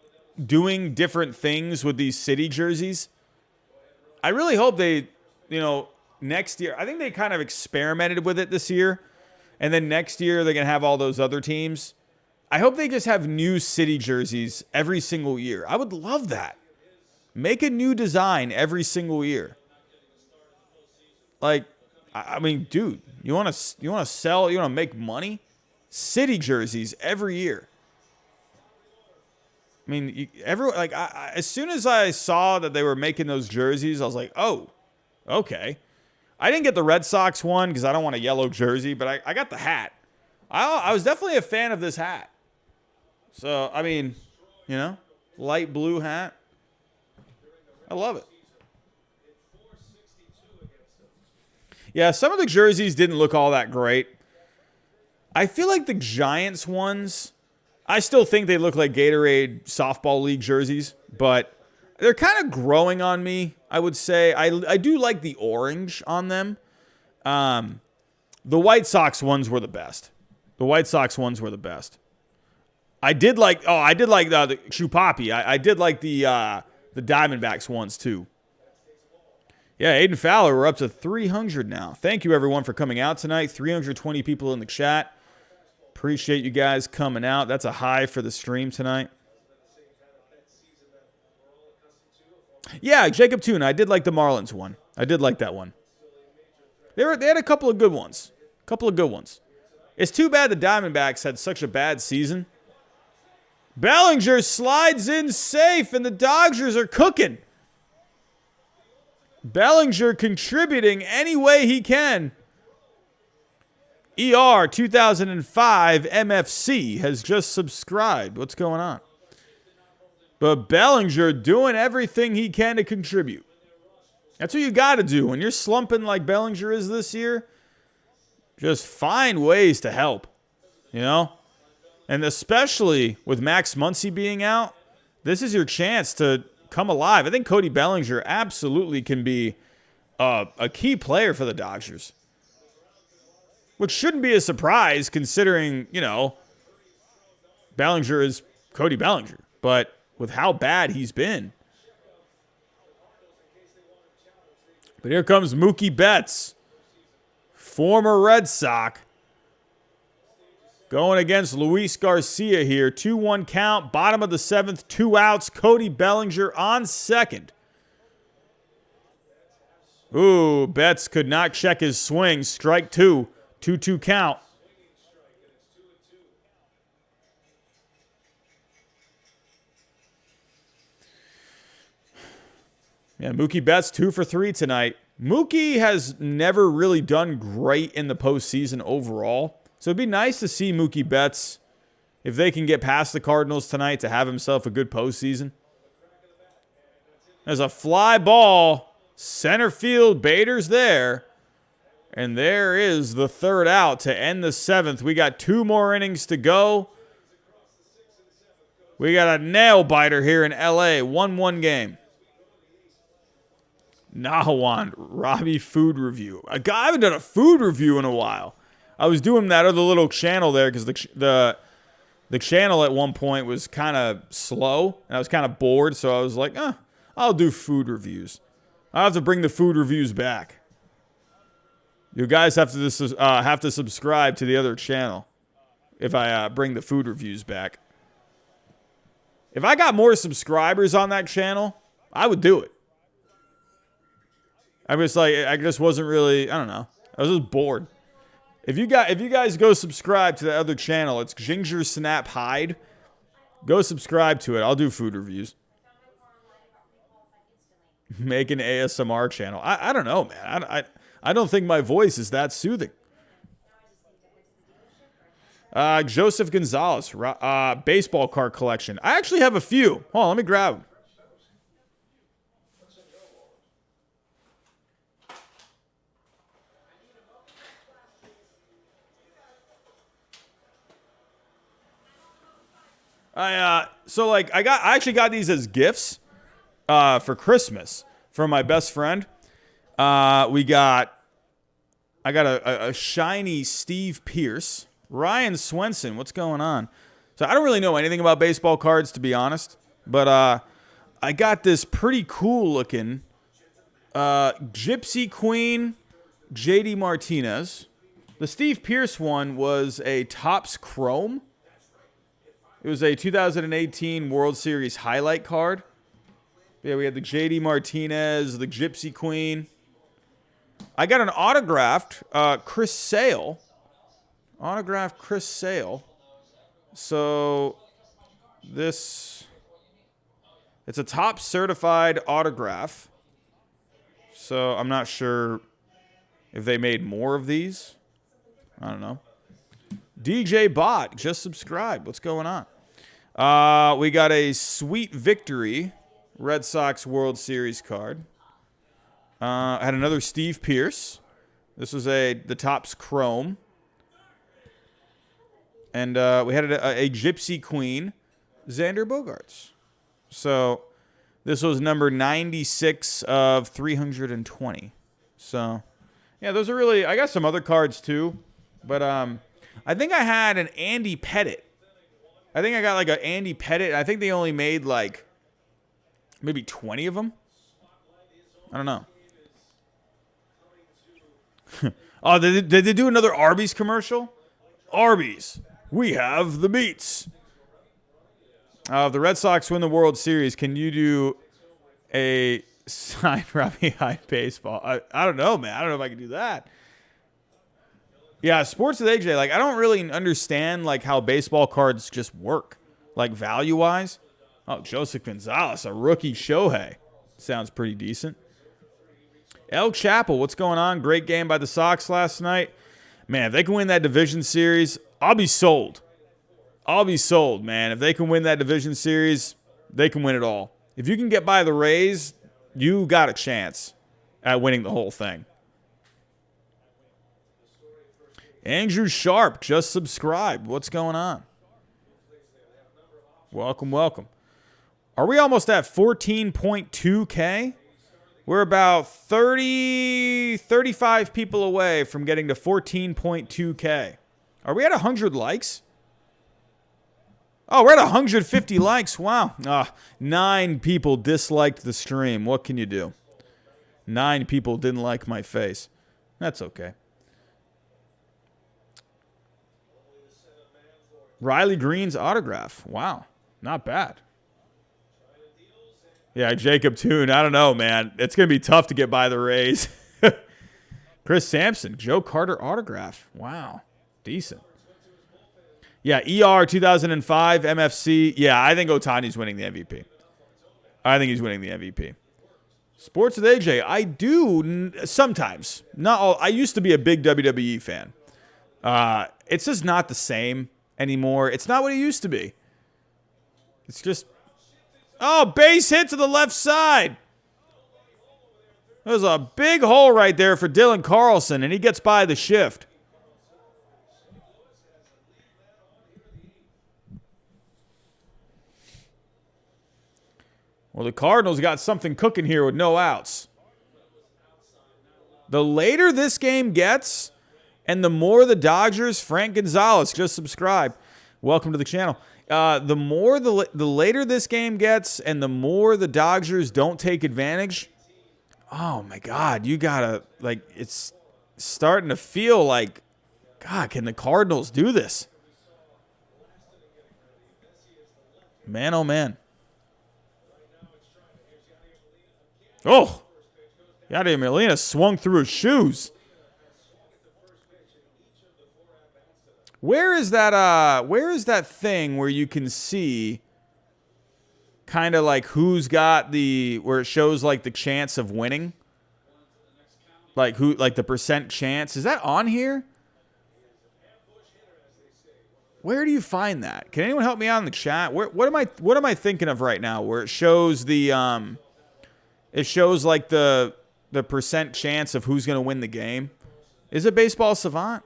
doing different things with these city jerseys. I really hope they, you know, next year, I think they kind of experimented with it this year. And then next year, they're going to have all those other teams. I hope they just have new city jerseys every single year. I would love that. Make a new design every single year. Like, I mean, dude, you want to sell, you want to make money? City jerseys every year. I mean, as soon as I saw that they were making those jerseys, I was like, oh, okay. I didn't get the Red Sox one because I don't want a yellow jersey, but I got the hat. I was definitely a fan of this hat. So, I mean, you know, light blue hat. I love it. Yeah, some of the jerseys didn't look all that great. I feel like the Giants ones, I still think they look like Gatorade Softball League jerseys, but they're kind of growing on me, I would say. I do like the orange on them. The White Sox ones were the best. The White Sox ones were the best. I did like the Chupapi. I did like the Diamondbacks ones too. Yeah, Aiden Fowler, we're up to 300 now. Thank you, everyone, for coming out tonight. 320 people in the chat. Appreciate you guys coming out. That's a high for the stream tonight. Yeah, Jacob Toon, I did like the Marlins one. I did like that one. They had a couple of good ones. It's too bad the Diamondbacks had such a bad season. Bellinger slides in safe, and the Dodgers are cooking. Bellinger contributing any way he can. ER 2005 MFC has just subscribed. What's going on? But Bellinger doing everything he can to contribute. That's what you got to do. When you're slumping like Bellinger is this year, just find ways to help. You know? And especially with Max Muncy being out, this is your chance to come alive. I think Cody Bellinger absolutely can be a key player for the Dodgers. Which shouldn't be a surprise considering, you know, Bellinger is Cody Bellinger. But with how bad he's been. But here comes Mookie Betts, former Red Sox, going against Luis Garcia here. 2-1 count, bottom of the seventh, 2 outs. Cody Bellinger on second. Ooh, Betts could not check his swing. Strike 2, 2-2 count. Yeah, Mookie Betts 2 for 3 tonight. Mookie has never really done great in the postseason overall. So it'd be nice to see Mookie Betts if they can get past the Cardinals tonight to have himself a good postseason. There's a fly ball, center field, Bader's there. And there is the third out to end the seventh. We got 2 more innings to go. We got a nail biter here in LA, 1-1 game. Nahawand, Robbie food review. I haven't done a food review in a while. I was doing that other little channel there because the channel at one point was kind of slow, and I was kind of bored, so I was like, I'll do food reviews. I'll have to bring the food reviews back. You guys have to subscribe to the other channel if I bring the food reviews back. If I got more subscribers on that channel, I would do it. I just wasn't really, I don't know. I was just bored. If you guys go subscribe to the other channel, it's Ginger Snap Hide. Go subscribe to it. I'll do food reviews. Make an ASMR channel. I don't know, man. I don't think my voice is that soothing. Joseph Gonzalez, baseball card collection. I actually have a few. Hold on, let me grab them. I actually got these as gifts for Christmas from my best friend. I got a shiny Steve Pearce. Ryan Swenson, what's going on? So I don't really know anything about baseball cards, to be honest. But I got this pretty cool looking Gypsy Queen JD Martinez. The Steve Pearce one was a Topps Chrome. It was a 2018 World Series highlight card. Yeah, we had the JD Martinez, the Gypsy Queen. I got an autographed Chris Sale. Autographed Chris Sale. So it's a top certified autograph. So I'm not sure if they made more of these. I don't know. DJ Bot, just subscribed. What's going on? We got a Sweet Victory Red Sox World Series card. I had another Steve Pearce. This was the Topps Chrome. And we had a Gypsy Queen, Xander Bogaerts. So this was number 96 of 320. So, yeah, those are really... I got some other cards, too. But I think I had an Andy Pettit. I think I got like an Andy Pettit. I think they only made like maybe 20 of them. I don't know. Oh, did they do another Arby's commercial? Arby's, we have the meats. If the Red Sox win the World Series, can you do a signed Robbie Hyde baseball? I don't know, man. I don't know if I can do that. Yeah, Sports with AJ, like, I don't really understand, like, how baseball cards just work, like, value-wise. Oh, Joseph Gonzalez, a rookie Shohei. Sounds pretty decent. El Chapo, what's going on? Great game by the Sox last night. Man, if they can win that division series, I'll be sold. I'll be sold, man. If they can win that division series, they can win it all. If you can get by the Rays, you got a chance at winning the whole thing. Andrew Sharp just subscribed. What's going on? Welcome, welcome. Are we almost at 14.2K? We're about 35 people away from getting to 14.2K. Are we at 100 likes? Oh, we're at 150 likes. Wow. 9 people disliked the stream. What can you do? 9 people didn't like my face. That's okay. Riley Green's autograph. Wow. Not bad. Yeah, Jacob Toon. I don't know, man. It's going to be tough to get by the Rays. Chris Sampson. Joe Carter autograph. Wow. Decent. Yeah, ER 2005 MFC. Yeah, I think Ohtani's winning the MVP. I think he's winning the MVP. Sports with AJ. I do sometimes. Not all. I used to be a big WWE fan. It's just not the same. anymore. It's not what it used to be. It's just, oh, base hit to the left side. There's a big hole right there for Dylan Carlson, and he gets by the shift. Well, the Cardinals got something cooking here with no outs. The later this game gets, and the more the Dodgers, Frank Gonzalez, just subscribe. Welcome to the channel. The later this game gets, and the more the Dodgers don't take advantage, oh my God, you gotta, like, it's starting to feel like, God, can the Cardinals do this? Man, oh man. Oh, Yadier Molina swung through his shoes. Where is that thing where you can see kind of like who's got where it shows like the chance of winning? Like the percent chance? Is that on here? Where do you find that? Can anyone help me out in the chat? What am I thinking of right now where it shows it shows like the percent chance of who's going to win the game? Is it Baseball Savant?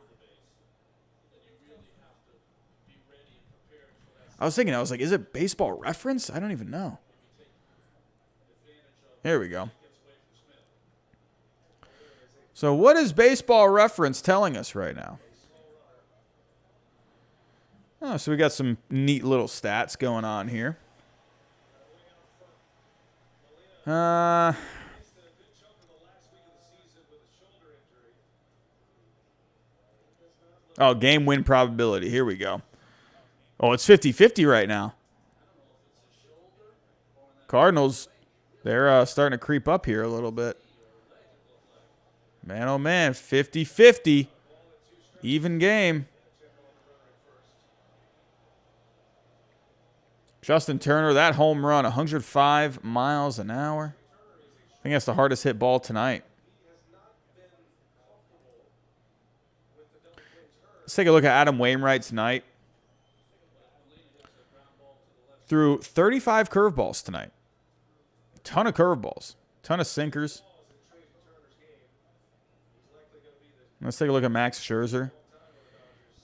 I was like, is it Baseball Reference? I don't even know. Here we go. So what is Baseball Reference telling us right now? Oh, so we got some neat little stats going on here. Oh, game win probability. Here we go. Oh, it's 50-50 right now. Cardinals, they're starting to creep up here a little bit. Man, oh man, 50-50. Even game. Justin Turner, that home run, 105 miles an hour. I think that's the hardest hit ball tonight. Let's take a look at Adam Wainwright tonight. Threw 35 curveballs tonight. Ton of curveballs. Ton of sinkers. Let's take a look at Max Scherzer.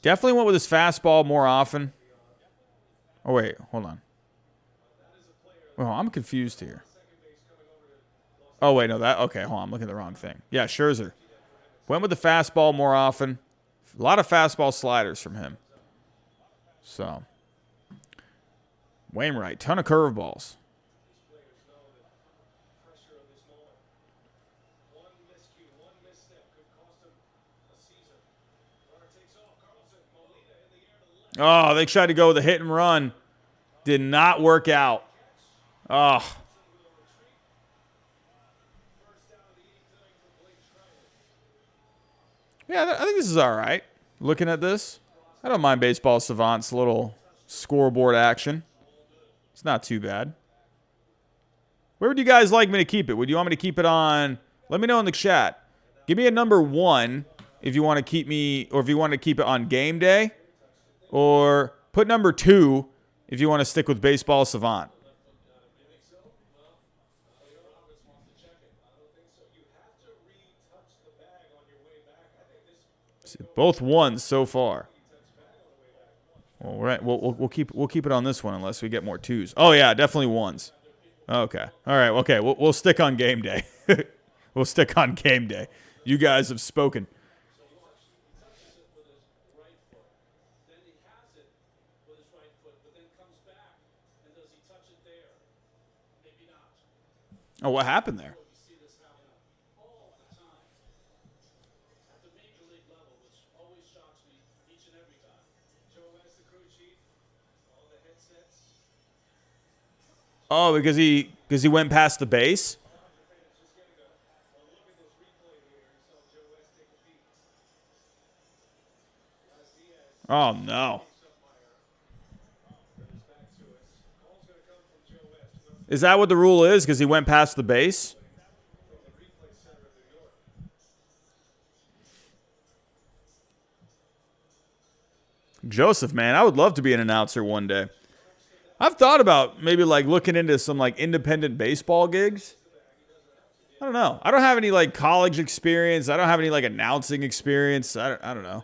Definitely went with his fastball more often. Oh, wait. Hold on. Well, I'm confused here. Oh, wait. No, okay, hold on. I'm looking at the wrong thing. Yeah, Scherzer. Went with the fastball more often. A lot of fastball sliders from him. So, Wainwright, ton of curveballs. Oh, they tried to go with a hit and run. Did not work out. Oh. Yeah, I think this is all right. Looking at this, I don't mind Baseball Savant's little scoreboard action. It's not too bad. Where would you guys like me to keep it? Would you want me to keep it on? Let me know in the chat. Give me a number 1 if you want to keep me, or if you want to keep it on game day. Or put number 2 if you want to stick with Baseball Savant. Both ones so far. All right, we'll keep it on this one unless we get more 2s. Oh yeah, definitely 1s. Okay, all right, okay. We'll stick on game day. We'll stick on game day. You guys have spoken. Oh, what happened there? Oh, because he went past the base? Oh, no. Is that what the rule is? Because he went past the base? Joseph, man, I would love to be an announcer one day. I've thought about maybe like looking into some like independent baseball gigs. I don't know. I don't have any like college experience. I don't have any like announcing experience. I don't know.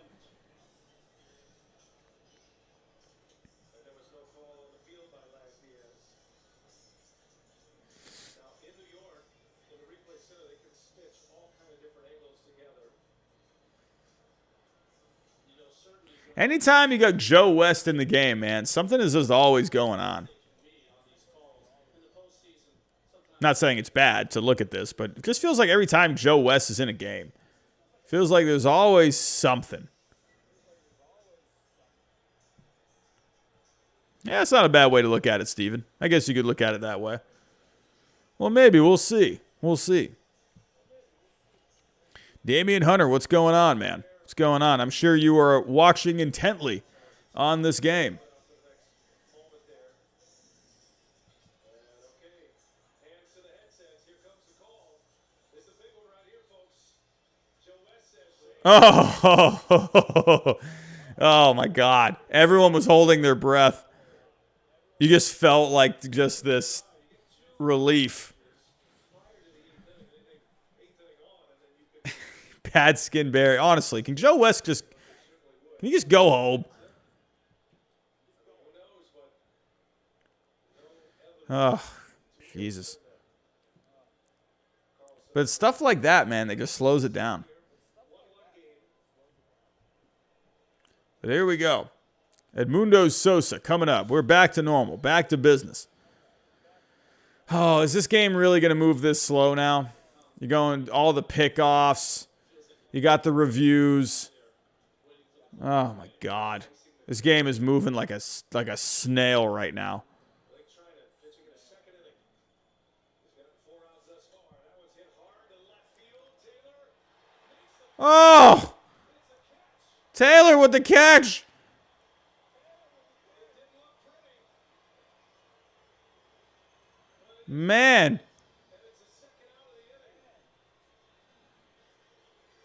Anytime you got Joe West in the game, man, something is just always going on. Not saying it's bad to look at this, but it just feels like every time Joe West is in a game, feels like there's always something. Yeah, it's not a bad way to look at it, Steven. I guess you could look at it that way. Well, maybe. We'll see. We'll see. Damian Hunter, what's going on, man? What's going on? I'm sure you are watching intently on this game. Oh, oh my God. Everyone was holding their breath. You just felt like just this relief. Bad skin Barry. Honestly, can Joe West can he just go home? Oh, Jesus. But it's stuff like that, man, that just slows it down. But here we go. Edmundo Sosa coming up. We're back to normal. Back to business. Oh, is this game really going to move this slow now? You're going all the pickoffs. You got the reviews. Oh, my God. This game is moving like a snail right now. Oh! Taylor with the catch. Man.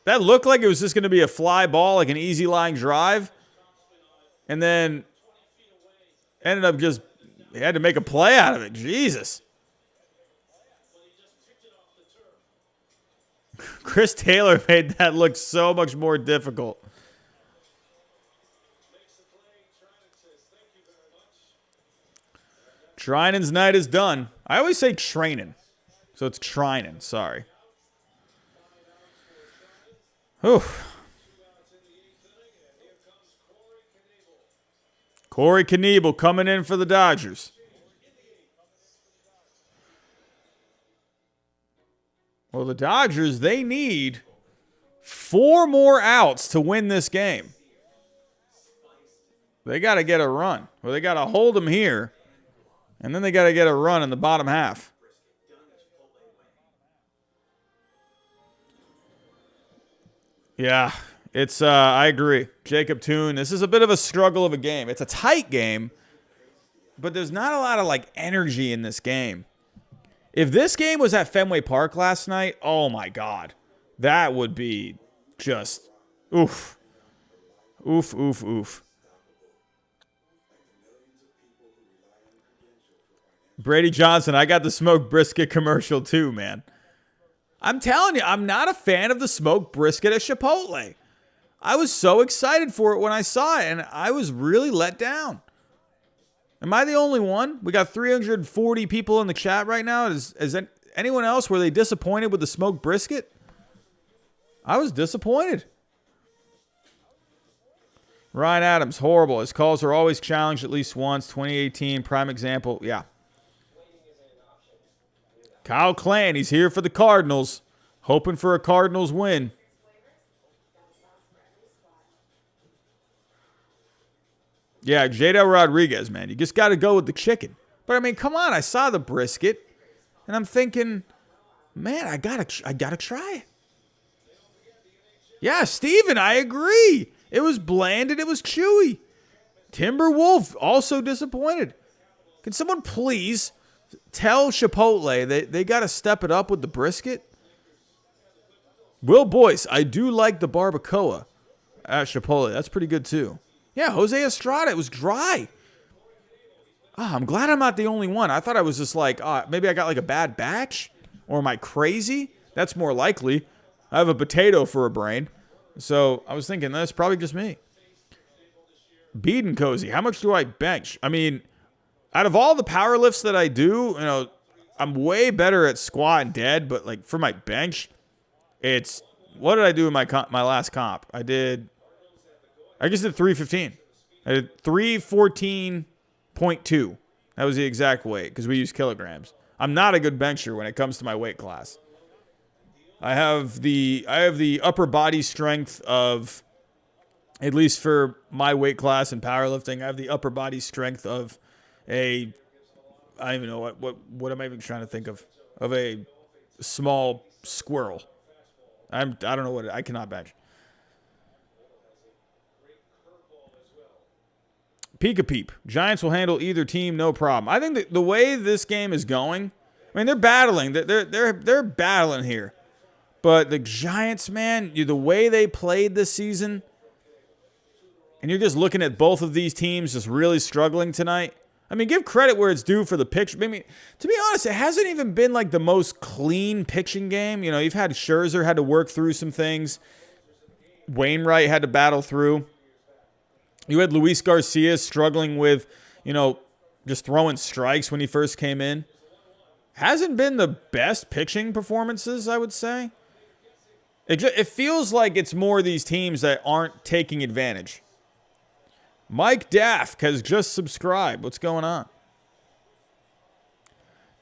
That looked like it was just going to be a fly ball, like an easy line drive. And then ended up just, he had to make a play out of it. Jesus. Chris Taylor made that look so much more difficult. Trinan's night is done. I always say Trainin'. So it's Trinan, sorry. Whew. Corey Knebel coming in for the Dodgers. Well, the Dodgers, they need 4 more outs to win this game. They got to get a run. Well, they got to hold them here. And then they got to get a run in the bottom half. Yeah, it's, I agree. Jacob Toon, this is a bit of a struggle of a game. It's a tight game, but there's not a lot of, like, energy in this game. If this game was at Fenway Park last night, oh, my God. That would be just, oof. Oof, oof, oof. Brady Johnson, I got the smoked brisket commercial too, man. I'm telling you, I'm not a fan of the smoked brisket at Chipotle. I was so excited for it when I saw it, and I was really let down. Am I the only one? We got 340 people in the chat right now. Is anyone else, were they disappointed with the smoked brisket? I was disappointed. Ryan Adams, horrible. His calls are always challenged at least once. 2018, prime example. Yeah. Kyle Clan, he's here for the Cardinals. Hoping for a Cardinals win. Yeah, Jadel Rodriguez, man. You just got to go with the chicken. But, I mean, come on. I saw the brisket, and I'm thinking, man, I gotta try it. Yeah, Steven, I agree. It was bland and it was chewy. Timberwolf, also disappointed. Can someone please tell Chipotle they got to step it up with the brisket? Will Boyce, I do like the barbacoa at Chipotle. That's pretty good too. Yeah, Jose Estrada. It was dry. I'm glad I'm not the only one. I thought I was just like, maybe I got like a bad batch, or am I crazy? That's more likely. I have a potato for a brain. So I was thinking that's probably just me. Bead Cozy, how much do I bench? I mean, out of all the power lifts that I do, I'm way better at squat and dead, but like for my bench, what did I do in my last comp? I did 315. I did 314.2. That was the exact weight because we use kilograms. I'm not a good bencher when it comes to my weight class. I have the upper body strength of, at least for my weight class in powerlifting, I have the upper body strength of I don't even know what am I even trying to think of a small squirrel. I don't know I cannot bench. Peek-a-peep. Giants will handle either team, no problem. I think that the way this game is going, I mean, they're battling. They're battling here. But the Giants, man, the way they played this season, and you're just looking at both of these teams just really struggling tonight. I mean, give credit where it's due for the pitch. I mean, to be honest, it hasn't even been like the most clean pitching game. You've had Scherzer had to work through some things. Wainwright had to battle through. You had Luis Garcia struggling with, just throwing strikes when he first came in. Hasn't been the best pitching performances, I would say. It feels like it's more these teams that aren't taking advantage. Mike Daff has just subscribed. What's going on?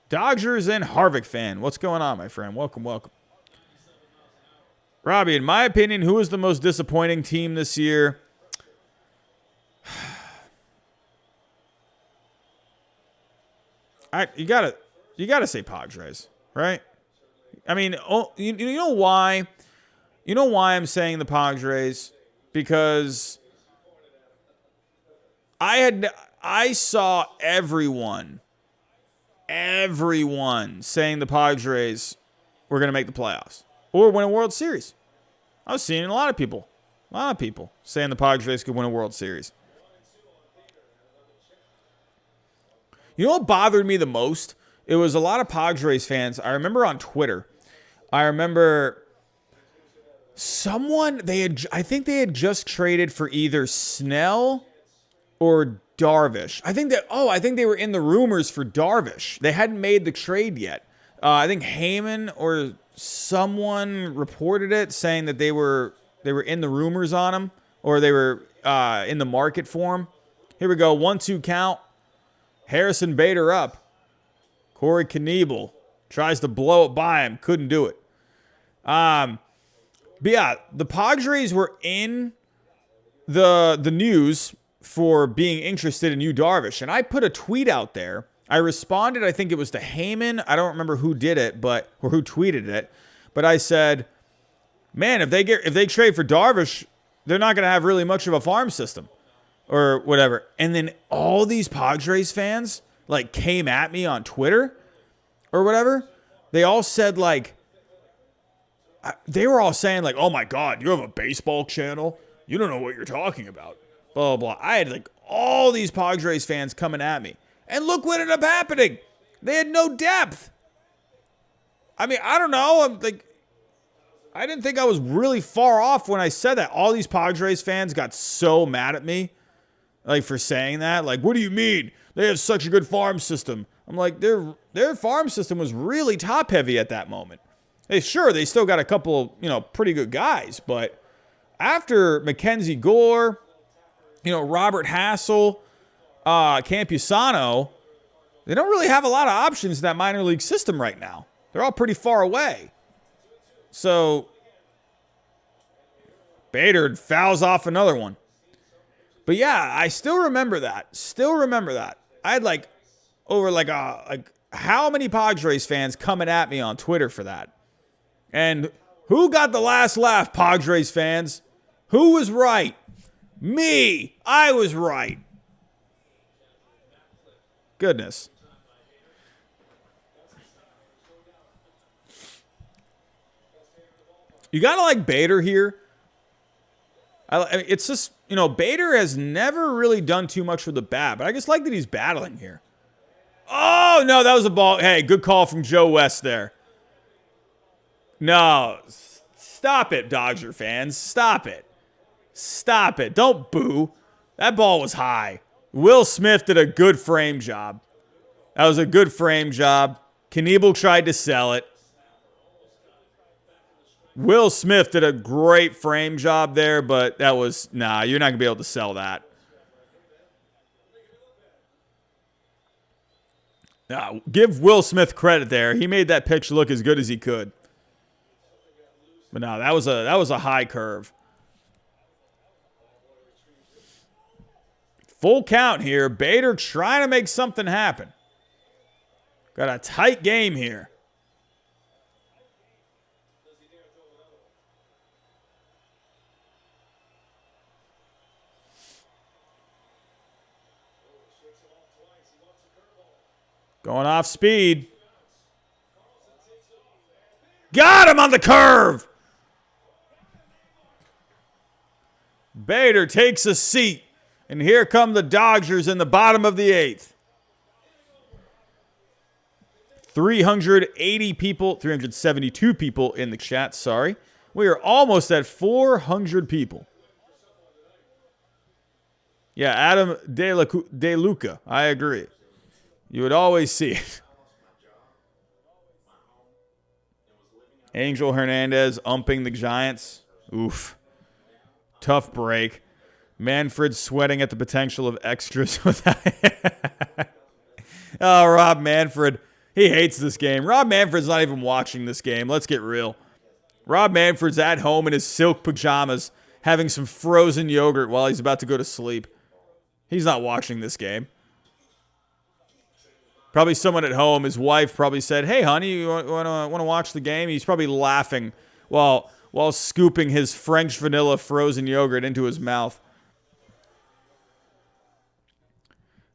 Dodgers and Harvick fan. What's going on, my friend? Welcome. Robbie, in my opinion, who is the most disappointing team this year? You gotta say Padres, right? I mean, you know why? You know why I'm saying the Padres? Because I saw everyone saying the Padres were going to make the playoffs or win a World Series. I was seeing a lot of people saying the Padres could win a World Series. You know what bothered me the most? It was a lot of Padres fans. I remember on Twitter. I think they had just traded for either Snell or Darvish. I think they were in the rumors for Darvish. They hadn't made the trade yet. I think Heyman or someone reported it, saying that they were in the rumors on him, or they were in the market for him. Here we go. 1-2 count. Harrison Bader up. Corey Knebel tries to blow it by him. Couldn't do it. But yeah, the Padres were in the news for being interested in Yu Darvish. And I put a tweet out there. I responded, I think it was to Heyman. I don't remember who did it, or who tweeted it. But I said, man, if they trade for Darvish, they're not going to have really much of a farm system or whatever. And then all these Padres fans came at me on Twitter or whatever. They all said they were all saying oh my God, you have a baseball channel? You don't know what you're talking about. Blah, blah, blah. I had all these Padres fans coming at me. And look what ended up happening. They had no depth. I mean, I don't know. I didn't think I was really far off when I said that. All these Padres fans got so mad at me, for saying that. What do you mean? They have such a good farm system. I'm like, their farm system was really top heavy at that moment. They still got a couple, pretty good guys, but after Mackenzie Gore, Robert Hassel, Campusano, they don't really have a lot of options in that minor league system right now. They're all pretty far away. So Bader fouls off another one. But yeah, I still remember that. I had how many Padres fans coming at me on Twitter for that? And who got the last laugh, Padres fans? Who was right? Me. I was right. Goodness. You got to like Bader here. It's just, Bader has never really done too much with the bat, but I just like that he's battling here. Oh, no, that was a ball. Hey, good call from Joe West there. No, stop it, Dodger fans. Stop it. Stop it. Don't boo. That ball was high. Will Smith did a good frame job. That was a good frame job. Knievel tried to sell it. Will Smith did a great frame job there, but that was, you're not going to be able to sell that. Give Will Smith credit there. He made that pitch look as good as he could. But no, that was a high curve. Full count here. Bader trying to make something happen. Got a tight game here. Going off speed. Got him on the curve. Bader takes a seat. And here come the Dodgers in the bottom of the 8th. 380 people, 372 people in the chat, sorry. We are almost at 400 people. Yeah, Adam De Luca, I agree. You would always see it. Angel Hernandez umping the Giants. Oof. Tough break. Manfred sweating at the potential of extras with that. Oh, Rob Manfred. He hates this game. Rob Manfred's not even watching this game. Let's get real. Rob Manfred's at home in his silk pajamas having some frozen yogurt while he's about to go to sleep. He's not watching this game. Probably someone at home, his wife probably said, "Hey, honey, you want to watch the game?" He's probably laughing while scooping his French vanilla frozen yogurt into his mouth.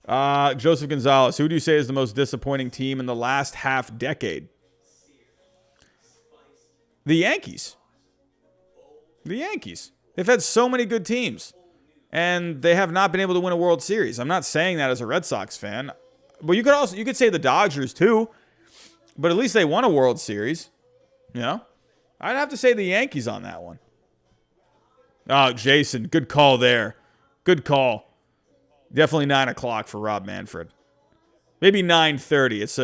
Joseph Gonzalez, who do you say is the most disappointing team in the last half decade? The Yankees. The Yankees. They've had so many good teams, and they have not been able to win a World Series. I'm not saying that as a Red Sox fan. But you could say the Dodgers too, but at least they won a World Series. I'd have to say the Yankees on that one. Oh, Jason, good call there. Good call. Definitely 9 o'clock for Rob Manfred. Maybe 9:30. It's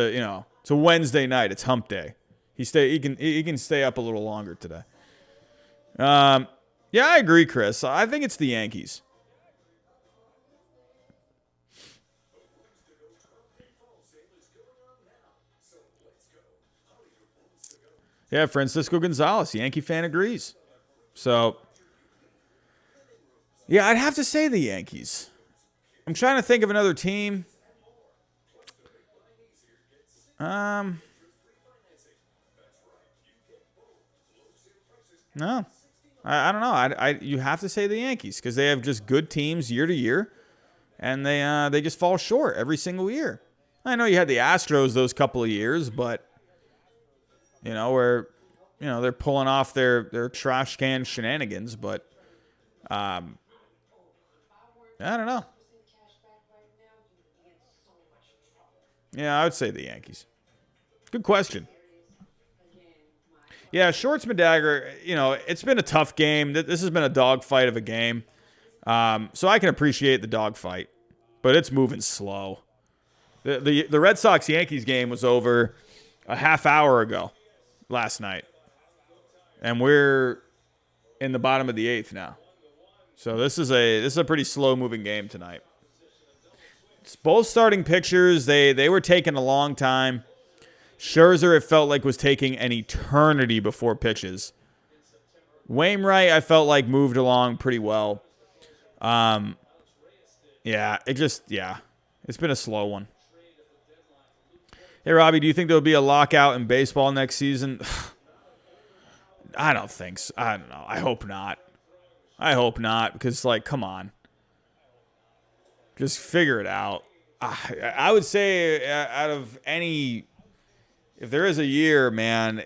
a Wednesday night. It's Hump Day. He can stay up a little longer today. Yeah, I agree, Chris. I think it's the Yankees. Yeah, Francisco Gonzalez, Yankee fan, agrees. So, yeah, I'd have to say the Yankees. I'm trying to think of another team. No. I don't know. You have to say the Yankees because they have just good teams year to year, and they just fall short every single year. I know you had the Astros those couple of years, but where they're pulling off their trash can shenanigans, but I don't know. Yeah, I would say the Yankees. Good question. Yeah, Shortsman Dagger, it's been a tough game. This has been a dogfight of a game. So I can appreciate the dogfight, but it's moving slow. The Red Sox-Yankees game was over a half hour ago last night. And we're in the bottom of the 8th now. So this is a pretty slow-moving game tonight. It's both starting pitchers, they were taking a long time. Scherzer, it felt like, was taking an eternity before pitches. Wainwright, I felt like, moved along pretty well. It's been a slow one. Hey, Robbie, do you think there'll be a lockout in baseball next season? I don't think so. I don't know. I hope not. Because, come on. Just figure it out. I would say out of any... If there is a year, man,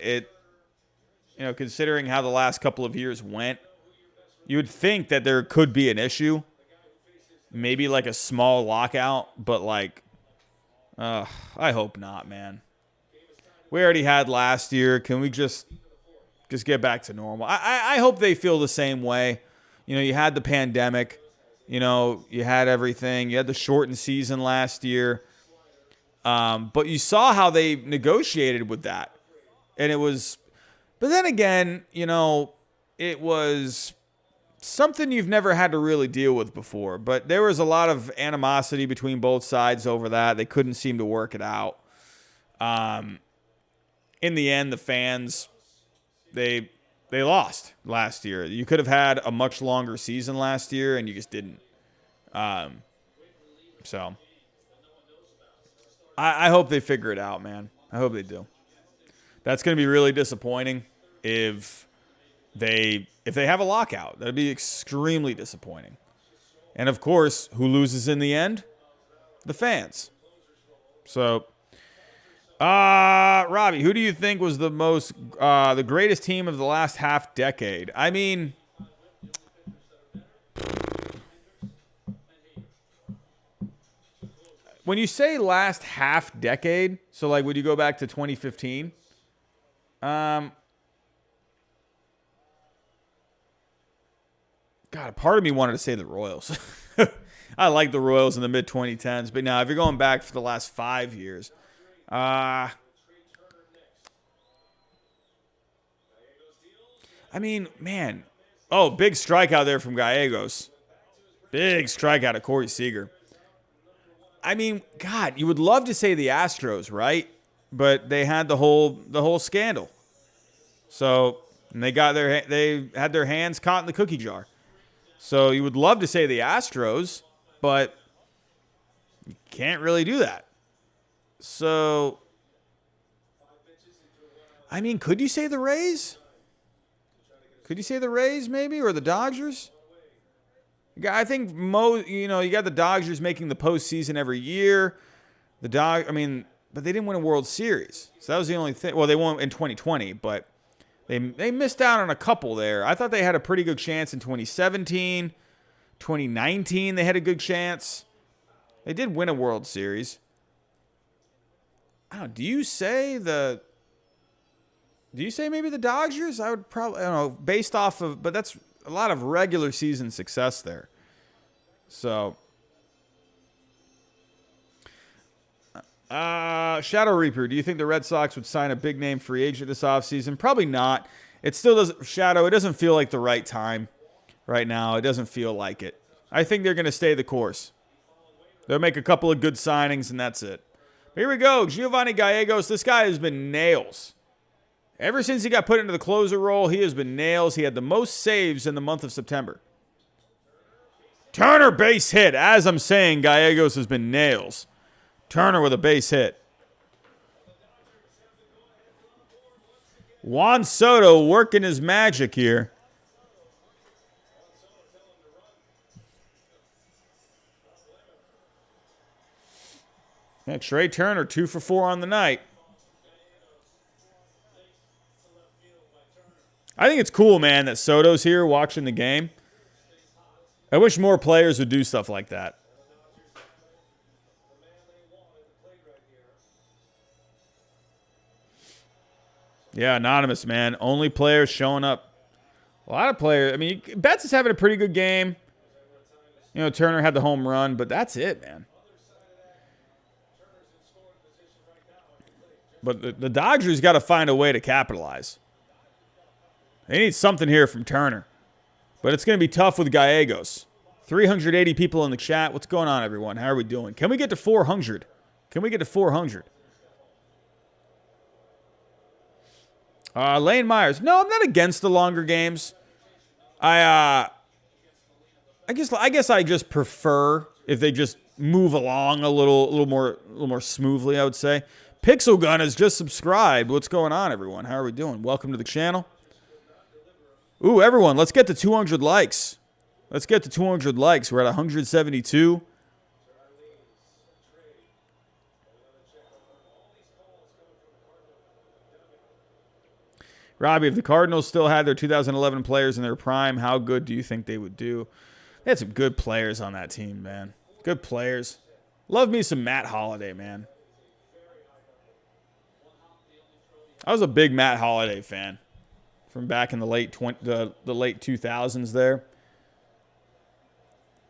considering how the last couple of years went, you would think that there could be an issue. Maybe like a small lockout, but like, I hope not, man. We already had last year. Can we just get back to normal? I hope they feel the same way. You know, you had the pandemic. You know, you had everything. You had the shortened season last year. But you saw how they negotiated with that. And it was, but then again, you know, it was something you've never had to really deal with before. But there was a lot of animosity between both sides over that. They couldn't seem to work it out. In the end, the fans, they lost last year. You could have had a much longer season last year, and you just didn't. So I hope they figure it out, man. I hope they do. That's going to be really disappointing if they have a lockout. That'd be extremely disappointing. And of course, who loses in the end? The fans. So, Robbie, who do you think was the greatest team of the last half decade? I mean, when you say last half decade, so like would you go back to 2015? God, a part of me wanted to say the Royals. I like the Royals in the mid-2010s, but now if you're going back for the last 5 years, I mean, man. Oh, big strikeout there from Gallegos. Big strikeout of Corey Seager. I mean, God, you would love to say the Astros, right? But they had the whole scandal. So and they had their hands caught in the cookie jar. So you would love to say the Astros, but you can't really do that. So, I mean, could you say the Rays? Could you say the Rays maybe, or the Dodgers? I think you got the Dodgers making the postseason every year. But they didn't win a World Series, so that was the only thing. Well, they won in 2020, but they missed out on a couple there. I thought they had a pretty good chance in 2017, 2019. They had a good chance. They did win a World Series. I don't know. Do you say maybe the Dodgers? I would probably, I don't know, based off of, but that's a lot of regular season success there. So, Shadow Reaper, do you think the Red Sox would sign a big name free agent this offseason? Probably not. It still doesn't, Shadow, it doesn't feel like the right time right now. It doesn't feel like it. I think they're going to stay the course. They'll make a couple of good signings, and that's it. Here we go. Giovanni Gallegos. This guy has been nails. Ever since he got put into the closer role, he has been nails. He had the most saves in the month of September. Turner base hit. As I'm saying, Gallegos has been nails. Turner with a base hit. Juan Soto working his magic here. Trey Turner, 2 for 4 on the night. I think it's cool, man, that Soto's here watching the game. I wish more players would do stuff like that. Yeah, anonymous, man. Only players showing up. A lot of players. I mean, Betts is having a pretty good game. You know, Turner had the home run, but that's it, man. But the Dodgers got to find a way to capitalize. They need something here from Turner. But it's going to be tough with Gallegos. 380 people in the chat. What's going on, everyone? How are we doing? Can we get to 400? Can we get to 400? Lane Myers. No, I'm not against the longer games. I guess I just prefer if they just move along a little more smoothly, I would say. Pixel Gun has just subscribed. What's going on, everyone? How are we doing? Welcome to the channel. Ooh, everyone, let's get to 200 likes. Let's get to 200 likes. We're at 172. Robbie, if the Cardinals still had their 2011 players in their prime, how good do you think they would do? They had some good players on that team, man. Good players. Love me some Matt Holliday, man. I was a big Matt Holliday fan from back in the late 2000s there.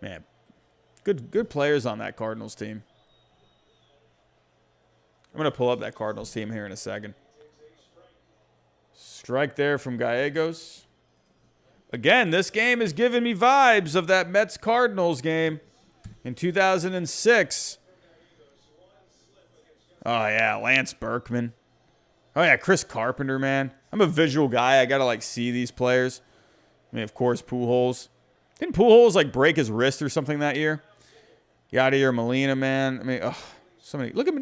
Man, good players on that Cardinals team. I'm going to pull up that Cardinals team here in a second. Strike there from Gallegos. Again, this game is giving me vibes of that Mets-Cardinals game in 2006. Oh, yeah, Lance Berkman. Oh, yeah, Chris Carpenter, man. I'm a visual guy. I got to, like, see these players. I mean, of course, Pujols. Didn't Pujols, like, break his wrist or something that year? Yadier Molina, man. I mean, ugh. So many. Look at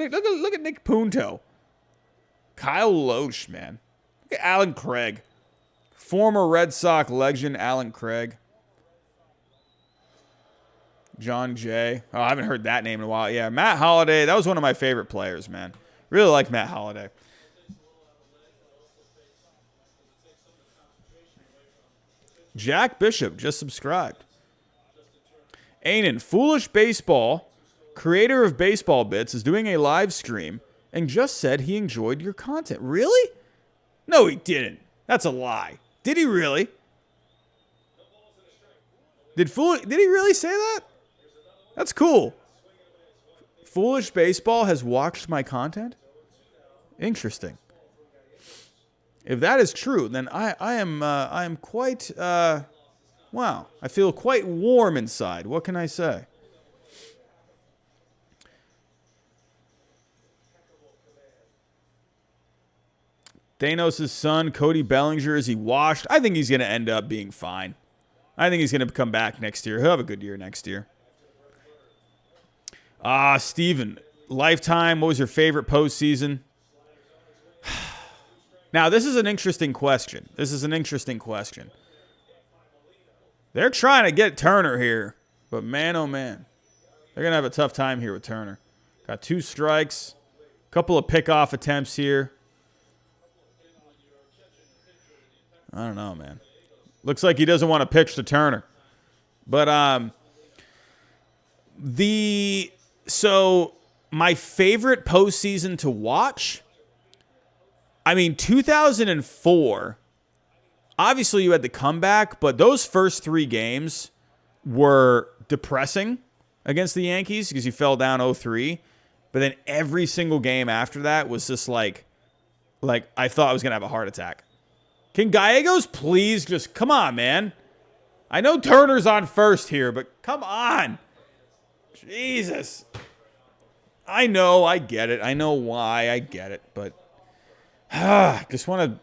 Nick Punto. Kyle Loesch, man. Look at Alan Craig. Former Red Sox legend Alan Craig. John Jay. Oh, I haven't heard that name in a while. Yeah, Matt Holliday. That was one of my favorite players, man. Really like Matt Holliday. Jack Bishop just subscribed. Aiden, Foolish Baseball, creator of Baseball Bits, is doing a live stream and just said he enjoyed your content. Really? No, he didn't. That's a lie. Did he really? Did he really say that? That's cool. Foolish Baseball has watched my content? Interesting. If that is true, then I am quite wow. I feel quite warm inside. What can I say? Thanos' son, Cody Bellinger, is he washed? I think he's going to end up being fine. I think he's going to come back next year. He'll have a good year next year. Steven, lifetime, what was your favorite postseason? Now, this is an interesting question. They're trying to get Turner here, but man, oh man. They're going to have a tough time here with Turner. Got 2 strikes, a couple of pickoff attempts here. I don't know, man. Looks like he doesn't want to pitch to Turner. But so my favorite postseason to watch, I mean, 2004, obviously you had the comeback, but those first 3 games were depressing against the Yankees because you fell down 0-3. But then every single game after that was just like I thought I was going to have a heart attack. Can Gallegos please just, come on, man. I know Turner's on first here, but come on. Jesus. I know, I get it. I know why, I get it. But just want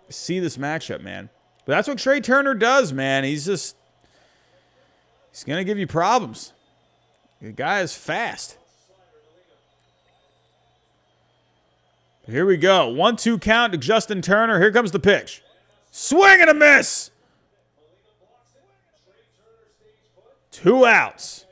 to see this matchup, man. But that's what Trey Turner does, man. He's going to give you problems. The guy is fast. Here we go. 1-2 count to Justin Turner. Here comes the pitch. Swing and a miss. 2 outs.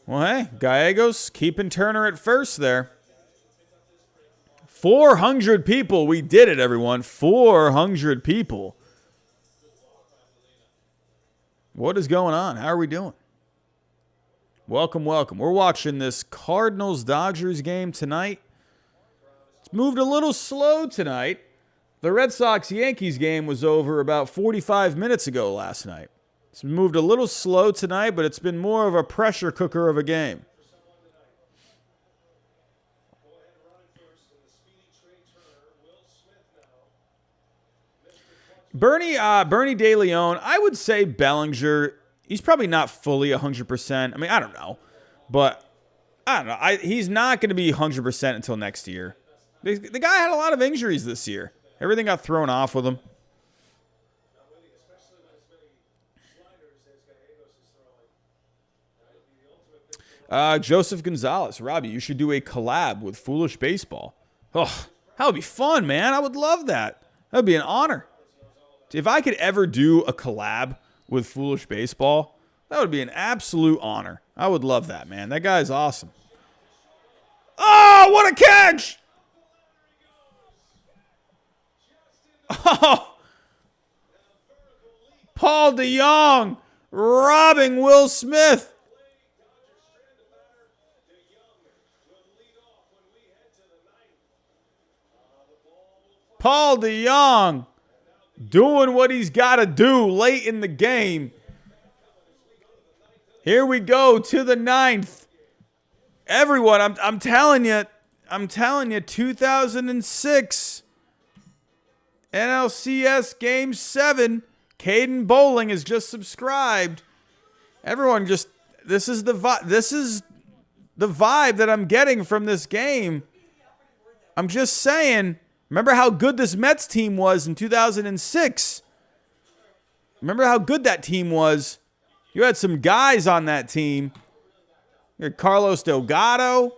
Well, hey, Gallegos keeping Turner at first there. 400 people. We did it, everyone. 400 people. What is going on? How are we doing? Welcome, welcome. We're watching this Cardinals-Dodgers game tonight. It's moved a little slow tonight. The Red Sox-Yankees game was over about 45 minutes ago last night. It's moved a little slow tonight, but it's been more of a pressure cooker of a game. Bernie De Leon, I would say Bellinger. He's probably not fully 100%. I mean, I don't know. But, I don't know. He's not going to be 100% until next year. The guy had a lot of injuries this year. Everything got thrown off with him. Joseph Gonzalez. Robbie, you should do a collab with Foolish Baseball. Oh, that would be fun, man. I would love that. That would be an honor. If I could ever do a collab with Foolish Baseball, that would be an absolute honor. I would love that, man. That guy's awesome. Oh, what a catch! Oh, Paul DeJong robbing Will Smith. Paul DeJong doing what he's got to do late in the game. Here we go to the 9th. Everyone, I'm telling you, 2006 NLCS Game 7. Caden Bowling is just subscribed. Everyone, this is the vibe that I'm getting from this game. I'm just saying. Remember how good this Mets team was in 2006? Remember how good that team was? You had some guys on that team. You had Carlos Delgado.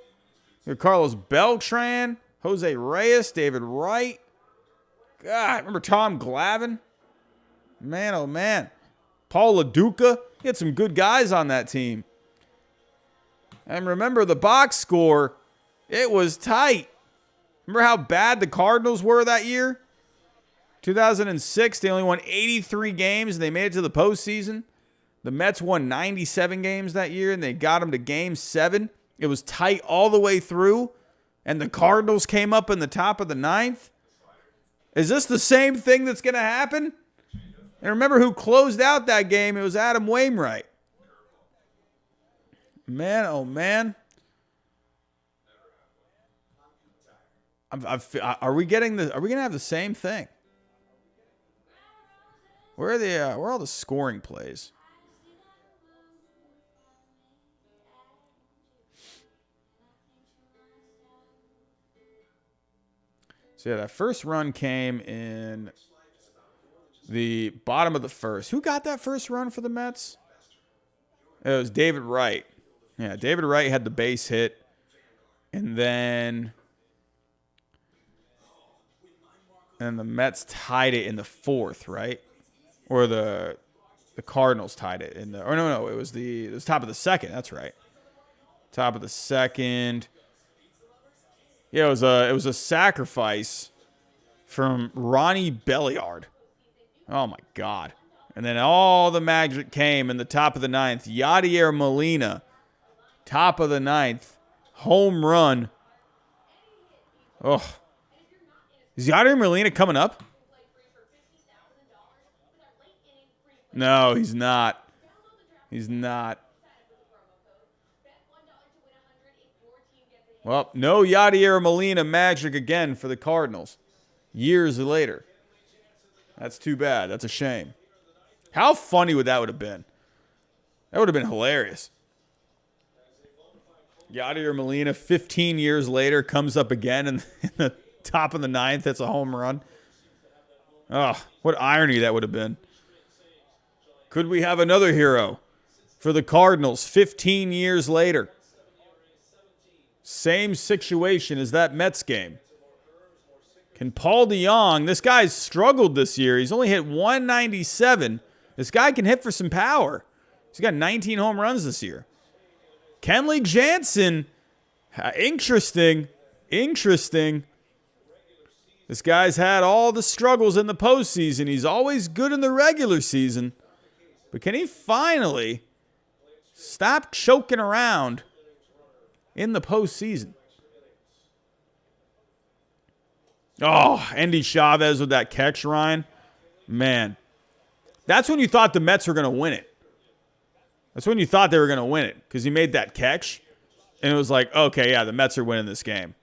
You had Carlos Beltran. Jose Reyes. David Wright. God, remember Tom Glavine? Man, oh man. Paul LaDuca. You had some good guys on that team. And remember the box score. It was tight. Remember how bad the Cardinals were that year? 2006, they only won 83 games and they made it to the postseason. The Mets won 97 games that year and they got them to Game 7. It was tight all the way through. And the Cardinals came up in the top of the 9th. Is this the same thing that's going to happen? And remember who closed out that game? It was Adam Wainwright. Man, oh man. Are we going to have the same thing? Where are all the scoring plays? So yeah, that first run came in the bottom of the first. Who got that first run for the Mets? It was David Wright. Yeah, David Wright had the base hit. And then the Mets tied it in the 4th, right? Or the Cardinals tied it in the. Or no, it was top of the 2nd. That's right, top of the 2nd. Yeah, it was a sacrifice from Ronnie Belliard. Oh my God! And then all the magic came in the top of the 9th. Yadier Molina, top of the 9th, home run. Oh. Is Yadier Molina coming up? No, he's not. He's not. Well, no Yadier Molina magic again for the Cardinals. Years later. That's too bad. That's a shame. How funny would that have been? That would have been hilarious. Yadier Molina, 15 years later, comes up again in the top of the 9th. That's a home run. Oh, what irony that would have been. Could we have another hero for the Cardinals 15 years later? Same situation as that Mets game. Can Paul DeJong, this guy's struggled this year. He's only hit 197. This guy can hit for some power. He's got 19 home runs this year. Kenley Jansen, interesting. This guy's had all the struggles in the postseason. He's always good in the regular season. But can he finally stop choking around in the postseason? Oh, Andy Chavez with that catch, Ryan. Man, that's when you thought the Mets were going to win it. That's when you thought they were going to win it because he made that catch. And it was like, okay, yeah, the Mets are winning this game.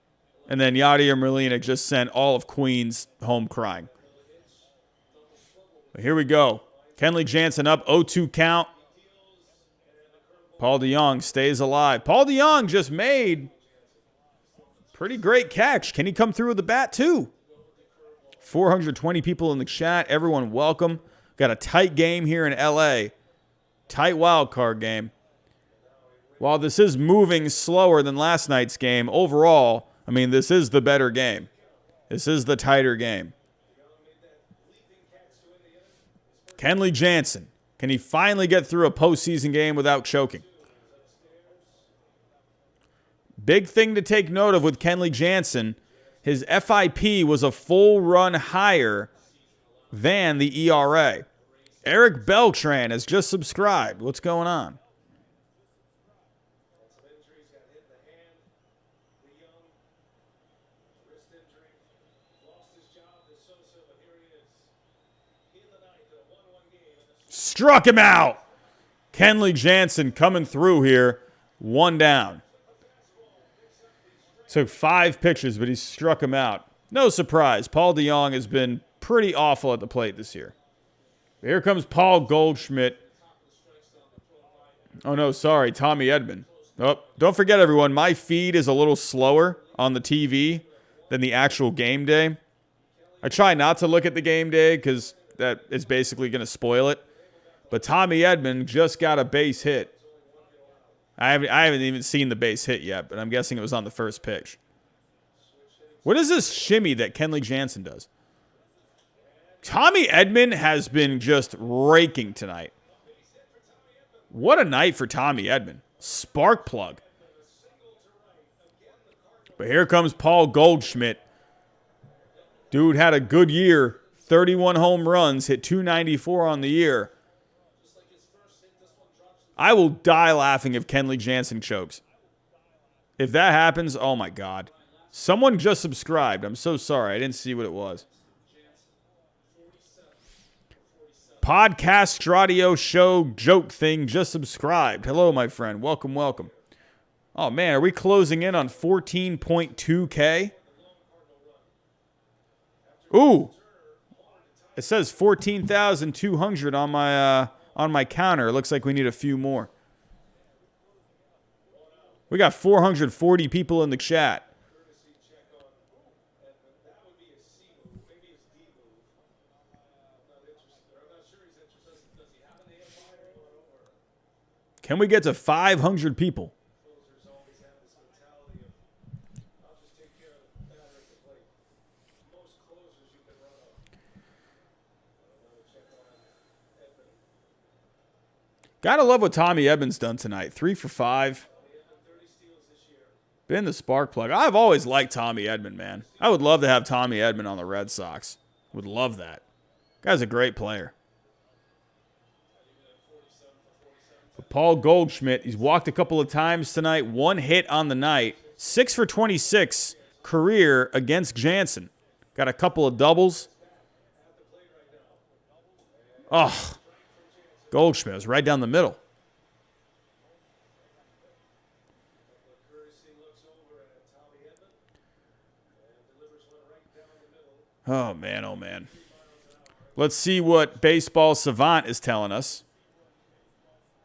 And then Yadier Molina just sent all of Queens home crying. But here we go. Kenley Jansen up, 0-2 count. Paul DeJong stays alive. Paul DeJong just made pretty great catch. Can he come through with the bat too? 420 people in the chat. Everyone welcome. Got a tight game here in LA. Tight wild card game. While this is moving slower than last night's game, overall, I mean, this is the better game. This is the tighter game. Kenley Jansen. Can he finally get through a postseason game without choking? Big thing to take note of with Kenley Jansen. His FIP was a full run higher than the ERA. Eric Beltran has just subscribed. What's going on? Struck him out. Kenley Jansen coming through here. 1 down. Took 5 pitches, but he struck him out. No surprise. Paul DeJong has been pretty awful at the plate this year. Here comes Paul Goldschmidt. Oh, no, sorry. Tommy Edman. Oh, don't forget, everyone, my feed is a little slower on the TV than the actual game day. I try not to look at the game day because that is basically going to spoil it. But Tommy Edman just got a base hit. I haven't even seen the base hit yet, but I'm guessing it was on the first pitch. What is this shimmy that Kenley Jansen does? Tommy Edman has been just raking tonight. What a night for Tommy Edman. Spark plug. But here comes Paul Goldschmidt. Dude had a good year. 31 home runs, hit .294 on the year. I will die laughing if Kenley Jansen chokes. If that happens, oh my God. Someone just subscribed. I'm so sorry. I didn't see what it was. Podcast Stradio Show joke thing just subscribed. Hello, my friend. Welcome, welcome. Oh, man. Are we closing in on 14.2K? Ooh. It says 14,200 on my counter. It looks like we need a few more. We got 440 people in the chat. Can we get to 500 people? Gotta love what Tommy Edman's done tonight. 3 for 5. Been the spark plug. I've always liked Tommy Edman, man. I would love to have Tommy Edman on the Red Sox. Would love that. Guy's a great player. But Paul Goldschmidt, he's walked a couple of times tonight. 1 hit on the night. 6 for 26 career against Jansen. Got a couple of doubles. Oh, Goldschmidt was right down the middle. Oh, man, oh, man. Let's see what Baseball Savant is telling us.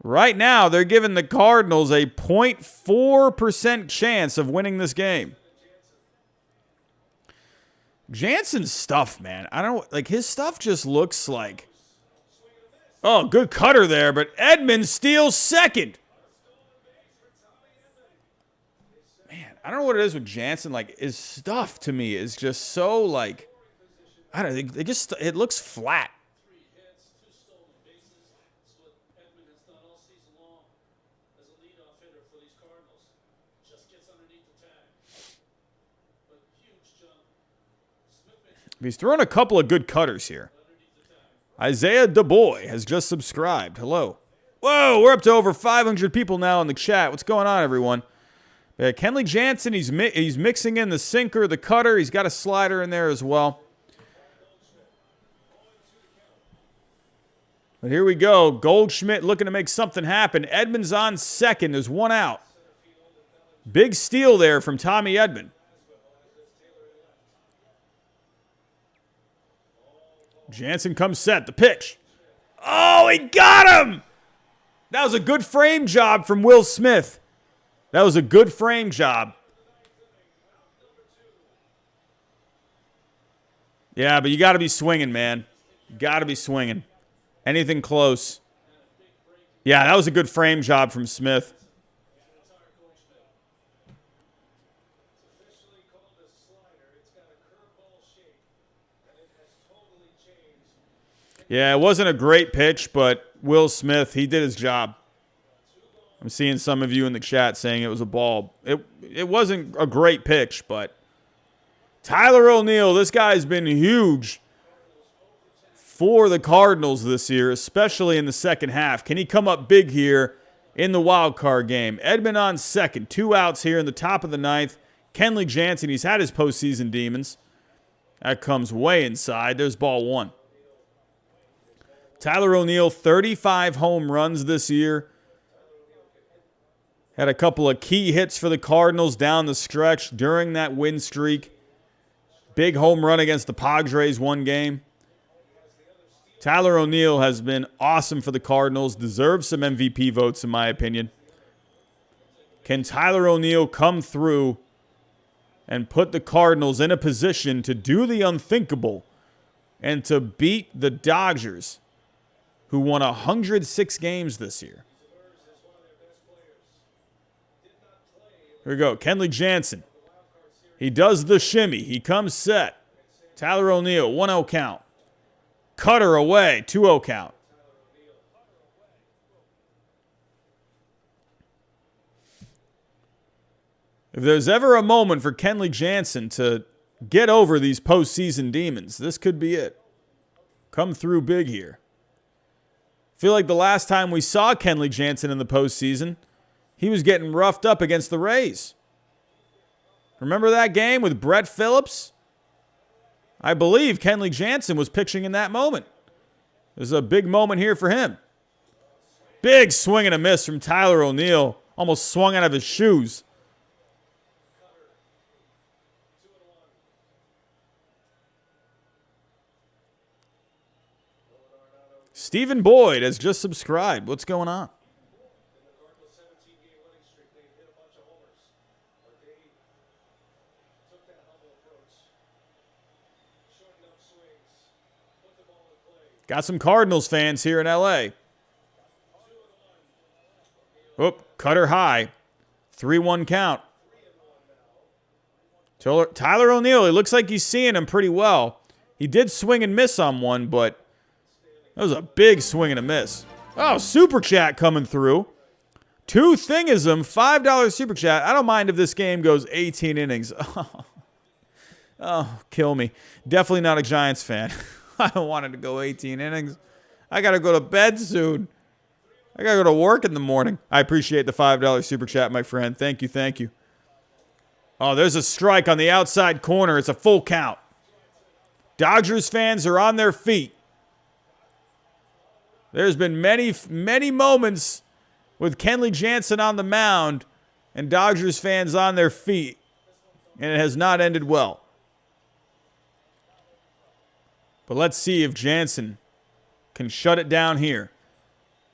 Right now, they're giving the Cardinals a 0.4% chance of winning this game. Jansen's stuff, man. I don't like his stuff just looks like. Oh, good cutter there, but Edman steals second. Man, I don't know what it is with Jansen. Like his stuff to me is just so like I don't know. It looks flat. He's throwing a couple of good cutters here. Isaiah DuBois has just subscribed. Hello. Whoa, we're up to over 500 people now in the chat. What's going on, everyone? Kenley Jansen, he's mixing in the sinker, the cutter. He's got a slider in there as well. But here we go. Goldschmidt looking to make something happen. Edman's on second. There's 1 out. Big steal there from Tommy Edman. Jansen comes set. The pitch. Oh, he got him! That was a good frame job from Will Smith. That was a good frame job. Yeah, but you got to be swinging, man. You got to be swinging. Anything close. Yeah, that was a good frame job from Smith. Yeah, it wasn't a great pitch, but Will Smith, he did his job. I'm seeing some of you in the chat saying it was a ball. It wasn't a great pitch, but Tyler O'Neill, this guy's been huge for the Cardinals this year, especially in the second half. Can he come up big here in the wild card game? Edman on second. 2 outs here in the top of the ninth. Kenley Jansen, he's had his postseason demons. That comes way inside. There's ball 1. Tyler O'Neill, 35 home runs this year. Had a couple of key hits for the Cardinals down the stretch during that win streak. Big home run against the Padres one game. Tyler O'Neill has been awesome for the Cardinals. Deserves some MVP votes, in my opinion. Can Tyler O'Neill come through and put the Cardinals in a position to do the unthinkable and to beat the Dodgers, who won 106 games this year? Here we go. Kenley Jansen. He does the shimmy. He comes set. Tyler O'Neill, 1-0 count. Cutter away, 2-0 count. If there's ever a moment for Kenley Jansen to get over these postseason demons, this could be it. Come through big here. I feel like the last time we saw Kenley Jansen in the postseason, he was getting roughed up against the Rays. Remember that game with Brett Phillips? I believe Kenley Jansen was pitching in that moment. There's a big moment here for him. Big swing and a miss from Tyler O'Neill. Almost swung out of his shoes. Stephen Boyd has just subscribed. What's going on? Got some Cardinals fans here in LA. Oop, cutter high. 3-1 count. Tyler O'Neill, it looks like he's seeing him pretty well. He did swing and miss on one, but that was a big swing and a miss. Oh, Super Chat coming through. 2 Thingism, $5 Super Chat. I don't mind if this game goes 18 innings. Oh, kill me. Definitely not a Giants fan. I don't want it to go 18 innings. I got to go to bed soon. I got to go to work in the morning. I appreciate the $5 Super Chat, my friend. Thank you, thank you. Oh, there's a strike on the outside corner. It's a full count. Dodgers fans are on their feet. There's been many moments with Kenley Jansen on the mound and Dodgers fans on their feet, and it has not ended well. But let's see if Jansen can shut it down here.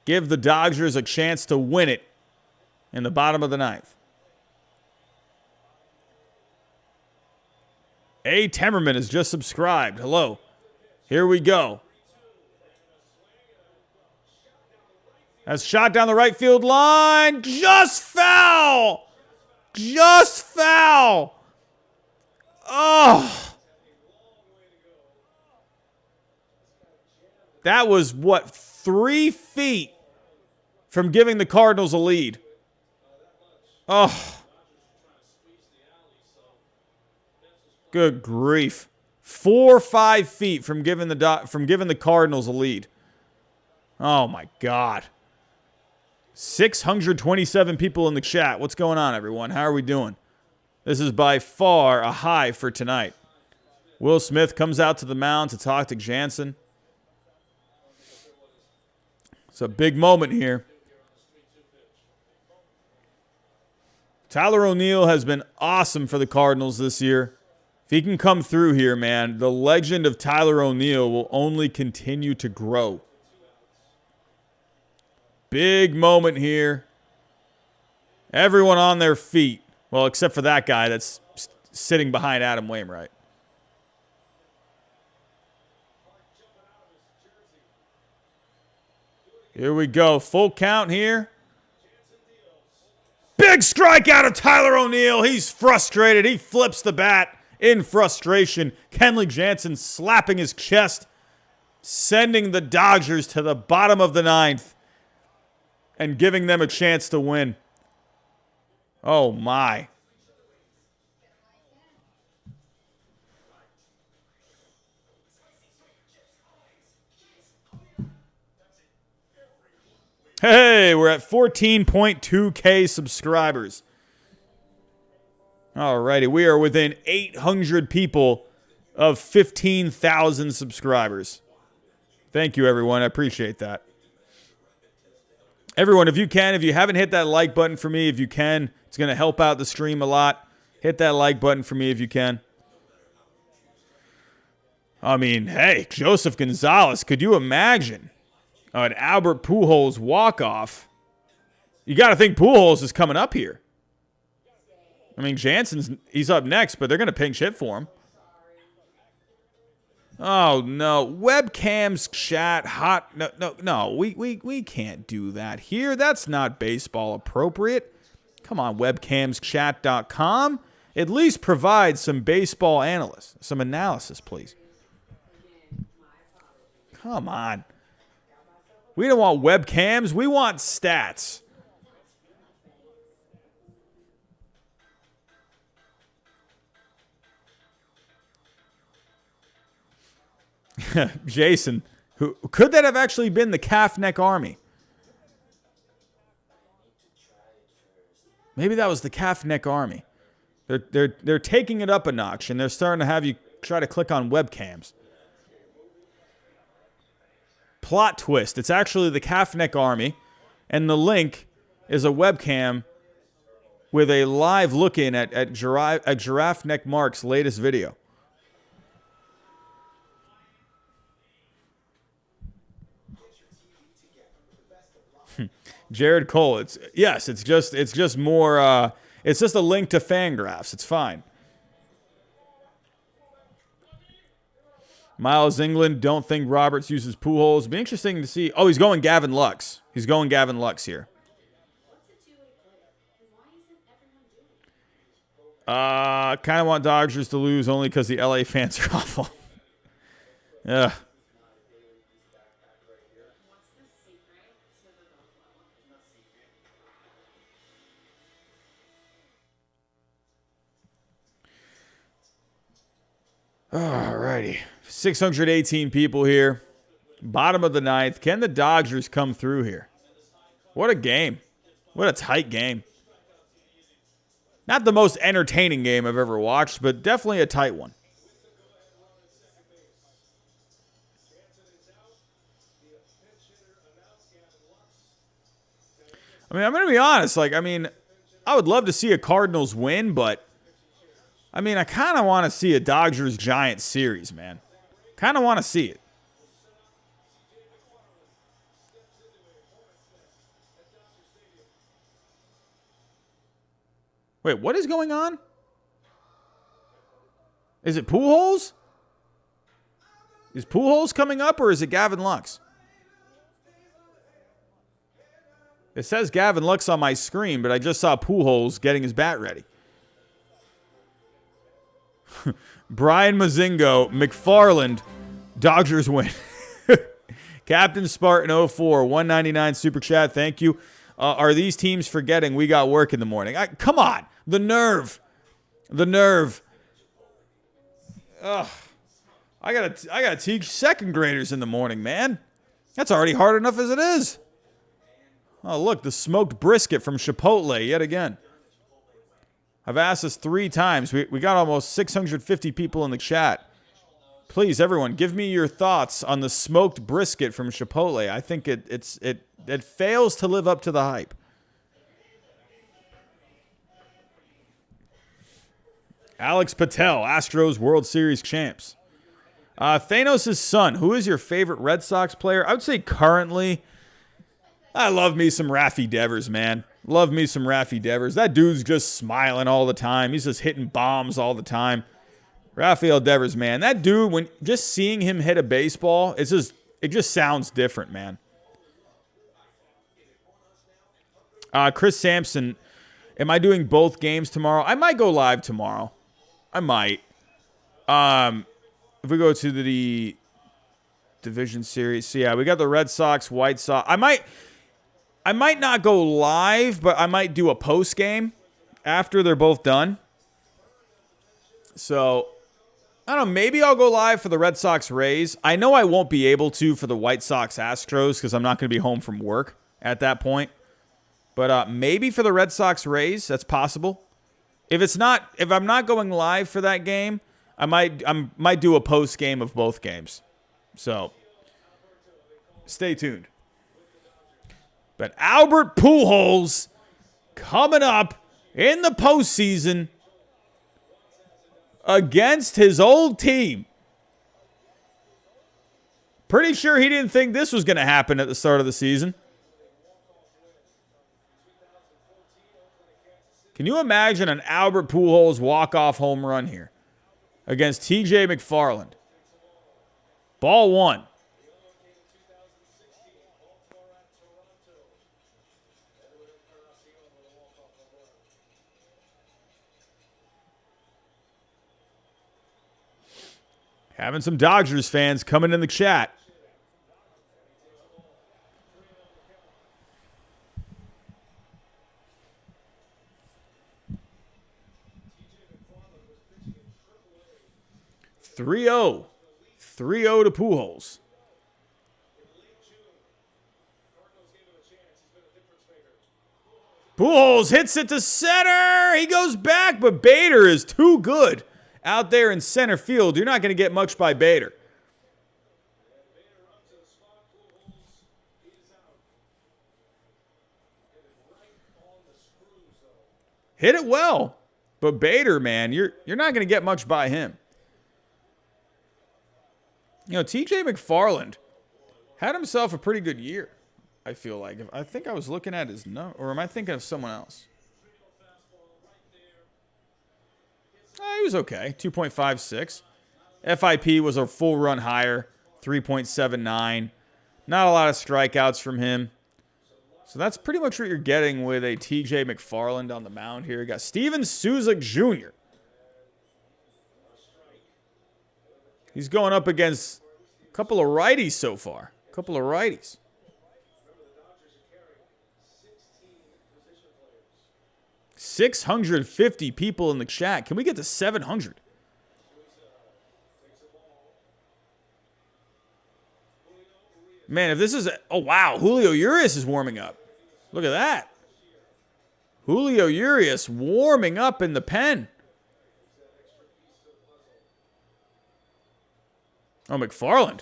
Give the Dodgers a chance to win it in the bottom of the ninth. A. Temmerman has just subscribed. Hello. Here we go. That's shot down the right field line. Just foul. Just foul. Oh. That was, 3 feet from giving the Cardinals a lead. Oh. Good grief. 4 or 5 feet from giving the Cardinals a lead. Oh, my God. 627 people in the chat. What's going on, everyone? How are we doing? This is by far a high for tonight. Will Smith comes out to the mound to talk to Jansen. It's a big moment here. Tyler O'Neill has been awesome for the Cardinals this year. If he can come through here, man, the legend of Tyler O'Neill will only continue to grow. Big moment here. Everyone on their feet. Well, except for that guy that's sitting behind Adam Wainwright. Here we go. Full count here. Big strike out of Tyler O'Neill. He's frustrated. He flips the bat in frustration. Kenley Jansen slapping his chest, sending the Dodgers to the bottom of the ninth. and giving them a chance to win. Oh, my. Hey, we're at 14.2K subscribers. Alrighty, we are within 800 people of 15,000 subscribers. Thank you, everyone. I appreciate that. Everyone, if you can, if you haven't hit that like button for me, if you can, it's going to help out the stream a lot. Hit that like button for me if you can. I mean, hey, Joseph Gonzalez, could you imagine an Albert Pujols walk-off? You got to think Pujols is coming up here. I mean, he's up next, but they're going to pinch hit for him. Oh, no. Webcams chat hot. No. We can't do that here. That's not baseball appropriate. Come on, webcamschat.com. At least provide some baseball analysts, some analysis, please. Come on. We don't want webcams. We want stats. Jason, who could that have actually been the calf neck army? Maybe that was the calf neck army. They're taking it up a notch, and they're starting to have you try to click on webcams. Plot twist. It's actually the calf neck army, and the link is a webcam with a live look-in at Giraffe Neck Mark's latest video. Jared Cole. It's just more. It's just a link to Fangraphs. It's fine. Miles England. Don't think Roberts uses Pujols. It'd be interesting to see. Oh, he's going Gavin Lux. He's going Gavin Lux here. Kind of want Dodgers to lose only because the LA fans are awful. Yeah. Alrighty. 618 people here. Bottom of the ninth. Can the Dodgers come through here? What a game. What a tight game. Not the most entertaining game I've ever watched, but definitely a tight one. I mean, I'm going to be honest. I would love to see a Cardinals win, but I kind of want to see a Dodgers-Giants series, man. Kind of want to see it. Wait, what is going on? Is it Pujols? Is Pujols coming up, or is it Gavin Lux? It says Gavin Lux on my screen, but I just saw Pujols getting his bat ready. Brian Mazingo, McFarland, Dodgers win. Captain Spartan 04, 199 super chat. Thank you. Are these teams forgetting we got work in the morning? Come on. The nerve. Ugh. I gotta teach second graders in the morning, man. That's already hard enough as it is. Oh, look, the smoked brisket from Chipotle yet again. I've asked this 3 times. We got almost 650 people in the chat. Please, everyone, give me your thoughts on the smoked brisket from Chipotle. I think it fails to live up to the hype. Alex Patel, Astros World Series champs. Thanos' son, who is your favorite Red Sox player? I would say currently, I love me some Raffy Devers, man. Love me some Raffy Devers. That dude's just smiling all the time. He's just hitting bombs all the time. Rafael Devers, man. That dude, when just seeing him hit a baseball, it just sounds different, man. Chris Sampson, am I doing both games tomorrow? I might go live tomorrow. I might. If we go to the division series, so yeah, we got the Red Sox, White Sox. I might. I might not go live, but I might do a post game after they're both done. So, I don't know. Maybe I'll go live for the Red Sox Rays. I know I won't be able to for the White Sox Astros because I'm not going to be home from work at that point. But maybe for the Red Sox Rays, that's possible. If I'm not going live for that game, I might do a post game of both games. So, stay tuned. But Albert Pujols coming up in the postseason against his old team. Pretty sure he didn't think this was going to happen at the start of the season. Can you imagine an Albert Pujols walk-off home run here against TJ McFarland? Ball one. Having some Dodgers fans coming in the chat. Three-0 to Pujols. Pujols hits it to center. He goes back, but Bader is too good out there in center field. You're not going to get much by Bader. Hit it well, but Bader, man, you're not going to get much by him. You know, TJ McFarland had himself a pretty good year, I feel like. I think I was looking at his note, or am I thinking of someone else? He was okay, 2.56. FIP was a full run higher, 3.79. Not a lot of strikeouts from him. So that's pretty much what you're getting with a TJ McFarland on the mound here. You got Steven Suzik Jr. He's going up against a couple of righties so far. A couple of righties. $650 people in the chat. Can we get to 700? Man, if this is... Oh, wow. Julio Urias is warming up. Look at that. Julio Urias warming up in the pen. Oh, McFarland.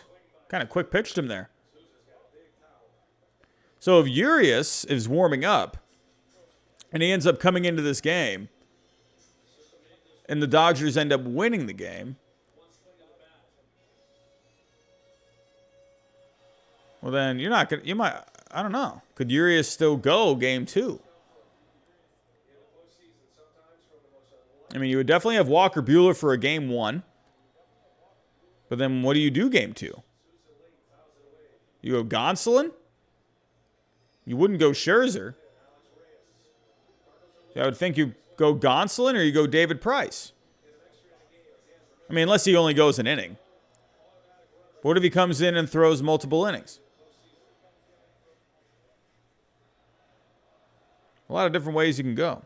Kind of quick pitched him there. So if Urias is warming up, and he ends up coming into this game, and the Dodgers end up winning the game, well, then you're not going to, you might, I don't know. Could Urias still go game 2? I mean, you would definitely have Walker Buehler for a game 1. But then what do you do game 2? You go Gonsolin? You wouldn't go Scherzer. I would think you go Gonsolin or you go David Price. I mean, unless he only goes an inning. But what if he comes in and throws multiple innings? A lot of different ways you can go.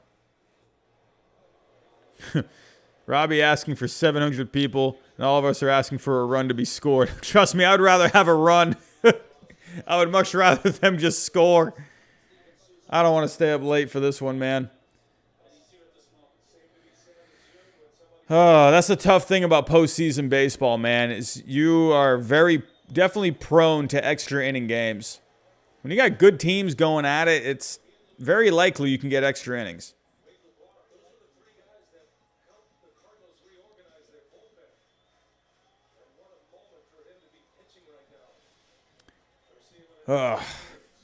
Robbie asking for 700 people, and all of us are asking for a run to be scored. Trust me, I would rather have a run. I would much rather them just score. I don't want to stay up late for this one, man. Oh, that's the tough thing about postseason baseball, man, is you are definitely prone to extra inning games. When you got good teams going at it, it's very likely you can get extra innings.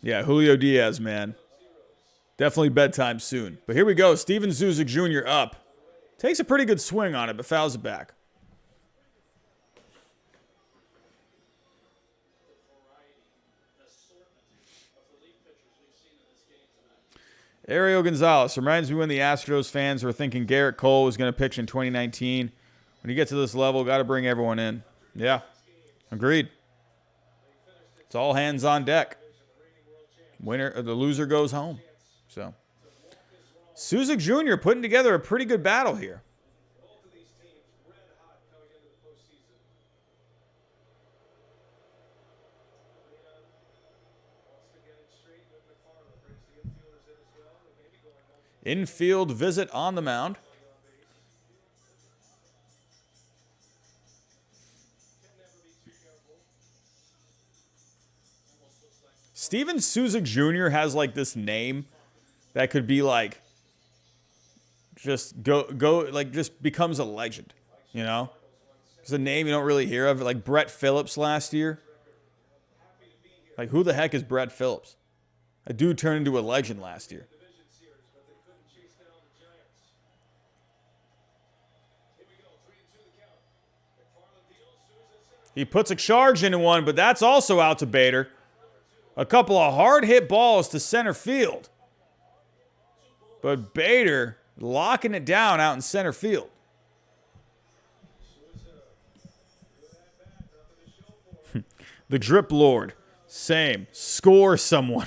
Yeah, Julio Diaz, man. Definitely bedtime soon. But here we go. Steven Suzik Jr. up. Takes a pretty good swing on it, but fouls it back. Ariel Gonzalez reminds me when the Astros fans were thinking Garrett Cole was going to pitch in 2019. When you get to this level, got to bring everyone in. Yeah, agreed. It's all hands on deck. Winner, the loser goes home. So, Suzuki Jr. putting together a pretty good battle here. Infield visit on the mound. Steven Suzuki Jr. has like this name that could be like just just becomes a legend, you know? It's a name you don't really hear of, like Brett Phillips last year. Like, who the heck is Brett Phillips? A dude turned into a legend last year. He puts a charge into one, but that's also out to Bader. A couple of hard-hit balls to center field. But Bader locking it down out in center field. The Drip Lord. Same. Score someone.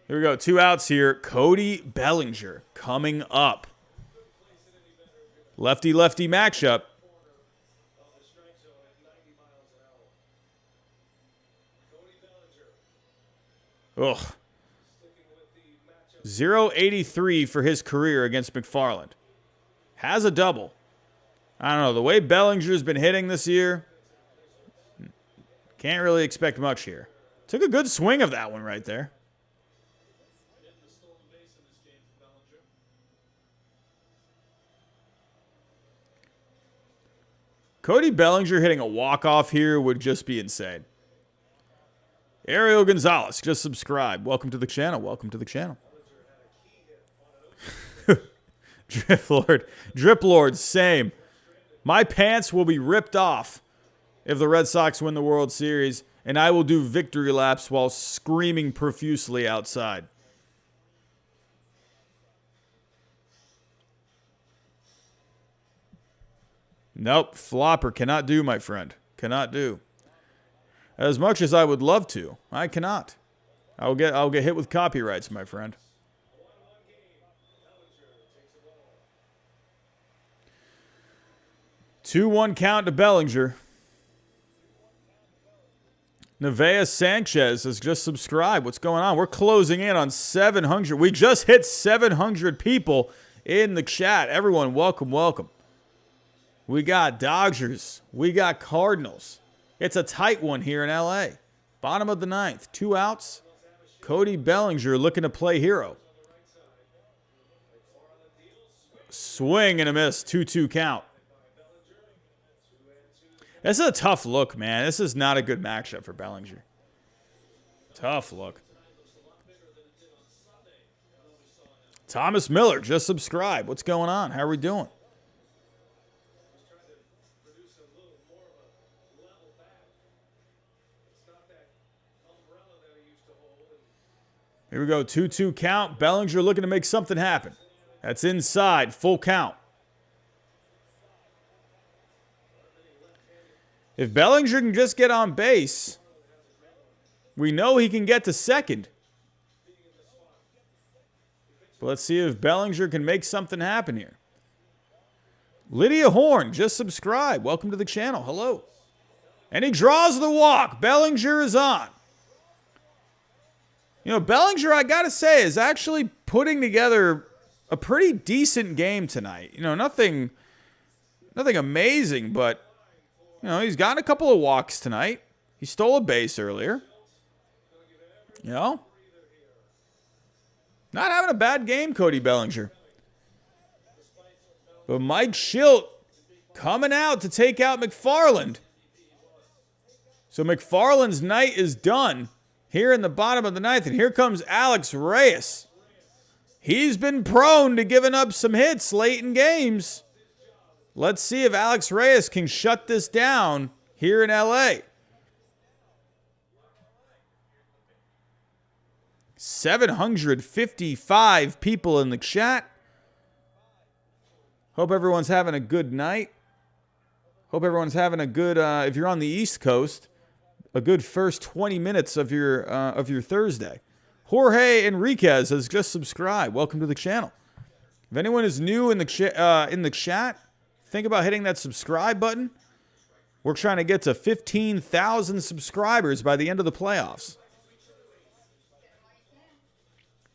Here we go. 2 outs here. Cody Bellinger coming up. Lefty-lefty matchup. Ugh. 0.83 for his career against McFarland. Has a double. I don't know. The way Bellinger's been hitting this year, can't really expect much here. Took a good swing of that one right there. Cody Bellinger hitting a walk-off here would just be insane. Ariel Gonzalez, just subscribe. Welcome to the channel. Welcome to the channel. Drip Lord, same. My pants will be ripped off if the Red Sox win the World Series, and I will do victory laps while screaming profusely outside. Nope, flopper cannot do, my friend. Cannot do. As much as I would love to, I cannot. I'll get hit with copyrights, my friend. Two-one count to Bellinger. Nevaeh Sanchez has just subscribed. What's going on? We're closing in on 700. We just hit 700 people in the chat. Everyone, welcome, welcome. We got Dodgers. We got Cardinals. It's a tight one here in LA. Bottom of the 9th. 2 outs. Cody Bellinger looking to play hero. Swing and a miss. 2-2 count. This is a tough look, man. This is not a good matchup for Bellinger. Tough look. Thomas Miller, just subscribe. What's going on? How are we doing? Here we go, 2-2 count. Bellinger looking to make something happen. That's inside, full count. If Bellinger can just get on base, we know he can get to second. But let's see if Bellinger can make something happen here. Lydia Horn, just subscribe. Welcome to the channel. Hello. And he draws the walk. Bellinger is on. You know, Bellinger, I got to say, is actually putting together a pretty decent game tonight. You know, nothing amazing, but, you know, he's gotten a couple of walks tonight. He stole a base earlier. You know? Not having a bad game, Cody Bellinger. But Mike Schilt coming out to take out McFarland. So McFarland's night is done here in the bottom of the 9th. And here comes Alex Reyes. He's been prone to giving up some hits late in games. Let's see if Alex Reyes can shut this down here in LA. 755 people in the chat. Hope everyone's having a good night. Hope everyone's having a good, if you're on the East Coast, a good first 20 minutes of your Thursday. Jorge Enriquez has just subscribed. Welcome to the channel. If anyone is new in the chat, think about hitting that subscribe button. We're trying to get to 15,000 subscribers by the end of the playoffs.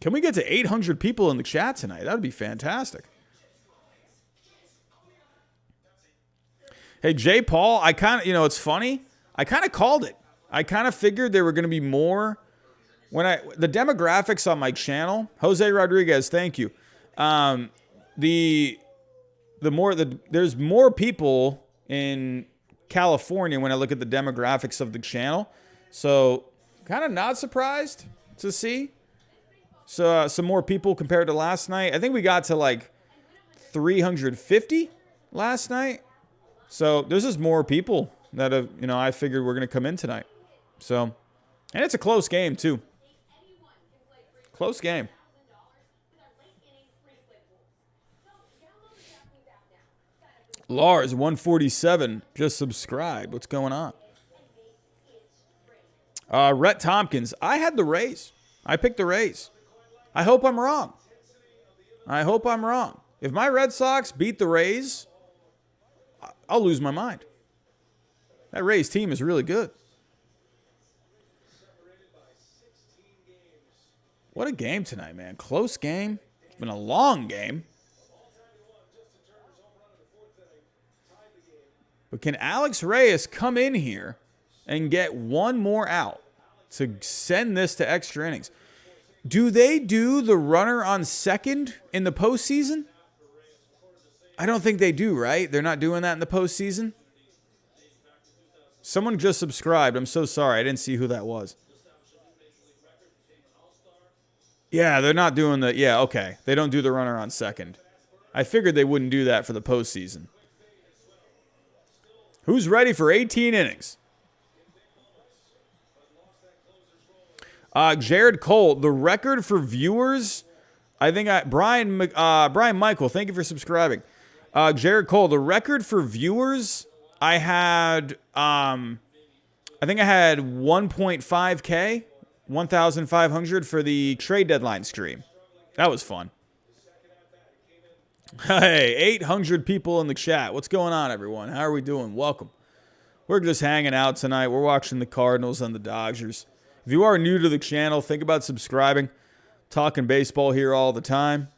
Can we get to 800 people in the chat tonight? That would be fantastic. Hey, Jay Paul, I kind of, it's funny. I kind of called it. I kind of figured there were going to be more. The demographics on my channel, Jose Rodriguez, thank you. There's more people in California when I look at the demographics of the channel. So kind of not surprised to see some more people compared to last night. I think we got to like 350 last night. So there's just more people that have, I figured were going to come in tonight. So, and it's a close game too. Close game. Lars 147 just subscribed. What's going on? Rhett Tompkins. I had the Rays. I picked the Rays. I hope I'm wrong. If my Red Sox beat the Rays, I'll lose my mind. That Rays team is really good. What a game tonight, man. Close game. It's been a long game. But can Alex Reyes come in here and get one more out to send this to extra innings? Do they do the runner on second in the postseason? I don't think they do, right? They're not doing that in the postseason? Someone just subscribed. I'm so sorry. I didn't see who that was. Yeah, they're not doing the... Yeah, okay. They don't do the runner on second. I figured they wouldn't do that for the postseason. Who's ready for 18 innings? Jared Cole, the record for viewers... I think Brian Michael, thank you for subscribing. Jared Cole, the record for viewers, I had... I think I had 1.5K. 1,500 for the trade deadline stream. That was fun. Hey, 800 people in the chat. What's going on, everyone? How are we doing? Welcome. We're just hanging out tonight. We're watching the Cardinals and the Dodgers. If you are new to the channel, think about subscribing. Talking baseball here all the time.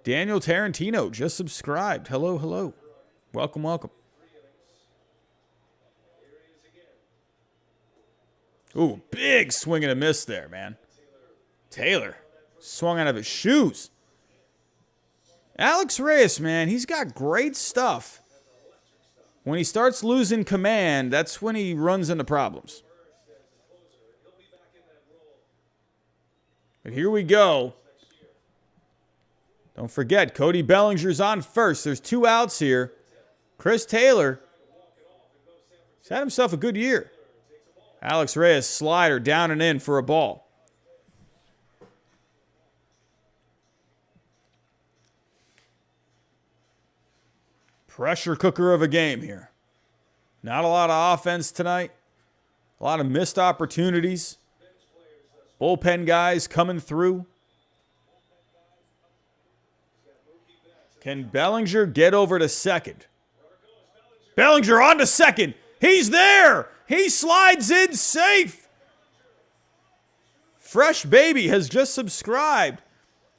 Daniel Tarantino just subscribed. Hello, hello. Welcome, welcome. Ooh, big swing and a miss there, man. Taylor swung out of his shoes. Alex Reyes, man, he's got great stuff. When he starts losing command, that's when he runs into problems. But here we go. Don't forget, Cody Bellinger's on first. There's 2 outs here. Chris Taylor, he's had himself a good year. Alex Reyes slider down and in for a ball. Pressure cooker of a game here. Not a lot of offense tonight. A lot of missed opportunities. Bullpen guys coming through. Can Bellinger get over to second? Bellinger on to second. He's there. He slides in safe. Fresh Baby has just subscribed.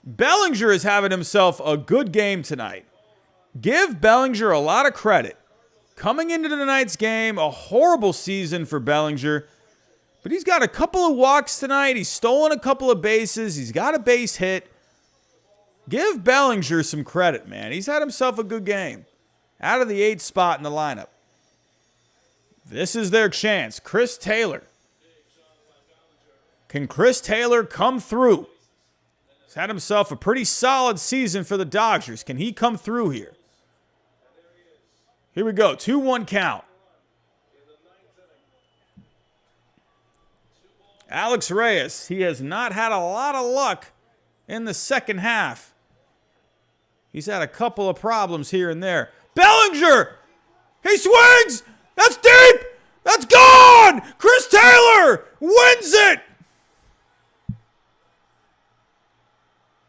Bellinger is having himself a good game tonight. Give Bellinger a lot of credit. Coming into tonight's game, a horrible season for Bellinger. But he's got a couple of walks tonight. He's stolen a couple of bases. He's got a base hit. Give Bellinger some credit, man. He's had himself a good game. Out of the 8th spot in the lineup. This is their chance. Chris Taylor. Can Chris Taylor come through? He's had himself a pretty solid season for the Dodgers. Can he come through here? Here we go. 2-1 count. Alex Reyes. He has not had a lot of luck in the second half. He's had a couple of problems here and there. Bellinger! He swings! That's deep! That's gone! Chris Taylor wins it!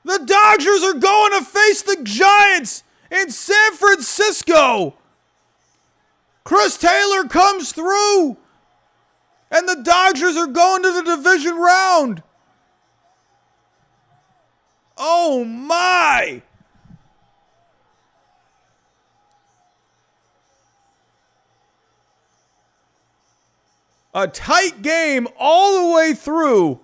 The Dodgers are going to face the Giants in San Francisco. Chris Taylor comes through. And the Dodgers are going to the division round. Oh my! A tight game all the way through.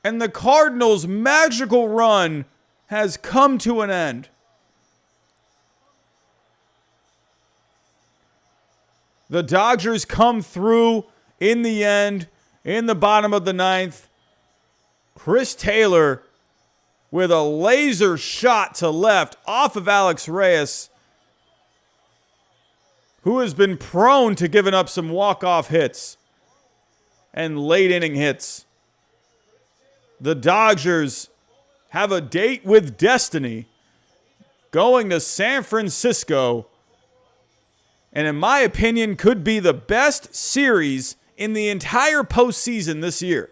And the Cardinals' magical run has come to an end. The Dodgers come through in the end, in the bottom of the ninth. Chris Taylor with a laser shot to left off of Alex Reyes, who has been prone to giving up some walk-off hits and late-inning hits. The Dodgers have a date with destiny going to San Francisco, and in my opinion, could be the best series in the entire postseason this year.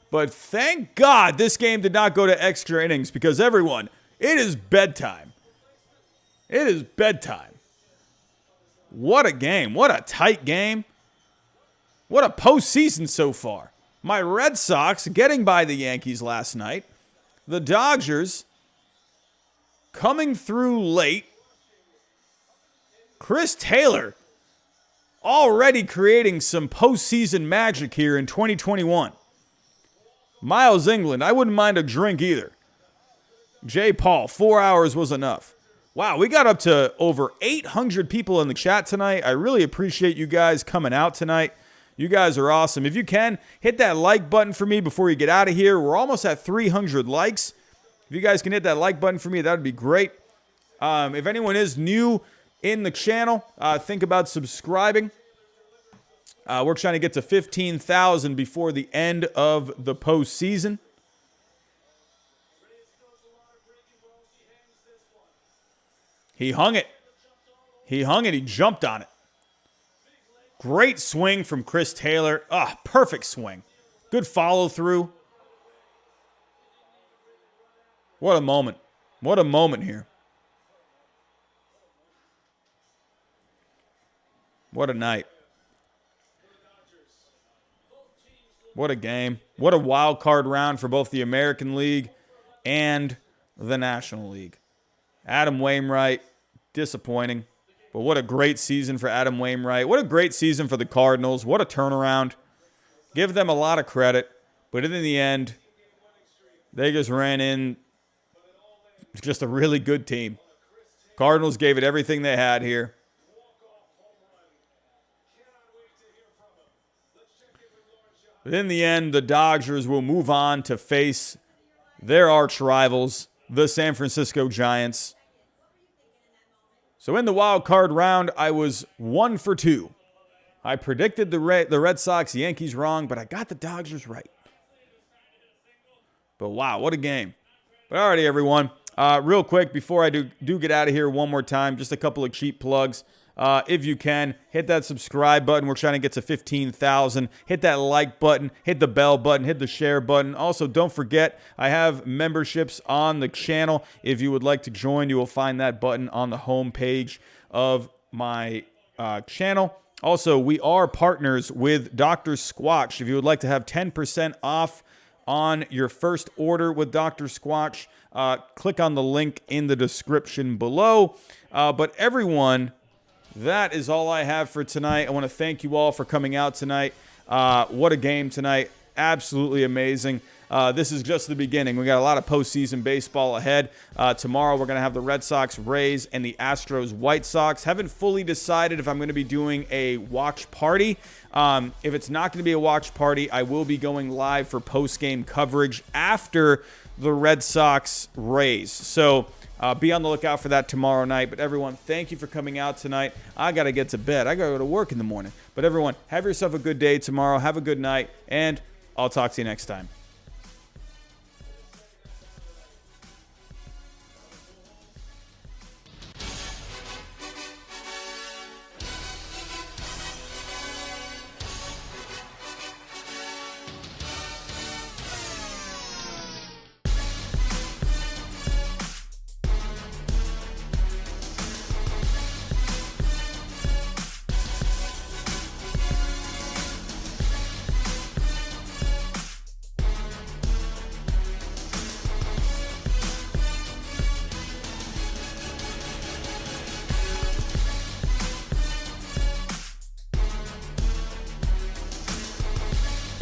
But thank God this game did not go to extra innings, because everyone, it is bedtime. It is bedtime. What a game. What a tight game. What a postseason so far. My Red Sox getting by the Yankees last night. The Dodgers coming through late. Chris Taylor already creating some postseason magic here in 2021. Miles England, I wouldn't mind a drink either. J. Paul, 4 hours was enough. Wow, we got up to over 800 people in the chat tonight. I really appreciate you guys coming out tonight. You guys are awesome. If you can, hit that like button for me before you get out of here. We're almost at 300 likes. If you guys can hit that like button for me, that would be great. If anyone is new in the channel, think about subscribing. We're trying to get to 15,000 before the end of the postseason. He hung it. He hung it. He jumped on it. Great swing from Chris Taylor. Perfect swing. Good follow through. What a moment. What a moment here. What a night. What a game. What a wild card round for both the American League and the National League. Adam Wainwright, disappointing. But what a great season for Adam Wainwright. What a great season for the Cardinals. What a turnaround. Give them a lot of credit. But in the end, they just ran in just a really good team. Cardinals gave it everything they had here. But in the end, the Dodgers will move on to face their arch rivals, the San Francisco Giants. So in the wild card round, I was 1 for 2. I predicted the Red Sox, Yankees wrong, but I got the Dodgers right. But wow, what a game. But alrighty, everyone. Real quick, before I do get out of here one more time, just a couple of cheap plugs. If you can, hit that subscribe button. We're trying to get to 15,000. Hit that like button. Hit the bell button. Hit the share button. Also, don't forget, I have memberships on the channel. If you would like to join, you will find that button on the home page of my channel. Also, we are partners with Dr. Squatch. If you would like to have 10% off on your first order with Dr. Squatch, click on the link in the description below. But everyone, that is all I have for tonight. I want to thank you all for coming out tonight. What a game tonight. Absolutely amazing. This is just the beginning. We got a lot of postseason baseball ahead. Tomorrow we're going to have the Red Sox, Rays, and the Astros, White Sox. Haven't fully decided if I'm going to be doing a watch party. If it's not going to be a watch party, I will be going live for post-game coverage after the Red Sox, Rays. So be on the lookout for that tomorrow night. But everyone, thank you for coming out tonight. I got to get to bed. I got to go to work in the morning. But everyone, have yourself a good day tomorrow. Have a good night. And I'll talk to you next time.